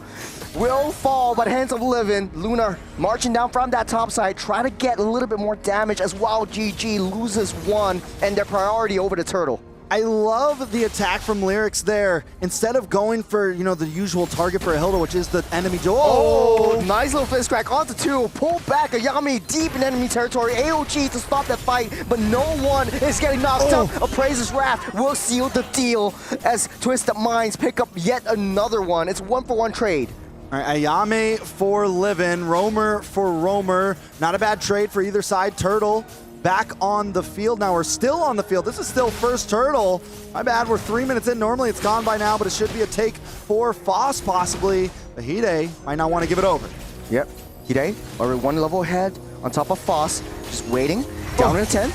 will fall by the hands of Livin. Luna marching down from that top side, try to get a little bit more damage as WoW GG loses one and their priority over the turtle. I love the attack from Lyrics there. Instead of going for, you know, the usual target for a Hilda, which is the enemy. Oh, nice little fist crack onto 2. Pull back Ayami deep in enemy territory. AOG to stop that fight, but no one is getting knocked up. Appraiser's Wrath will seal the deal as Twisted Minds pick up yet another one. It's 1-for-1 trade. All right, Ayame for Livin, Roamer for Roamer. Not a bad trade for either side. Turtle back on the field. Now we're still on the field. This is still first turtle. My bad, we're 3 minutes in. Normally it's gone by now, but it should be a take for Foss possibly. But Hide might not want to give it over. Yep, Hide already one level ahead on top of Foss. Just waiting, down in 10.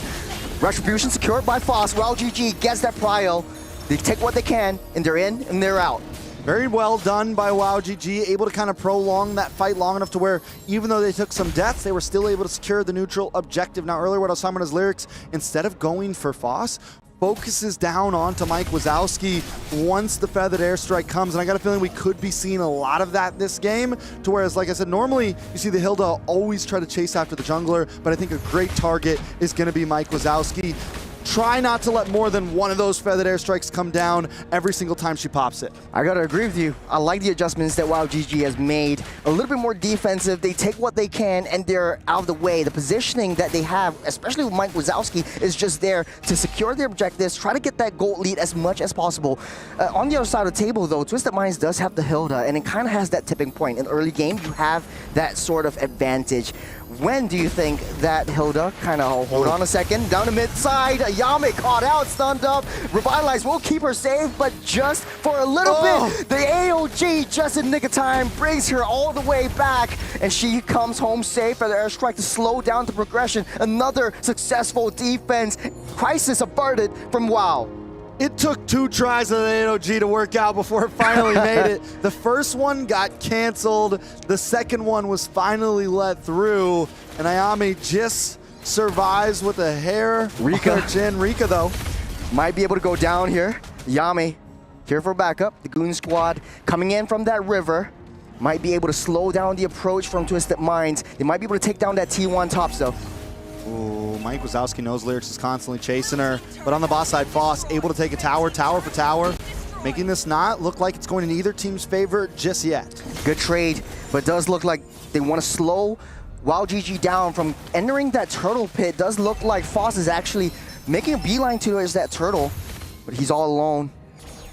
Retribution secured by Foss. WoW GG gets that prio. They take what they can, and they're in, and they're out. Very well done by WoW GG, able to kind of prolong that fight long enough to where even though they took some deaths, they were still able to secure the neutral objective. Now earlier what I was talking about is Lyrics, instead of going for Foss, focuses down onto Mike Wazowski once the Feathered Airstrike comes. And I got a feeling we could be seeing a lot of that this game, to whereas, like I said, normally you see the Hilda always try to chase after the jungler, but I think a great target is going to be Mike Wazowski. Try not to let more than one of those Feathered Airstrikes come down every single time she pops it. I gotta agree with you. I like the adjustments that WoW GG has made. A little bit more defensive. They take what they can and they're out of the way. The positioning that they have, especially with Mike Wazowski, is just there to secure their objectives, try to get that gold lead as much as possible. On the other side of the table though, Twisted Minds does have the Hilda and it kind of has that tipping point. In the early game, you have that sort of advantage. When do you think that Hilda kind of, hold on a second, down the mid side, Ayame caught out, stunned up, Revitalize will keep her safe, but just for a little bit, the AOG just in nick of time brings her all the way back, and she comes home safe for the airstrike to slow down the progression. Another successful defense, crisis averted from WoW. It took 2 tries of the AOG to work out before it finally made it. The first one got canceled. The second one was finally let through. And Ayame just survives with a hair on her chin. Rika, though, might be able to go down here. Yami here for backup. The Goon Squad coming in from that river. Might be able to slow down the approach from Twisted Minds. They might be able to take down that T1 tops, though. Ooh, Mike Wazowski knows Lyrics is constantly chasing her. But on the boss side, Foss able to take a tower for tower, making this not look like it's going in either team's favor just yet. Good trade, but it does look like they want to slow WoW GG down from entering that turtle pit. Does look like Foss is actually making a beeline to that turtle, but he's all alone.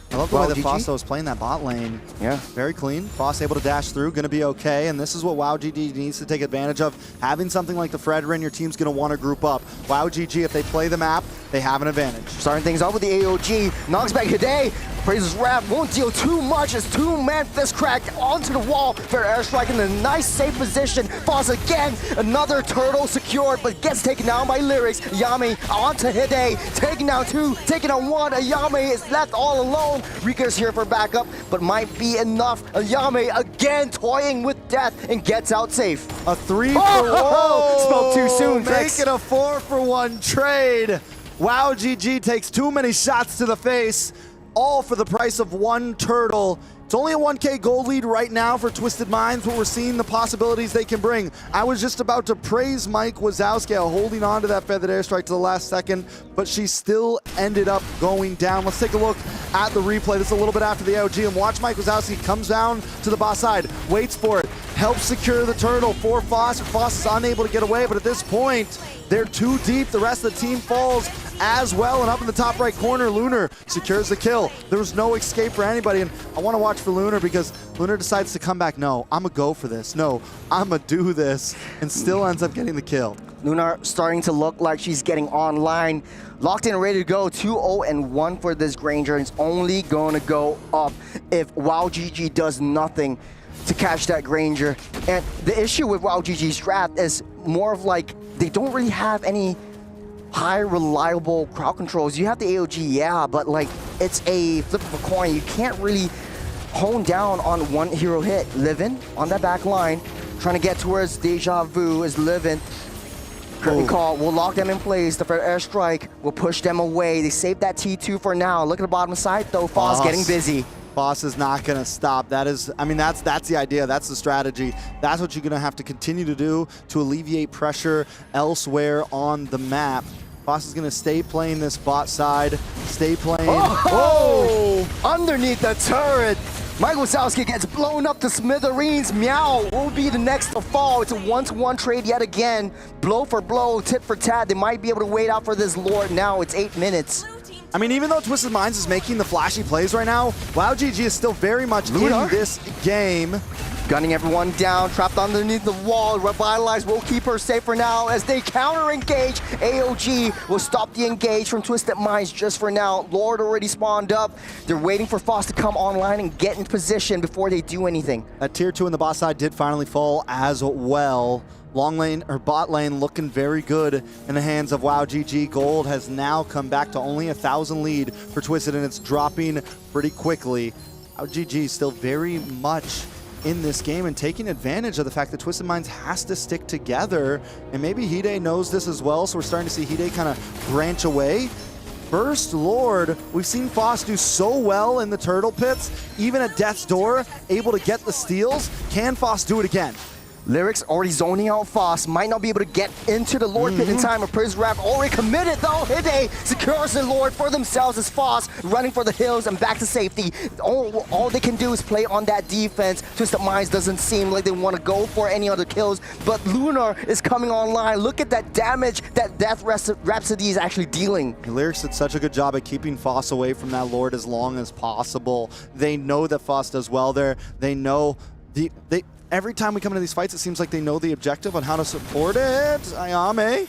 I love the way that Foss was playing that bot lane. Yeah. Very clean. Foss able to dash through, going to be okay. And this is what WoW GG needs to take advantage of. Having something like the Fredrin, your team's going to want to group up. WoW GG, if they play the map, they have an advantage. Starting things off with the AOG. Knocks back Hide. Praises Wrath won't deal too much as 2-man fist crack onto the wall for airstrike in a nice safe position. Foss again, another turtle secured, but gets taken down by Lyrics. Ayame onto Hide, taking down 2, taking down 1. Ayame is left all alone. Rika's here for backup, but might be enough. Ayame again toying with death and gets out safe. A 3-for-1. Spoke too soon, Make it a 4-for-1 trade. WoW GG takes too many shots to the face. all for the price of one turtle. It's only a 1K gold lead right now for Twisted Minds, but we're seeing the possibilities they can bring. I was just about to praise Mike Wazowski holding on to that feathered airstrike to the last second, but she still ended up going down. Let's take a look at the replay. This is a little bit after the AOG, and watch Mike Wazowski comes down to the boss side, waits for it, helps secure the turtle for Foss. Foss is unable to get away, but at this point, they're too deep. The rest of the team falls as well, and up in the top right corner, Lunar secures the kill. There was no escape for anybody, and I want to watch for Lunar because Lunar decides to come back. No, I'm gonna go for this. No, I'm gonna do this, and still ends up getting the kill. Lunar starting to look like she's getting online. Locked in, ready to go. 2-0-1 for this Granger. It's only going to go up if WowGG does nothing to catch that Granger. And the issue with WowGG's draft is more of like they don't really have any high reliable crowd controls. You have the AOG, yeah, but like it's a flip of a coin. You can't really hone down on one hero hit. Livin on that back line, trying to get towards Deja Vu is Livin. Curtain call, we'll lock them in place. The first airstrike will push them away. They save that T2 for now. Look at the bottom side though, Foss getting busy. Foss is not gonna stop. That is, I mean, that's the idea, that's the strategy. That's what you're gonna have to continue to do to alleviate pressure elsewhere on the map. Foss is gonna stay playing this bot side, stay playing. Oh! Underneath the turret, Mike Wazowski gets blown up to smithereens. Meow will be the next to fall. It's a 1-to-1 trade yet again. Blow for blow, tit for tat. They might be able to wait out for this Lord now. It's 8 minutes. I mean, even though Twisted Minds is making the flashy plays right now, WowGG is still very much in this game. Gunning everyone down, trapped underneath the wall. Revitalize will keep her safe for now as they counter-engage. AOG will stop the engage from Twisted Minds just for now. Lord already spawned up. They're waiting for Foss to come online and get in position before they do anything. That tier 2 in the bot side did finally fall as well. Long lane, or bot lane, looking very good in the hands of WowGG. Gold has now come back to only 1,000 lead for Twisted, and it's dropping pretty quickly. WowGG still very much in this game and taking advantage of the fact that Twisted Minds has to stick together, and maybe Hide knows this as well, so we're starting to see Hide kind of branch away. First Lord, we've seen Foss do so well in the turtle pits, even at Death's Door, able to get the steals. Can Foss do it again? Lyrics already zoning out Foss. Might not be able to get into the Lord pit in time. A Prism Wrap already committed though. Hide secures the Lord for themselves as Foss running for the hills and back to safety. All they can do is play on that defense. Twisted Minds doesn't seem like they want to go for any other kills, but Lunar is coming online. Look at that damage that Death Rhapsody is actually dealing. Lyrics did such a good job at keeping Foss away from that Lord as long as possible. They know that Foss does well there. They know every time we come into these fights, it seems like they know the objective on how to support it. Ayame.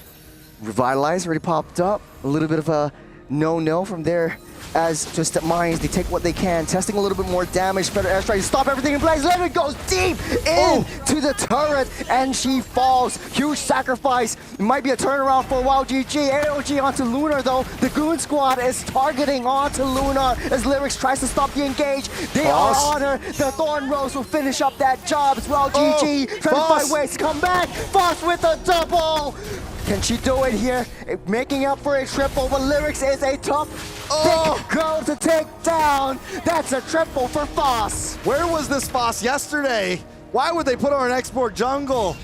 Revitalize already popped up. A little bit of a no-no from there as Twisted Minds. They take what they can, testing a little bit more damage. Better airstrike to stop everything in place. Let it goes deep into the turret, and she falls. Huge sacrifice. It might be a turnaround for WowGG. AOG onto Lunar though. The Goon Squad is targeting onto Lunar as Lyrics tries to stop the engage. They are on her. The Thorn Rose will finish up that job as WowGG trying to find ways to come back. Foss with a double. Can she do it here? Making up for a triple, but Lyrics is a tough thick girl to take down. That's a triple for Foss. Where was this Foss yesterday? Why would they put her in Export Jungle?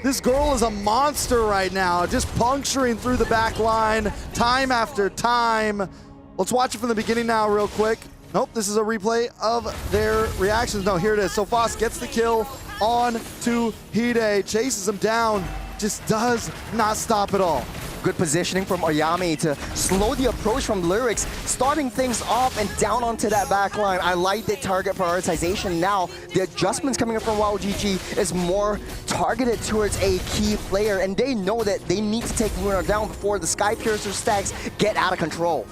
This girl is a monster right now, just puncturing through the back line time after time. Let's watch it from the beginning now real quick. Nope, this is a replay of their reactions. No, here it is. So Foss gets the kill on to Hide, chases him down. Just does not stop at all. Good positioning from Ayame to slow the approach from Lyrics, starting things off and down onto that back line. I like the target prioritization now. The adjustments coming in from WowGG is more targeted towards a key player, and they know that they need to take Lunar down before the Sky Piercer stacks get out of control.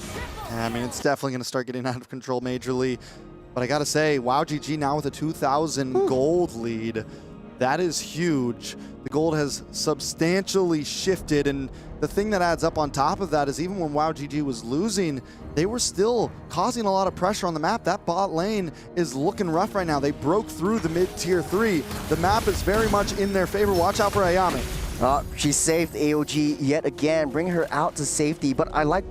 I mean, it's definitely going to start getting out of control majorly. But I got to say, WowGG now with a 2,000 gold lead. That is huge. The gold has substantially shifted, and the thing that adds up on top of that is even when WowGG was losing, they were still causing a lot of pressure on the map. That bot lane is looking rough right now. They broke through the mid-tier 3. The map is very much in their favor. Watch out for Ayame. She saved AOG yet again, bringing her out to safety, but I like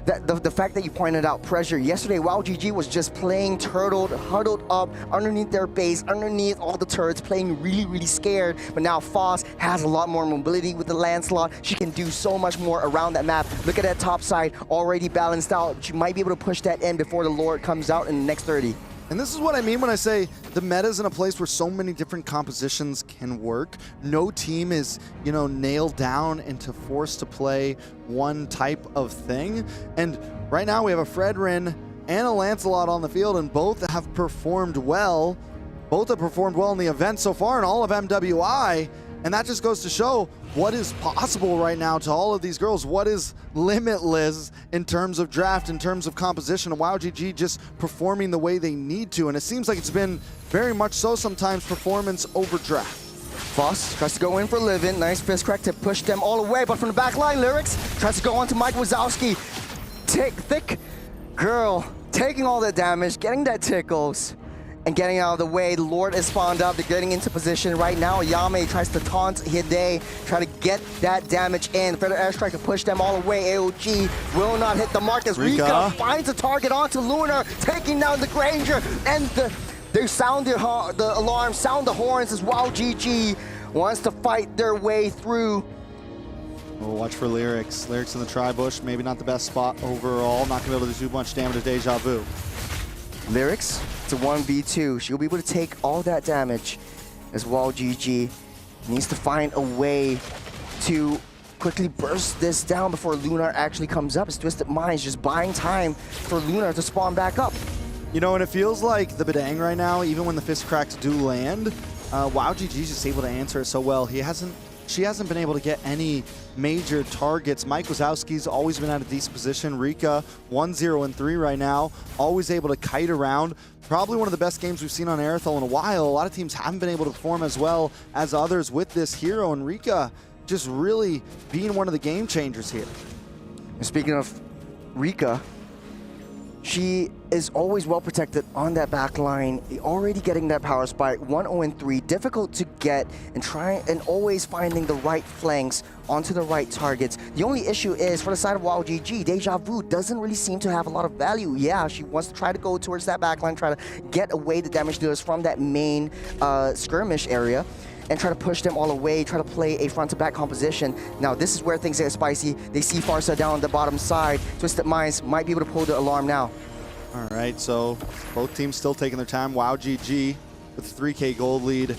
the fact that you pointed out pressure. Yesterday, WoW GG was just playing turtled, huddled up underneath their base, underneath all the turrets, playing really, really scared. But now Foss has a lot more mobility with the Lancelot. She can do so much more around that map. Look at that top side, already balanced out. She might be able to push that in before the Lord comes out in the next 30. And this is what I mean when I say the meta's in a place where so many different compositions can work. No team is, nailed down and forced to play one type of thing. And right now we have a Fredrin and a Lancelot on the field, and both have performed well. Both have performed well in the event so far in all of MWI. And that just goes to show what is possible right now to all of these girls. What is limitless in terms of draft, in terms of composition, and WoW GG just performing the way they need to. And it seems like it's been very much so sometimes performance over draft. Foss tries to go in for Livin. Nice fist crack to push them all away, but from the back line, Lyrics tries to go on to Mike Wazowski. Thick girl, taking all the damage, getting that tickles, and getting out of the way. The Lord is spawned up. They're getting into position right now. Yame tries to taunt Hide, try to get that damage in. Feather Airstrike to push them all away. AOG will not hit the mark as Rika finds a target onto Lunar, taking down the Granger. And they sound the alarm, sound the horns as WoW GG wants to fight their way through. We'll watch for Lyrics. Lyrics in the tri-bush, maybe not the best spot overall. Not gonna be able to do much damage to Deja Vu. Lyrics, it's a 1v2. She'll be able to take all that damage as WoW GG needs to find a way to quickly burst this down before Lunar actually comes up. As Twisted Minds just buying time for Lunar to spawn back up. And it feels like the Bedang right now, even when the fist cracks do land, WoW GG is just able to answer it so well. She hasn't been able to get any major targets. Mike Wazowski's always been at a decent position. Rika, 1-0-3 right now, always able to kite around. Probably one of the best games we've seen on Aerithal in a while. A lot of teams haven't been able to perform as well as others with this hero, and Rika just really being one of the game changers here. And speaking of Rika, she is always well protected on that back line, already getting that power spike. 1-0-3, difficult to get, and always finding the right flanks onto the right targets. The only issue is for the side of WoW GG, Deja Vu doesn't really seem to have a lot of value. Yeah, she wants to try to go towards that back line, try to get away the damage dealers from that main skirmish area, and try to push them all away, try to play a front-to-back composition. Now, this is where things get spicy. They see Farsa down on the bottom side. Twisted Minds might be able to pull the alarm now. All right, so both teams still taking their time. WoW GG with a 3K gold lead.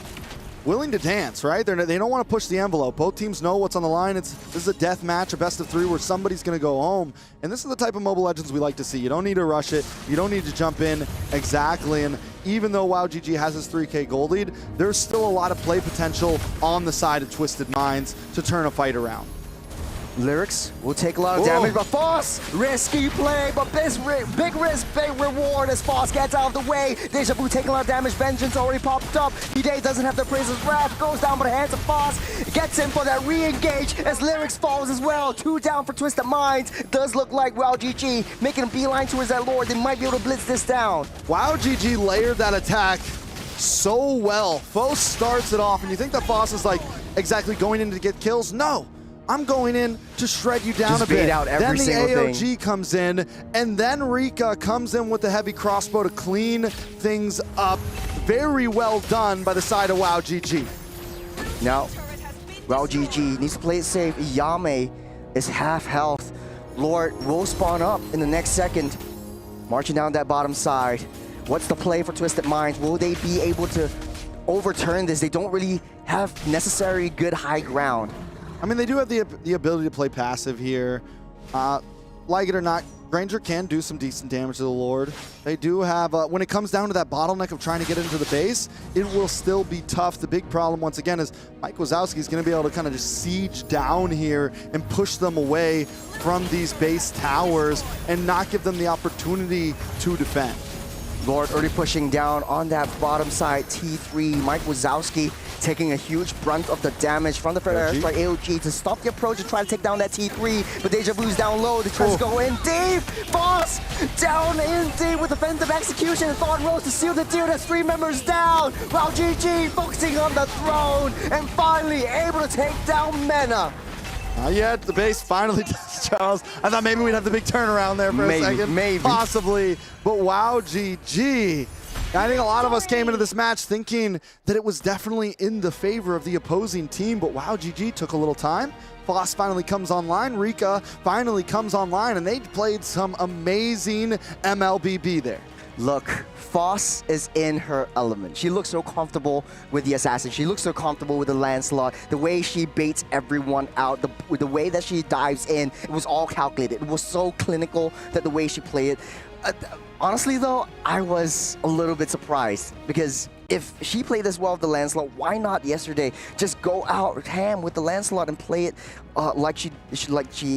Willing to dance, right? They don't want to push the envelope. Both teams know what's on the line. This is a death match, a best of 3 where somebody's going to go home. And this is the type of Mobile Legends we like to see. You don't need to rush it. You don't need to jump in exactly. And even though WoW GG has his 3K gold lead, there's still a lot of play potential on the side of Twisted Minds to turn a fight around. Lyrics will take a lot of damage, but Foss, risky play, but big risk, big reward as Foss gets out of the way. Deja Vu taking a lot of damage, Vengeance already popped up. Hide doesn't have the Praise's Wrath, goes down by the hands of Foss, gets in for that re-engage as Lyrics falls as well. 2 down for Twisted Minds. Does look like WoW GG making a beeline towards that Lord. They might be able to blitz this down. WoW GG layered that attack so well. Foss starts it off, and you think that Foss is like exactly going in to get kills? No. I'm going in to shred you down just a bit. Bait out every then the single AOG thing. Comes in, and then Rika comes in with the heavy crossbow to clean things up. Very well done by the side of WoW GG. Now, WoW GG needs to play it safe. Yame is half health. Lord will spawn up in the next second. Marching down that bottom side. What's the play for Twisted Minds? Will they be able to overturn this? They don't really have necessary good high ground. I mean, they do have the ability to play passive here. Like it or not, Granger can do some decent damage to the Lord. They do have, when it comes down to that bottleneck of trying to get into the base, it will still be tough. The big problem, once again, is Mike Wazowski is going to be able to kind of just siege down here and push them away from these base towers and not give them the opportunity to defend. Lord already pushing down on that bottom side, T3. Mike Wazowski taking a huge brunt of the damage from the Feather Airstrike AOG to stop the approach and try to take down that T3. But Deja Vu's down low. They try to go in deep. Foss down in deep with offensive execution. Thought Rose to seal the deal. That's 3 members down. While GG focusing on the throne and finally able to take down Mena. Not yet. The base finally does, Charles. I thought maybe we'd have the big turnaround there for a second. Maybe. Possibly. But wow, GG. I think a lot of us came into this match thinking that it was definitely in the favor of the opposing team, but wow, GG took a little time. Foss finally comes online. Rika finally comes online, and they played some amazing MLBB there. Look, Foss is in her element. She looks so comfortable with the assassin. She looks so comfortable with the Lancelot. The way she baits everyone out, the way that she dives in, it was all calculated. It was so clinical that the way she played it. Honestly, though, I was a little bit surprised because if she played this well with the Lancelot, why not yesterday just go out ham with the Lancelot and play it like she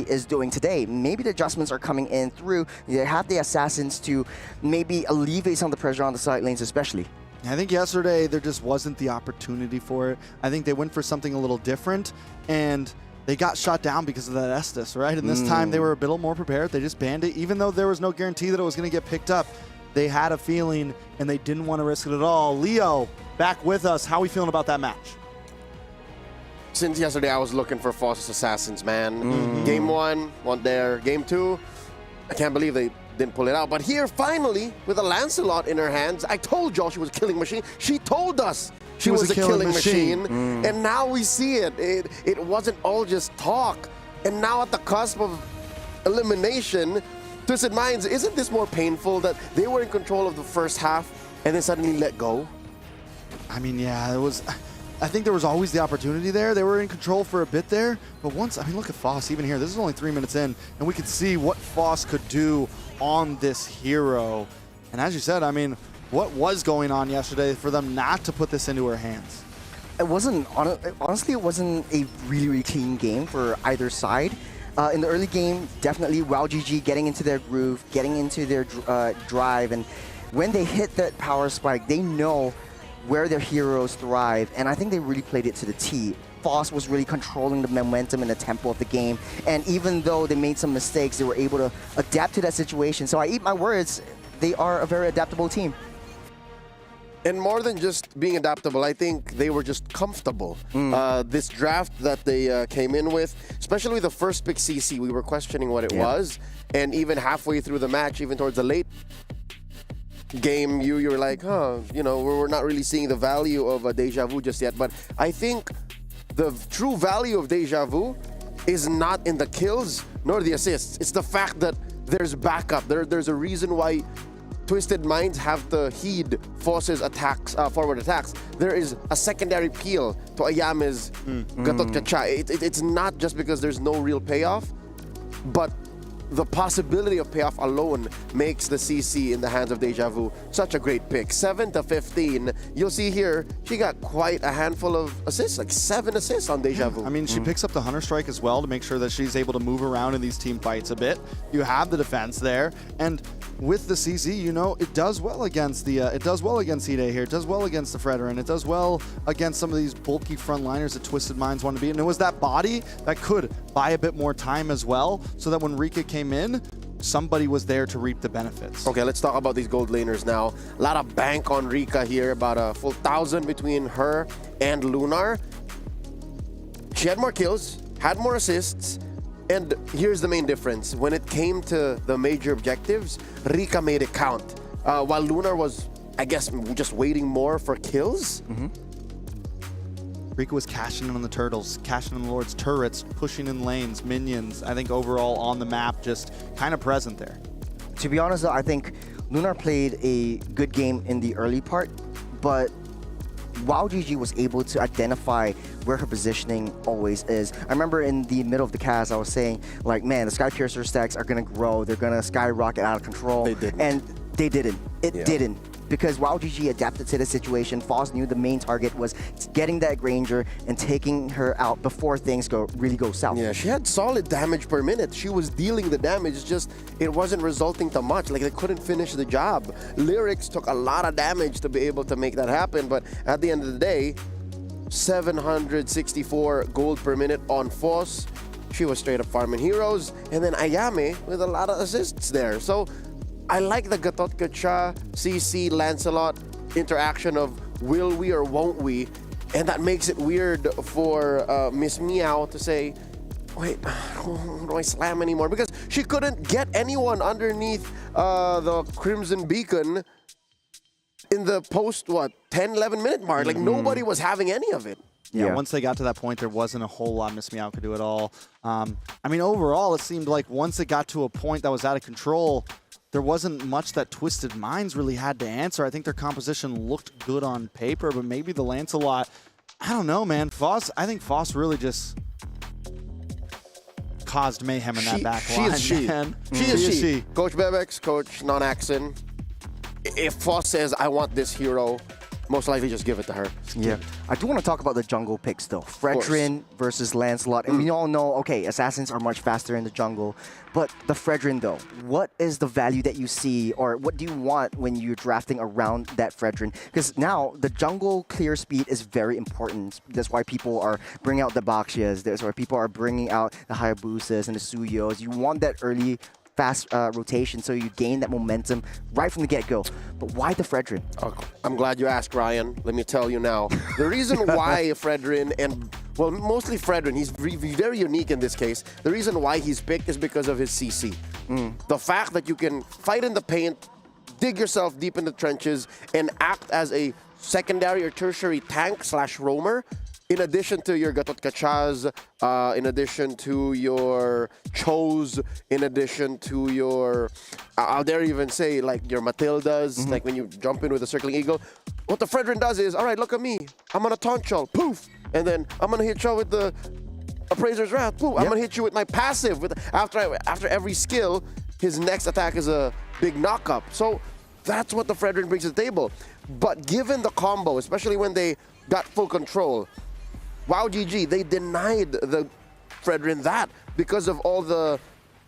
is doing today? Maybe the adjustments are coming in through. They have the assassins to maybe alleviate some of the pressure on the side lanes, especially. I think yesterday there just wasn't the opportunity for it. I think they went for something a little different, and they got shot down because of that Estus, right? And this time they were a bit more prepared. They just banned it. Even though there was no guarantee that it was going to get picked up, they had a feeling and they didn't want to risk it at all. Leo, back with us. How are we feeling about that match? Since yesterday, I was looking for Foss's assassins, man. Game 1, went there. Game 2, I can't believe they didn't pull it out. But here, finally, with a Lancelot in her hands, I told y'all she was a killing machine. She told us she was a killing machine. And now we see it. It wasn't all just talk. And now at the cusp of elimination, Twisted Minds, isn't this more painful that they were in control of the first half and then suddenly let go? I mean, yeah, it was. I think there was always the opportunity there. They were in control for a bit there, but once, I mean, look at Foss even here. This is only 3 minutes in, and we could see what Foss could do on this hero. And as you said, I mean, what was going on yesterday for them not to put this into her hands? It wasn't, honestly, it wasn't a really, really clean game for either side. In the early game, definitely WoW GG getting into their groove, getting into their drive, and when they hit that power spike, they know where their heroes thrive, and I think they really played it to the T. Foss was really controlling the momentum and the tempo of the game, and even though they made some mistakes, they were able to adapt to that situation. So I eat my words, they are a very adaptable team. And more than just being adaptable, I think they were just comfortable. This draft that they came in with, especially the first pick CC, we were questioning what it was. And even halfway through the match, even towards the late game, you were like, you know, we're not really seeing the value of a Deja Vu just yet. But I think the true value of Deja Vu is not in the kills nor the assists. It's the fact that there's backup. There's a reason why Twisted Minds have to heed Foss's attacks, forward attacks. There is a secondary peel to Ayame's Gatot Kacha. It's not just because there's no real payoff, but the possibility of payoff alone makes the CC in the hands of Deja Vu such a great pick. 7 to 15. You'll see here, she got quite a handful of assists, like 7 assists on Deja Vu. I mean, she picks up the Hunter Strike as well to make sure that she's able to move around in these team fights a bit. You have the defense there, and with the CC, you know, it does well against the Hide here. It does well against the Fredrin. It does well against some of these bulky frontliners that Twisted Minds want to be. And it was that body that could buy a bit more time as well, so that when Rika came in, somebody was there to reap the benefits. Okay, let's talk about these gold laners now. A lot of bank on Rika here, about a full 1,000 between her and Lunar. She had more kills, had more assists, and here's the main difference. When it came to the major objectives, Rika made it count. While Lunar was, I guess, just waiting more for kills. Rika was cashing in on the turtles, cashing in the Lord's turrets, pushing in lanes, minions. I think overall on the map, just kind of present there. To be honest, though, I think Lunar played a good game in the early part, but WoW GG was able to identify where her positioning always is. I remember in the middle of the cast, I was saying, like, man, the Sky Piercer stacks are going to grow. They're going to skyrocket out of control. They didn't. And they didn't. It didn't. Because WoW GG adapted to the situation. Foss knew the main target was getting that Granger and taking her out before things really go south. Yeah, she had solid damage per minute. She was dealing the damage, it's just it wasn't resulting to much. Like, they couldn't finish the job. Lyrics took a lot of damage to be able to make that happen, but at the end of the day, 764 gold per minute on Foss. She was straight up farming heroes, and then Ayame with a lot of assists there. So I like the Gatot Kacha, CC, Lancelot interaction of will we or won't we, and that makes it weird for Miss Meow to say, wait, who do I slam anymore? Because she couldn't get anyone underneath the Crimson Beacon in the post, 10, 11 minute mark. Like, nobody was having any of it. Yeah, once they got to that point, there wasn't a whole lot Miss Meow could do at all. I mean, overall, it seemed like once it got to a point that was out of control, there wasn't much that Twisted Minds really had to answer. I think their composition looked good on paper, but maybe the Lancelot, I don't know, man. I think Foss really just caused mayhem in that back line. She is she. Coach Bebex, Coach Non-Axon. If Foss says, I want this hero, most likely just give it to her. Yeah. I do want to talk about the jungle picks, though. Fredrin versus Lancelot. And we all know, okay, assassins are much faster in the jungle. But the Fredrin, though, what is the value that you see, or what do you want when you're drafting around that Fredrin? Because now the jungle clear speed is very important. That's why people are bringing out the Bakshias. That's why people are bringing out the Hayabusas and the Suyos. You want that early fast rotation so you gain that momentum right from the get-go. But why the Fredrin? Oh, I'm glad you asked, Ryan. Let me tell you now. The reason why Fredrin, and well, mostly Fredrin, he's very unique in this case. The reason why he's picked is because of his CC. The fact that you can fight in the paint, dig yourself deep in the trenches, and act as a secondary or tertiary tank / roamer, in addition to your Gatot Kachas, in addition to your Chos, in addition to your, I'll dare even say, like your Matildas, like when you jump in with a Circling Eagle. What the Fredrin does is, all right, look at me. I'm gonna taunt you, poof. And then I'm gonna hit you with the Appraiser's Wrath, poof. I'm gonna hit you with my passive. After every skill, his next attack is a big knock-up. So that's what the Fredrin brings to the table. But given the combo, especially when they got full control, wow, GG, they denied the Fredrin that because of all the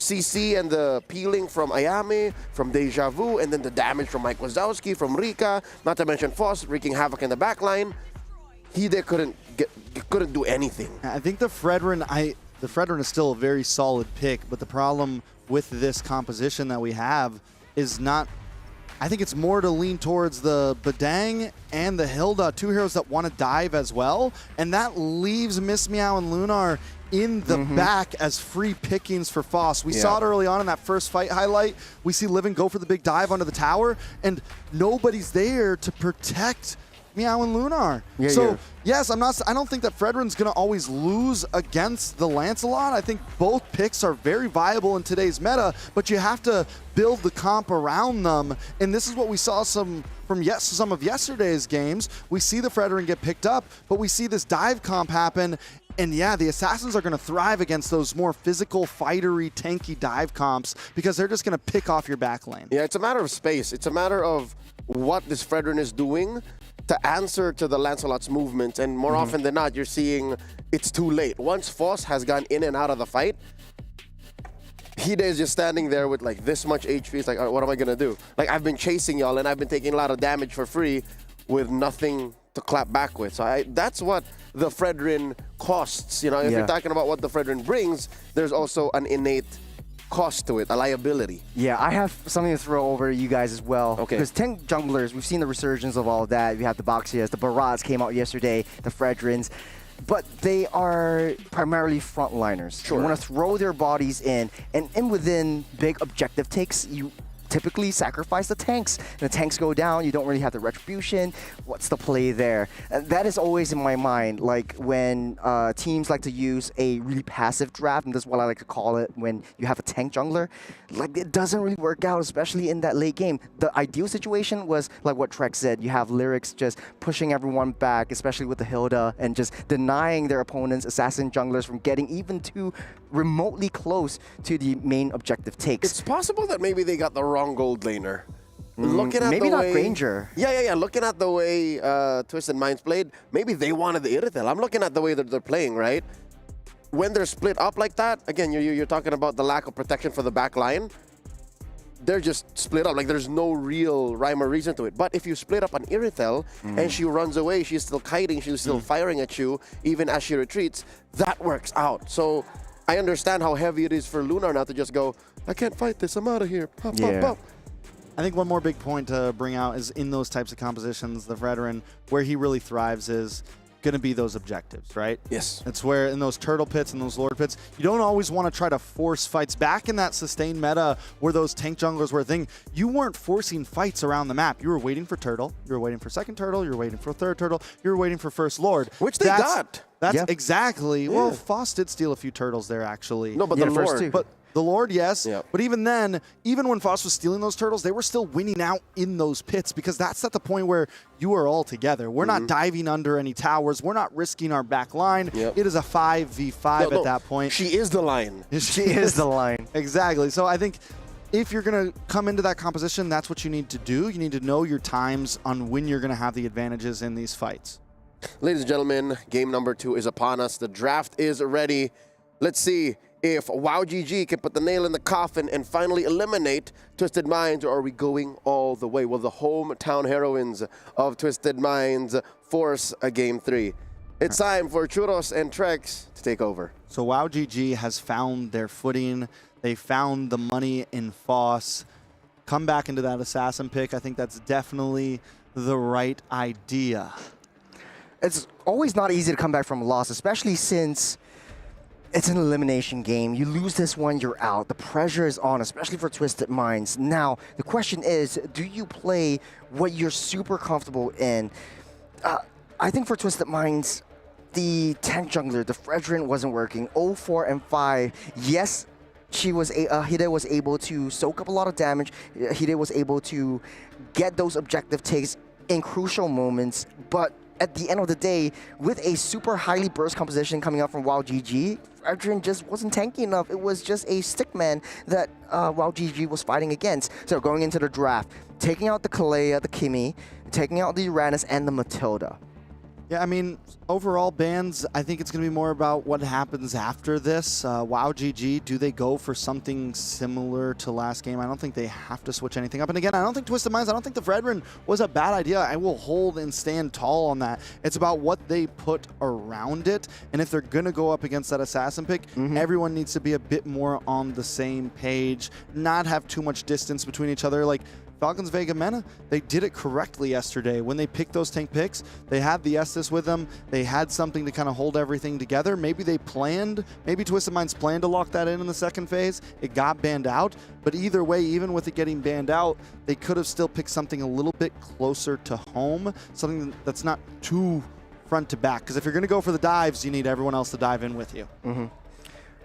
CC and the peeling from Ayame, from Deja Vu, and then the damage from Mike Wazowski, from Rika, not to mention Foss wreaking havoc in the backline. They couldn't do anything. I think the Fredrin is still a very solid pick, but the problem with this composition that we have is not. I think it's more to lean towards the Badang and the Hilda, two heroes that want to dive as well, and that leaves Miss Meow and Lunar in the back as free pickings for Foss. We saw it early on in that first fight highlight. We see Livin go for the big dive onto the tower, and nobody's there to protect Meow and Lunar. Yes, I don't think that Fredrin's going to always lose against the Lancelot. I think both picks are very viable in today's meta, but you have to build the comp around them. And this is what we saw some of yesterday's games. We see the Fredrin get picked up, but we see this dive comp happen. And yeah, the Assassins are going to thrive against those more physical, fightery, tanky dive comps because they're just going to pick off your back lane. Yeah, it's a matter of space. It's a matter of what this Fredrin is doing to answer to the Lancelot's movements, and more often than not, you're seeing it's too late. Once Foss has gone in and out of the fight, Hide is just standing there with like this much HP. It's like, all right, what am I gonna do? Like, I've been chasing y'all and I've been taking a lot of damage for free with nothing to clap back with. So that's what the Fredrin costs. You know, if you're talking about what the Fredrin brings, there's also an innate cost to it, a liability. Yeah, I have something to throw over you guys as well. Okay. Because tank junglers, we've seen the resurgence of all of that. You have the Baxias, the Barats came out yesterday, the Fredrins, but they are primarily frontliners. Sure. You want to throw their bodies in, and within big objective takes, you typically sacrifice the tanks. And the tanks go down, you don't really have the retribution. What's the play there? And that is always in my mind, like when teams like to use a really passive draft, and that's what I like to call it when you have a tank jungler. Like, it doesn't really work out, especially in that late game. The ideal situation was like what Trek said, you have Lyrics just pushing everyone back, especially with the Hilda, and just denying their opponents, assassin junglers, from getting even too remotely close to the main objective takes. It's possible that maybe they got the wrong gold laner. Looking at maybe the not way, Granger. Yeah. Looking at the way Twisted Minds played, maybe they wanted the Irithel. I'm looking at the way that they're playing, right? When they're split up like that, again, you're talking about the lack of protection for the back line. They're just split up. Like, there's no real rhyme or reason to it. But if you split up an Irithel and she runs away, she's still kiting, she's still firing at you, even as she retreats, that works out. So I understand how heavy it is for Lunar now to just go, I can't fight this, I'm out of here. Pop, pop, pop. I think one more big point to bring out is in those types of compositions, the Fredrin, where he really thrives is going to be those objectives, right? Yes. It's where in those turtle pits and those lord pits, you don't always want to try to force fights. Back in that sustained meta where those tank junglers were a thing, you weren't forcing fights around the map. You were waiting for turtle, you were waiting for second turtle, you were waiting for third turtle, you were waiting for first lord. Which they got. That's exactly. Well, Yeah. Foss did steal a few turtles there, actually. No, but Yeah, the first Lord. two. But the Lord, yes. Yep. But even then, even when Foss was stealing those turtles, they were still winning out in those pits because that's at the point where you are all together. We're not diving under any towers. We're not risking our back line. Yep. It is a 5v5 No, at that point. She is the line. She is the line. Exactly. So I think if you're going to come into that composition, that's what you need to do. You need to know your times on when you're going to have the advantages in these fights. Ladies and gentlemen, game number 2 is upon us. The draft is ready. Let's see if WoW GG can put the nail in the coffin and finally eliminate Twisted Minds, or are we going all the way? Will the hometown heroines of Twisted Minds force a game 3? It's time for Churros and Trex to take over. So WoW GG has found their footing. They found the money in Foss. Come back into that assassin pick. I think that's definitely the right idea. It's always not easy to come back from a loss, especially since it's an elimination game. You lose this one, you're out. The pressure is on, especially for Twisted Minds. Now, the question is, do you play what you're super comfortable in? I think for Twisted Minds, the tank jungler, the Fredrin wasn't working. 0, 4, and 5. Yes, Hide was able to soak up a lot of damage. Hide was able to get those objective takes in crucial moments, but at the end of the day, with a super highly burst composition coming out from WoW GG, Fredrin just wasn't tanky enough. It was just a stickman that WoW GG was fighting against. So going into the draft, taking out the Kalea, the Kimi, taking out the Uranus, and the Matilda. Yeah, I mean, overall bans, I think it's going to be more about what happens after this. WoW GG, do they go for something similar to last game? I don't think they have to switch anything up. And again, I don't think Twisted Minds, I don't think the Fredrin was a bad idea. I will hold and stand tall on that. It's about what they put around it. And if they're going to go up against that assassin pick, everyone needs to be a bit more on the same page, not have too much distance between each other. Like, Falcons Vega Mena, they did it correctly yesterday. When they picked those tank picks, they had the Estus with them. They had something to kind of hold everything together. Maybe they planned, maybe Twisted Minds planned to lock that in the second phase. It got banned out. But either way, even with it getting banned out, they could have still picked something a little bit closer to home, something that's not too front to back. Because if you're going to go for the dives, you need everyone else to dive in with you.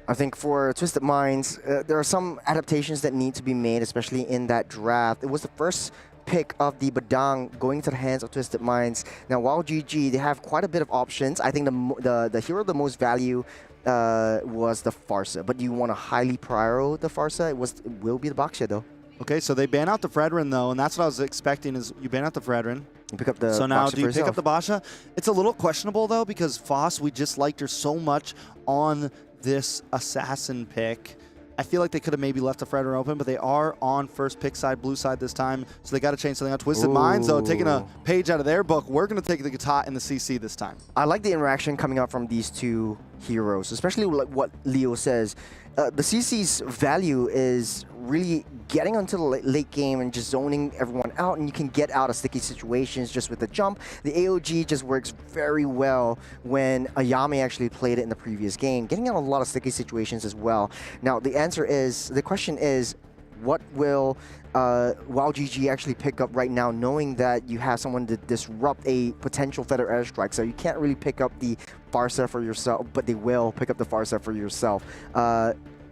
I think for Twisted Minds, there are some adaptations that need to be made, especially in that draft. It was the first pick of the Badang going to the hands of Twisted Minds. Now, while GG, they have quite a bit of options. I think the hero of the most value was the Farsa, but you want to highly prior the Farsa, it will be the Baksha though. Okay, so they ban out the Fredrin though, and that's what I was expecting is you ban out the Fredrin. You pick up the So now Baksha do you for pick up yourself. the Basha? It's a little questionable though because Foss, we just liked her so much on this assassin pick. I feel like they could have maybe left the Fredrin open, but they are on first pick side, blue side this time, so they got to change something out. Twisted Minds though, taking a page out of their book. We're going to take the Gata in the CC this time. I like the interaction coming out from these two heroes, especially like what Leo says. The CC's value is really getting onto the late game and just zoning everyone out, and you can get out of sticky situations just with the jump. The AOG just works very well when Ayame actually played it in the previous game, getting out of a lot of sticky situations as well. Now, the question is, what will WoW GG actually pick up right now, knowing that you have someone to disrupt a potential Feather airstrike? So you can't really pick up the Farsa for yourself, but they will pick up the Farsa for yourself.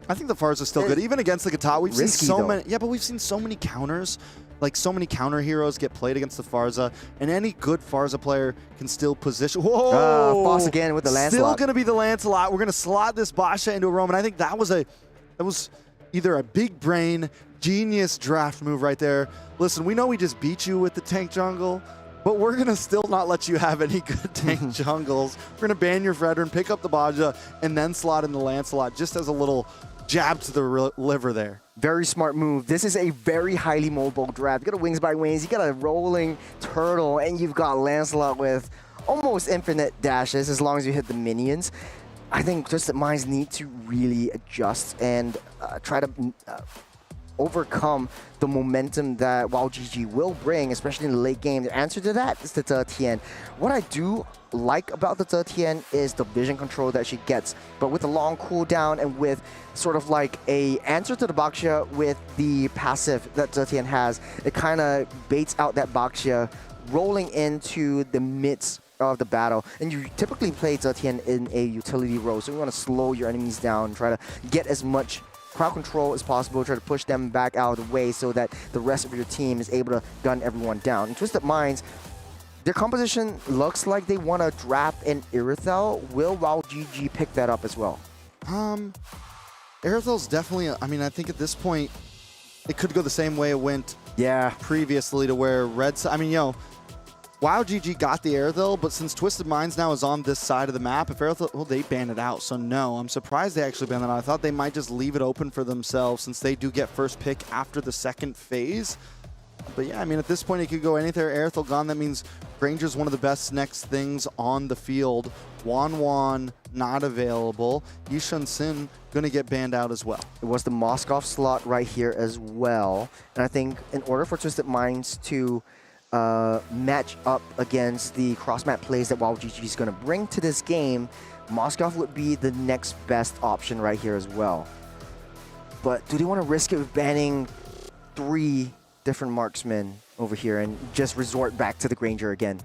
I think the Farsa is still good, even against the Gata. We've seen so though. many. Yeah, but we've seen so many counters. Like so many counter heroes get played against the Farsa, and any good Farsa player can still position. Whoa! Foss again with the Lancelot. Still going to be the Lancelot. We're going to slot this Basha into a roam, and I think that was either a big brain, genius draft move right there. Listen, we know we just beat you with the tank jungle, but we're going to still not let you have any good tank jungles. We're going to ban your Fredrin, pick up the Baja, and then slot in the Lancelot just as a little jab to the liver there. Very smart move. This is a very highly mobile draft. You got a Wings by Wings, you got a rolling turtle, and you've got Lancelot with almost infinite dashes as long as you hit the minions. I think Twisted Minds need to really adjust and try to overcome the momentum that WoW GG will bring, especially in the late game. The answer to that is the Tien. What I do like about the Tien is the vision control that she gets, but with a long cooldown and with sort of like a answer to the Baxia with the passive that Tien has, it kind of baits out that Baxia rolling into the midst of the battle. And you typically play Tien in a utility role, so you want to slow your enemies down, try to get as much crowd control as possible, try to push them back out of the way so that the rest of your team is able to gun everyone down. In Twisted Minds, their composition looks like they want to draft an Irithel. Will WoW GG pick that up as well? Irithel's definitely, I mean, I think at this point, it could go the same way it went previously to where I mean, WoW GG got the Irithel, but since Twisted Minds now is on this side of the map, if Irithel, well, they banned it out. So no, I'm surprised they actually banned that out. I thought they might just leave it open for themselves since they do get first pick after the second phase. But yeah, I mean, at this point, it could go anything. Irithel gone, that means Granger's one of the best next things on the field. Wan not available. Yishun Sin gonna get banned out as well. It was the Moskov slot right here as well. And I think in order for Twisted Minds to match up against the cross-map plays that WoW GG is going to bring to this game, Moskov would be the next best option right here as well. But do they want to risk it with banning 3 different marksmen over here and just resort back to the Granger again?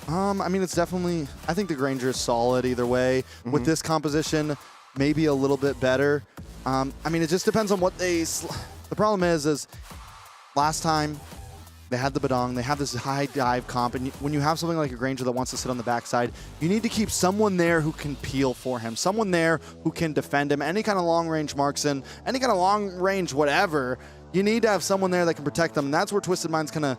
I mean, it's definitely, I think the Granger is solid either way. With this composition, maybe a little bit better. I mean, it just depends on what they... The problem is last time, they had the Badong, they have this high dive comp, and when you have something like a Granger that wants to sit on the backside, you need to keep someone there who can peel for him, someone there who can defend him, any kind of long-range marksman, any kind of long-range whatever, you need to have someone there that can protect them, and that's where Twisted Minds kind of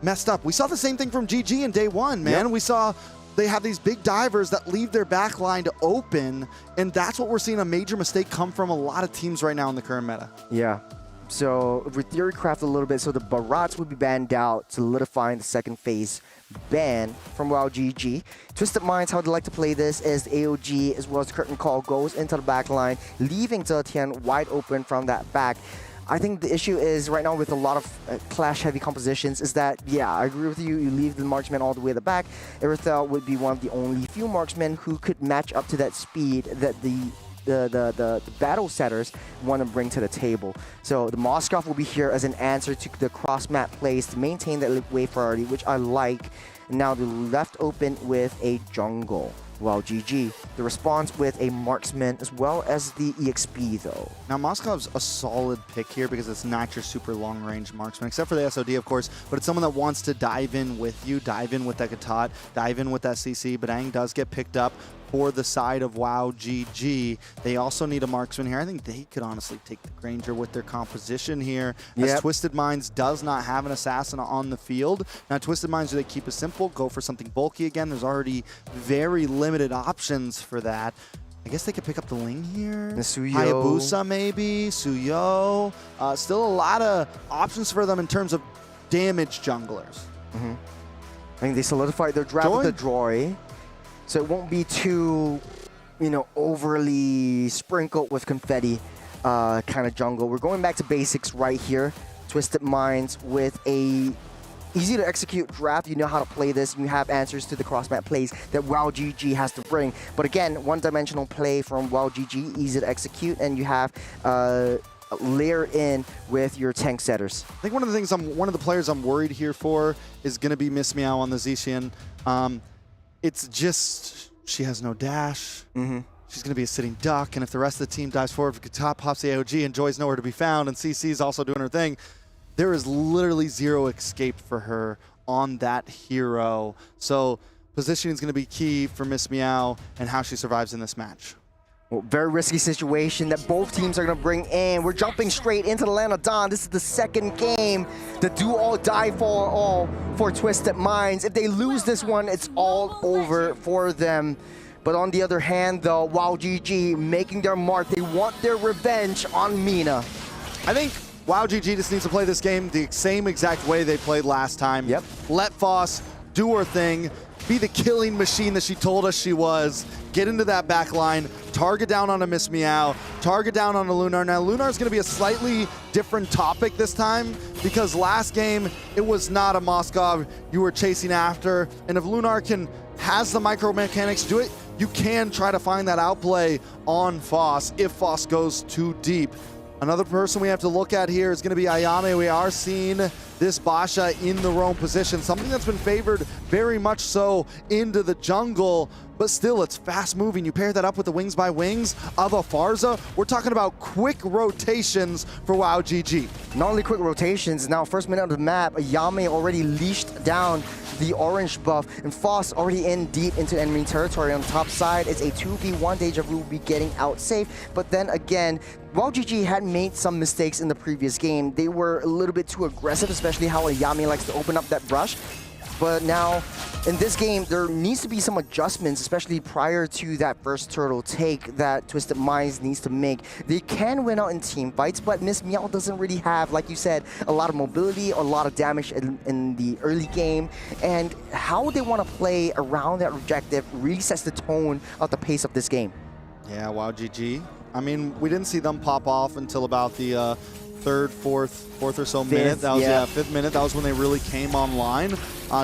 messed up. We saw the same thing from GG in day one, man. We saw they have these big divers that leave their back line to open, and that's what we're seeing a major mistake come from a lot of teams right now in the current meta. Yeah. So if we theorycraft a little bit, so the Barats would be banned out, solidifying the second phase ban from WoW GG. Twisted Minds, how they like to play this is the AOG as well as the Curtain Call goes into the back line, leaving Tien wide open from that back. I think the issue is right now with a lot of clash-heavy compositions is that, yeah, I agree with you. You leave the marksman all the way at the back. Irithel would be one of the only few marksmen who could match up to that speed that the battle setters want to bring to the table. So the Moskov will be here as an answer to the cross-map plays to maintain that wave priority, which I like. Now they're left open with a jungle. While GG, the response with a marksman as well as the EXP though. Now Moskov's a solid pick here because it's not your super long range marksman, except for the SOD of course, but it's someone that wants to dive in with you, dive in with that Katat, dive in with that CC, but Aang does get picked up for the side of WoW GG. They also need a marksman here. I think they could honestly take the Granger with their composition here, as Twisted Minds does not have an assassin on the field. Now Twisted Minds, do they keep it simple, go for something bulky again? There's already very limited options for that. I guess they could pick up the Ling here. The Suyo. Hayabusa maybe, Suyo. Still a lot of options for them in terms of damage junglers. I think they solidified their draft with the Droy. So it won't be too, overly sprinkled with confetti kind of jungle. We're going back to basics right here. Twisted Minds with a easy to execute draft. You know how to play this. You have answers to the cross-map plays that WoW GG has to bring. But again, one-dimensional play from WoW GG, easy to execute, and you have layer in with your tank setters. I think one of the things one of the players I'm worried here for is going to be Miss Meow on the Zishian. It's just, she has no dash. She's going to be a sitting duck, and if the rest of the team dives forward, top pops the AOG, and Joy's nowhere to be found, and CC's also doing her thing, there is literally zero escape for her on that hero. So positioning is going to be key for Miss Meow and how she survives in this match. Well, very risky situation that both teams are going to bring in. We're jumping straight into the Land of Dawn. This is the second game. The do all die for all for Twisted Minds. If they lose this one, it's all over for them. But on the other hand, though, WoW GG making their mark. They want their revenge on Mina. I think WoW GG just needs to play this game the same exact way they played last time. Let Foss do her thing. be the killing machine that she told us she was. Get into that back line, target down on a Miss Meow, target down on a Lunar. Now, Lunar is going to be a slightly different topic this time because last game, it was not a Moskov you were chasing after. And if Lunar has the micro mechanics do it, you can try to find that outplay on Foss if Foss goes too deep. Another person we have to look at here is going to be Ayame. We are seeing this Basha in the roam position, something that's been favored very much so into the jungle, but still it's fast moving. You pair that up with the wings by wings of a Farza, we're talking about quick rotations for WoW GG. Not only quick rotations, now first minute of the map, Ayame already leashed down the orange buff, and Foss already in deep into enemy territory on the top side. It's a 2v1. Deja Vu will be getting out safe, but then again, while GG had made some mistakes in the previous game, they were a little bit too aggressive, especially how Ayame likes to open up that brush. But now, in this game, there needs to be some adjustments, especially prior to that first turtle take that Twisted Minds needs to make. They can win out in team fights, but Miss Meow doesn't really have, like you said, a lot of mobility or a lot of damage in the early game. And how they want to play around that objective really sets the tone of the pace of this game. Yeah, WoW GG. I mean, we didn't see them pop off until about the third, fourth or so minute. That was fifth minute. That was when they really came online.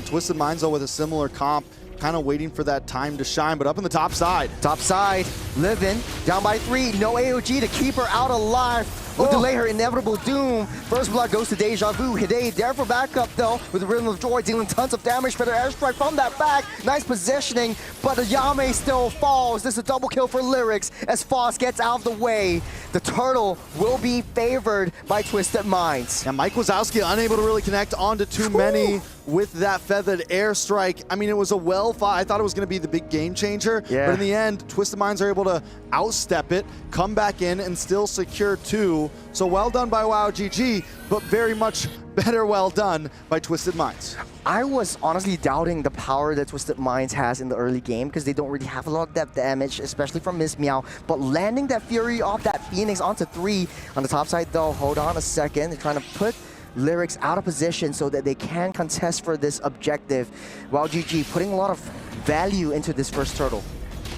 Twisted Minds, though, with a similar comp, kind of waiting for that time to shine, but up in the top side. Top side, Livin, down by 3, no AOG to keep her out alive. Will delay her inevitable doom. First blood goes to Deja Vu. Hide there for backup though, with the Rhythm of Joy dealing tons of damage for the airstrike from that back. Nice positioning, but Ayame still falls. This is a double kill for Lyrics as Foss gets out of the way. The turtle will be favored by Twisted Minds. And Mike Wazowski unable to really connect onto too many with that feathered airstrike. I mean, it was a well-fought. I thought it was going to be the big game changer, but in the end, Twisted Minds are able to outstep it, come back in, and still secure 2. So well done by WoW GG, but very much better well done by Twisted Minds. I was honestly doubting the power that Twisted Minds has in the early game because they don't really have a lot of depth damage, especially from Miss Meow. But landing that Fury off that Phoenix onto 3 on the top side though, hold on a second. They're trying to put Lyrics out of position so that they can contest for this objective. WoW GG putting a lot of value into this first turtle.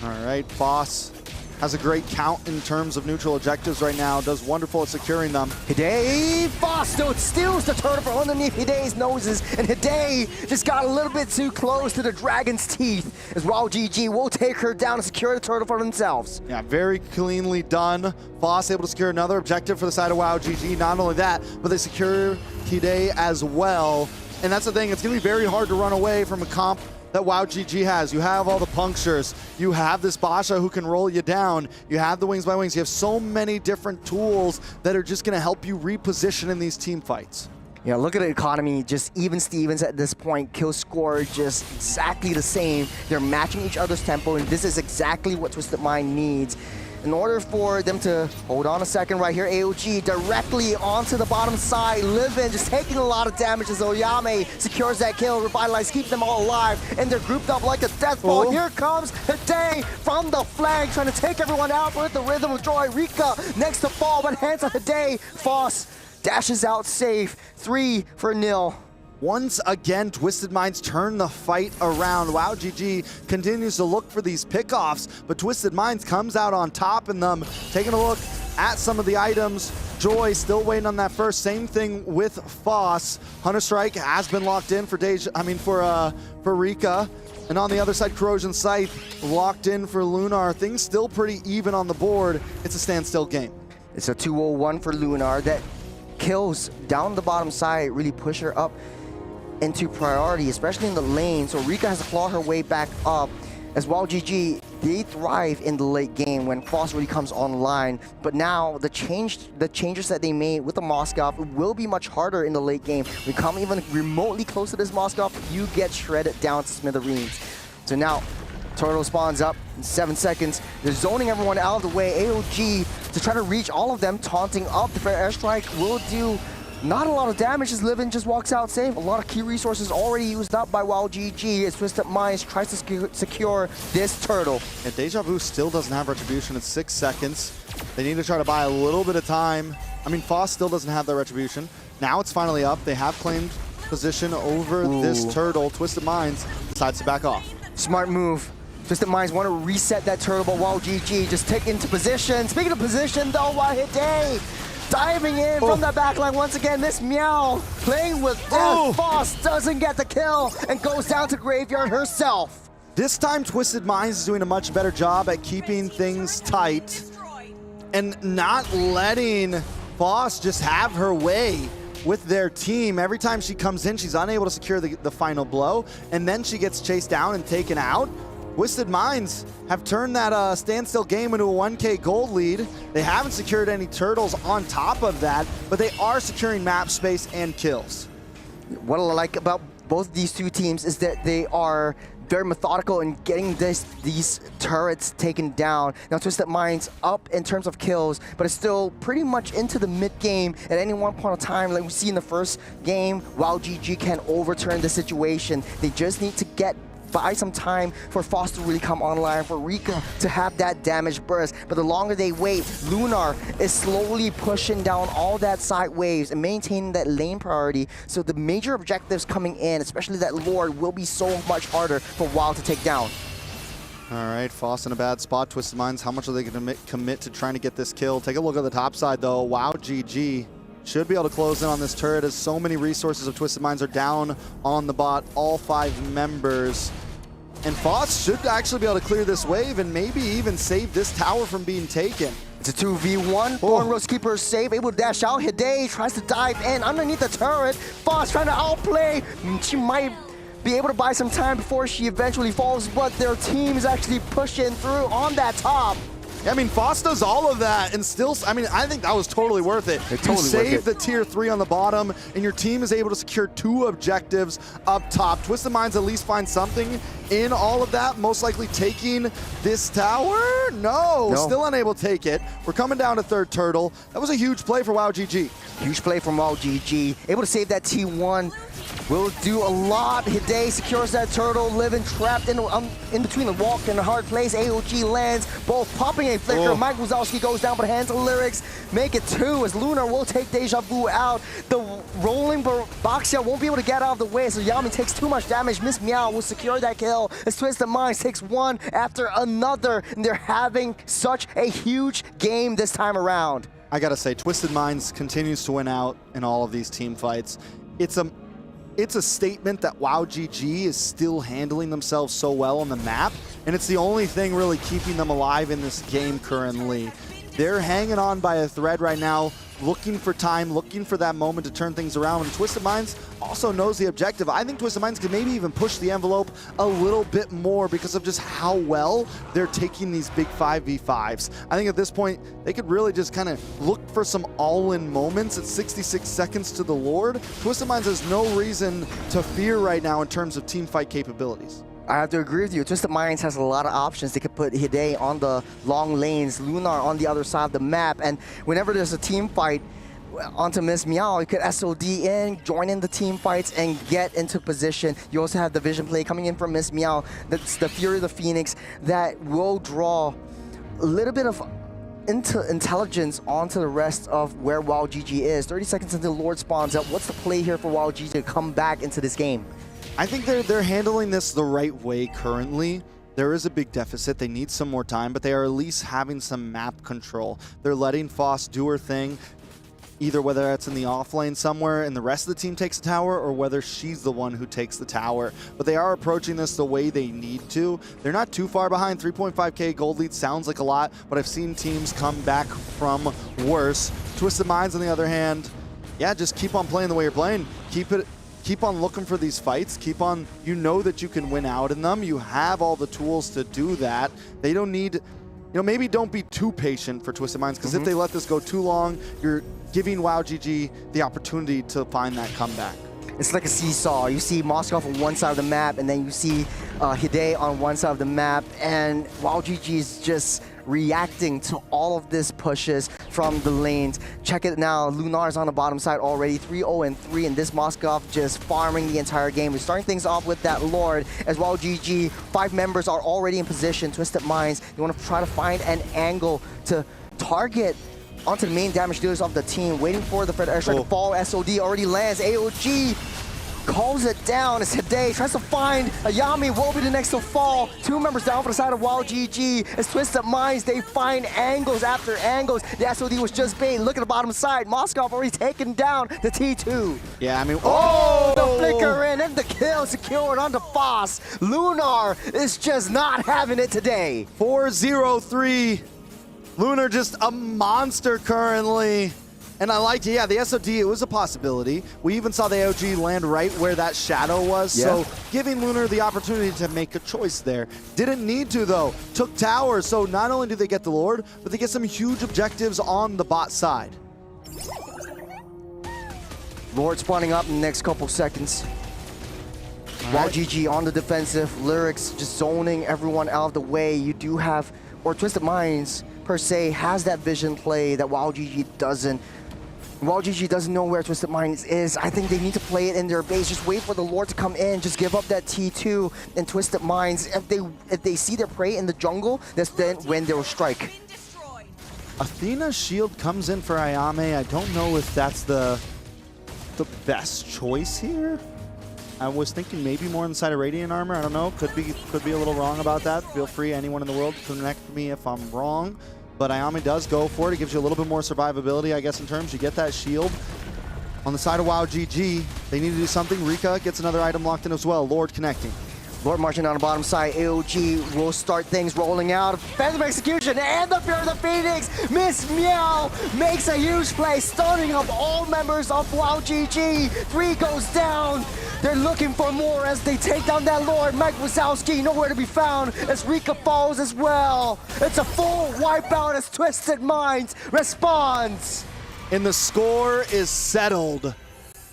All right, Foss has a great count in terms of neutral objectives right now, does wonderful at securing them. Hide, Foss still steals the turtle from underneath Hide's noses, and Hide just got a little bit too close to the dragon's teeth, as WoW GG will take her down and secure the turtle for themselves. Yeah, very cleanly done. Foss able to secure another objective for the side of WoW GG. Not only that, but they secure Hide as well. And that's the thing, it's gonna be very hard to run away from a comp that WoW GG has. You have all the punctures, you have this Basha who can roll you down, you have the wings by wings, you have so many different tools that are just gonna help you reposition in these team fights. Yeah, look at the economy, just even Stevens at this point, kill score just exactly the same. They're matching each other's tempo, and this is exactly what Twisted Mind needs. In order for them to, hold on a second right here, AOG directly onto the bottom side. Livin just taking a lot of damage as Oyame secures that kill, Revitalize, keep them all alive, and they're grouped up like a death ball. Here comes Hide from the flank, trying to take everyone out with the Rhythm of Joy. Rika next to fall, but hands on Hide. Foss dashes out safe, 3-0. Once again, Twisted Minds turn the fight around. WoW GG continues to look for these pickoffs, but Twisted Minds comes out on top in them. Taking a look at some of the items, Joy still waiting on that first. Same thing with Foss. Hunter Strike has been locked in for Rika. And on the other side, Corrosion Scythe locked in for Lunar. Things still pretty even on the board. It's a standstill game. It's a 2-0-1 for Lunar. That kills down the bottom side really push her up into priority, especially in the lane. So Rika has to claw her way back up. As WoW GG, they thrive in the late game when Foss really comes online. But now the changes that they made with the Moskov will be much harder in the late game. When you come even remotely close to this Moskov, you get shredded down to smithereens. So now Turtle spawns up in 7 seconds. They're zoning everyone out of the way. AOG to try to reach all of them, taunting up. The fair airstrike will do not a lot of damage as Livin just walks out safe. A lot of key resources already used up by WoW GG as Twisted Minds tries to secure this turtle. And Deja Vu still doesn't have retribution. It's 6 seconds. They need to try to buy a little bit of time. I mean, Foss still doesn't have that retribution. Now it's finally up. They have claimed position over this turtle. Twisted Minds decides to back off. Smart move. Twisted Minds want to reset that turtle, but while GG just take into position. Speaking of position, though, Hide diving in from the backline once again. Miss Meow playing with death. Foss doesn't get the kill and goes down to Graveyard herself. This time, Twisted Minds is doing a much better job at keeping things tight and not letting Foss just have her way with their team. Every time she comes in, she's unable to secure the final blow, and then she gets chased down and taken out. Twisted Minds have turned that standstill game into a 1K gold lead. They haven't secured any turtles on top of that, but they are securing map space and kills. What I like about both these two teams is that they are very methodical in getting these turrets taken down. Now Twisted Minds up in terms of kills, but it's still pretty much into the mid game at any one point of time. Like we see in the first game, while GG can overturn the situation, they just need to buy some time for Foss to really come online, for Rika to have that damage burst. But the longer they wait, Lunar is slowly pushing down all that side waves and maintaining that lane priority. So the major objectives coming in, especially that Lord, will be so much harder for Wild to take down. All right, Foss in a bad spot. Twisted Minds, how much are they going to commit to trying to get this kill? Take a look at the top side, though. Wow, GG should be able to close in on this turret as so many resources of Twisted Minds are down on the bot, all 5 members. And Foss should actually be able to clear this wave and maybe even save this tower from being taken. It's a 2v1. Thorn Rose Keeper is safe, able to dash out. Hide tries to dive in underneath the turret. Foss trying to outplay. She might be able to buy some time before she eventually falls, but their team is actually pushing through on that top. I mean, Foss does all of that and still, I mean, I think that was totally worth it. You save the tier 3 on the bottom, and your team is able to secure 2 objectives up top. Twisted Minds at least find something in all of that, most likely taking this tower? No, still unable to take it. We're coming down to 3rd turtle. That was a huge play for WoW GG. Huge play from WoW GG. Able to save that T1. Will do a lot. Hide secures that turtle, living trapped in between the walk and a hard place. AOG lands, both popping a flicker. Mike Wazowski goes down, but hands of Lyrics make it 2 as Lunar will take Deja Vu out. The rolling Boxia won't be able to get out of the way, so Yami takes too much damage. Miss Meow will secure that kill as Twisted Minds takes one after another, and they're having such a huge game this time around. I gotta say, Twisted Minds continues to win out in all of these team fights. It's a statement that WoW GG is still handling themselves so well on the map, and it's the only thing really keeping them alive in this game currently. They're hanging on by a thread right now, looking for time, looking for that moment to turn things around, and Twisted Minds also knows the objective. I think Twisted Minds could maybe even push the envelope a little bit more because of just how well they're taking these big 5v5s. I think at this point, they could really just kind of look for some all-in moments at 66 seconds to the Lord. Twisted Minds has no reason to fear right now in terms of team fight capabilities. I have to agree with you. Twisted Minds has a lot of options. They could put Hide on the long lanes, Lunar on the other side of the map, and whenever there's a team fight onto Miss Meow, you could SOD in, join in the team fights, and get into position. You also have the vision play coming in from Miss Meow. That's the Fury of the Phoenix that will draw a little bit of intelligence onto the rest of where WoW GG is. 30 seconds until Lord spawns up. What's the play here for WoW GG to come back into this game? I think they're handling this the right way currently. There is a big deficit. They need some more time, but they are at least having some map control. They're letting Foss do her thing, either whether that's in the off lane somewhere and the rest of the team takes the tower, or whether she's the one who takes the tower. But they are approaching this the way they need to. They're not too far behind. 3.5k gold lead sounds like a lot, but I've seen teams come back from worse. Twisted Minds, on the other hand, yeah, just keep on playing the way you're playing. Keep on looking for these fights. Keep on, you know that you can win out in them. You have all the tools to do that. They don't need, you know, maybe don't be too patient for Twisted Minds, because if they let this go too long, you're giving WoW GG the opportunity to find that comeback. It's like a seesaw. You see Moskov on one side of the map, and then you see Hide on one side of the map, and WoW GG is just reacting to all of this pushes from the lanes. Check it now, Lunar's on the bottom side already, 3-0-3, and this Moskov just farming the entire game. We're starting things off with that Lord as WoW GG. 5 members are already in position. Twisted Minds, you want to try to find an angle to target onto the main damage dealers of the team, waiting for the Fred airstrike to fall. SOD already lands. AOG calls it down as Hide tries to find Ayami, will be the next to fall. 2 members down for the side of Wild GG. As Twisted Minds, they find angles after angles. The SOD was just bait. Look at the bottom side. Moskov already taken down the T2. Yeah, I mean, The flicker in and the kill secured onto Foss. Lunar is just not having it today. 4-0-3. Lunar just a monster currently. And I liked it, yeah, the SOD, it was a possibility. We even saw the AOG land right where that shadow was, Yeah. so giving Lunar the opportunity to make a choice there. Didn't need to, though. Took tower, so not only do they get the Lord, but they get some huge objectives on the bot side. Lord spawning up in the next couple seconds. Wild GG on the defensive. Lyrics just zoning everyone out of the way. You do have, or Twisted Minds per se has that vision play that Wild GG doesn't. Wild GG doesn't know where Twisted Minds is. I think they need to play it in their base. Just wait for the Lord to come in. Just give up that T2 and Twisted Minds. If they see their prey in the jungle, that's then when they'll strike. Athena's shield comes in for Ayame. I don't know if that's the best choice here. I was thinking maybe more inside of Radiant Armor. I don't know. Could be a little wrong about that. Feel free, anyone in the world, to connect me if I'm wrong. But Ayame does go for it. It gives you a little bit more survivability, I guess, in terms. You get that shield. On the side of WoW GG, they need to do something. Rika gets another item locked in as well. Lord connecting. Lord marching on the bottom side. AOG will start things rolling out. Phantom execution and the Fear of the Phoenix. Miss Meow makes a huge play, starting up all members of WoW GG. 3 goes down. They're looking for more as they take down that Lord. Mike Wazowski nowhere to be found as Rika falls as well. It's a full wipeout as Twisted Minds responds. And the score is settled.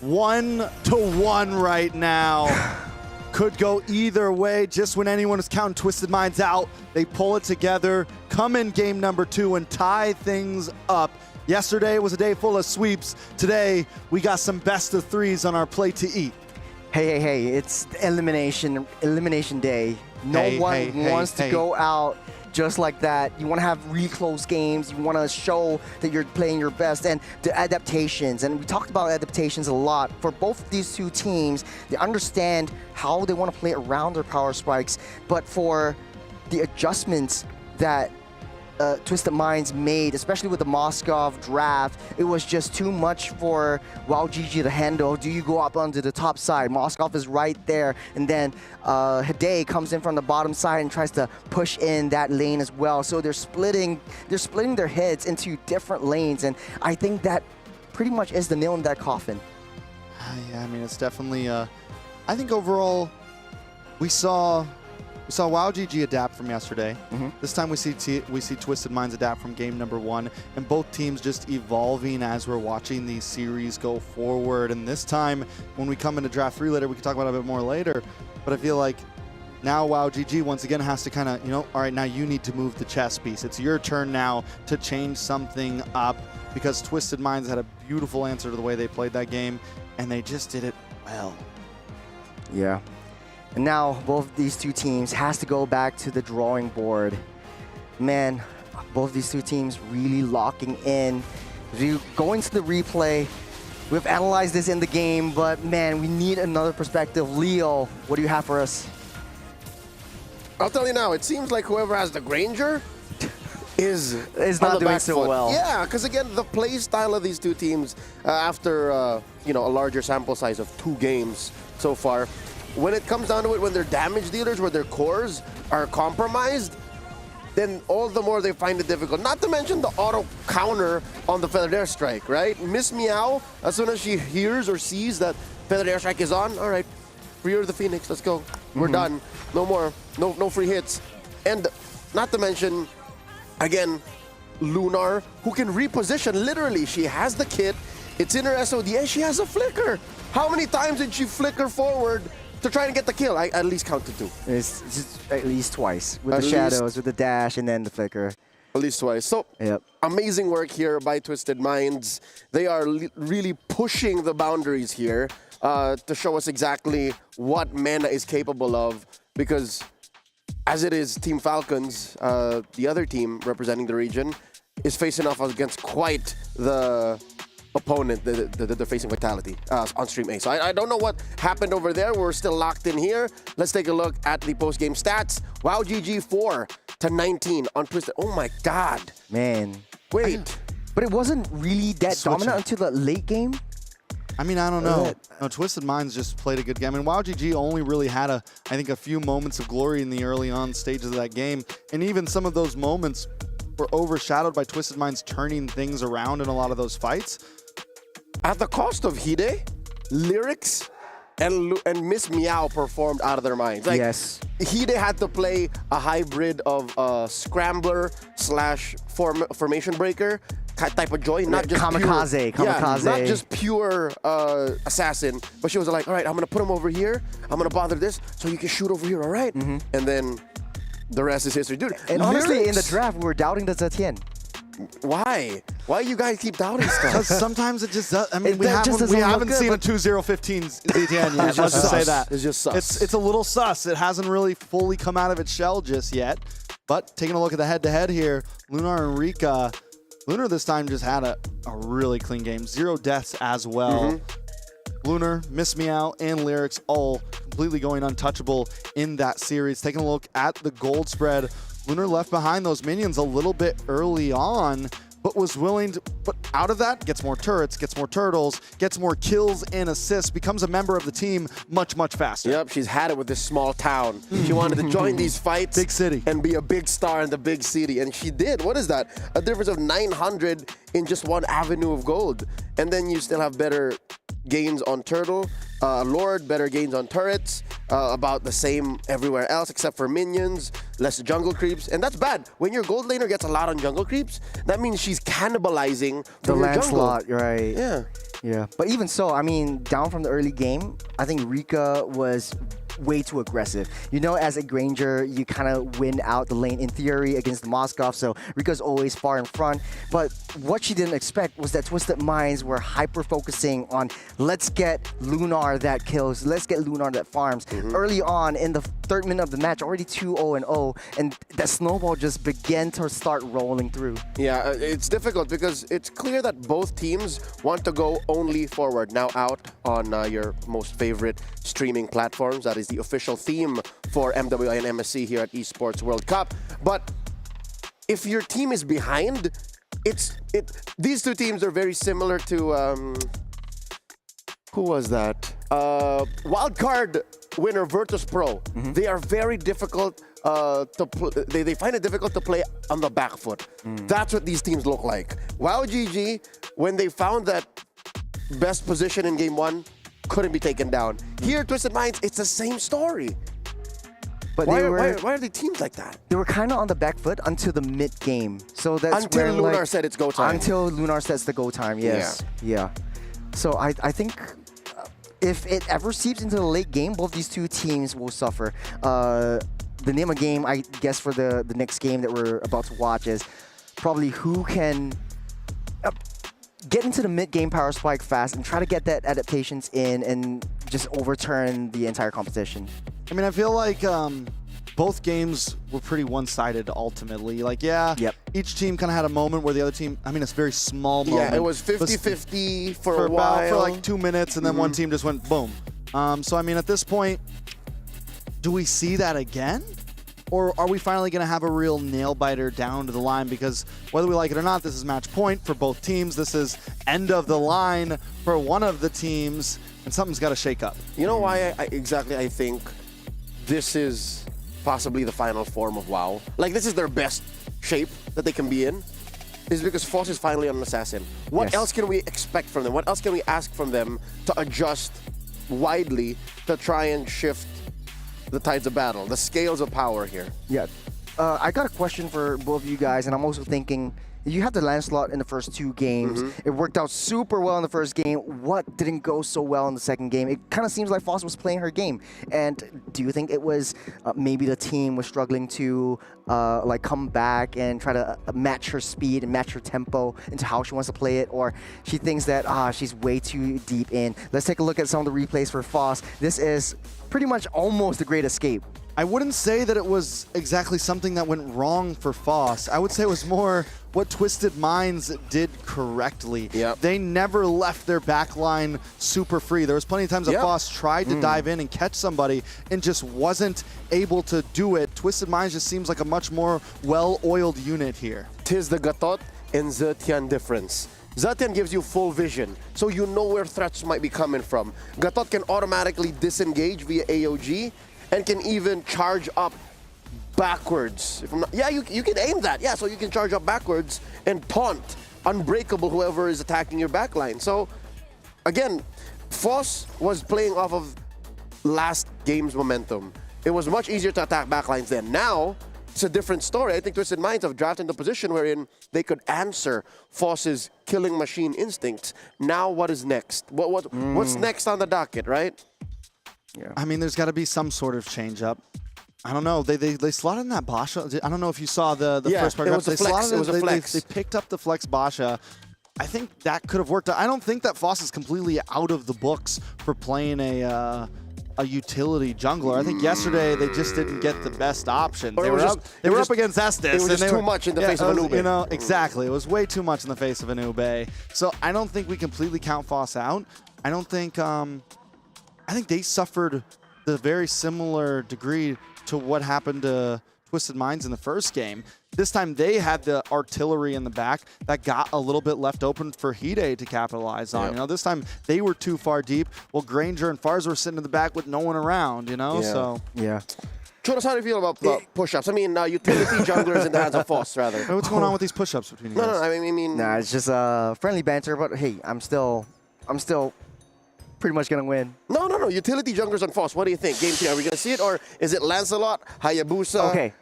1-1 right now. Could go either way. Just when anyone is counting Twisted Minds out, they pull it together, come in game number 2 and tie things up. Yesterday was a day full of sweeps. Today, we got some best of 3s on our plate to eat. Hey, it's elimination day. No one wants to go out just like that. You want to have really close games. You want to show that you're playing your best. And the adaptations, and we talked about adaptations a lot. For both of these two teams, they understand how they want to play around their power spikes. But for the adjustments that Twisted Minds made, especially with the Moskov draft, it was just too much for WoW GG to handle. Do you go up onto the top side? Moskov is right there, and then Hide comes in from the bottom side and tries to push in that lane as well. So they're splitting their heads into different lanes, and I think that pretty much is the nail in that coffin. Yeah, I mean, it's definitely, I think overall, we saw WoW GG adapt from yesterday. This time we see Twisted Minds adapt from game number 1, and both teams just evolving as we're watching these series go forward. And this time, when we come into Draft 3 later, we can talk about it a bit more later, but I feel like now WoW GG once again has to kind of, all right, now you need to move the chess piece. It's your turn now to change something up, because Twisted Minds had a beautiful answer to the way they played that game, and they just did it well. Yeah. And now both these two teams has to go back to the drawing board. Man, both these two teams really locking in. Going to the replay, we've analyzed this in the game, but man, we need another perspective. Leo, what do you have for us? I'll tell you now, it seems like whoever has the Granger is not doing so well. Yeah, because again, the play style of these two teams, after a larger sample size of 2 games so far, when it comes down to it, when their damage dealers, where their cores are compromised, then all the more they find it difficult. Not to mention the auto counter on the Feathered Airstrike, right? Miss Meow, as soon as she hears or sees that Feathered Airstrike is on, all right, Fear of the Phoenix, let's go. We're done. No more. No free hits. And not to mention, again, Lunar, who can reposition. Literally, she has the kit. It's in her SOD, and she has a flicker. How many times did she flicker forward to try and get the kill? I at least counted 2. It's just at least twice. With the shadows, with the dash, and then the flicker. At least twice. So, amazing work here by Twisted Minds. They are really pushing the boundaries here to show us exactly what Mana is capable of. Because as it is, Team Falcons, the other team representing the region, is facing off against quite the opponent that they're facing Vitality on Stream A. So I don't know what happened over there. We're still locked in here. Let's take a look at the post-game stats. WoW GG 4-19 on Twisted. Oh my God. Man. Wait. But it wasn't really that dominant until the late game. I mean, I don't know. No, Twisted Minds just played a good game. I mean, WoW GG only really had, I think, a few moments of glory in the early on stages of that game. And even some of those moments were overshadowed by Twisted Minds turning things around in a lot of those fights. At the cost of Hide, Lyrics, and Miss Meow performed out of their minds. Like, yes. Hide had to play a hybrid of scrambler / formation breaker type of joy, not just kamikaze. Yeah, not just pure assassin. But she was like, all right, I'm gonna put him over here. I'm gonna bother this so you can shoot over here, all right? And then the rest is history, dude. And honestly, in the draft, we were doubting the Zetian. Why? Why you guys keep doubting stuff? Because sometimes it just does. I mean, we just haven't good, seen a 2-0-15 ZTN yet. Let's just say that. It's just sus. It's a little sus. It hasn't really fully come out of its shell just yet. But taking a look at the head-to-head here, Lunar and Rika. Lunar this time just had a really clean game. 0 deaths as well. Lunar, Miss Meow, and Lyrics all completely going untouchable in that series. Taking a look at the gold spread, Lunar left behind those minions a little bit early on, but was willing to, but out of that, gets more turrets, gets more turtles, gets more kills and assists, becomes a member of the team much, much faster. Yep, she's had it with this small town. She wanted to join these fights. Big city. And be a big star in the big city. And she did. What is that? A difference of 900 in just one avenue of gold. And then you still have better gains on turtle. Lord, better gains on turrets. About the same everywhere else except for minions, less jungle creeps. And that's bad. When your gold laner gets a lot on jungle creeps, that means she's cannibalizing the your Lancelot, jungle. right? Yeah. Yeah. But even so, I mean, down from the early game, I think Rika was way too aggressive. You know, as a Granger, you kind of win out the lane in theory against the Moskov, so Rika's always far in front. But what she didn't expect was that Twisted Minds were hyper-focusing on, let's get Lunar that kills, let's get Lunar that farms. Early on, in the 3rd minute of the match, already 2-0-0, and that snowball just began to start rolling through. Yeah, it's difficult because it's clear that both teams want to go only forward. Now out on your most favorite streaming platforms. That is the official theme for MWI and MSC here at Esports World Cup. But if your team is behind, these two teams are very similar to who was that? Wildcard winner Virtus Pro. They are very difficult they find it difficult to play on the back foot. That's what these teams look like. WoW GG, when they found that best position in game 1, couldn't be taken down. Here, Twisted Minds, it's the same story. But why are they teams like that? They were kind of on the back foot until the mid game. So that's until when, Lunar like, said it's go time. Until Lunar sets the go time, yes. Yeah. So I think if it ever seeps into the late game, both these two teams will suffer. The name of game, I guess, for the next game that we're about to watch is probably who can get into the mid-game power spike fast and try to get that adaptations in and just overturn the entire competition. I mean, I feel like both games were pretty one-sided ultimately. Like, each team kind of had a moment where the other team, I mean, it's a very small moment. Yeah, it was 50-50 for a while. For like 2 minutes, and then one team just went boom. So, I mean, at this point, do we see that again? Or are we finally going to have a real nail-biter down to the line? Because whether we like it or not, this is match point for both teams. This is end of the line for one of the teams, and something's got to shake up. You know why I think this is possibly the final form of WoW? Like, this is their best shape that they can be in, is because Foss is finally an assassin. What else can we expect from them? What else can we ask from them to adjust widely to try and shift the tides of battle, the scales of power here? Yeah. I got a question for both of you guys, and I'm also thinking, you have the Lancelot in the first 2 games. It worked out super well in the first game. What didn't go so well in the second game? It kind of seems like Foss was playing her game. And do you think it was maybe the team was struggling to like come back and try to match her speed and match her tempo into how she wants to play it? Or she thinks that she's way too deep in? Let's take a look at some of the replays for Foss. This is pretty much almost the Great Escape. I wouldn't say that it was exactly something that went wrong for Foss. I would say it was more what Twisted Minds did correctly. Yep. They never left their backline super free. There was plenty of times that Foss tried to dive in and catch somebody and just wasn't able to do it. Twisted Minds just seems like a much more well-oiled unit here. Tis the Gatot and Zetian difference. Zetian gives you full vision, so you know where threats might be coming from. Gatot can automatically disengage via AOG and can even charge up backwards. If I'm not, yeah, you can aim that. Yeah, so you can charge up backwards and taunt unbreakable whoever is attacking your backline. So, again, Foss was playing off of last game's momentum. It was much easier to attack backlines then. Now, it's a different story. I think Twisted Minds have drafted into a position wherein they could answer Foss's killing machine instincts. Now, what is next? What's next on the docket, right? Yeah. I mean, there's got to be some sort of change up. I don't know. They slotted in that Basha. I don't know if you saw the first part. It was a flex. It was a flex. They picked up the flex Basha. I think that could have worked. I don't think that Foss is completely out of the books for playing a utility jungler. I think yesterday they just didn't get the best options. They were up against Estes. It was just too much in the face of Anube. You know, exactly. It was way too much in the face of Anube. So I don't think we completely count Foss out. I don't think. I think they suffered the very similar degree to what happened to Twisted Minds in the first game. This time they had the artillery in the back that got a little bit left open for Hide to capitalize on. You know, this time they were too far deep, while Granger and Farz were sitting in the back with no one around, you know? So yeah. Churros, how do you feel about push-ups? I mean, utility junglers in the hands of Foss, rather. What's going on with these push-ups between you guys? No, I mean... Nah, it's just friendly banter, but hey, I'm still pretty much gonna win. No. Utility junglers on Foss. What do you think? Game 3, are we gonna see it, or is it Lancelot, Hayabusa? Okay.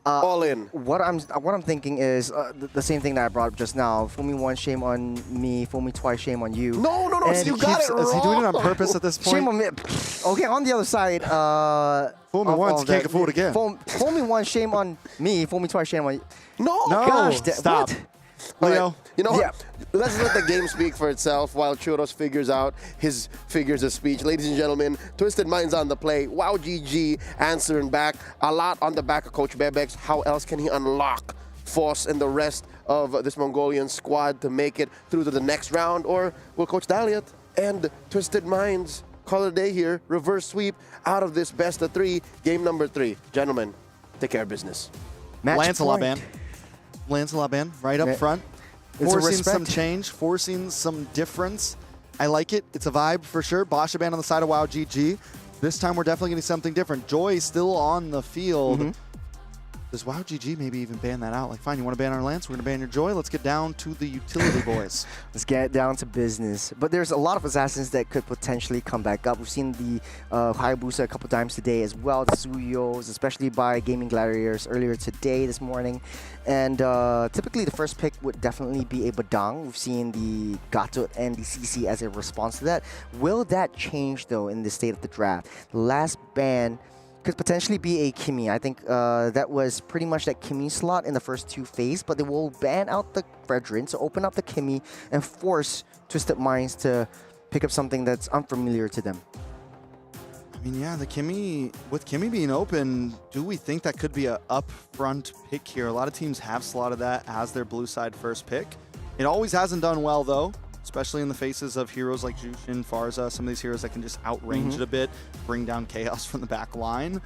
All in. What I'm thinking is the same thing that I brought up just now. Fool me once, shame on me. Fool me twice, shame on you. No. And You got it wrong. Is he doing it on purpose at this point? Shame on me. Okay, on the other side. Fool me once, you can't get fooled again. Fool me once, shame on me. Fool me twice, shame on you. No, gosh, stop. Leo. Right. You know what? Let's let the game speak for itself while Churros figures out his figures of speech. Ladies and gentlemen, Twisted Minds on the play. Wow, GG answering back. A lot on the back of Coach Bebex. How else can he unlock Foss and the rest of this Mongolian squad to make it through to the next round? Or will Coach Daliot and Twisted Minds call it a day here? Reverse sweep out of this best of 3, game number 3. Gentlemen, take care of business. Lancelot ban right up front. Forcing some change, forcing some difference. I like it. It's a vibe for sure. Basha ban on the side of WoW GG. This time we're definitely getting something different. Joy still on the field. Does WoW GG maybe even ban that out? Like, fine, you want to ban our Lance? We're going to ban your Joy. Let's get down to the utility boys. Let's get down to business. But there's a lot of assassins that could potentially come back up. We've seen the Hayabusa a couple times today as well. The Suyos, especially by Gaming Gladiators earlier today, this morning. And typically the first pick would definitely be a Badang. We've seen the Gatot and the CC as a response to that. Will that change, though, in the state of the draft? The last ban could potentially be a Kimmy. I think that was pretty much that Kimmy slot in the first 2 phases, but they will ban out the Fredrin, so open up the Kimmy and force Twisted Minds to pick up something that's unfamiliar to them. I mean, yeah, the Kimmy, with Kimmy being open, do we think that could be a upfront pick here? A lot of teams have slotted that as their blue side first pick. It always hasn't done well, though, especially in the faces of heroes like Jushin, Farza, some of these heroes that can just outrange it a bit, bring down chaos from the back line.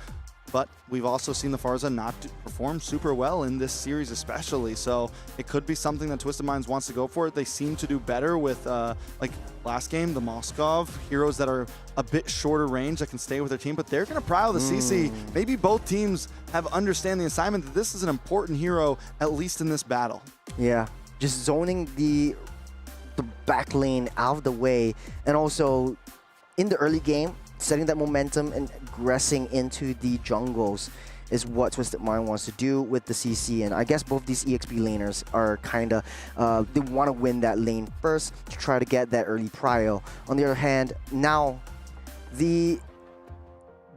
But we've also seen the Farza not perform super well in this series especially, so it could be something that Twisted Minds wants to go for. They seem to do better with, like last game, the Moskov, heroes that are a bit shorter range that can stay with their team, but they're going to prowl the CC. Maybe both teams have understand the assignment that this is an important hero, at least in this battle. Yeah, just zoning the back lane out of the way, and also in the early game, setting that momentum and aggressing into the jungles is what Twisted Mind wants to do with the CC. And I guess both these EXP laners are kind of, they want to win that lane first to try to get that early prio. On the other hand, now these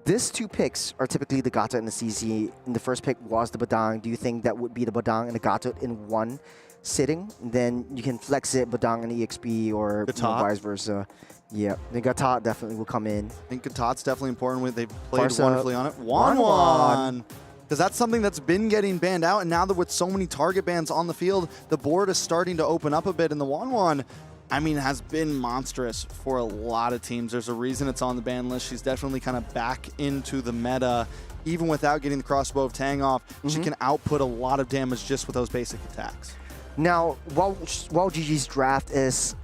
2 picks are typically the Gatot and the CC. And the first pick was the Badang. Do you think that would be the Badang and the Gatot in one sitting, then you can flex it Badang and EXP or vice versa. Yeah, the Gatot definitely will come in. I think Gatot's definitely important. They've played Farsa, wonderfully on it. 1-1. Because that's something that's been getting banned out, and now that with so many target bans on the field, the board is starting to open up a bit, and the 1-1, I mean, has been monstrous for a lot of teams. There's a reason it's on the ban list. She's definitely kind of back into the meta. Even without getting the crossbow of Tang off, she can output a lot of damage just with those basic attacks. Now, while GG's draft is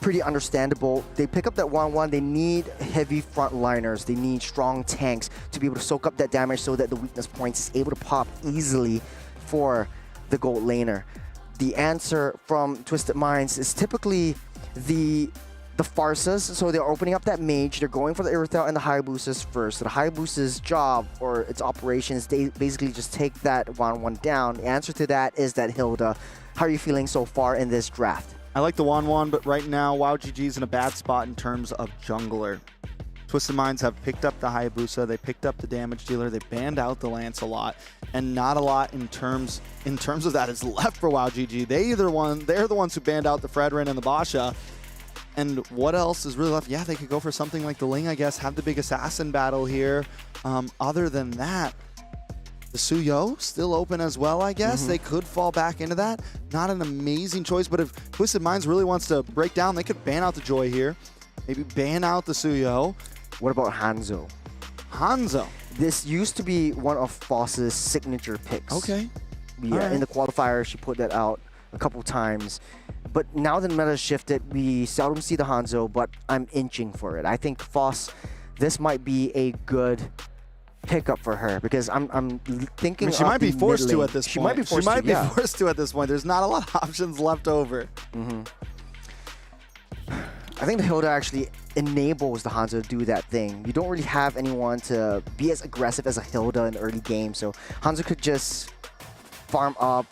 pretty understandable, they pick up that 1-1, they need heavy frontliners, they need strong tanks to be able to soak up that damage so that the weakness points is able to pop easily for the gold laner. The answer from Twisted Minds is typically the Farsas, so they're opening up that mage, they're going for the Irithel and the Hayabusas first. So the Hayabusa's job or its operations, they basically just take that 1-1 down. The answer to that is that Hilda. How are you feeling so far in this draft? I like the 1-1, but right now, WoWGG's in a bad spot in terms of jungler. Twisted Minds have picked up the Hayabusa, they picked up the damage dealer, they banned out the Lance a lot, and not a lot in terms of that is left for WoWGG. They're the ones who banned out the Fredrin and the Basha. And what else is really left? Yeah, they could go for something like the Ling, I guess, have the big assassin battle here. Other than that, the Suyo still open as well, I guess. They could fall back into that. Not an amazing choice, but if Twisted Minds really wants to break down, they could ban out the Joy here. Maybe ban out the Suyo. What about Hanzo? Hanzo. This used to be one of Foss's signature picks. Okay. Yeah, in the qualifier, she put that out a couple times. But now that the meta has shifted, we seldom see the Hanzo, but I'm inching for it. I think Foss, this might be a good pickup for her because I'm thinking she might be forced to at this point. She might be forced to at this point. There's not a lot of options left over. I think the Hilda actually enables the Hanzo to do that thing. You don't really have anyone to be as aggressive as a Hilda in the early game, so Hanzo could just farm up,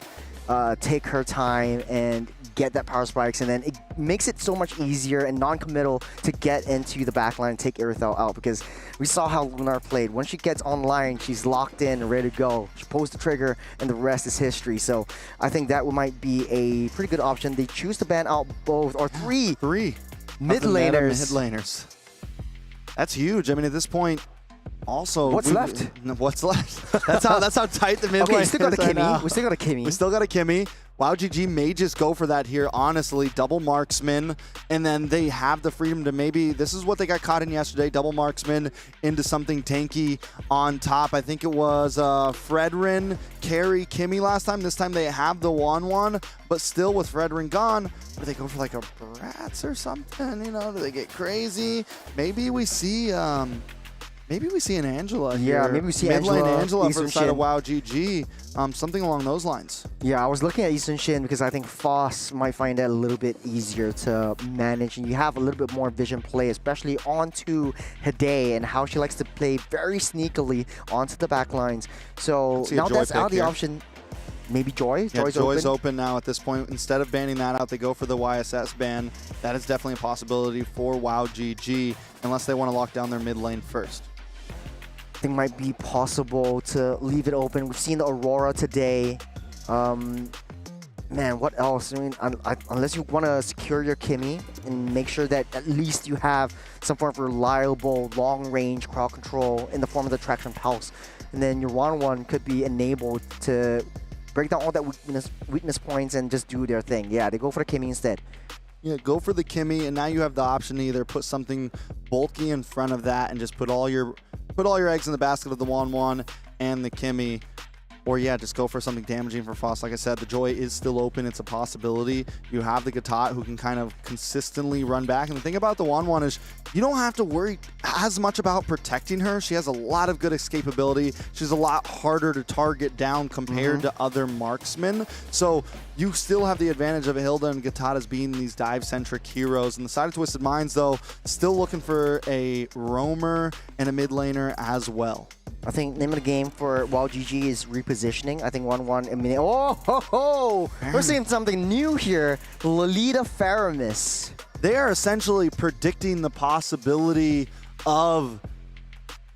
take her time, and get that power spikes, and then it makes it so much easier and non-committal to get into the backline and take Irithel out, because we saw how Lunar played. When she gets online, she's locked in and ready to go. She pulls the trigger, and the rest is history. So I think that might be a pretty good option. They choose to ban out both, or three mid laners. That's huge. I mean, at this point, also what's left? What's left? That's how tight the mid okay, laners we still got a Kimmy. are now. We still got a Kimmy. We still got a Kimmy. WoWGG may just go for that here, honestly. Double marksman, and then they have the freedom to maybe, this is what they got caught in yesterday, double marksman into something tanky on top. I think it was Fredrin carry Kimmy last time. This time they have the 1-1, but still with Fredrin gone, do they go for like a Bratz or something? You know, do they get crazy? Maybe we see an Angela here. Yeah, maybe we see Mid-lane Angela for the side of WoWGG. Something along those lines. Yeah, I was looking at Eastern Shin because I think Foss might find that a little bit easier to manage, and you have a little bit more vision play, especially onto Hide and how she likes to play very sneakily onto the back lines. So now that's out of the option. Maybe Joy? Yeah, Joy's open now at this point. Instead of banning that out, they go for the YSS ban. That is definitely a possibility for WoWGG, unless they want to lock down their mid lane first. I think might be possible to leave it open. We've seen the Aurora today. Man, what else? I mean, unless you want to secure your Kimmy and make sure that at least you have some form of reliable long-range crowd control in the form of the Traction Pulse, and then your 1-1 could be enabled to break down all that weakness points and just do their thing. Yeah, they go for the Kimmy instead. Yeah, go for the Kimmy, and now you have the option to either put something bulky in front of that and just put all your eggs in the basket of the 1-1 and the Kimmy, or yeah, just go for something damaging for Foss. Like I said, the Joy is still open. It's a possibility. You have the Gatot who can kind of consistently run back. And the thing about the 1-1 is you don't have to worry as much about protecting her. She has a lot of good escapability. She's a lot harder to target down compared to other marksmen. So you still have the advantage of Hilda and Gatot as being these dive-centric heroes. And the side of Twisted Minds, though, still looking for a roamer and a mid laner as well. I think name of the game for WoWGG is repositioning. I think 1-1 eliminate. Oh, ho, ho. We're seeing something new here. Lolita Faramis. They are essentially predicting the possibility of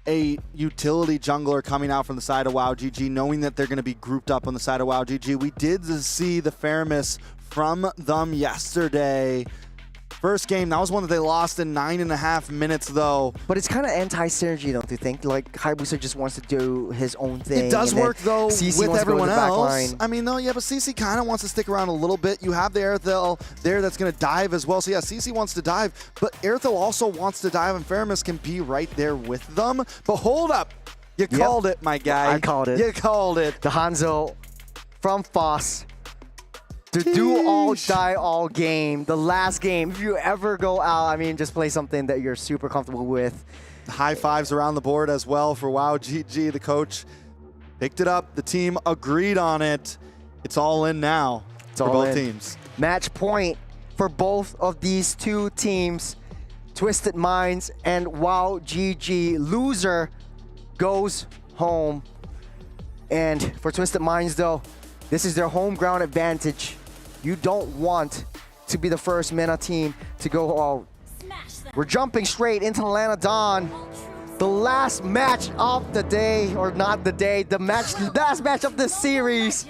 a utility jungler coming out from the side of WoW GG, knowing that they're going to be grouped up on the side of WoW GG. We did see the fairness from them yesterday. First game, that was one that they lost in 9.5 minutes, though. But it's kind of anti-synergy, don't you think? Like, Hayabusa just wants to do his own thing. It does work, though, with everyone else. I mean, no, yeah, but CC kind of wants to stick around a little bit. You have the Airthel there that's going to dive as well. So, yeah, CC wants to dive, but Airthel also wants to dive, and Faramis can be right there with them. But hold up. You called it, my guy. I called it. You called it. The Hanzo from Foss. To do all, die all game, the last game. If you ever go out, I mean, just play something that you're super comfortable with. High fives around the board as well for WoW GG. The coach picked it up. The team agreed on it. It's all in now for both teams. Match point for both of these two teams. Twisted Minds and WoW GG. Loser goes home. And for Twisted Minds, though, this is their home ground advantage. You don't want to be the first MENA team to go all. We're jumping straight into Atlanta Dawn. The last match of the day, or not the day, the last match of this series.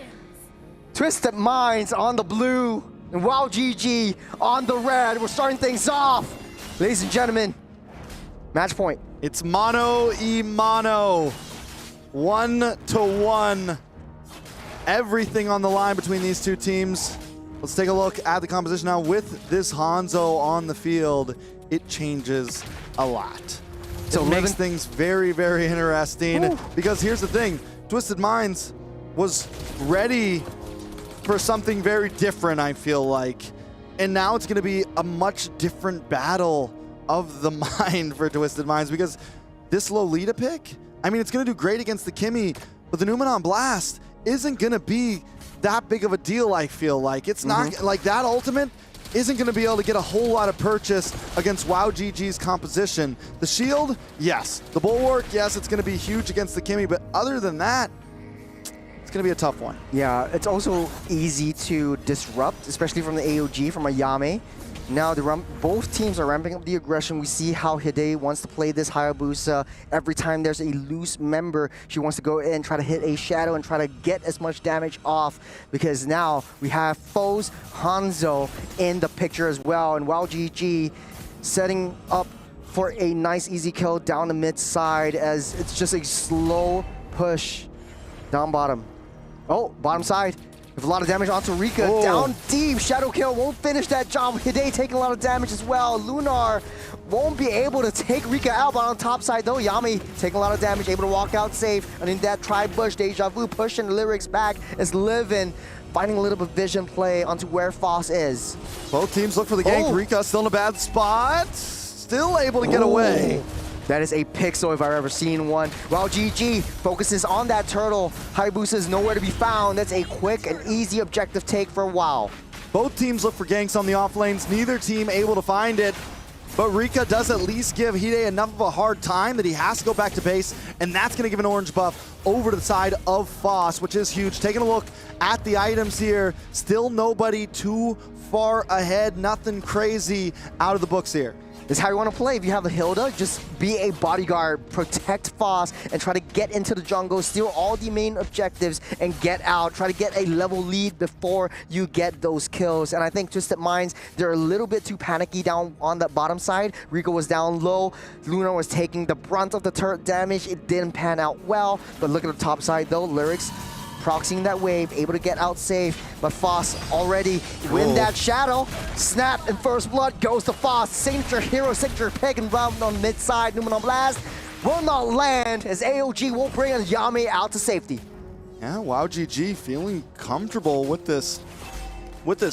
Twisted Minds on the blue and WoW GG on the red. We're starting things off. Ladies and gentlemen, match point. It's mano y mano. 1-1. Everything on the line between these two teams. Let's take a look at the composition now. With this Hanzo on the field, it changes a lot. So it makes things very, very interesting. Because here's the thing, Twisted Minds was ready for something very different, I feel like. And now it's gonna be a much different battle of the mind for Twisted Minds, because this Lolita pick, I mean, it's gonna do great against the Kimmy, but the Numenon Blast isn't gonna be that big of a deal, I feel like. It's not like that ultimate isn't gonna be able to get a whole lot of purchase against WoW GG's composition. The shield, yes. The bulwark, yes, it's gonna be huge against the Kimmy, but other than that, it's gonna be a tough one. Yeah, it's also easy to disrupt, especially from the AOG, from a Yame. Now both teams are ramping up the aggression. We see how Hide wants to play this Hayabusa. Every time there's a loose member, she wants to go in, try to hit a shadow and try to get as much damage off, because now we have Foes Hanzo in the picture as well. And WoW GG setting up for a nice easy kill down the mid side, as it's just a slow push down bottom. Oh, bottom side. With a lot of damage onto Rika. Down deep. Shadow kill won't finish that job. Hide taking a lot of damage as well. Lunar won't be able to take Rika out, but on the top side though, Yami taking a lot of damage, able to walk out safe. And in that tri-bush, Deja Vu pushing the lyrics back as Livin finding a little bit of vision play onto where Foss is. Both teams look for the gank. Rika still in a bad spot. Still able to get away. That is a pixel if I've ever seen one. WoW GG focuses on that turtle. Hayabusa is nowhere to be found. That's a quick and easy objective take for WoW. Both teams look for ganks on the off lanes. Neither team able to find it. But Rika does at least give Hide enough of a hard time that he has to go back to base, and that's going to give an orange buff over to the side of Foss, which is huge. Taking a look at the items here, still nobody too far ahead. Nothing crazy out of the books here. This is how you want to play. If you have a Hilda, just be a bodyguard, protect Foss, and try to get into the jungle, steal all the main objectives, and get out. Try to get a level lead before you get those kills. And I think Twisted Minds, they're a little bit too panicky down on the bottom side. Rico was down low. Luna was taking the brunt of the turret damage. It didn't pan out well. But look at the top side, though. Lyrics proxying that wave, able to get out safe, but Foss already win that shadow. Snap and first blood goes to Foss. Signature hero, signature pick and round on mid side. Numenon Blast will not land as AOG will bring Yami out to safety. Yeah, WoW GG feeling comfortable with this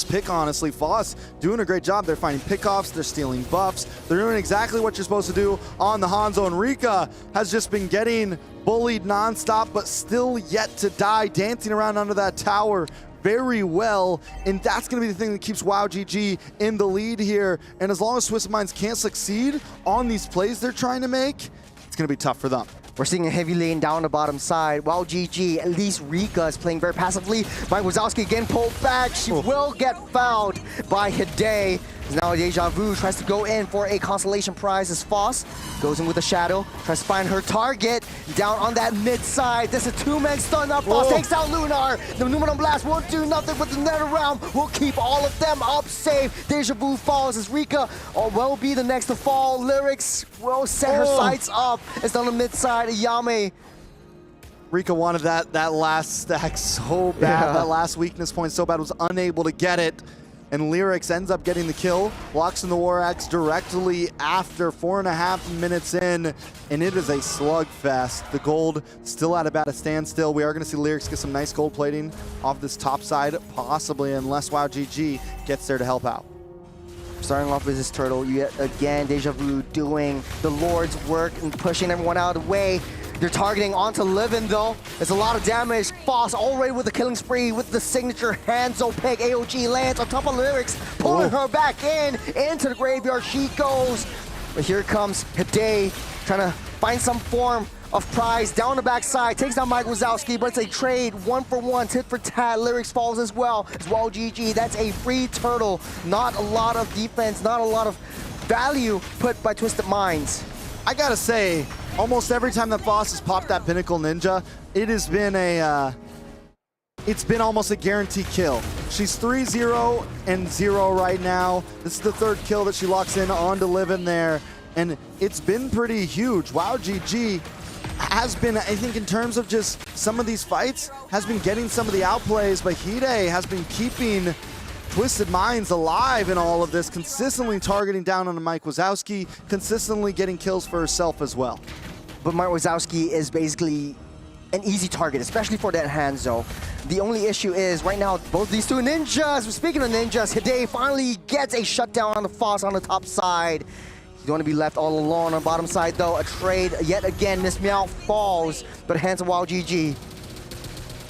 pick, honestly. Foss doing a great job. They're finding pickoffs, they're stealing buffs, they're doing exactly what you're supposed to do on the Hanzo, and Rika has just been getting bullied nonstop, but still yet to die, dancing around under that tower very well, and that's going to be the thing that keeps WoW GG in the lead here. And as long as Twisted Minds can't succeed on these plays they're trying to make, it's going to be tough for them. We're seeing a heavy lane down the bottom side. WoW GG, at least Rika is playing very passively. Mike Wazowski again pulled back. She will get fouled by Hide. Now Deja Vu tries to go in for a consolation prize as Foss goes in with a shadow, tries to find her target down on that mid side. There's a two-man stun up. Foss takes out Lunar. The Numenum Blast won't do nothing, but the Nether Realm will keep all of them up safe. Deja Vu falls as Rika will be the next to fall. Lyrics will set her sights up. It's on the mid side. Yame. Rika wanted that last stack so bad, that last weakness point so bad, was unable to get it. And Lyrics ends up getting the kill, walks in the War Axe directly after 4.5 minutes in, and it is a slugfest. The gold still at about a standstill. We are going to see Lyrics get some nice gold plating off this top side, possibly, unless WoW GG gets there to help out. Starting off with this turtle, yet again, Deja Vu doing the Lord's work and pushing everyone out of the way. They're targeting onto Livin though. It's a lot of damage. Foss already with the killing spree with the signature Hanzo pick. AOG lands on top of Lyrics, pulling her back into the graveyard. She goes. But here comes Hide trying to find some form of prize down the backside. Takes down Mike Wazowski, but it's a trade. 1-for-1, tit for tat. Lyrics falls as well. GG. That's a free turtle. Not a lot of defense, not a lot of value put by Twisted Minds. I gotta say, almost every time that Foss has popped that Pinnacle Ninja, it has been it's been almost a guaranteed kill. She's 3-0-0 right now. This is the third kill that she locks in onto Livin there, and it's been pretty huge. WoW GG has been, I think, in terms of just some of these fights, has been getting some of the outplays, but Hide has been keeping Twisted Minds alive in all of this, consistently targeting down on Mike Wazowski, consistently getting kills for herself as well. But Mike Wazowski is basically an easy target, especially for that Hanzo. The only issue is, right now, both these two ninjas, speaking of ninjas, Hide finally gets a shutdown on the Foss on the top side. You don't want to be left all alone on the bottom side, though. A trade, yet again, Miss Meow falls, but Hanzo WoW GG.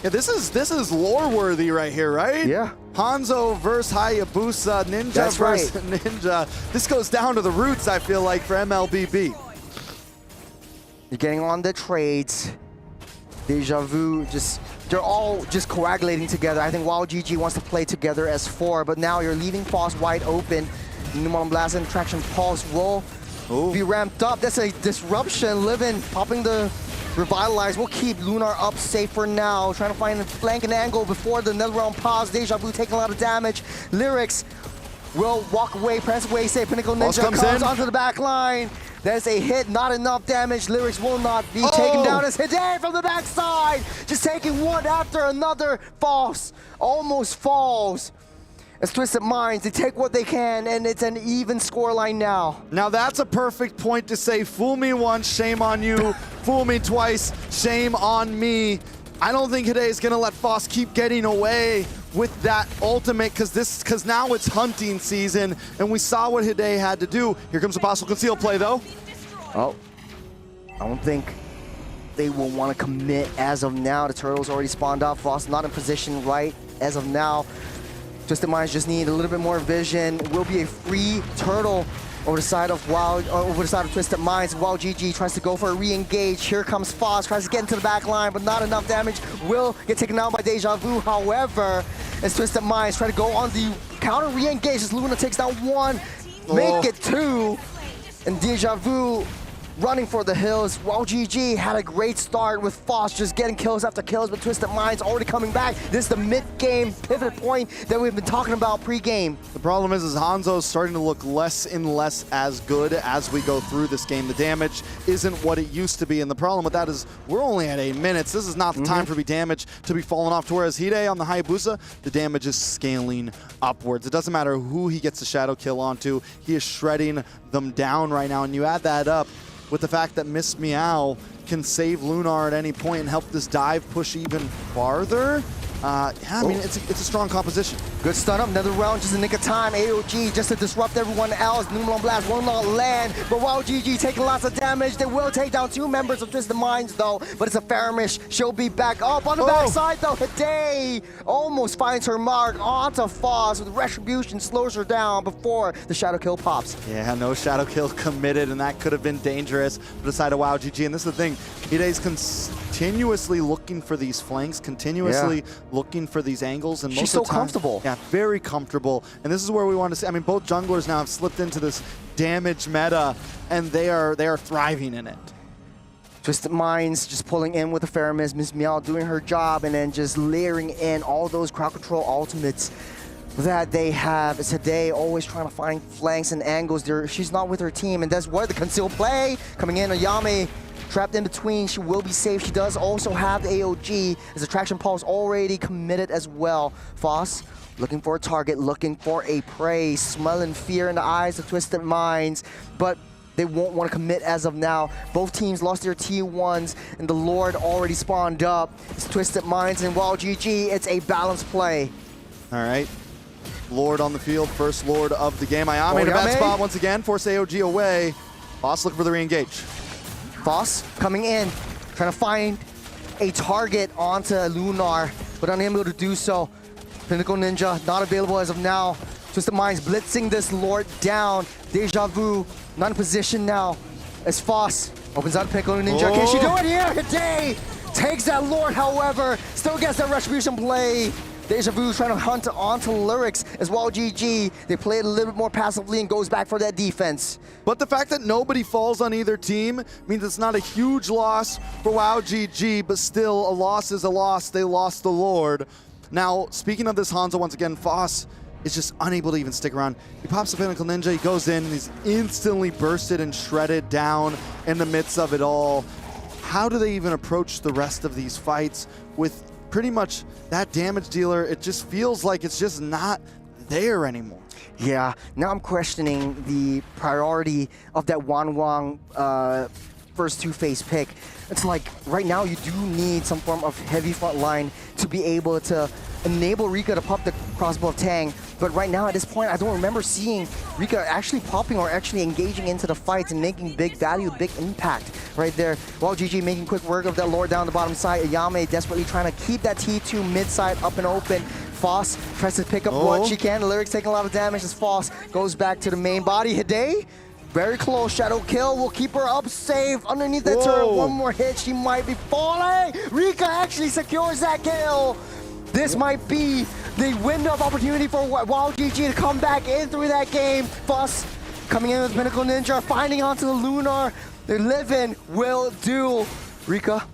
Yeah, this is lore-worthy right here, right? Yeah. Hanzo versus Hayabusa, Ninja That's versus right. Ninja. This goes down to the roots, I feel like, for MLBB. You're getting on the trades. Deja Vu, they're all just coagulating together. I think WoW GG wants to play together as 4, but now you're leaving Foss wide open. Numenum Blast and Traction Pulse will be ramped up. That's a disruption. Livin popping the Revitalize will keep Lunar up safe for now. Trying to find a flank and angle before the Nether Realm pause. Deja Vu taking a lot of damage. Lyrics will walk away, press away, say Pinnacle Ninja comes onto the back line. There's a hit, not enough damage. Lyrics will not be taken down as Hide from the backside. Just taking one after another. Foss almost falls. As Twisted Minds, they take what they can, and it's an even scoreline now. Now that's a perfect point to say, fool me once, shame on you. Fool me twice, shame on me. I don't think Hide is gonna let Foss keep getting away with that ultimate, because now it's hunting season, and we saw what Hide had to do. Here comes a possible conceal play, though. Oh, I don't think they will want to commit as of now. The turtle's already spawned out. Foss not in position right as of now. Twisted Minds just need a little bit more vision. It will be a free turtle over the side of Twisted Minds. WoW GG tries to go for a re-engage. Here comes Foss, tries to get into the back line, but not enough damage. Will get taken out by Deja Vu, however, as Twisted Minds try to go on the counter re-engage as Luna takes down 1, make it 2, and Deja Vu running for the hills. WoW GG had a great start with Foss just getting kills after kills, but Twisted Minds already coming back. This is the mid-game pivot point that we've been talking about pre-game. The problem is Hanzo is starting to look less and less as good as we go through this game. The damage isn't what it used to be, and the problem with that is we're only at 8 minutes. This is not the time for damage to be falling off, to whereas Hide on the Hayabusa, the damage is scaling upwards. It doesn't matter who he gets the shadow kill onto, he is shredding them down right now, and you add that up with the fact that Miss Meow can save Lunar at any point and help this dive push even farther. Yeah, I mean, it's a strong composition. Good stun up, another round, just a nick of time. AOG just to disrupt everyone else. Numenum Blast will not land, but WoW GG taking lots of damage. They will take down 2 members of Twisted Minds though, but it's a Faramish. She'll be back up on the backside though. Hide almost finds her mark onto Foss with Retribution, slows her down before the shadow kill pops. Yeah, no shadow kill committed, and that could have been dangerous, but aside of WoW GG, and this is the thing, Hide's continuously looking for these flanks, continuously looking for these angles. And she's so comfortable. Yeah, very comfortable. And this is where we want to see, I mean, both junglers now have slipped into this damage meta, and they are thriving in it. Twisted Minds just pulling in with the Faramis, Miss Meow doing her job, and then just layering in all those crowd control ultimates that they have. Today always trying to find flanks and angles. She's not with her team, and that's where the concealed play coming in. Ayame trapped in between. She will be safe. She does also have the AOG as Attraction Pulse already committed as well. Foss looking for a target, looking for a prey, smelling fear in the eyes of Twisted Minds, but they won't want to commit as of now. Both teams lost their T1s, and the Lord already spawned up. It's Twisted Minds and Wild GG. It's a balanced play. All right. Lord on the field, first Lord of the game. Ayame in a bad spot once again, force AOG away. Foss looking for the re-engage. Foss coming in, trying to find a target onto Lunar, but unable to do so. Pinnacle Ninja not available as of now. Twisted Minds blitzing this Lord down. Deja Vu not in position now as Foss opens out Pinnacle Ninja. Can she do it here? Hide takes that Lord, however, still gets that Retribution play. Deja Vu trying to hunt onto Lyrics as well. GG. They play it a little bit more passively and goes back for that defense. But the fact that nobody falls on either team means it's not a huge loss for WoW GG, but still a loss is a loss. They lost the Lord. Now, speaking of this Hanzo, once again, Foss is just unable to even stick around. He pops the Pinnacle Ninja, he goes in, and he's instantly bursted and shredded down in the midst of it all. How do they even approach the rest of these fights with pretty much that damage dealer? It just feels like it's just not there anymore. Yeah, now I'm questioning the priority of that Wanwang first two-phase pick. It's like, right now you do need some form of heavy front line to be able to enable Rika to pop the crossbow of Tang. But right now, at this point, I don't remember seeing Rika actually popping or actually engaging into the fights and making big value, big impact right there. While GG making quick work of that Lord down the bottom side. Ayame desperately trying to keep that T2 mid side up and open. Foss tries to pick up what she can. Lyrics taking a lot of damage as Foss goes back to the main body. Hide, very close. Shadow kill will keep her up safe underneath that turret. One more hit, she might be falling. Rika actually secures that kill. This might be the window of opportunity for Wild GG to come back in through that game. Foss coming in with Pinnacle Ninja, finding onto the Lunar. They're living, will do. Rika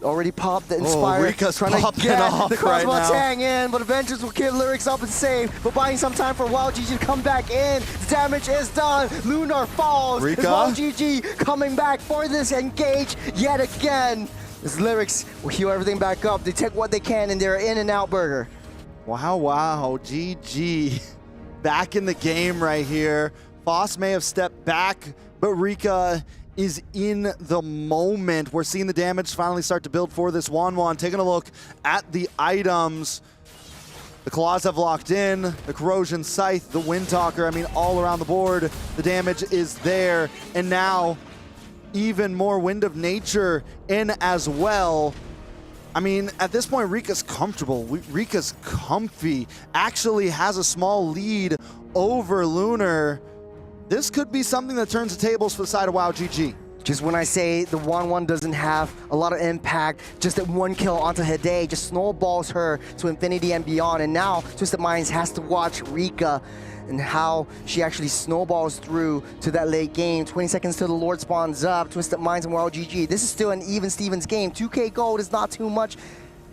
already popped the Inspire. Rika's trying to get off the crossbow right now. Tang in, but Avengers will keep Lyrics up and safe. But buying some time for Wild GG to come back in. The damage is done. Lunar falls. Rika. It's Wild GG coming back for this engage yet again. This Lyrics will heal everything back up. They take what they can, and they're in and out burger. Wow, GG. Back in the game right here. Foss may have stepped back, but Rika is in the moment. We're seeing the damage finally start to build for this Wanwan. Taking a look at the items. The Claws have locked in, the Corrosion Scythe, the Windtalker. I mean, all around the board, the damage is there. And now, even more Wind of Nature in as well. I mean, at this point, Rika's comfortable. Rika's comfy. Actually has a small lead over Lunar. This could be something that turns the tables for the side of WoW GG. Just when I say the 1-1 doesn't have a lot of impact, just that one kill onto Hide just snowballs her to infinity and beyond. And now Twisted Minds has to watch Rika and how she actually snowballs through to that late game. 20 seconds till the Lord spawns up. Twisted Minds and World GG. This is still an even Stevens game. 2K gold is not too much.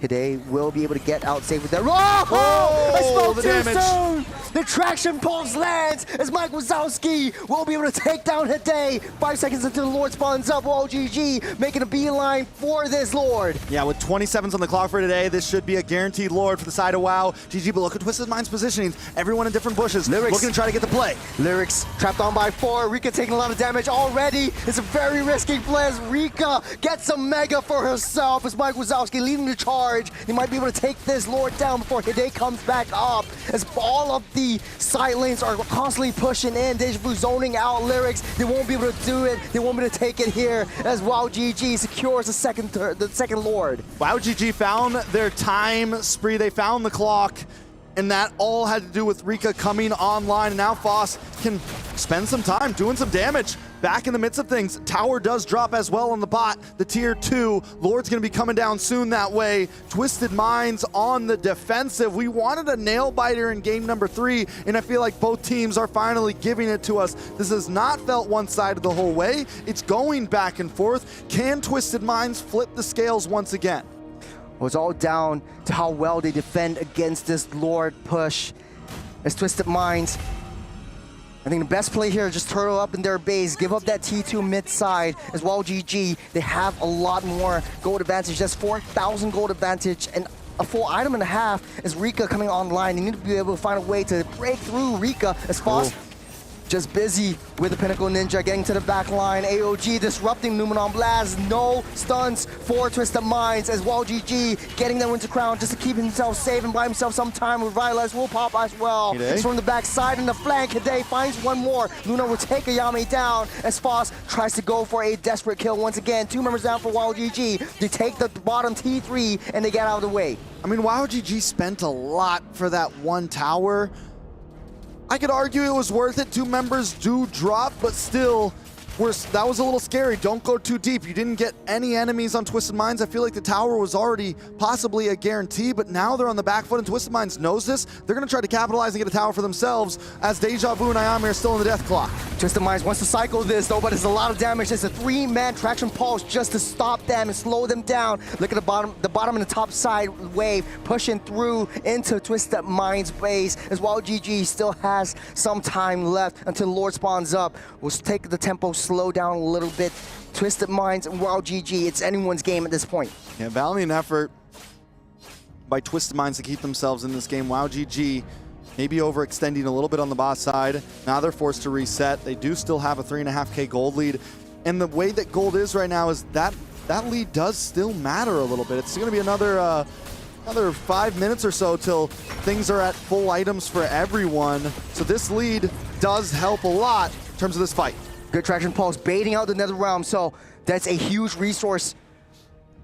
Hide will be able to get out safe with that. I spoke the too damage. soon! The traction pulse lands as Mike Wazowski will be able to take down Hide. 5 seconds until the Lord spawns up. World GG making a beeline for this Lord. Yeah, with 27s on the clock for today, this should be a guaranteed Lord for the side of WoW GG. But look at Twisted Minds positioning. Everyone in different bushes. Lyrics looking to try to get the play. Lyrics trapped on by 4. Rika taking a lot of damage already. It's a very risky play as Rika gets some mega for herself as Mike Wazowski leading the charge. He might be able to take this Lord down before Hide comes back up as all of the side lanes are constantly pushing in. Deja Vu zoning out Lyrics. They won't be able to do it. They won't be able to take it here as WoW GG secures the second Lord. WoW GG found their time spree. They found the clock. And that all had to do with Rika coming online. And now Foss can spend some time doing some damage. back in the midst of things. Tower does drop as well on the bot. The tier 2. Lord's going to be coming down soon that way. Twisted Minds on the defensive. We wanted a nail biter in game number 3, and I feel like both teams are finally giving it to us. This has not felt one-sided the whole way. It's going back and forth. Can Twisted Minds flip the scales once again? Well, it's all down to how well they defend against this Lord push. As Twisted Minds, I think the best play here is just turtle up in their base, give up that T2 mid side as well. GG, they have a lot more gold advantage. That's 4,000 gold advantage and a full item and a half as Rika coming online. They need to be able to find a way to break through Rika as Foss. Just busy with the Pinnacle Ninja, getting to the back line. AOG disrupting Numenon Blast. No stuns for Twisted Minds as well. GG getting that Winter Crown just to keep himself safe and buy himself some time. Revitalize will pop as well. It's from the back side and the flank. Hide finds one more. Luna will take Ayame down as Foss tries to go for a desperate kill once again. 2 members down for Wild GG. They take the bottom T3 and they get out of the way. I mean, Wild GG spent a lot for that one tower. I could argue it was worth it. 2 members do drop, but still, that was a little scary. Don't go too deep. You didn't get any enemies on Twisted Minds. I feel like the tower was already possibly a guarantee, but now they're on the back foot, and Twisted Minds knows this. They're going to try to capitalize and get a tower for themselves as Deja Vu and Ayame are still in the death clock. Twisted Minds wants to cycle this, though, but it's a lot of damage. It's a 3-man traction pulse just to stop them and slow them down. Look at the bottom and the top side wave pushing through into Twisted Minds' base as well. GG still has some time left until Lord spawns up. We'll take the tempo slow down a little bit. Twisted Minds and Wild GG, it's anyone's game at this point. Yeah, valiant effort by Twisted Minds to keep themselves in this game. Wild GG maybe overextending a little bit on the boss side. Now they're forced to reset. They do still have a 3.5K gold lead. And the way that gold is right now is that lead does still matter a little bit. It's going to be another 5 minutes or so till things are at full items for everyone. So this lead does help a lot in terms of this fight. Good traction pulse, baiting out the Nether Realm, so that's a huge resource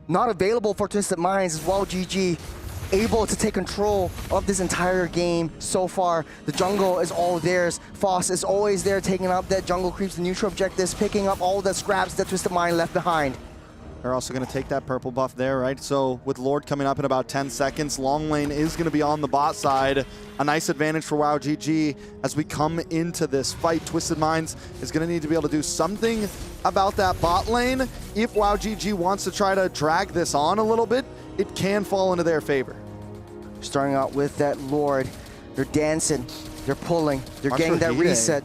not available for Twisted Minds as well. GG able to take control of this entire game so far. The jungle is all theirs. Foss is always there taking up that jungle creeps, the neutral objectives, picking up all the scraps that Twisted Mind left behind. They're also going to take that purple buff there, right? So with Lord coming up in about 10 seconds, long lane is going to be on the bot side. A nice advantage for Wild GG as we come into this fight. Twisted Minds is going to need to be able to do something about that bot lane. If Wild GG wants to try to drag this on a little bit, it can fall into their favor. Starting out with that Lord, they're dancing, they're pulling, they're getting that reset.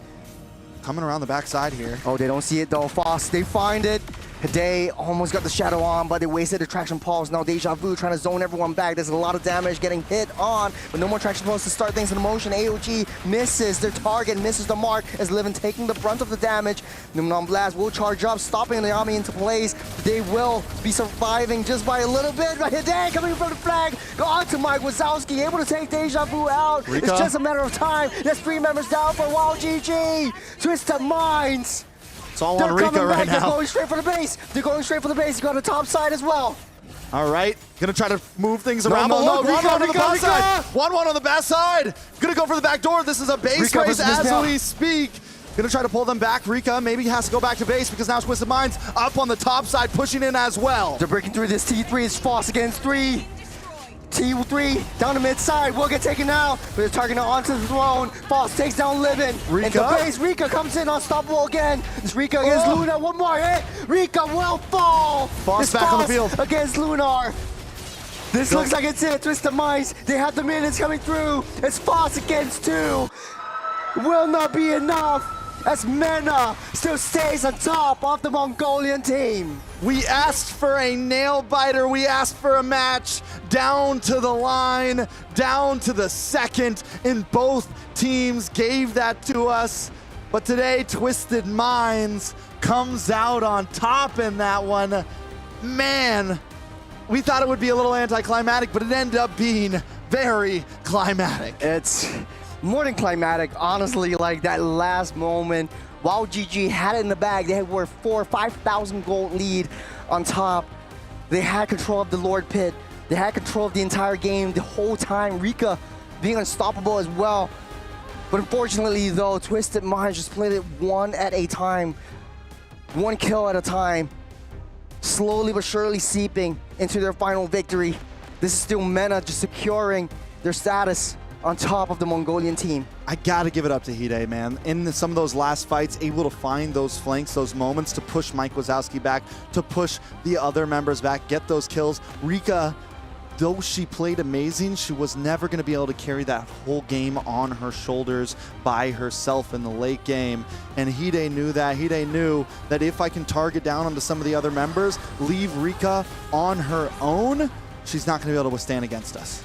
Coming around the backside here. Oh, they don't see it though. Foss, they find it. Hide almost got the shadow on, but they wasted the traction pulse. Now Deja Vu trying to zone everyone back. There's a lot of damage getting hit on, but no more traction pulse to start things in motion. AOG misses their target, misses the mark as Livin taking the brunt of the damage. Numenon Blast will charge up, stopping the army into place. They will be surviving just by a little bit. Hide coming from the flag. Go on to Mike Wazowski, able to take Deja Vu out. Rika. It's just a matter of time. There's 3 members down for Wild GG. Twisted Minds. It's all on Rika right now. They're going straight for the base. They're going straight for the base. You got the top side as well. All right, gonna try to move things around. No, Rika on the Rika, back Rika. side. 1-1 on the back side. Gonna go for the back door. This is a base Rika race versus as Miss we speak. Gonna try to pull them back. Rika maybe has to go back to base because now Twisted Minds up on the top side, pushing in as well. They're breaking through this T3. It's Foss against 3. T3 down the mid side will get taken out, but they're targeting onto the throne. Foss takes down Livin. Rika. Into base. Rika comes in unstoppable again. It's Rika against Luna. One more hit. Rika will fall. Foss It's back on the field against Lunar. This looks like it's it. Twisted Minds. They have the minions coming through. It's Foss against 2. Will not be enough as Mena still stays on top of the Mongolian team. We asked for a nail biter. We asked for a match down to the line, down to the second, and both teams gave that to us. But today, Twisted Minds comes out on top in that one. Man, we thought it would be a little anticlimactic, but it ended up being very climatic. It's more than climatic, honestly. Like that last moment, while GG had it in the bag, they were 4,000 or 5,000 gold lead on top. They had control of the Lord Pit. They had control of the entire game the whole time. Rika being unstoppable as well. But unfortunately though, Twisted Minds just played it one at a time. one kill at a time, slowly but surely seeping into their final victory. This is still MENA just securing their status on top of the Mongolian team. I gotta give it up to Hide, man. In some of those last fights, able to find those flanks, those moments to push Mike Wazowski back, to push the other members back, get those kills. Rika, though she played amazing, she was never gonna be able to carry that whole game on her shoulders by herself in the late game. And Hide knew that. Hide knew that if I can target down onto some of the other members, leave Rika on her own, she's not gonna be able to withstand against us.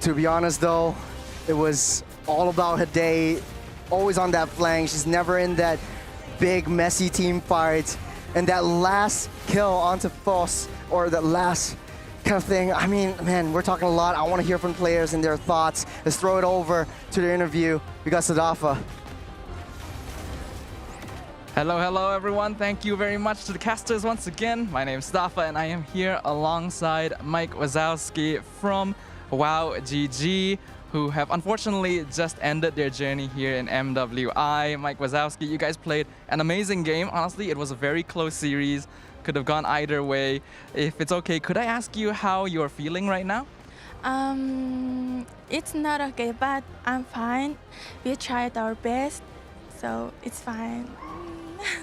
To be honest though, it was all about Hide, always on that flank. She's never in that big messy team fight. And that last kill onto Foss, or that last kind of thing, I mean, man, we're talking a lot. I want to hear from players and their thoughts. Let's throw it over to the interview. We got Sadafa. Hello everyone. Thank you very much to the casters once again. My name is Dafa and I am here alongside Mike Wazowski from WoW GG, who have unfortunately just ended their journey here in MWI. Mike Wazowski, you guys played an amazing game. Honestly, it was a very close series. Could have gone either way. If it's okay, could I ask you how you're feeling right now? It's not okay, but I'm fine. We tried our best, so it's fine.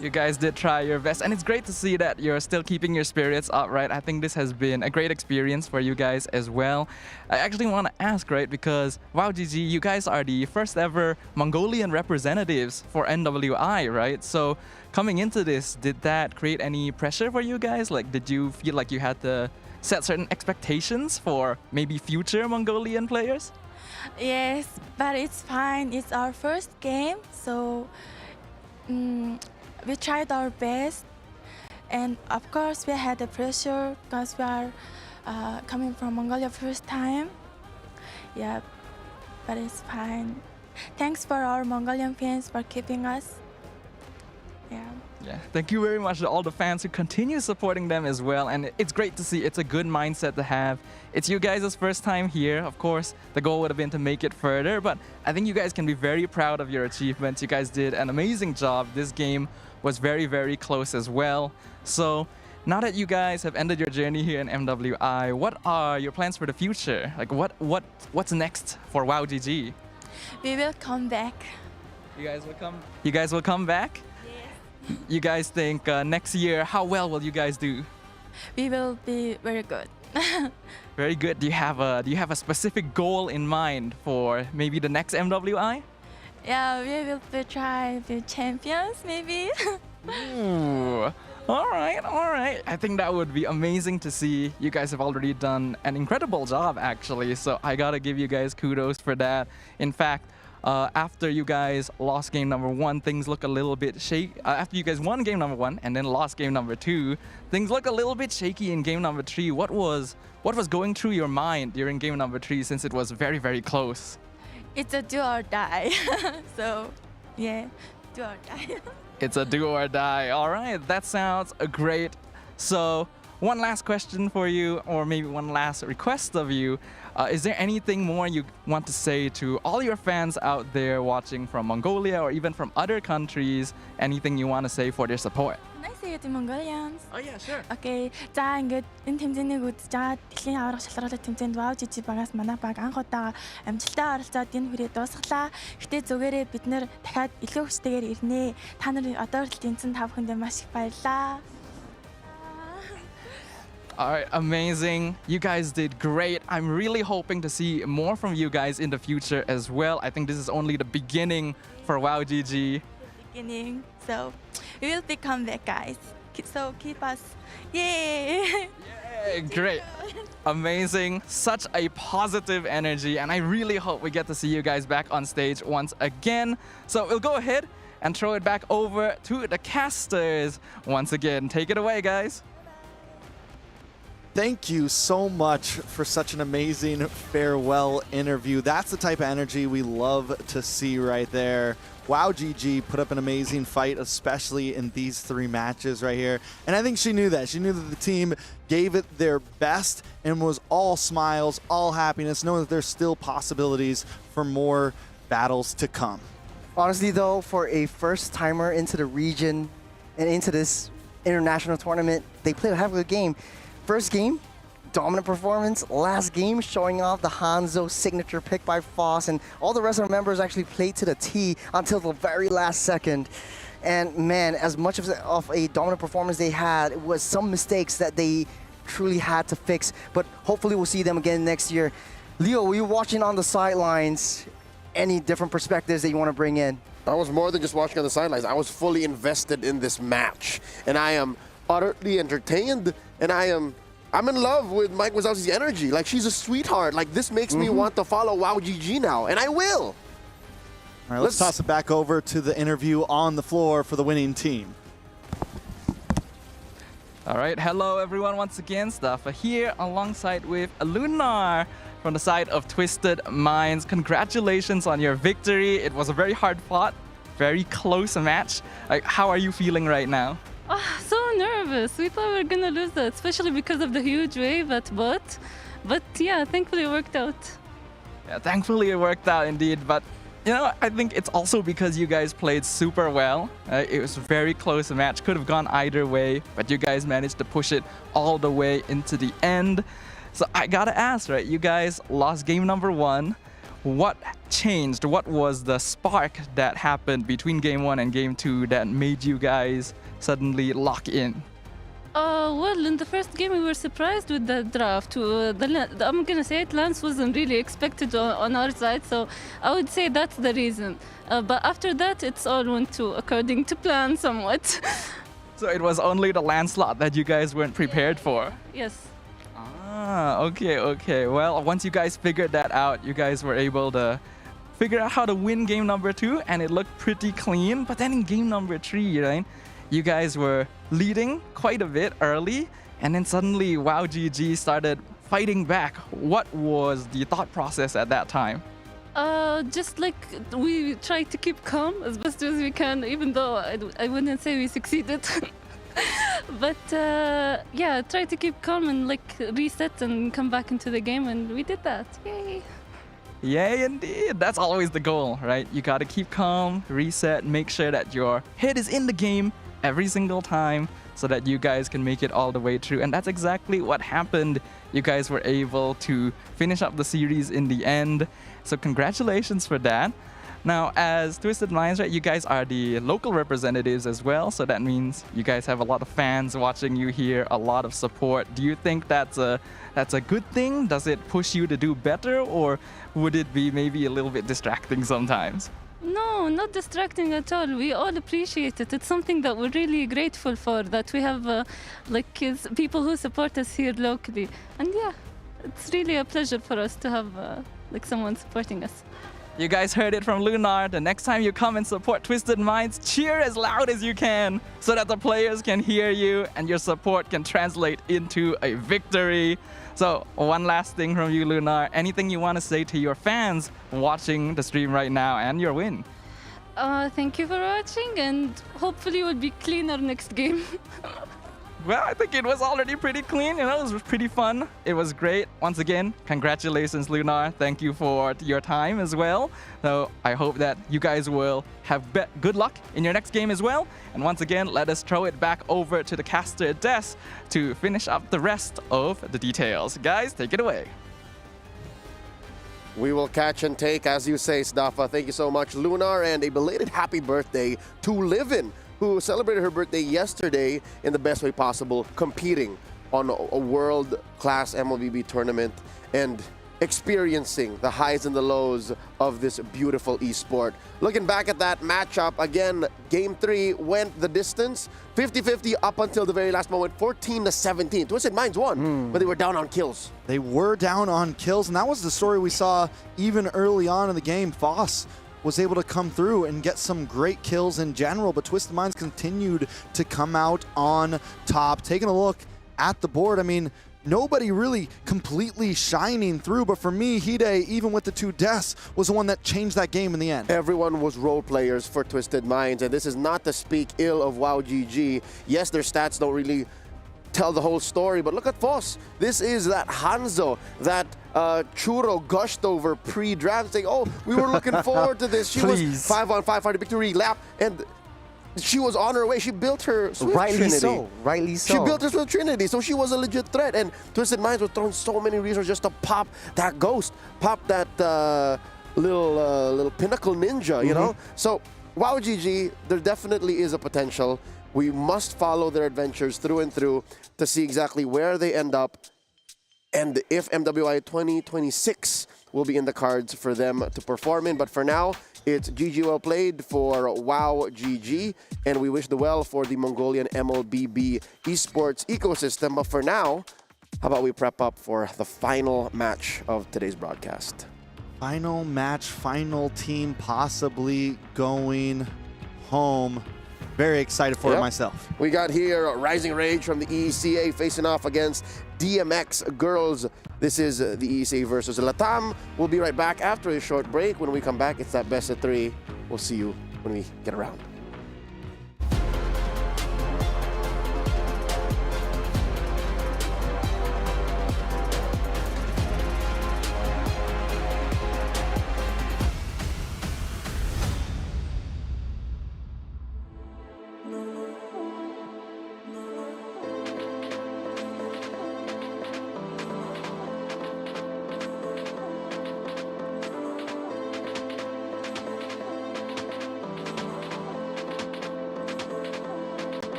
You guys did try your best, and it's great to see that you're still keeping your spirits up, right? I think this has been a great experience for you guys as well. I actually want to ask, right, because WoW GG, you guys are the first ever Mongolian representatives for NWI, right? So coming into this, did that create any pressure for you guys? Like, did you feel like you had to set certain expectations for maybe future Mongolian players? Yes, but it's fine. It's our first game, so we tried our best, and of course we had the pressure because we are coming from Mongolia first time. Yeah, but it's fine. Thanks for our Mongolian fans for keeping us. Yeah, thank you very much to all the fans who continue supporting them as well, and it's great to see. It's a good mindset to have. It's you guys' first time here. Of course, the goal would have been to make it further, but I think you guys can be very proud of your achievements. You guys did an amazing job. This game was very, very close as well. So now that you guys have ended your journey here in MWI, what are your plans for the future? Like, what's next for WoW GG? We will come back. You guys will come back? You guys think next year, how well will you guys do? We will be very good. Very good. Do you have a specific goal in mind for maybe the next MWI? Yeah, we will be try to be champions maybe. Ooh. All right. I think that would be amazing to see. You guys have already done an incredible job, actually. So I gotta give you guys kudos for that. In fact, after you guys lost game number 1, things look a little bit shaky. After you guys won game number 1 and then lost game number 2, things look a little bit shaky in game number 3. What was going through your mind during game number 3, since it was very, very close? It's a do or die. So, yeah, do or die. It's a do or die. All right, that sounds great. So, one last question for you, or maybe one last request of you. Is there anything more you want to say to all your fans out there watching from Mongolia or even from other countries? Anything you want to say for their support? Can I say it in Mongolians? Oh yeah, sure. Okay. За ингээд энэ тэмцээнийг үзэж байгаа дэлхийн аврах шалралт тэмцээнд WoW GG багаас манай баг анх удаа амжилттай оролцоод энэ хүрээ дуусгалаа. Гэтэ зүгээрээ бид нэр дахиад илүү хүчтэйгээр ирнэ. Та нарын одоо хүртэл тэнцэн та бүхэндээ маш их баярлалаа. All right, amazing. You guys did great. I'm really hoping to see more from you guys in the future as well. I think this is only the beginning for WoW GG. Beginning. So we will become back, guys. So keep us. Yay! Yay, great. Amazing. Such a positive energy, and I really hope we get to see you guys back on stage once again. So we'll go ahead and throw it back over to the casters once again. Take it away, guys. Thank you so much for such an amazing farewell interview. That's the type of energy we love to see right there. WoW GG put up an amazing fight, especially in these 3 matches right here. And I think she knew that. She knew that the team gave it their best and was all smiles, all happiness, knowing that there's still possibilities for more battles to come. Honestly, though, for a first-timer into the region and into this international tournament, they played a heck of a game. First game, dominant performance. Last game, showing off the Hanzo signature pick by Foss, and all the rest of the members actually played to the T until the very last second. And man, as much of a dominant performance they had, it was some mistakes that they truly had to fix. But hopefully we'll see them again next year. Leo, were you watching on the sidelines? Any different perspectives that you want to bring in? I was more than just watching on the sidelines. I was fully invested in this match, and I am utterly entertained, and I'm in love with Mike Wazowski's energy. Like, she's a sweetheart. Like, this makes me want to follow WoW GG now, and I will. All right, let's toss it back over to the interview on the floor for the winning team. All right, hello everyone once again. Staffa here alongside with Lunar from the side of Twisted Minds. Congratulations on your victory. It was a very hard fought, very close match. Like, how are you feeling right now? Oh, so nervous. We thought we were gonna lose that, especially because of the huge wave at bot. But yeah, thankfully it worked out. Yeah, thankfully it worked out indeed, but you know, I think it's also because you guys played super well. It was a very close match, could have gone either way, but you guys managed to push it all the way into the end. So I gotta ask, right, you guys lost game number 1. What changed? What was the spark that happened between game 1 and game 2 that made you guys suddenly lock in? Well, in the first game we were surprised with the draft. I'm gonna say it, Lance wasn't really expected on our side, so I would say that's the reason. But after that, it's all went to according to plan somewhat. So it was only the landslide that you guys weren't prepared for? Yes. Ah, okay. Well, once you guys figured that out, you guys were able to figure out how to win game number 2, and it looked pretty clean. But then in game number 3, right? You guys were leading quite a bit early, and then suddenly WoW GG started fighting back. What was the thought process at that time? Just like we tried to keep calm as best as we can, even though I wouldn't say we succeeded. But yeah, try to keep calm and like reset and come back into the game, and we did that. Yay! Yay, indeed. That's always the goal, right? You gotta keep calm, reset, make sure that your head is in the game every single time so that you guys can make it all the way through. And that's exactly what happened. You guys were able to finish up the series in the end. So congratulations for that. Now, as Twisted Minds, right, you guys are the local representatives as well. So that means you guys have a lot of fans watching you here, a lot of support. Do you think that's a good thing? Does it push you to do better, or would it be maybe a little bit distracting sometimes? No, not distracting at all. We all appreciate it. It's something that we're really grateful for, that we have people who support us here locally. And yeah, it's really a pleasure for us to have someone supporting us. You guys heard it from Lunar. The next time you come and support Twisted Minds, cheer as loud as you can so that the players can hear you and your support can translate into a victory. So one last thing from you, Lunar. Anything you want to say to your fans watching the stream right now and your win? Thank you for watching, and hopefully we'll be cleaner next game. Well, I think it was already pretty clean. You know, it was pretty fun. It was great. Once again, congratulations, Lunar. Thank you for your time as well. So I hope that you guys will have good luck in your next game as well. And once again, let us throw it back over to the caster Des to finish up the rest of the details. Guys, take it away. We will catch and take, as you say, Staffa. Thank you so much, Lunar, and a belated happy birthday to Livin, who celebrated her birthday yesterday in the best way possible, competing on a world-class MLBB tournament and experiencing the highs and the lows of this beautiful esport. Looking back at that matchup, again, Game 3 went the distance, 50-50 up until the very last moment, 14-17. Twisted Minds won, but they were down on kills. They were down on kills, and that was the story we saw even early on in the game. Foss was able to come through and get some great kills in general, but Twisted Minds continued to come out on top. Taking a look at the board, I mean, nobody really completely shining through, but for me, Hide, even with the 2 deaths, was the one that changed that game in the end. Everyone was role players for Twisted Minds, and this is not to speak ill of WoW GG. Yes, their stats don't really tell the whole story. But look at Foss. This is that Hanzo that Churro gushed over pre-draft, saying, "Oh, we were looking forward to this." She was 5-on-5 for the victory lap, and she was on her way. She built her Swift Trinity. Rightly so. She built her Swift Trinity, so she was a legit threat. And Twisted Minds were throwing so many resources just to pop that ghost, pop that little pinnacle ninja, you know? So, wow, GG, there definitely is a potential. We must follow their adventures through and through to see exactly where they end up and if MWI 2026 will be in the cards for them to perform in. But for now, it's GG well played for WOW GG, and we wish the well for the Mongolian MLBB esports ecosystem. But for now, how about we prep up for the final match of today's broadcast? Final match, final team possibly going home. Very excited for it myself. We got here Rising Rage from the ECA facing off against DMX Girls. This is the ECA versus Latam. We'll be right back after a short break. When we come back, it's that best of 3. We'll see you when we get around.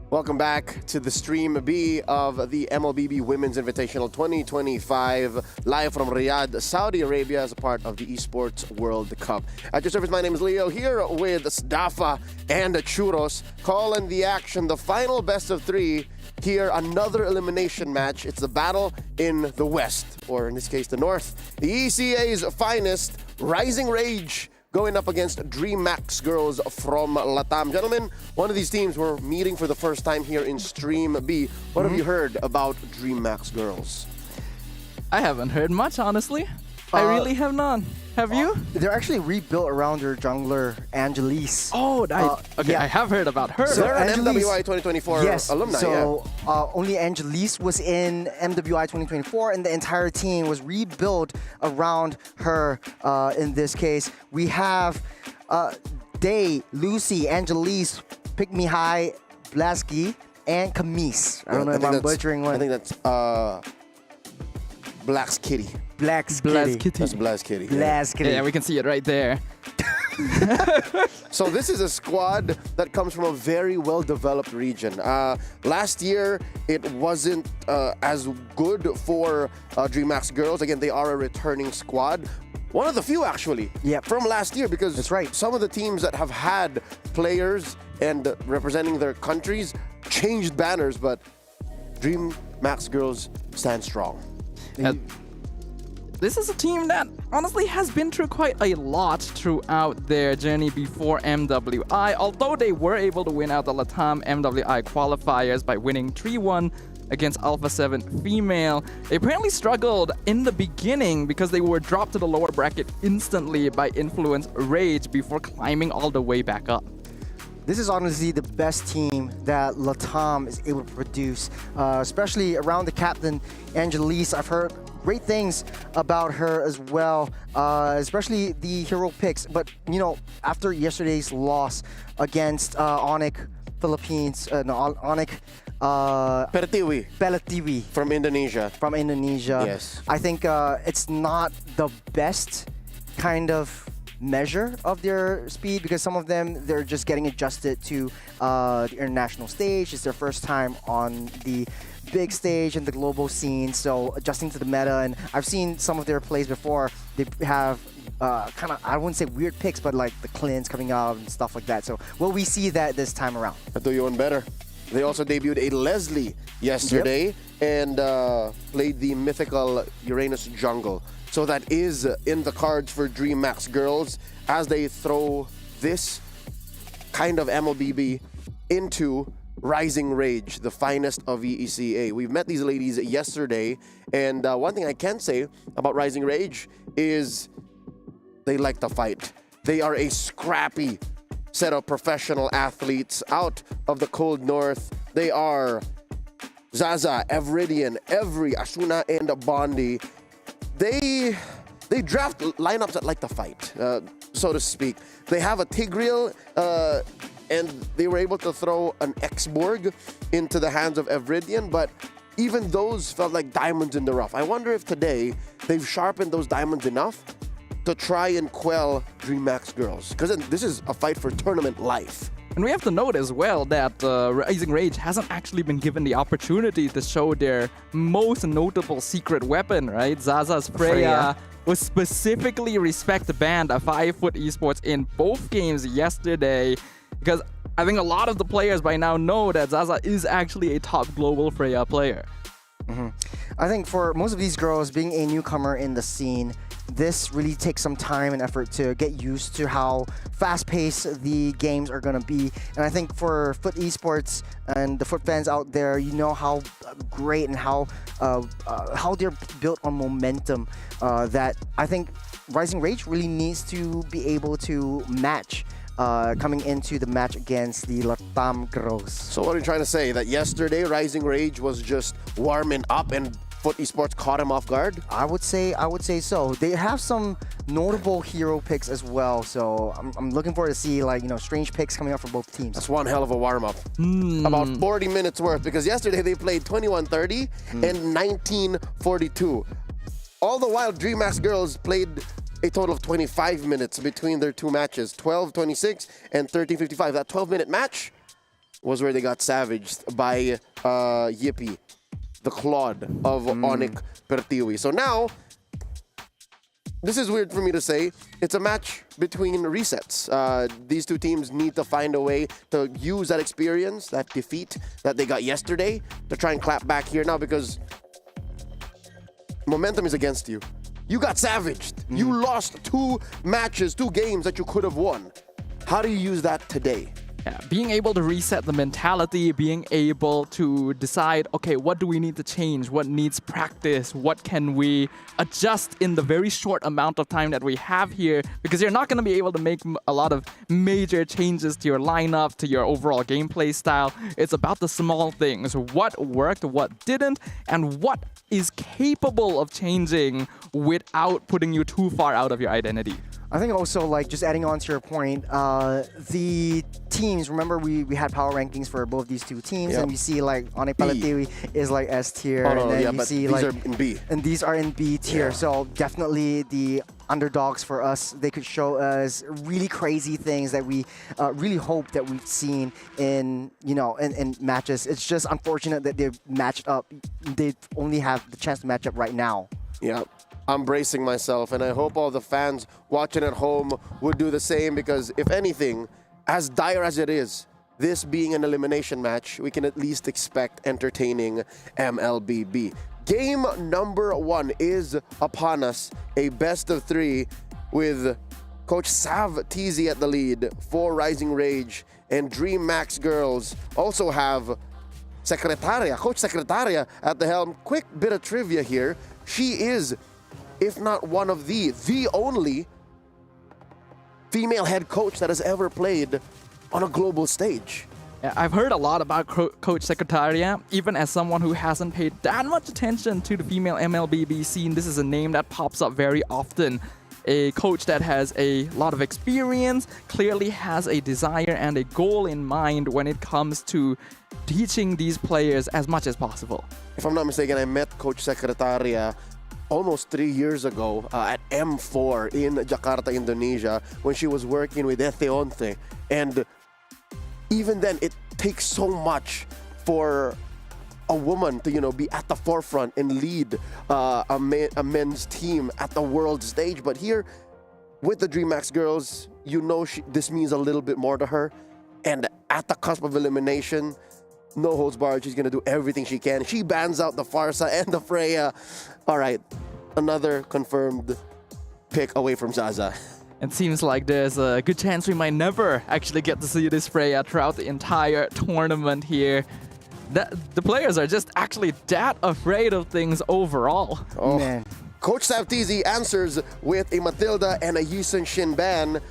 Welcome back to the Stream B of the MLBB Women's Invitational 2025, live from Riyadh, Saudi Arabia, as a part of the Esports World Cup. At your service, my name is Leo, here with Sdafa and Churros, calling the action, the final best of 3. Here, another elimination match. It's the battle in the West, or in this case, the North. The ECA's finest, Rising Rage, going up against DreamMax Girls from Latam. Gentlemen, one of these teams we're meeting for the first time here in Stream B. What have you heard about DreamMax Girls? I haven't heard much, honestly. I really have none. Have you? They're actually rebuilt around their jungler, Angelise. Oh, okay, I have heard about her. So they're an MWI 2024 alumni. So only Angelise was in MWI 2024, and the entire team was rebuilt around her. In this case, we have Day, Lucy, Angelise, Pick Me High, Blasky, and Camise. I don't know if I'm butchering one. I think that's Black's Kitty. Black's Kitty. That's Black's Kitty. Black's Kitty. Yeah, we can see it right there. So this is a squad that comes from a very well-developed region. Last year, it wasn't as good for DreamHack's girls. Again, they are a returning squad. One of the few, actually, from last year, because that's right. Some of the teams that have had players and representing their countries changed banners, but DreamHack's girls stand strong. This is a team that honestly has been through quite a lot throughout their journey before MWI, although they were able to win out the Latam MWI qualifiers by winning 3-1 against Alpha 7 Female. They apparently struggled in the beginning because they were dropped to the lower bracket instantly by Influence Rage before climbing all the way back up. This is honestly the best team that Latam is able to produce, especially around the captain, Angelise. I've heard great things about her as well, especially the hero picks. But, you know, after yesterday's loss against Onyx Philippines, Onyx Pertiwi from Indonesia. Yes. I think it's not the best kind of measure of their speed, because some of them, they're just getting adjusted to the international stage. It's their first time on the big stage and the global scene, so adjusting to the meta. And I've seen some of their plays before. They have kind of, I wouldn't say weird picks, but like the cleanse coming out and stuff like that. So will we see that this time around? I'll do you one better. They also debuted a Leslie yesterday and played the mythical Uranus Jungle. So that is in the cards for DreamHack's girls as they throw this kind of MLBB into Rising Rage, the finest of EECA. We've met these ladies yesterday, and one thing I can say about Rising Rage is they like to fight. They are a scrappy set of professional athletes out of the cold north. They are Zaza, Evridian, Evry, Asuna, and Bondi. They draft lineups that like to fight, so to speak. They have a Tigreal, and they were able to throw an X-Borg into the hands of Evridian, but even those felt like diamonds in the rough. I wonder if today they've sharpened those diamonds enough to try and quell DreamHack's girls, because this is a fight for tournament life. And we have to note as well that Rising Rage hasn't actually been given the opportunity to show their most notable secret weapon, right? Zaza's Freya was specifically respect banned a 5-foot esports in both games yesterday, because I think a lot of the players by now know that Zaza is actually a top global Freya player. I think for most of these girls, being a newcomer in the scene, this really takes some time and effort to get used to how fast-paced the games are going to be. And I think for Foot Esports and the Foot fans out there, you know how great and how they're built on momentum, that I think Rising Rage really needs to be able to match coming into the match against the Latam girls. So what are you trying to say? That yesterday Rising Rage was just warming up and Foot Esports caught him off guard? I would say so. They have some notable hero picks as well, so I'm looking forward to see, like, you know, strange picks coming up for both teams. That's one hell of a warm-up. About 40 minutes worth, because yesterday they played 21:30 and 19:42. All the while, DreamHack's girls played a total of 25 minutes between their two matches, 12:26 and 13:55. That 12-minute match was where they got savaged by Yippee, the Claude of Onyx Pertiwi. So now, this is weird for me to say, it's a match between resets. These two teams need to find a way to use that experience, that defeat that they got yesterday, to try and clap back here now, because momentum is against you. You got savaged. You lost 2 matches, 2 games that you could have won. How do you use that today? Yeah, being able to reset the mentality, being able to decide, okay, what do we need to change? What needs practice? What can we adjust in the very short amount of time that we have here? Because you're not going to be able to make a lot of major changes to your lineup, to your overall gameplay style. It's about the small things. What worked, what didn't, and what is capable of changing without putting you too far out of your identity. I think also, like, just adding on to your point, the teams, remember we had power rankings for both these two teams, and you see like Onyx Palatiwi is like S tier, and then you see these like are in B. And these are in B tier, so definitely the underdogs for us. They could show us really crazy things that we really hope that we've seen in, you know, in matches. It's just unfortunate that they've matched up. They only have the chance to match up right now. Yeah. I'm bracing myself, and I hope all the fans watching at home would do the same, because if anything, as dire as it is, this being an elimination match, we can at least expect entertaining MLBB. Game number 1 is upon us, a best of 3 with Coach Sav Teasy at the lead for Rising Rage, and Dream Max Girls also have Coach Secretaria at the helm. Quick bit of trivia here. She is, if not one of the only female head coach that has ever played on a global stage. Yeah, I've heard a lot about Coach Secretaria, even as someone who hasn't paid that much attention to the female MLBB scene. This is a name that pops up very often. A coach that has a lot of experience, clearly has a desire and a goal in mind when it comes to teaching these players as much as possible. If I'm not mistaken, I met Coach Secretaria almost 3 years ago at M4 in Jakarta, Indonesia, when she was working with Etheonte. And even then, it takes so much for a woman to, you know, be at the forefront and lead a men's team at the world stage. But here, with the DreamHack girls, you know this means a little bit more to her. And at the cusp of elimination, no holds barred, she's going to do everything she can. She bans out the Farsa and the Freya. All right, another confirmed pick away from Zaza. It seems like there's a good chance we might never actually get to see this Freya throughout the entire tournament here. The players are just actually that afraid of things overall. Oh, man. Coach Savtizi answers with a Matilda and a Yisun Shin ban.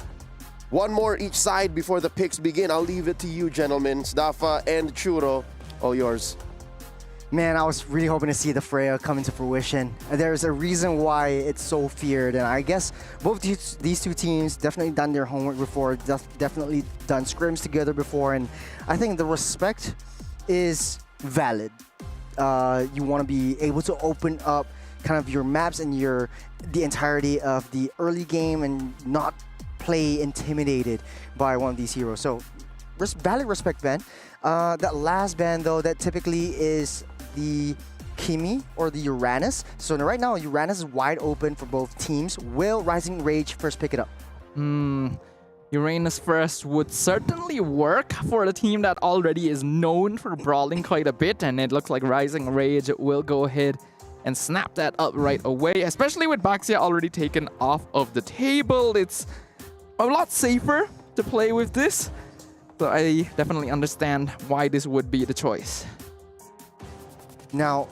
One more each side before the picks begin. I'll leave it to you, gentlemen. Stafa and Churro, all yours. Man, I was really hoping to see the Freya come into fruition. There's a reason why it's so feared, and I guess both these two teams definitely done their homework before, definitely done scrims together before, and I think the respect is valid. You want to be able to open up kind of your maps and the entirety of the early game and not play intimidated by one of these heroes. So valid respect ban. That last ban though, that typically is the Kimi or the Uranus. So right now Uranus is wide open for both teams. Will Rising Rage first pick it up? Uranus first would certainly work for the team that already is known for brawling quite a bit, and it looks like Rising Rage will go ahead and snap that up right away, especially with Baxia already taken off of the table. It's a lot safer to play with this, so I definitely understand why this would be the choice. Now,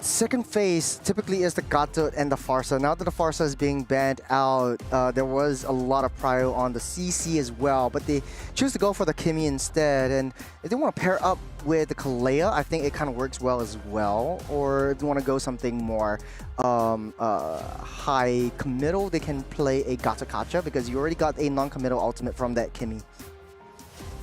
second phase typically is the Gato and the Farsa. Now that the Farsa is being banned out, there was a lot of prio on the CC as well, but they choose to go for the Kimi instead. And if they want to pair up with the Kalea, I think it kind of works well as well. Or if they want to go something more high committal, they can play a Gato Kacha because you already got a non-committal ultimate from that Kimi.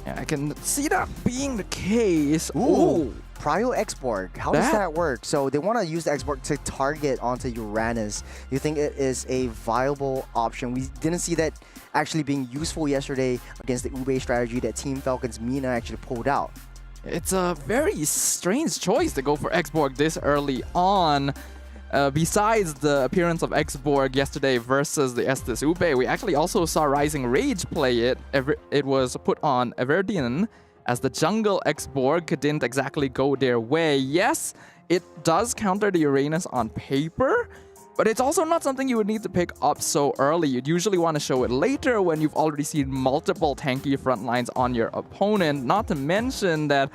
Yeah, I can see that being the case. Ooh. Prio Xborg, how does that work? So they want to use the Xborg to target onto Uranus. You think it is a viable option? We didn't see that actually being useful yesterday against the Ube strategy that Team Falcon's Mina actually pulled out. It's a very strange choice to go for Xborg this early on. Besides the appearance of Xborg yesterday versus the Estes Ube, we actually also saw Rising Rage play it. It was put on Everdian, as the jungle Xborg didn't exactly go their way. Yes, it does counter the Uranus on paper, but it's also not something you would need to pick up so early. You'd usually want to show it later when you've already seen multiple tanky front lines on your opponent. Not to mention that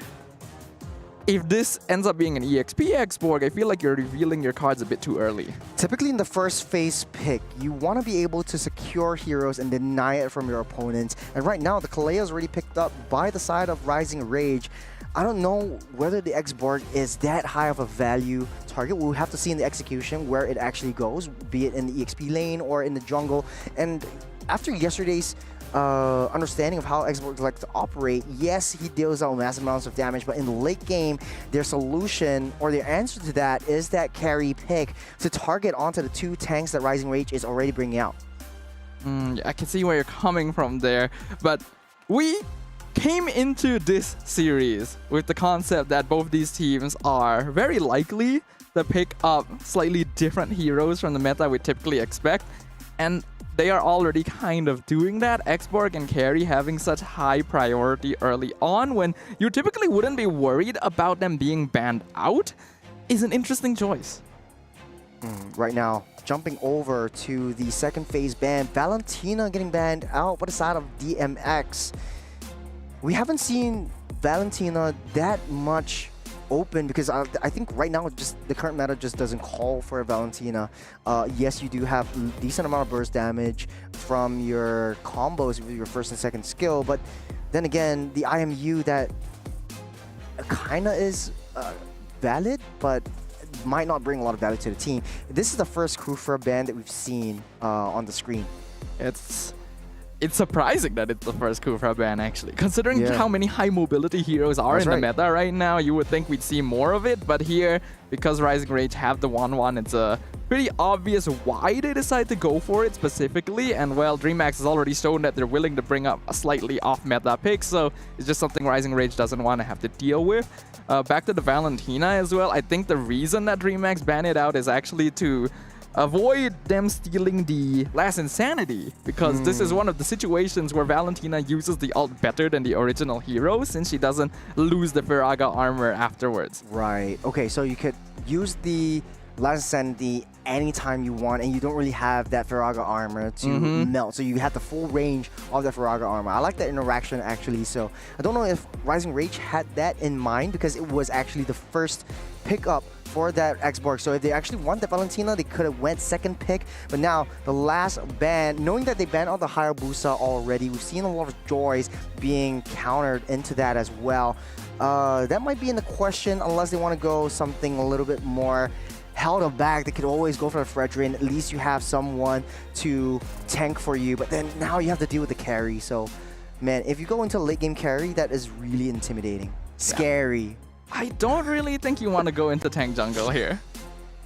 if this ends up being an EXP Xborg, I feel like you're revealing your cards a bit too early. Typically in the first phase pick, you want to be able to secure heroes and deny it from your opponents. And right now, the Kalea is already picked up by the side of Rising Rage. I don't know whether the Xborg is that high of a value target. We'll have to see in the execution where it actually goes, be it in the EXP lane or in the jungle. And after yesterday's understanding of how Xbox like to operate, yes, he deals out massive amounts of damage, but in the late game, their solution or their answer to that is that carry pick to target onto the 2 tanks that Rising Rage is already bringing out. I can see where you're coming from there, but we came into this series with the concept that both these teams are very likely to pick up slightly different heroes from the meta we typically expect, and they are already kind of doing that. Xborg and Carry having such high priority early on when you typically wouldn't be worried about them being banned out is an interesting choice. Right now, jumping over to the second phase ban, Valentina getting banned out by the side of DMX. We haven't seen Valentina that much open because I think right now just the current meta just doesn't call for a Valentina. Yes, you do have a decent amount of burst damage from your combos with your first and second skill, but then again, the IMU that kind of is valid, but might not bring a lot of value to the team. This is the first Kufra ban that we've seen on the screen. It's surprising that it's the first Kufra ban, actually. Considering how many high mobility heroes are in the meta right now, you would think we'd see more of it. But here, because Rising Rage have the 1-1, it's pretty obvious why they decide to go for it specifically. And well, DreamHack has already shown that they're willing to bring up a slightly off-meta pick, so it's just something Rising Rage doesn't want to have to deal with. Back to the Valentina as well, I think the reason that DreamHack banned it out is actually to avoid them stealing the last insanity, because this is one of the situations where Valentina uses the ult better than the original hero since she doesn't lose the Firaga armor afterwards. Right. Okay, so you could use the last insanity anytime you want, and you don't really have that Firaga armor to melt, so you have the full range of the Firaga armor. I like that interaction actually, so I don't know if Rising Rage had that in mind because it was actually the first pickup for that Xborg. So if they actually want the Valentina, they could have went second pick. But now the last ban, knowing that they banned out the Hayabusa already, we've seen a lot of joys being countered into that as well. That might be in the question unless they want to go something a little bit more held back. They could always go for a Fredrin. At least you have someone to tank for you. But then now you have to deal with the carry. So man, if you go into late game carry, that is really intimidating. Scary. I don't really think you want to go into tank jungle here.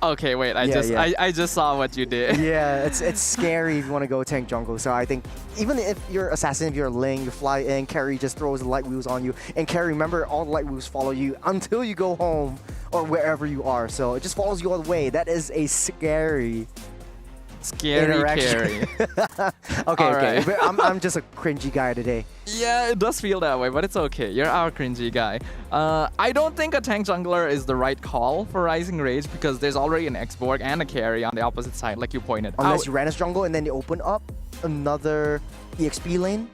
Okay, wait, I just saw what you did. Yeah, it's scary if you want to go tank jungle. So I think even if you're assassin, if you're a Ling, you fly in, carry just throws the light wheels on you. And carry, remember, all the light wheels follow you until you go home or wherever you are. So it just follows you all the way. That is a scary carry. Okay. But I'm just a cringy guy today. Yeah, it does feel that way, but it's okay. You're our cringy guy. I don't think a tank jungler is the right call for Rising Rage because there's already an Xborg and a carry on the opposite side, like you pointed out. Unless you ran as jungle and then they open up another EXP lane.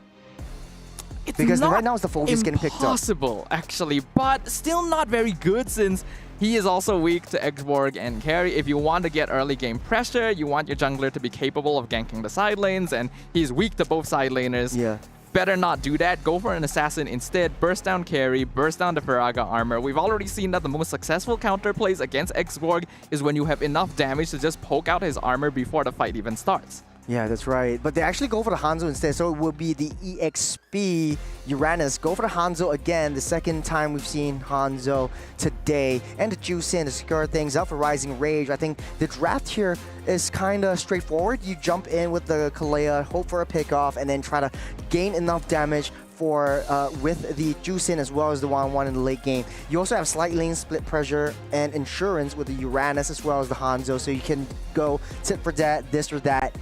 Because right now it's the focus getting picked up. Impossible, actually, but still not very good since he is also weak to Xborg and carry. If you want to get early game pressure, you want your jungler to be capable of ganking the side lanes, and he's weak to both side laners. Yeah. Better not do that. Go for an assassin instead. Burst down carry, burst down the Firaga armor. We've already seen that the most successful counterplays against Xborg is when you have enough damage to just poke out his armor before the fight even starts. Yeah, that's right. But they actually go for the Hanzo instead, so it will be the EXP Uranus. Go for the Hanzo again, the second time we've seen Hanzo today. And the Juicin to secure things up for Rising Rage. I think the draft here is kind of straightforward. You jump in with the Kalea, hope for a pickoff, and then try to gain enough damage for with the Juicin as well as the 1-1 in the late game. You also have slight lane split pressure and insurance with the Uranus as well as the Hanzo, so you can go tit for that, this or that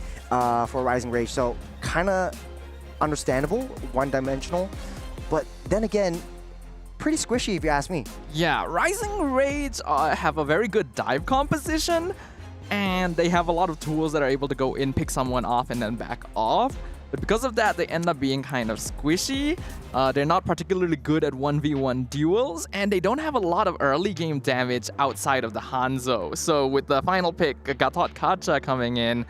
for Rising Rage. So kind of understandable, one-dimensional, but then again, pretty squishy if you ask me. Yeah, Rising Rage have a very good dive composition, and they have a lot of tools that are able to go in, pick someone off, and then back off. But because of that, they end up being kind of squishy. They're not particularly good at 1v1 duels, and they don't have a lot of early game damage outside of the Hanzo. So with the final pick, Gatot Kacha coming in,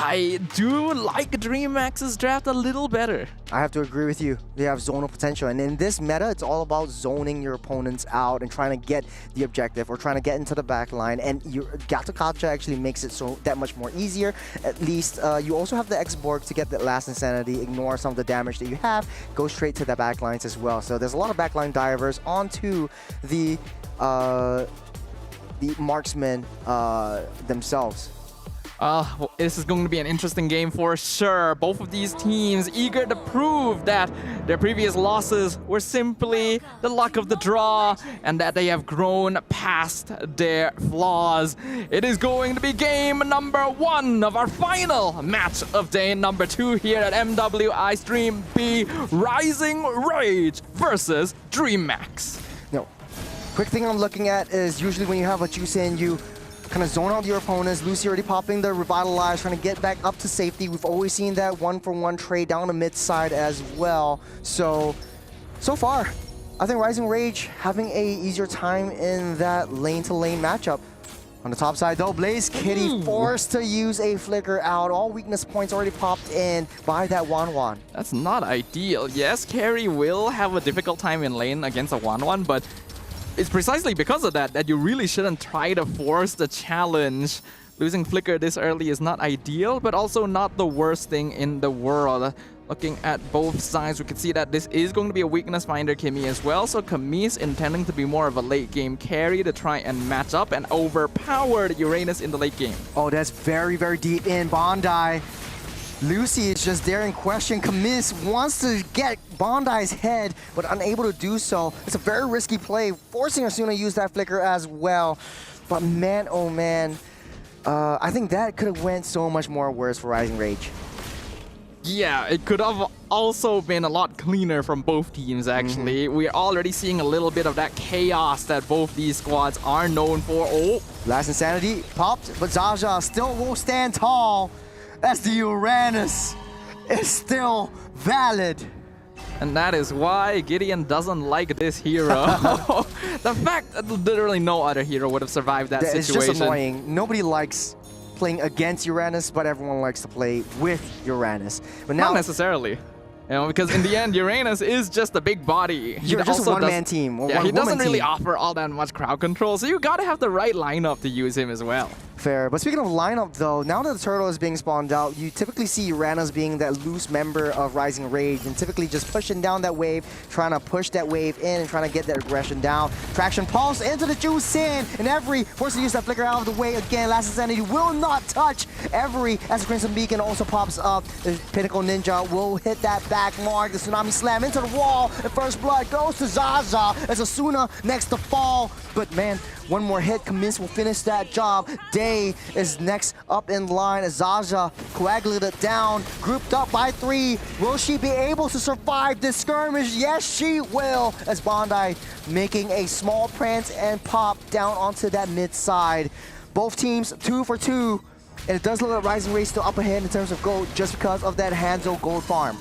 I do like DreamHack's draft a little better. I have to agree with you. They have zonal potential. And in this meta, it's all about zoning your opponents out and trying to get the objective or trying to get into the back line. And Gato Kacha actually makes it so that much more easier. At least you also have the X-Borg to get the last insanity, ignore some of the damage that you have, go straight to the back lines as well. So there's a lot of backline divers onto the marksmen themselves. Well, this is going to be an interesting game for sure. Both of these teams eager to prove that their previous losses were simply the luck of the draw and that they have grown past their flaws. It is going to be game number 1 of our final match of day number 2 here at MWI Stream B, Rising Rage versus DreamHack. No. Quick thing I'm looking at is usually when you have a Juicin, you kind of zone out your opponents. Lucy already popping the Revitalize, trying to get back up to safety. We've always seen that 1-for-1 trade down the mid side as well. So far, I think Rising Rage having a easier time in that lane-to-lane matchup. On the top side though, Blaze Kitty forced to use a flicker out. All weakness points already popped in by that Wan. That's not ideal. Yes, Carry will have a difficult time in lane against a Wan, but it's precisely because of that you really shouldn't try to force the challenge. Losing Flicker this early is not ideal, but also not the worst thing in the world. Looking at both sides, we can see that this is going to be a weakness finder Camille as well. So Camille is intending to be more of a late game carry to try and match up and overpower the Uranus in the late game. Oh, that's very, very deep in. Bondi. Lucy is just there in question. Camis wants to get Bondi's head, but unable to do so. It's a very risky play, forcing Asuna to use that flicker as well. But man, oh man, I think that could have went so much more worse for Rising Rage. Yeah, it could have also been a lot cleaner from both teams, actually. We're already seeing a little bit of that chaos that both these squads are known for. Oh, last insanity popped, but Zaza still won't stand tall. As the Uranus is still valid. And that is why Gideon doesn't like this hero. The fact that literally no other hero would have survived that situation. It's just annoying. Nobody likes playing against Uranus, but everyone likes to play with Uranus. But now, not necessarily. You know, because in the end, Uranus is just a big body. You're just a one-man team or he doesn't really offer all that much crowd control, so you gotta have the right lineup to use him as well. Fair. But speaking of lineup, though, now that the turtle is being spawned out, you typically see Uranus being that loose member of Rising Rage and typically just pushing down that wave, trying to push that wave in and trying to get that aggression down. Traction pulse into the Juicin, and Every forced to use that flicker out of the way again. Last Insanity will not touch Every as the Crimson Beacon also pops up. The Pinnacle Ninja will hit that back mark. The Tsunami Slam into the wall, and first blood goes to Zaza as Asuna next to fall. But man, one more hit, Kamis will finish that job. Day is next up in line as Zaza coagulated down, grouped up by 3. Will she be able to survive this skirmish? Yes, she will, as Bondi making a small prance and pop down onto that mid side. Both teams 2 for 2, and it does look like Rising Rage still up ahead in terms of gold just because of that Hanzo gold farm.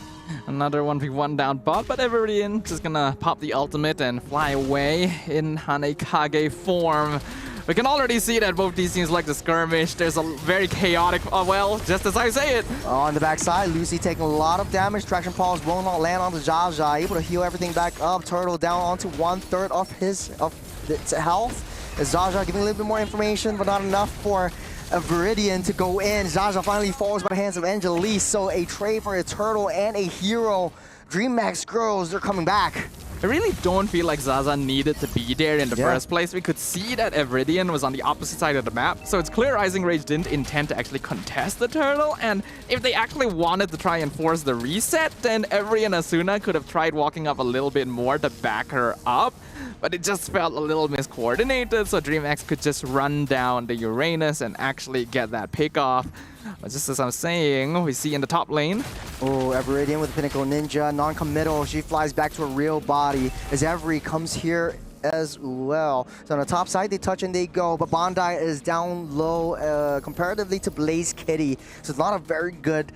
Another 1v1 down bot, but Everin just gonna pop the ultimate and fly away in Hanekage form. We can already see that both these teams like the skirmish. There's a very chaotic, well, just as I say it. On the backside, Lucy taking a lot of damage. Traction Pulse will not land onto Jaja, able to heal everything back up. Turtle down onto 1/3 of its health. As Jaja giving a little bit more information, but not enough for a Viridian to go in. Zaza finally falls by the hands of Angelise, so a trade for a turtle and a hero. DreamHack girls, they're coming back. I really don't feel like Zaza needed to be there in the first place. We could see that Evridian was on the opposite side of the map, so it's clear Rising Rage didn't intend to actually contest the turtle, and if they actually wanted to try and force the reset, then Evri and Asuna could have tried walking up a little bit more to back her up, but it just felt a little miscoordinated, so DreamHack could just run down the Uranus and actually get that pick off. But just as I'm saying, we see in the top lane. Oh, Everidian with the Pinnacle Ninja, non-committal. She flies back to a real body as Every comes here as well. So on the top side, they touch and they go, but Bondi is down low comparatively to Blaze Kitty. So it's not a very good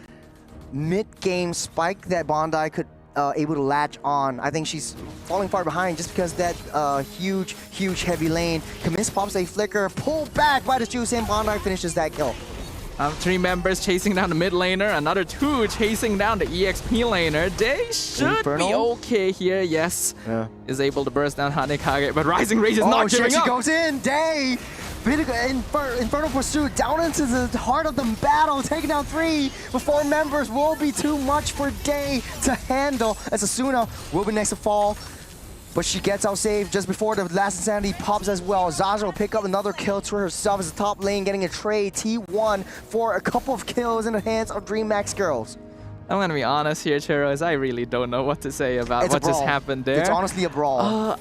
mid-game spike that Bondi could able to latch on. I think she's falling far behind just because that huge heavy lane. Kamis pops a flicker, pulled back by the Juice, and Bondi finishes that kill. 3 members chasing down the mid laner, another 2 chasing down the EXP laner. They should be okay here, yes. Yeah. Is able to burst down Hanekage, but Rising Rage is not giving she up. goes in, Day! Infernal Pursuit down into the heart of the battle, taking down 3 before members will be too much for Day to handle, as Asuna will be next to fall. But she gets out safe just before the last Insanity pops as well. Zaza will pick up another kill to herself as the top lane, getting a trade T1 for a couple of kills in the hands of DreamHack girls. I'm gonna be honest here, Chiros. I really don't know what to say about what just happened there. It's honestly a brawl.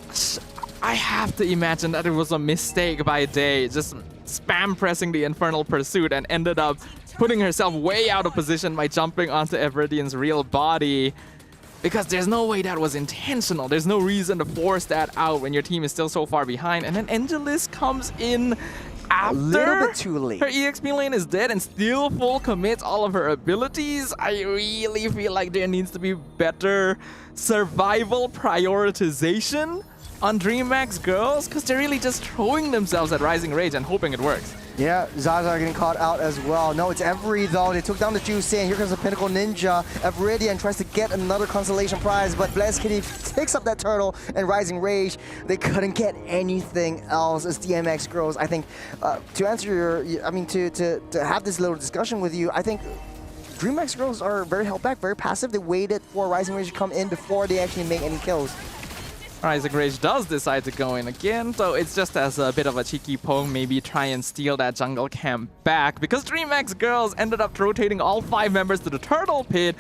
I have to imagine that it was a mistake by Day, just spam pressing the Infernal Pursuit and ended up putting herself way out of position by jumping onto Everidian's real body. Because there's no way that was intentional. There's no reason to force that out when your team is still so far behind. And then Angelis comes in after. A little bit too late. Her EXP lane is dead and still full commits all of her abilities. I really feel like there needs to be better survival prioritization on DreamHack's girls, because they're really just throwing themselves at Rising Rage and hoping it works. Yeah, Zaza getting caught out as well. No, it's Every though. They took down the Juice in. Here comes the Pinnacle Ninja. Everidian tries to get another consolation prize, but Blessed Kitty picks up that turtle and Rising Rage. They couldn't get anything else as DMX girls. I think to answer your, I mean, to have this little discussion with you, I think DreamHack girls are very held back, very passive. They waited for Rising Rage to come in before they actually make any kills. Rising Rage does decide to go in again, so it's just as a bit of a cheeky poke, maybe try and steal that jungle camp back, because DreamHack girls ended up rotating all 5 members to the turtle pit.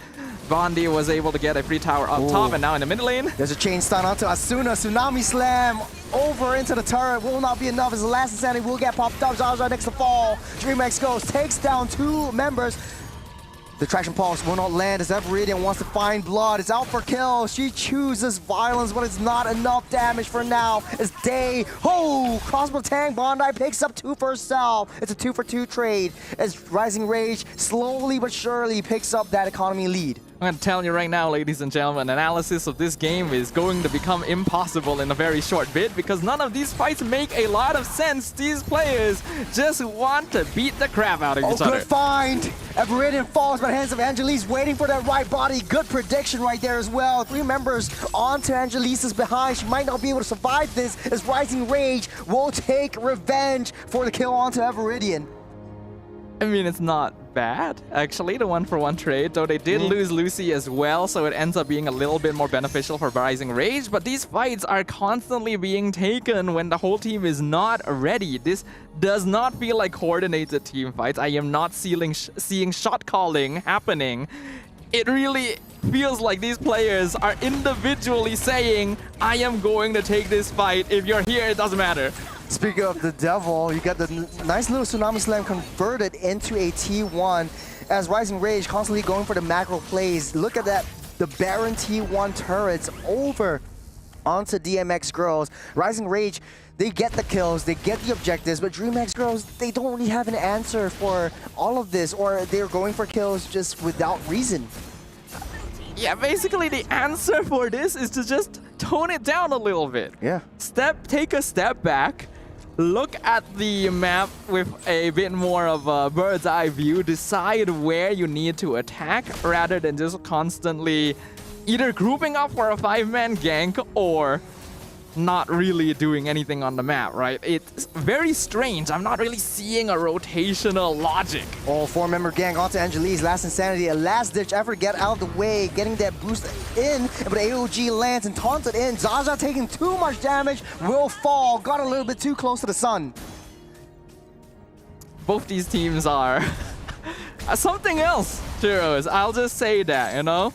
Bondi was able to get a free tower up top, and now in the mid lane. There's a chain stun onto Asuna, Tsunami Slam over into the turret, will not be enough as the last Insanity will get popped up. Zaza next to fall. DreamHack goes, takes down 2 members. The Traction Pulse will not land as Everidian wants to find blood. It's out for kill. She chooses violence, but it's not enough damage for now. As Day, crossbow tank, Bondi picks up 2 for herself. It's a 2-for-2 trade as Rising Rage slowly but surely picks up that economy lead. I'm going to tell you right now, ladies and gentlemen, analysis of this game is going to become impossible in a very short bit, because none of these fights make a lot of sense. These players just want to beat the crap out of each other. Good find. Everidian falls by the hands of Angelis, waiting for that right body. Good prediction right there as well. 3 members onto Angelisa's behind. She might not be able to survive this as Rising Rage will take revenge for the kill onto Everidian. I mean, it's not bad, actually, the 1-for-1 trade, though they did lose Lucy as well, so it ends up being a little bit more beneficial for Rising Rage. But these fights are constantly being taken when the whole team is not ready. This does not feel like coordinated team fights. I am not seeing shot calling happening. It really feels like these players are individually saying, I am going to take this fight. If you're here, it doesn't matter. Speaking of the devil, you got the nice little Tsunami Slam converted into a T1 as Rising Rage constantly going for the macro plays. Look at that, the Baron T1 turrets over onto DMX girls. Rising Rage, they get the kills, they get the objectives, but DreamHack girls, they don't really have an answer for all of this, or they're going for kills just without reason. Yeah, basically the answer for this is to just tone it down a little bit. Yeah. Take a step back, look at the map with a bit more of a bird's eye view, decide where you need to attack rather than just constantly either grouping up for a 5-man gank or not really doing anything on the map, right? It's very strange. I'm not really seeing a rotational logic. 4-member gang onto Angelis. Last Insanity, a last-ditch effort, get out of the way, getting that boost in, but AOG lands and taunted in. Zaza taking too much damage, will fall, got a little bit too close to the sun. Both these teams are something else, Chiros. I'll just say that, you know?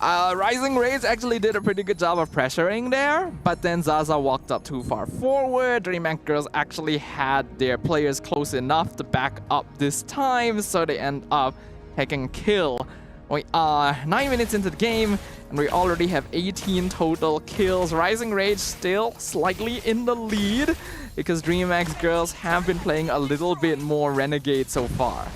Rising Rage actually did a pretty good job of pressuring there, but then Zaza walked up too far forward. DreamHack girls actually had their players close enough to back up this time, so they end up taking kill. We are 9 minutes into the game, and we already have 18 total kills. Rising Rage still slightly in the lead, because DreamHack girls have been playing a little bit more Renegade so far.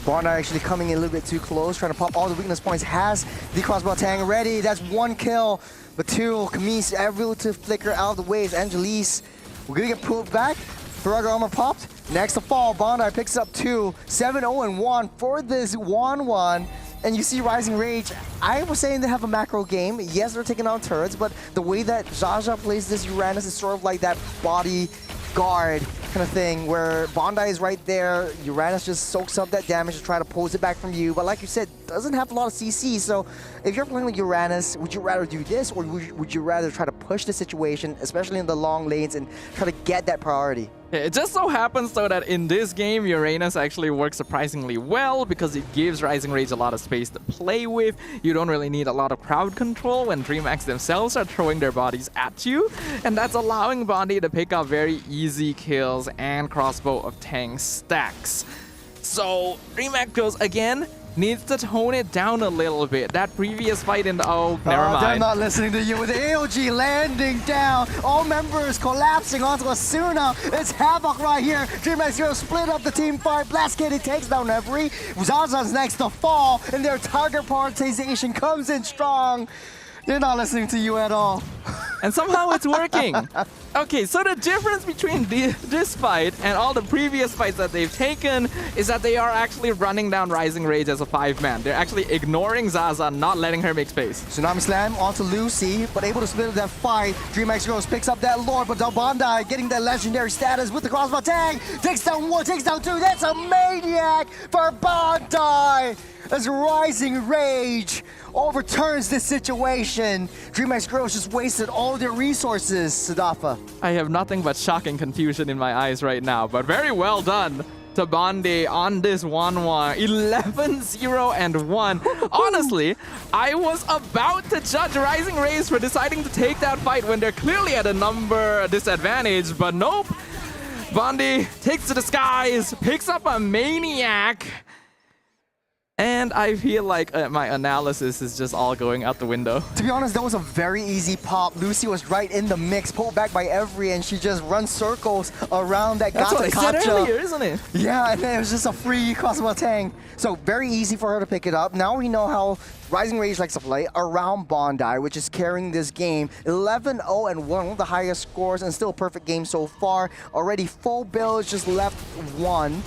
Bondi actually coming in a little bit too close, trying to pop all the weakness points, has the crossbow tang ready. That's 1 kill, but 2, Camise able to flicker out of the way. Angelis, we're gonna get pulled back. Ferraga armor popped. Next to fall, Bondi picks up 2. 7-0-1 for this 1-1. And you see Rising Rage. I was saying they have a macro game. Yes, they're taking on turrets, but the way that Jaja plays this Uranus is sort of like that body guard kind of thing where Bondi is right there. Uranus just soaks up that damage to try to pulls it back from you. But like you said, doesn't have a lot of CC. So if you're playing with Uranus, would you rather do this or would you rather try to push the situation, especially in the long lanes, and try to get that priority? Yeah, it just so happens though that in this game, Uranus actually works surprisingly well because it gives Rising Rage a lot of space to play with. You don't really need a lot of crowd control when DreamHack themselves are throwing their bodies at you. And that's allowing Bondi to pick up very easy kills and crossbow of tank stacks. So DreamHack goes again. Needs to tone it down a little bit. That previous fight in the... Oh, never mind. They're not listening to you with the AOG landing down. All members collapsing onto Asuna. It's Havoc right here. DreamHack Zero split up the team fight. Blast Kitty takes down Rivalry. Zaza's next to fall, and their target prioritization comes in strong. They're not listening to you at all. And somehow it's working. Okay, so the difference between this fight and all the previous fights that they've taken is that they are actually running down Rising Rage as a 5-man. They're actually ignoring Zaza, not letting her make space. Tsunami Slam onto Lucy, but able to split up that fight. DreamHack Girls picks up that Lord, but Bondi getting that legendary status with the crossbow tag. Takes down 1, takes down 2. That's a maniac for Bondi. As Rising Rage overturns this situation. DreamHack Girls just wasted all their resources, Sadafa. I have nothing but shock and confusion in my eyes right now, but very well done to Bondi on this 1-1. 11-0-1. Honestly, I was about to judge Rising Rage for deciding to take that fight when they're clearly at a number disadvantage, but nope. Bondi takes to the skies, picks up a maniac. And I feel like my analysis is just all going out the window. To be honest, that was a very easy pop. Lucy was right in the mix, pulled back by Every, and she just runs circles around that That's what I said earlier, isn't it? Yeah, and then it was just a free crossbow tang. So very easy for her to pick it up. Now we know how Rising Rage likes to play around Bondi, which is carrying this game. 11-0-1, one of the highest scores, and still a perfect game so far. Already full builds, just left 1.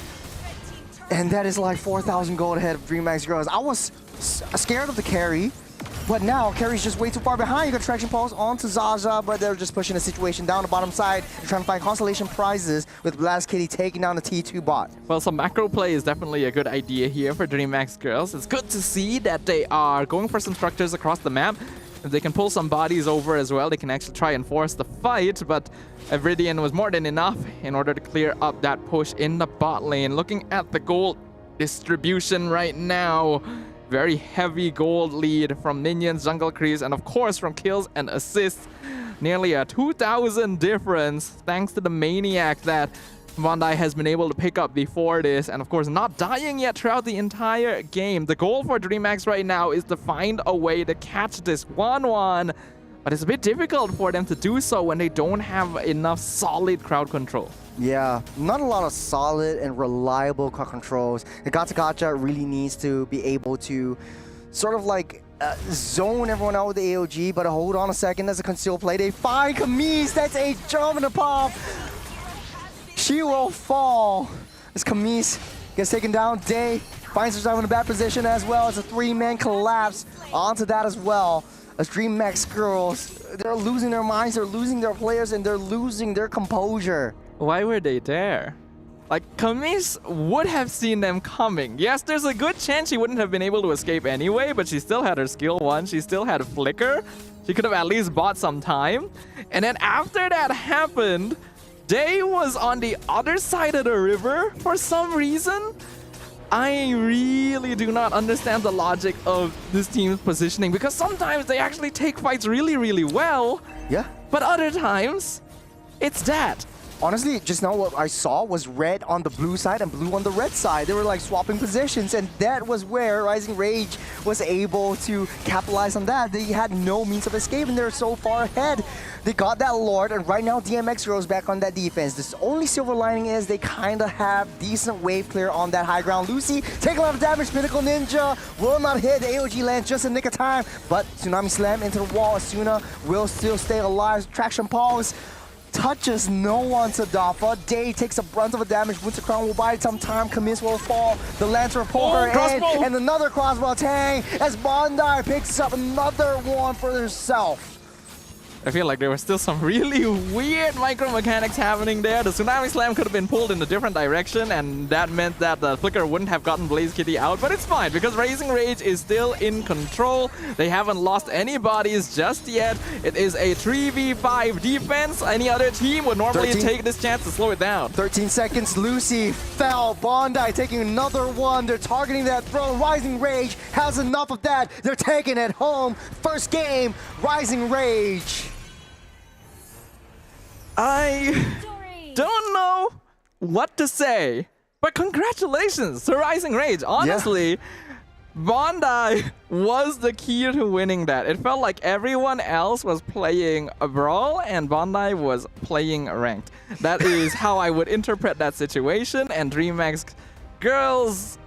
And that is like 4,000 gold ahead of DreamHack Girls. I was scared of the carry, but now carry's just way too far behind. You got Traction Pulse onto Zaza, but they're just pushing the situation down the bottom side. They're trying to find constellation prizes with Blast Kitty taking down the T2 bot. Well, some macro play is definitely a good idea here for DreamHack Girls. It's good to see that they are going for some structures across the map. If they can pull some bodies over as well, they can actually try and force the fight, but Ivridian was more than enough in order to clear up that push in the bot lane. Looking at the gold distribution right now, very heavy gold lead from minions, jungle creeps, and of course from kills and assists. Nearly a 2,000 difference thanks to the maniac that Bondi has been able to pick up before this, and of course not dying yet throughout the entire game. The goal for DreamHack right now is to find a way to catch this 1-1, but it's a bit difficult for them to do so when they don't have enough solid crowd control. Yeah, not a lot of solid and reliable crowd controls. The Gacha really needs to be able to sort of like zone everyone out with the AOG, but hold on a second, there's a concealed play. They find Camise, that's a jump in the pop. She will fall as Camise gets taken down. Day finds herself in a bad position as well as a 3-man collapse onto that as well. As DreamHack Girls, they're losing their minds, they're losing their players, and they're losing their composure. Why were they there? Like, Camise would have seen them coming. Yes, there's a good chance she wouldn't have been able to escape anyway, but she still had her skill 1, she still had a flicker. She could have at least bought some time. And then after that happened, Day was on the other side of the river for some reason. I really do not understand the logic of this team's positioning, because sometimes they actually take fights really, really well. Yeah. But other times, it's that. Honestly, just now what I saw was red on the blue side and blue on the red side. They were like swapping positions, and that was where Rising Rage was able to capitalize on that. They had no means of escape, and they're so far ahead. They got that Lord, and right now DMX goes back on that defense. The only silver lining is they kind of have decent wave clear on that high ground. Lucy take a lot of damage. Pinnacle Ninja will not hit. The AOG lands just in nick of time, but Tsunami Slam into the wall. Asuna will still stay alive. Traction Pulse. touches no one to Dafa. Day takes a brunt of the damage. Winter Crown will bide some time. Camise will fall. The Lancer will pull her in. Crossbow. And another crossbow tang as Bondi picks up another one for herself. I feel like there were still some really weird micro mechanics happening there. The Tsunami Slam could have been pulled in a different direction, and that meant that the Flicker wouldn't have gotten Blaze Kitty out, but it's fine because Rising Rage is still in control. They haven't lost any bodies just yet. It is a 3v5 defense. Any other team would normally take this chance to slow it down. 13 seconds, Lucy fell. Bondi taking another one. They're targeting that throne. Rising Rage has enough of that. They're taking it home. First game, Rising Rage. I don't know what to say, but congratulations to Rising Rage. Honestly, Bondi was the key to winning that. It felt like everyone else was playing a brawl and Bondi was playing ranked. That is how I would interpret that situation. And DreamHack's girls,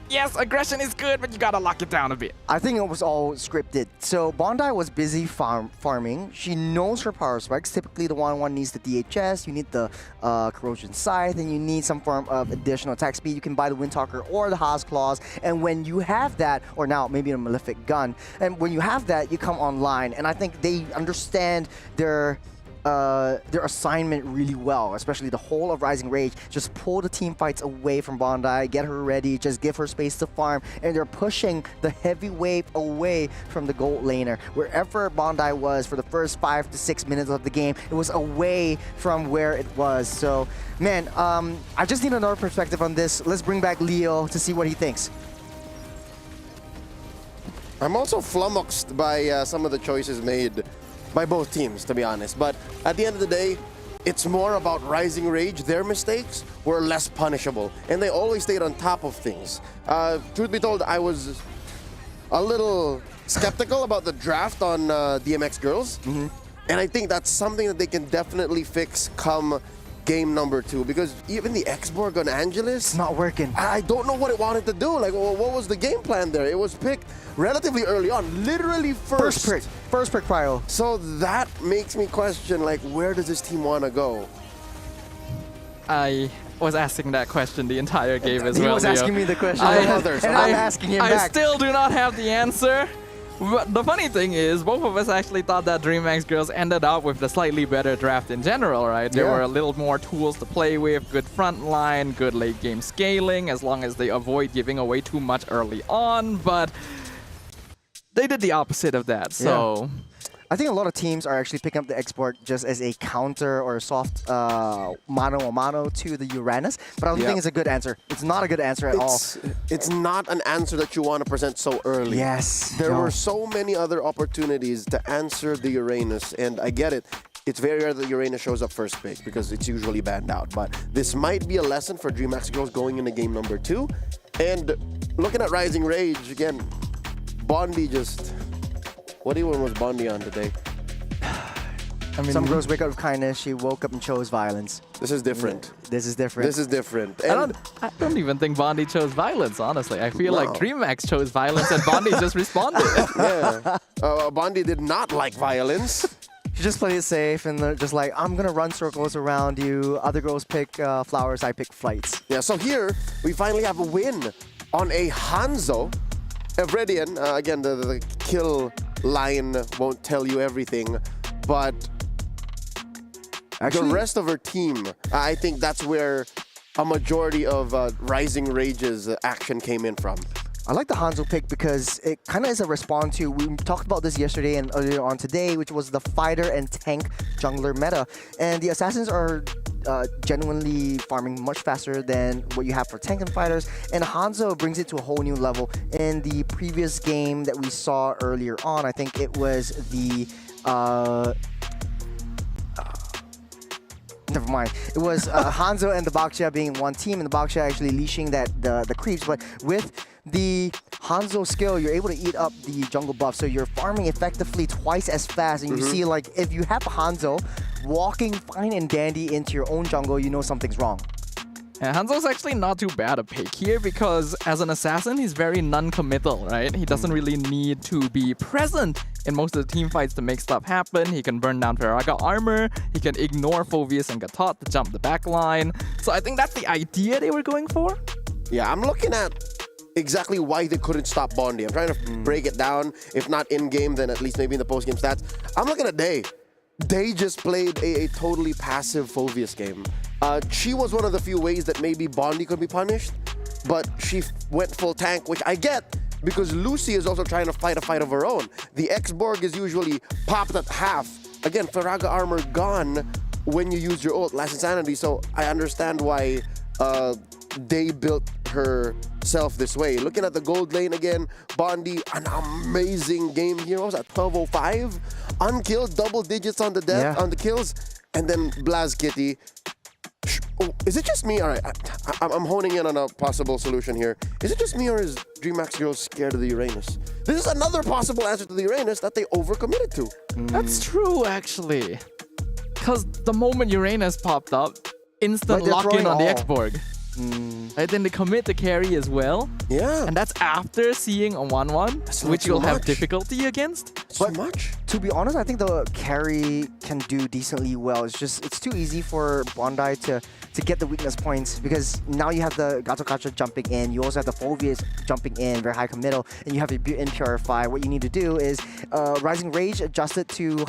yes, aggression is good, but you gotta lock it down a bit. I think it was all scripted. So Bondi was busy farming. She knows her power spikes. Typically, the 1-1 needs the DHS, you need the Corrosion Scythe, and you need some form of additional attack speed. You can buy the Windtalker or the Haas Claws. And when you have that, or now maybe a Malefic Gun, and when you have that, you come online. And I think they understand their assignment really well, especially the whole of Rising Rage. Just pull the team fights away from Bondi, get her ready, just give her space to farm, and they're pushing the heavy wave away from the gold laner. Wherever Bondi was for the first 5 to 6 minutes of the game, it was away from where it was. So, man, I just need another perspective on this. Let's bring back Leo to see what he thinks. I'm also flummoxed by some of the choices made by both teams, to be honest. But at the end of the day, it's more about Rising Rage. Their mistakes were less punishable, and they always stayed on top of things. Truth be told, I was a little skeptical about the draft on DMX Girls, and I think that's something that they can definitely fix come game number 2, because even the X-Borg on Angelus, it's not working. I don't know what it wanted to do. Like, what was the game plan there? It was picked relatively early on, literally first pick prio. So that makes me question, like, where does this team want to go? I was asking that question the entire game as well. He was asking me the question. I'm asking him back. I still do not have the answer. But the funny thing is, both of us actually thought that DreamHack's girls ended up with the slightly better draft in general, right? There were a little more tools to play with, good front line, good late game scaling, as long as they avoid giving away too much early on, but they did the opposite of that, so... Yeah. I think a lot of teams are actually picking up the export just as a counter or a soft mano-a-mano to the Uranus, but I don't think it's a good answer. It's not a good answer at all. It's not an answer that you want to present so early. Yes. There were so many other opportunities to answer the Uranus, and I get it. It's very rare that Uranus shows up first pick because it's usually banned out, but this might be a lesson for DreamHack's girls going into game number 2. And looking at Rising Rage, again, Bondi just... What even was Bondi on today? I mean, some girls wake up with kindness. She woke up and chose violence. This is different. This is different. This is different. I don't even think Bondi chose violence, honestly. I feel like DreamHack chose violence and Bondi just responded. Bondi did not like violence. She just played it safe and they're just like, I'm going to run circles around you. Other girls pick flowers, I pick flights. Yeah, so here we finally have a win on a Hanzo. Evredian, again, the kill line won't tell you everything, but actually, the rest of her team, I think that's where a majority of Rising Rage's action came in from. I like the Hanzo pick because it kind of is a response to, we talked about this yesterday and earlier on today, which was the fighter and tank jungler meta. And the assassins are genuinely farming much faster than what you have for tank and fighters. And Hanzo brings it to a whole new level. In the previous game that we saw earlier on, I think it was the... never mind. It was Hanzo and the Baksha being one team, and the Baksha actually leashing the creeps. But with the Hanzo skill, you're able to eat up the jungle buff, so you're farming effectively twice as fast. And you see, like, if you have Hanzo walking fine and dandy into your own jungle, you know something's wrong. And Hanzo's actually not too bad a pick here because as an assassin, he's very non-committal, right? He doesn't really need to be present in most of the team fights to make stuff happen. He can burn down Firaga armor. He can ignore Phoveus and Gatot to jump the back line. So I think that's the idea they were going for. Yeah, I'm looking at exactly why they couldn't stop Bondi. I'm trying to break it down. If not in-game, then at least maybe in the post-game stats. I'm looking at Day. Day just played a totally passive Phoveus game. She was one of the few ways that maybe Bondi could be punished, but she went full tank, which I get because Lucy is also trying to fight a fight of her own. The X-Borg is usually popped at half. Again, Firaga armor gone when you use your ult, last insanity, so I understand why Day built herself this way. Looking at the gold lane again, Bondi, an amazing game here. What was that, 12:05? Unkilled, double digits on the death, on the kills, and then Blaz Kitty. Oh, is it just me? All right, I'm honing in on a possible solution here. Is it just me or is DreamHack Girls scared of the Uranus? This is another possible answer to the Uranus that they overcommitted to. That's true, actually. Because the moment Uranus popped up, instant lock-in on the X-Borg. And then they commit to carry as well. Yeah. And that's after seeing a 1-1, which you'll have difficulty against. So much. To be honest, I think the carry can do decently well. It's too easy for Bondi to get the weakness points because now you have the Gato jumping in, you also have the Phoveus jumping in, very high committal, and you have your Butte and Purify. What you need to do is Rising Rage, adjust it to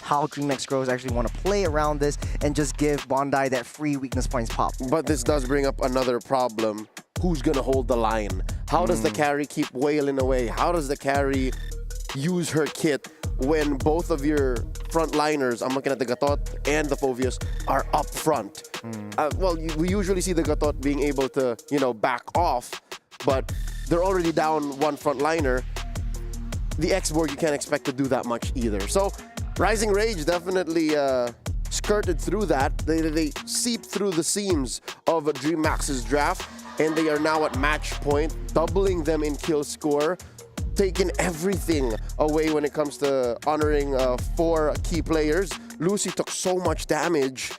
how DreamHack Girls actually want to play around this and just give Bondi that free weakness points pop. But this does bring up another problem. Who's going to hold the line? How does the carry keep wailing away? How does the carry use her kit when both of your frontliners, I'm looking at the Gatot and the Phoveus, are up front? Well, we usually see the Gatot being able to, back off, but they're already down one frontliner. The X-Borg, you can't expect to do that much either. So Rising Rage definitely skirted through that. They seeped through the seams of DreamHack's draft, and they are now at match point, doubling them in kill score, taking everything away when it comes to honoring 4 key players. Lucy took so much damage.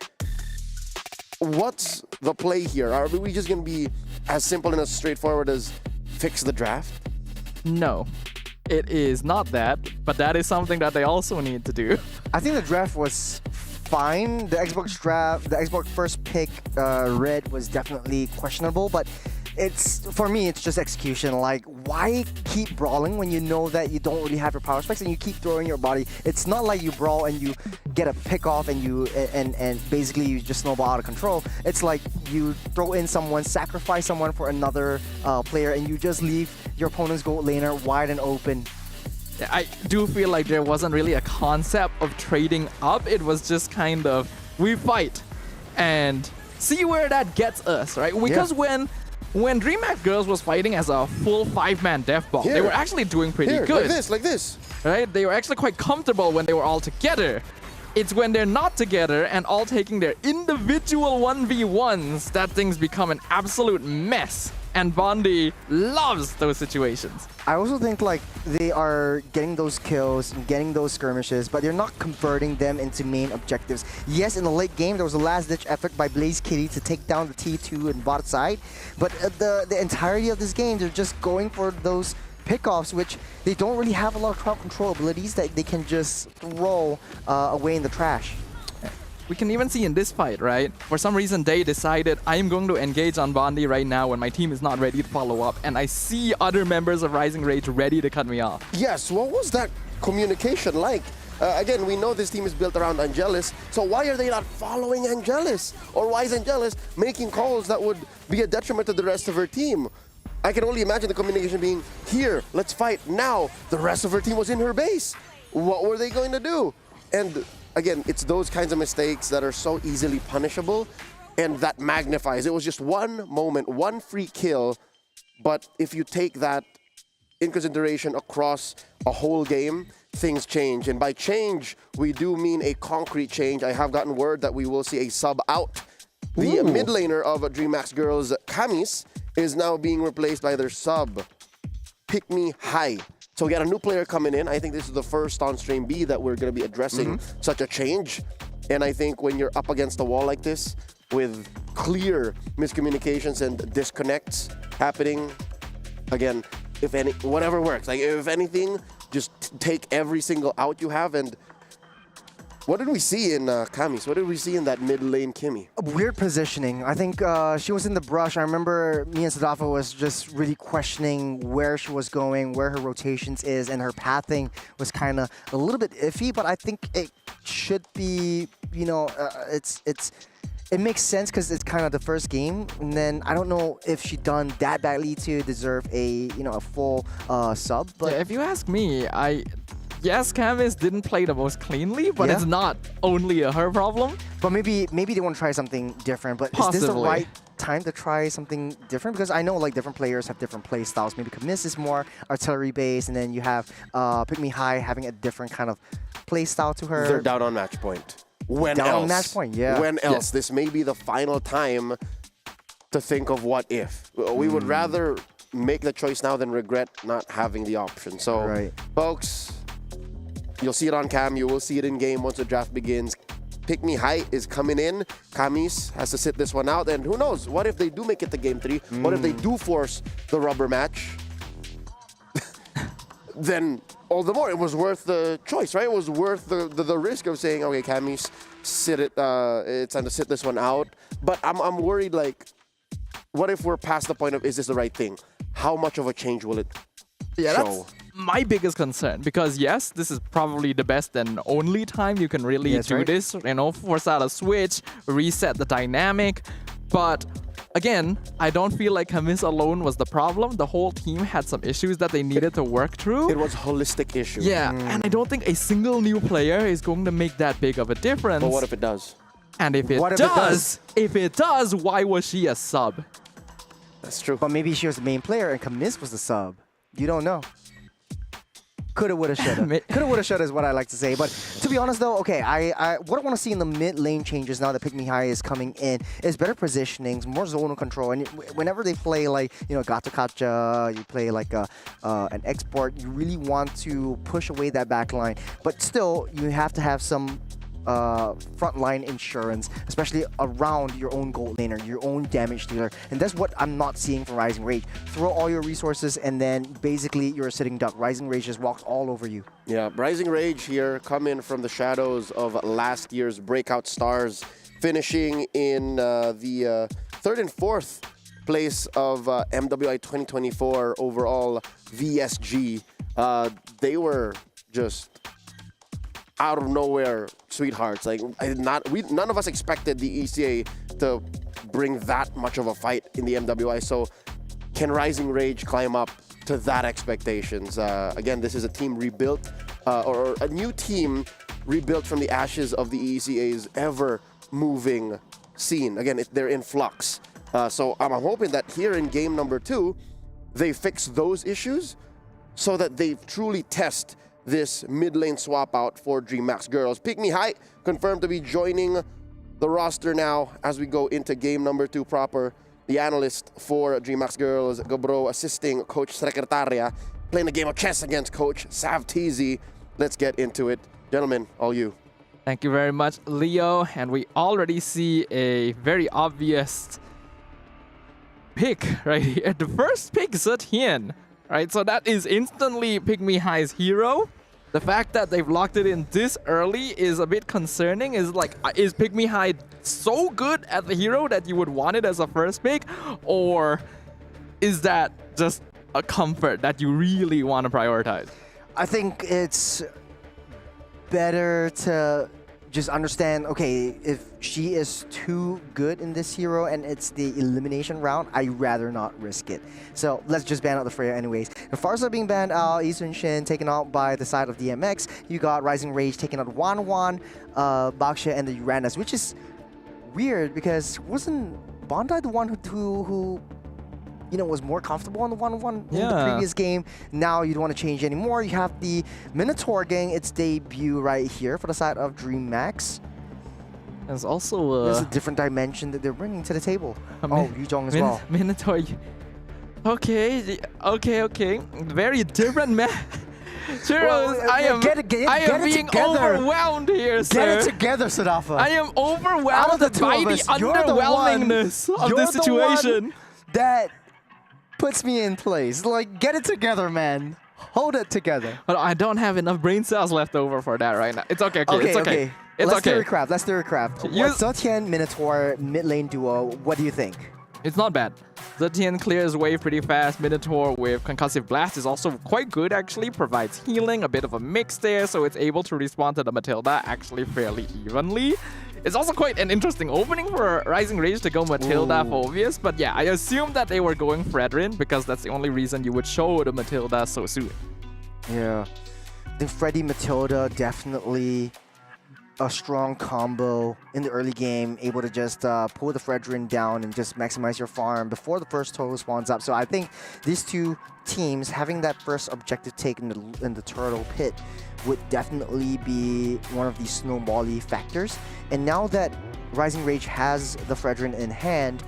What's the play here? Are we just going to be as simple and as straightforward as fix the draft? No. It is not that, but that is something that they also need to do. I think the draft was fine. The Xbox draft, the Xbox first pick, red, was definitely questionable, but for me, it's just execution. Like, why keep brawling when you know that you don't really have your power specs and you keep throwing your body? It's not like you brawl and you get a pick off and you and basically you just snowball out of control. It's like you throw in someone, sacrifice someone for another player, and you just leave your opponent's gold laner wide and open. I do feel like there wasn't really a concept of trading up. It was just kind of, we fight and see where that gets us, right? Because when DreamHack Girls was fighting as a full 5-man death ball, they were actually doing pretty good. Like this. Right? They were actually quite comfortable when they were all together. It's when they're not together and all taking their individual 1v1s that things become an absolute mess. And Bondi loves those situations. I also think like they are getting those kills and getting those skirmishes, but they're not converting them into main objectives. Yes, in the late game, there was a last-ditch effort by Blaze Kitty to take down the T2 and bot side, but the entirety of this game, they're just going for those pickoffs, which they don't really have a lot of crowd control abilities that they can just throw away in the trash. We can even see in this fight, right? For some reason, they decided, I'm going to engage on Bondi right now when my team is not ready to follow up, and I see other members of Rising Rage ready to cut me off. Yes, what was that communication like? Again, we know this team is built around Angelus, so why are they not following Angelus? Or why is Angelus making calls that would be a detriment to the rest of her team? I can only imagine the communication being, here, let's fight now. The rest of her team was in her base. What were they going to do? And again, it's those kinds of mistakes that are so easily punishable and that magnifies. It was just one moment, one free kill, but if you take that in consideration across a whole game, things change. And by change, we do mean a concrete change. I have gotten word that we will see a sub out. The mid laner of DreamHack Girls, Camis, is now being replaced by their sub, Pick Me High. So we got a new player coming in. I think this is the first on Stream B that we're going to be addressing such a change. And I think when you're up against the wall like this, with clear miscommunications and disconnects happening, again, whatever works. Like if anything, just take every single out you have. And what did we see in Camis? What did we see in that mid lane Kimmy? Weird positioning. I think she was in the brush. I remember me and Sadafa was just really questioning where she was going, where her rotations is, and her pathing was kind of a little bit iffy, but I think it should be, you know, it makes sense because it's kind of the first game, and then I don't know if she done that badly to deserve a, you know, a full sub. But yeah, if you ask me, yes, Camis didn't play the most cleanly, but Yeah. it's not only her problem. But maybe they want to try something different. But is this the Possibly. right time to try something different? Because I know like different players have different play styles. Maybe Camis is more artillery based, and then you have Pick Me High having a different kind of play style to her. They're down on match point. When Down else? on match point, yeah. When Yeah. else? This may be the final time to think of what if. We would rather make the choice now than regret not having the option. So, Right. folks, you'll see it on cam. You will see it in game once the draft begins. Pick Me High is coming in. Camis has to sit this one out. And who knows? What if they do make it to game 3? What if they do force the rubber match? Then all the more it was worth the choice, right? It was worth the risk of saying, okay, Camis, sit it. It's time to sit this one out. But I'm worried, like, what if we're past the point of, is this the right thing? How much of a change will it Yeah, show? that's my biggest concern, because yes, this is probably the best and only time you can really Yes, do right. this, you know, force out a switch, reset the dynamic. But again, I don't feel like Camis alone was the problem. The whole team had some issues that they needed to work through. It was a holistic issue. Yeah, and I don't think a single new player is going to make that big of a difference. But what if it does? And if it What if it does, why was she a sub? That's true. But maybe she was the main player and Camis was the sub. You don't know. Coulda, woulda, shoulda. Coulda, woulda, shoulda is what I like to say. But to be honest, though, okay, what I want to see in the mid lane changes now that Pick Me High is coming in is better positionings, more zonal control. And whenever they play like, you know, Gato Kacha, you play like an export, you really want to push away that back line. But still, you have to have some frontline insurance, especially around your own gold laner, your own damage dealer. And that's what I'm not seeing from Rising Rage. Throw all your resources and then basically you're a sitting duck. Rising Rage just walks all over you. Yeah, Rising Rage here come in from the shadows of last year's breakout stars, finishing in the 3rd and 4th place of MWI 2024 overall VSG. They were just out of nowhere sweethearts. Like, none of us expected the ECA to bring that much of a fight in the MWI. So can Rising Rage climb up to that expectations? Again, this is a team rebuilt, or a new team rebuilt from the ashes of the ECA's ever-moving scene. Again, they're in flux. So I'm hoping that here in game number 2, they fix those issues so that they truly test this mid lane swap out for DreamHack Girls. Pick Me High confirmed to be joining the roster now as we go into game number 2 proper. The analyst for DreamHack Girls, Gabro, assisting Coach Secretaria, playing a game of chess against Coach Savtizi. Let's get into it. Gentlemen, all you. Thank you very much, Leo. And we already see a very obvious pick right here. The first pick, Zetian. Right, so that is instantly Pick Me High's hero. The fact that they've locked it in this early is a bit concerning. Is Pick Me High so good at the hero that you would want it as a first pick? Or is that just a comfort that you really want to prioritize? I think it's better to just understand, okay, if she is too good in this hero and it's the elimination round, I'd rather not risk it. So let's just ban out the Freya anyways. The Farsa being banned out, Isun Shin taken out by the side of DMX. You got Rising Rage taking out Wan, Baksha, and the Uranus, which is weird because wasn't Bandai the one who you know, was more comfortable on the 1-1 in the previous game? Now you don't want to change anymore. You have the Minotaur getting its debut right here for the side of DreamHack. There's also there's a different dimension that they're bringing to the table. Yuzhong as well. Minotaur. Okay. Very different man. Churros, I am being overwhelmed here, sir. Get it together, Sadafa. I am overwhelmed by the underwhelmingness of this situation. That puts me in place. Like, get it together, man. Hold it together. But I don't have enough brain cells left over for that right now. It's okay, it's okay. It's Let's okay. Let's do recraft. You- Zetian Minotaur mid lane duo. What do you think? It's not bad. Zetian clears wave pretty fast. Minotaur with Concussive Blast is also quite good actually. Provides healing, a bit of a mix there, so it's able to respond to the Matilda actually fairly evenly. It's also quite an interesting opening for Rising Rage to go Matilda for obvious, but yeah, I assume that they were going Fredrin because that's the only reason you would show the Matilda so soon. Yeah. I think Freddy Matilda definitely a strong combo in the early game, able to just pull the Fredrin down and just maximize your farm before the first turtle spawns up. So I think these two teams having that first objective take in the turtle pit would definitely be one of these snowbally factors. And now that Rising Rage has the Fredrin in hand,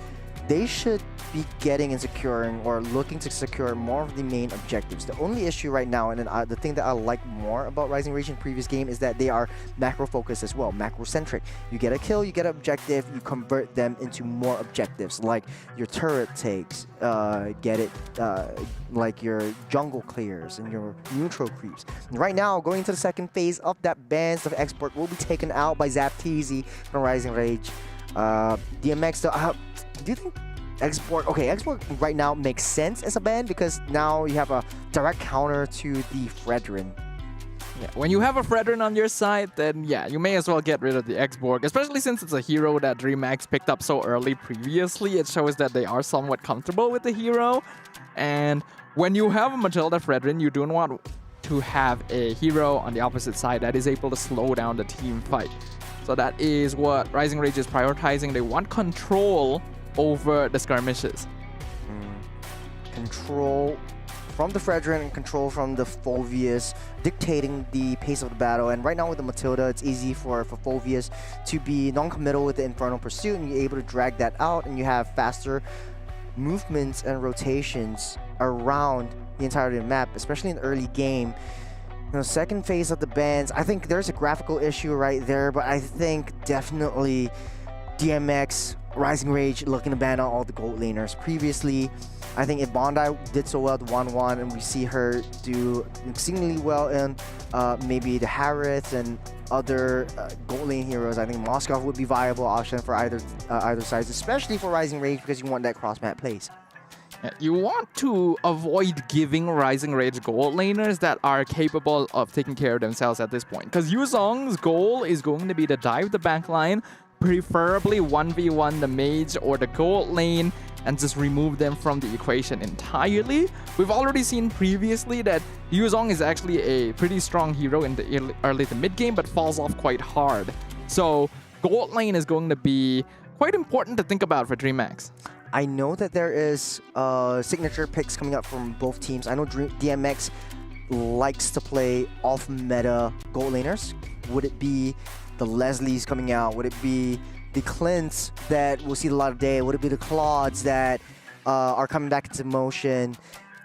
they should be getting and securing or looking to secure more of the main objectives. The only issue right now, and then the thing that I like more about Rising Rage in previous game is that they are macro focused as well, macro centric. You get a kill, you get an objective, you convert them into more objectives like your turret takes, like your jungle clears and your neutral creeps. And right now, going into the second phase of that bans of export will be taken out by Zapteezy from Rising Rage. DMX, do you think export right now makes sense as a ban because now you have a direct counter to the Fredrin? Yeah, when you have a Fredrin on your side, then yeah, you may as well get rid of the Xborg, especially since it's a hero that DreamHack picked up so early previously. It shows that they are somewhat comfortable with the hero. And when you have a Matilda Fredrin, you don't want to have a hero on the opposite side that is able to slow down the team fight. So that is what Rising Rage is prioritizing. They want control over the skirmishes. Control from the Fredrin and control from the Fulvius, dictating the pace of the battle. And right now with the Matilda, it's easy for Fulvius to be non-committal with the Infernal Pursuit, and you're able to drag that out, and you have faster movements and rotations around the entirety of the map, especially in the early game. You know, second phase of the bans, I think there's a graphical issue right there, but I think definitely DMX, Rising Rage looking to ban out all the gold laners. Previously, I think if Bondi did so well at 1-1 and we see her do exceedingly well in maybe the Harith and other gold lane heroes, I think Moskov would be a viable option for either side, especially for Rising Rage because you want that cross-map plays. You want to avoid giving Rising Rage gold laners that are capable of taking care of themselves at this point. Because Yuzong's goal is going to be to dive the backline, preferably 1v1 the mage or the gold lane, and just remove them from the equation entirely. We've already seen previously that Yuzong is actually a pretty strong hero in the early to mid game, but falls off quite hard. So gold lane is going to be quite important to think about for DreamHack. I know that there is signature picks coming up from both teams. I know DMX likes to play off-meta gold laners. Would it be the Leslies coming out? Would it be the Clint's that will see the light of day? Would it be the Claudes that are coming back into motion?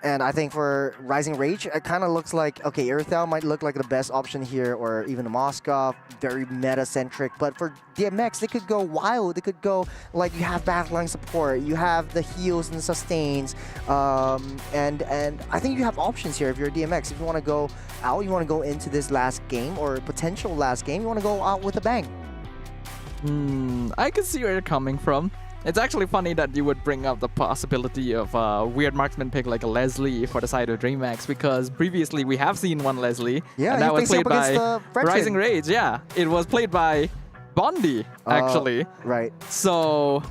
And I think for Rising Rage, it kind of looks like, okay, Irithel might look like the best option here, or even the Moskov, very meta-centric. But for DMX, they could go wild. They could go, like, you have backline support, you have the heals and the sustains. And I think you have options here if you're a DMX. If you want to go out, you want to go into this last game, or potential last game, you want to go out with a bang. I can see where you're coming from. It's actually funny that you would bring up the possibility of a weird marksman pick like a Leslie for the side of DreamHack, because previously we have seen one Leslie, yeah, and that was played by Rising Rage. Yeah, it was played by Bondi, actually. Right. So,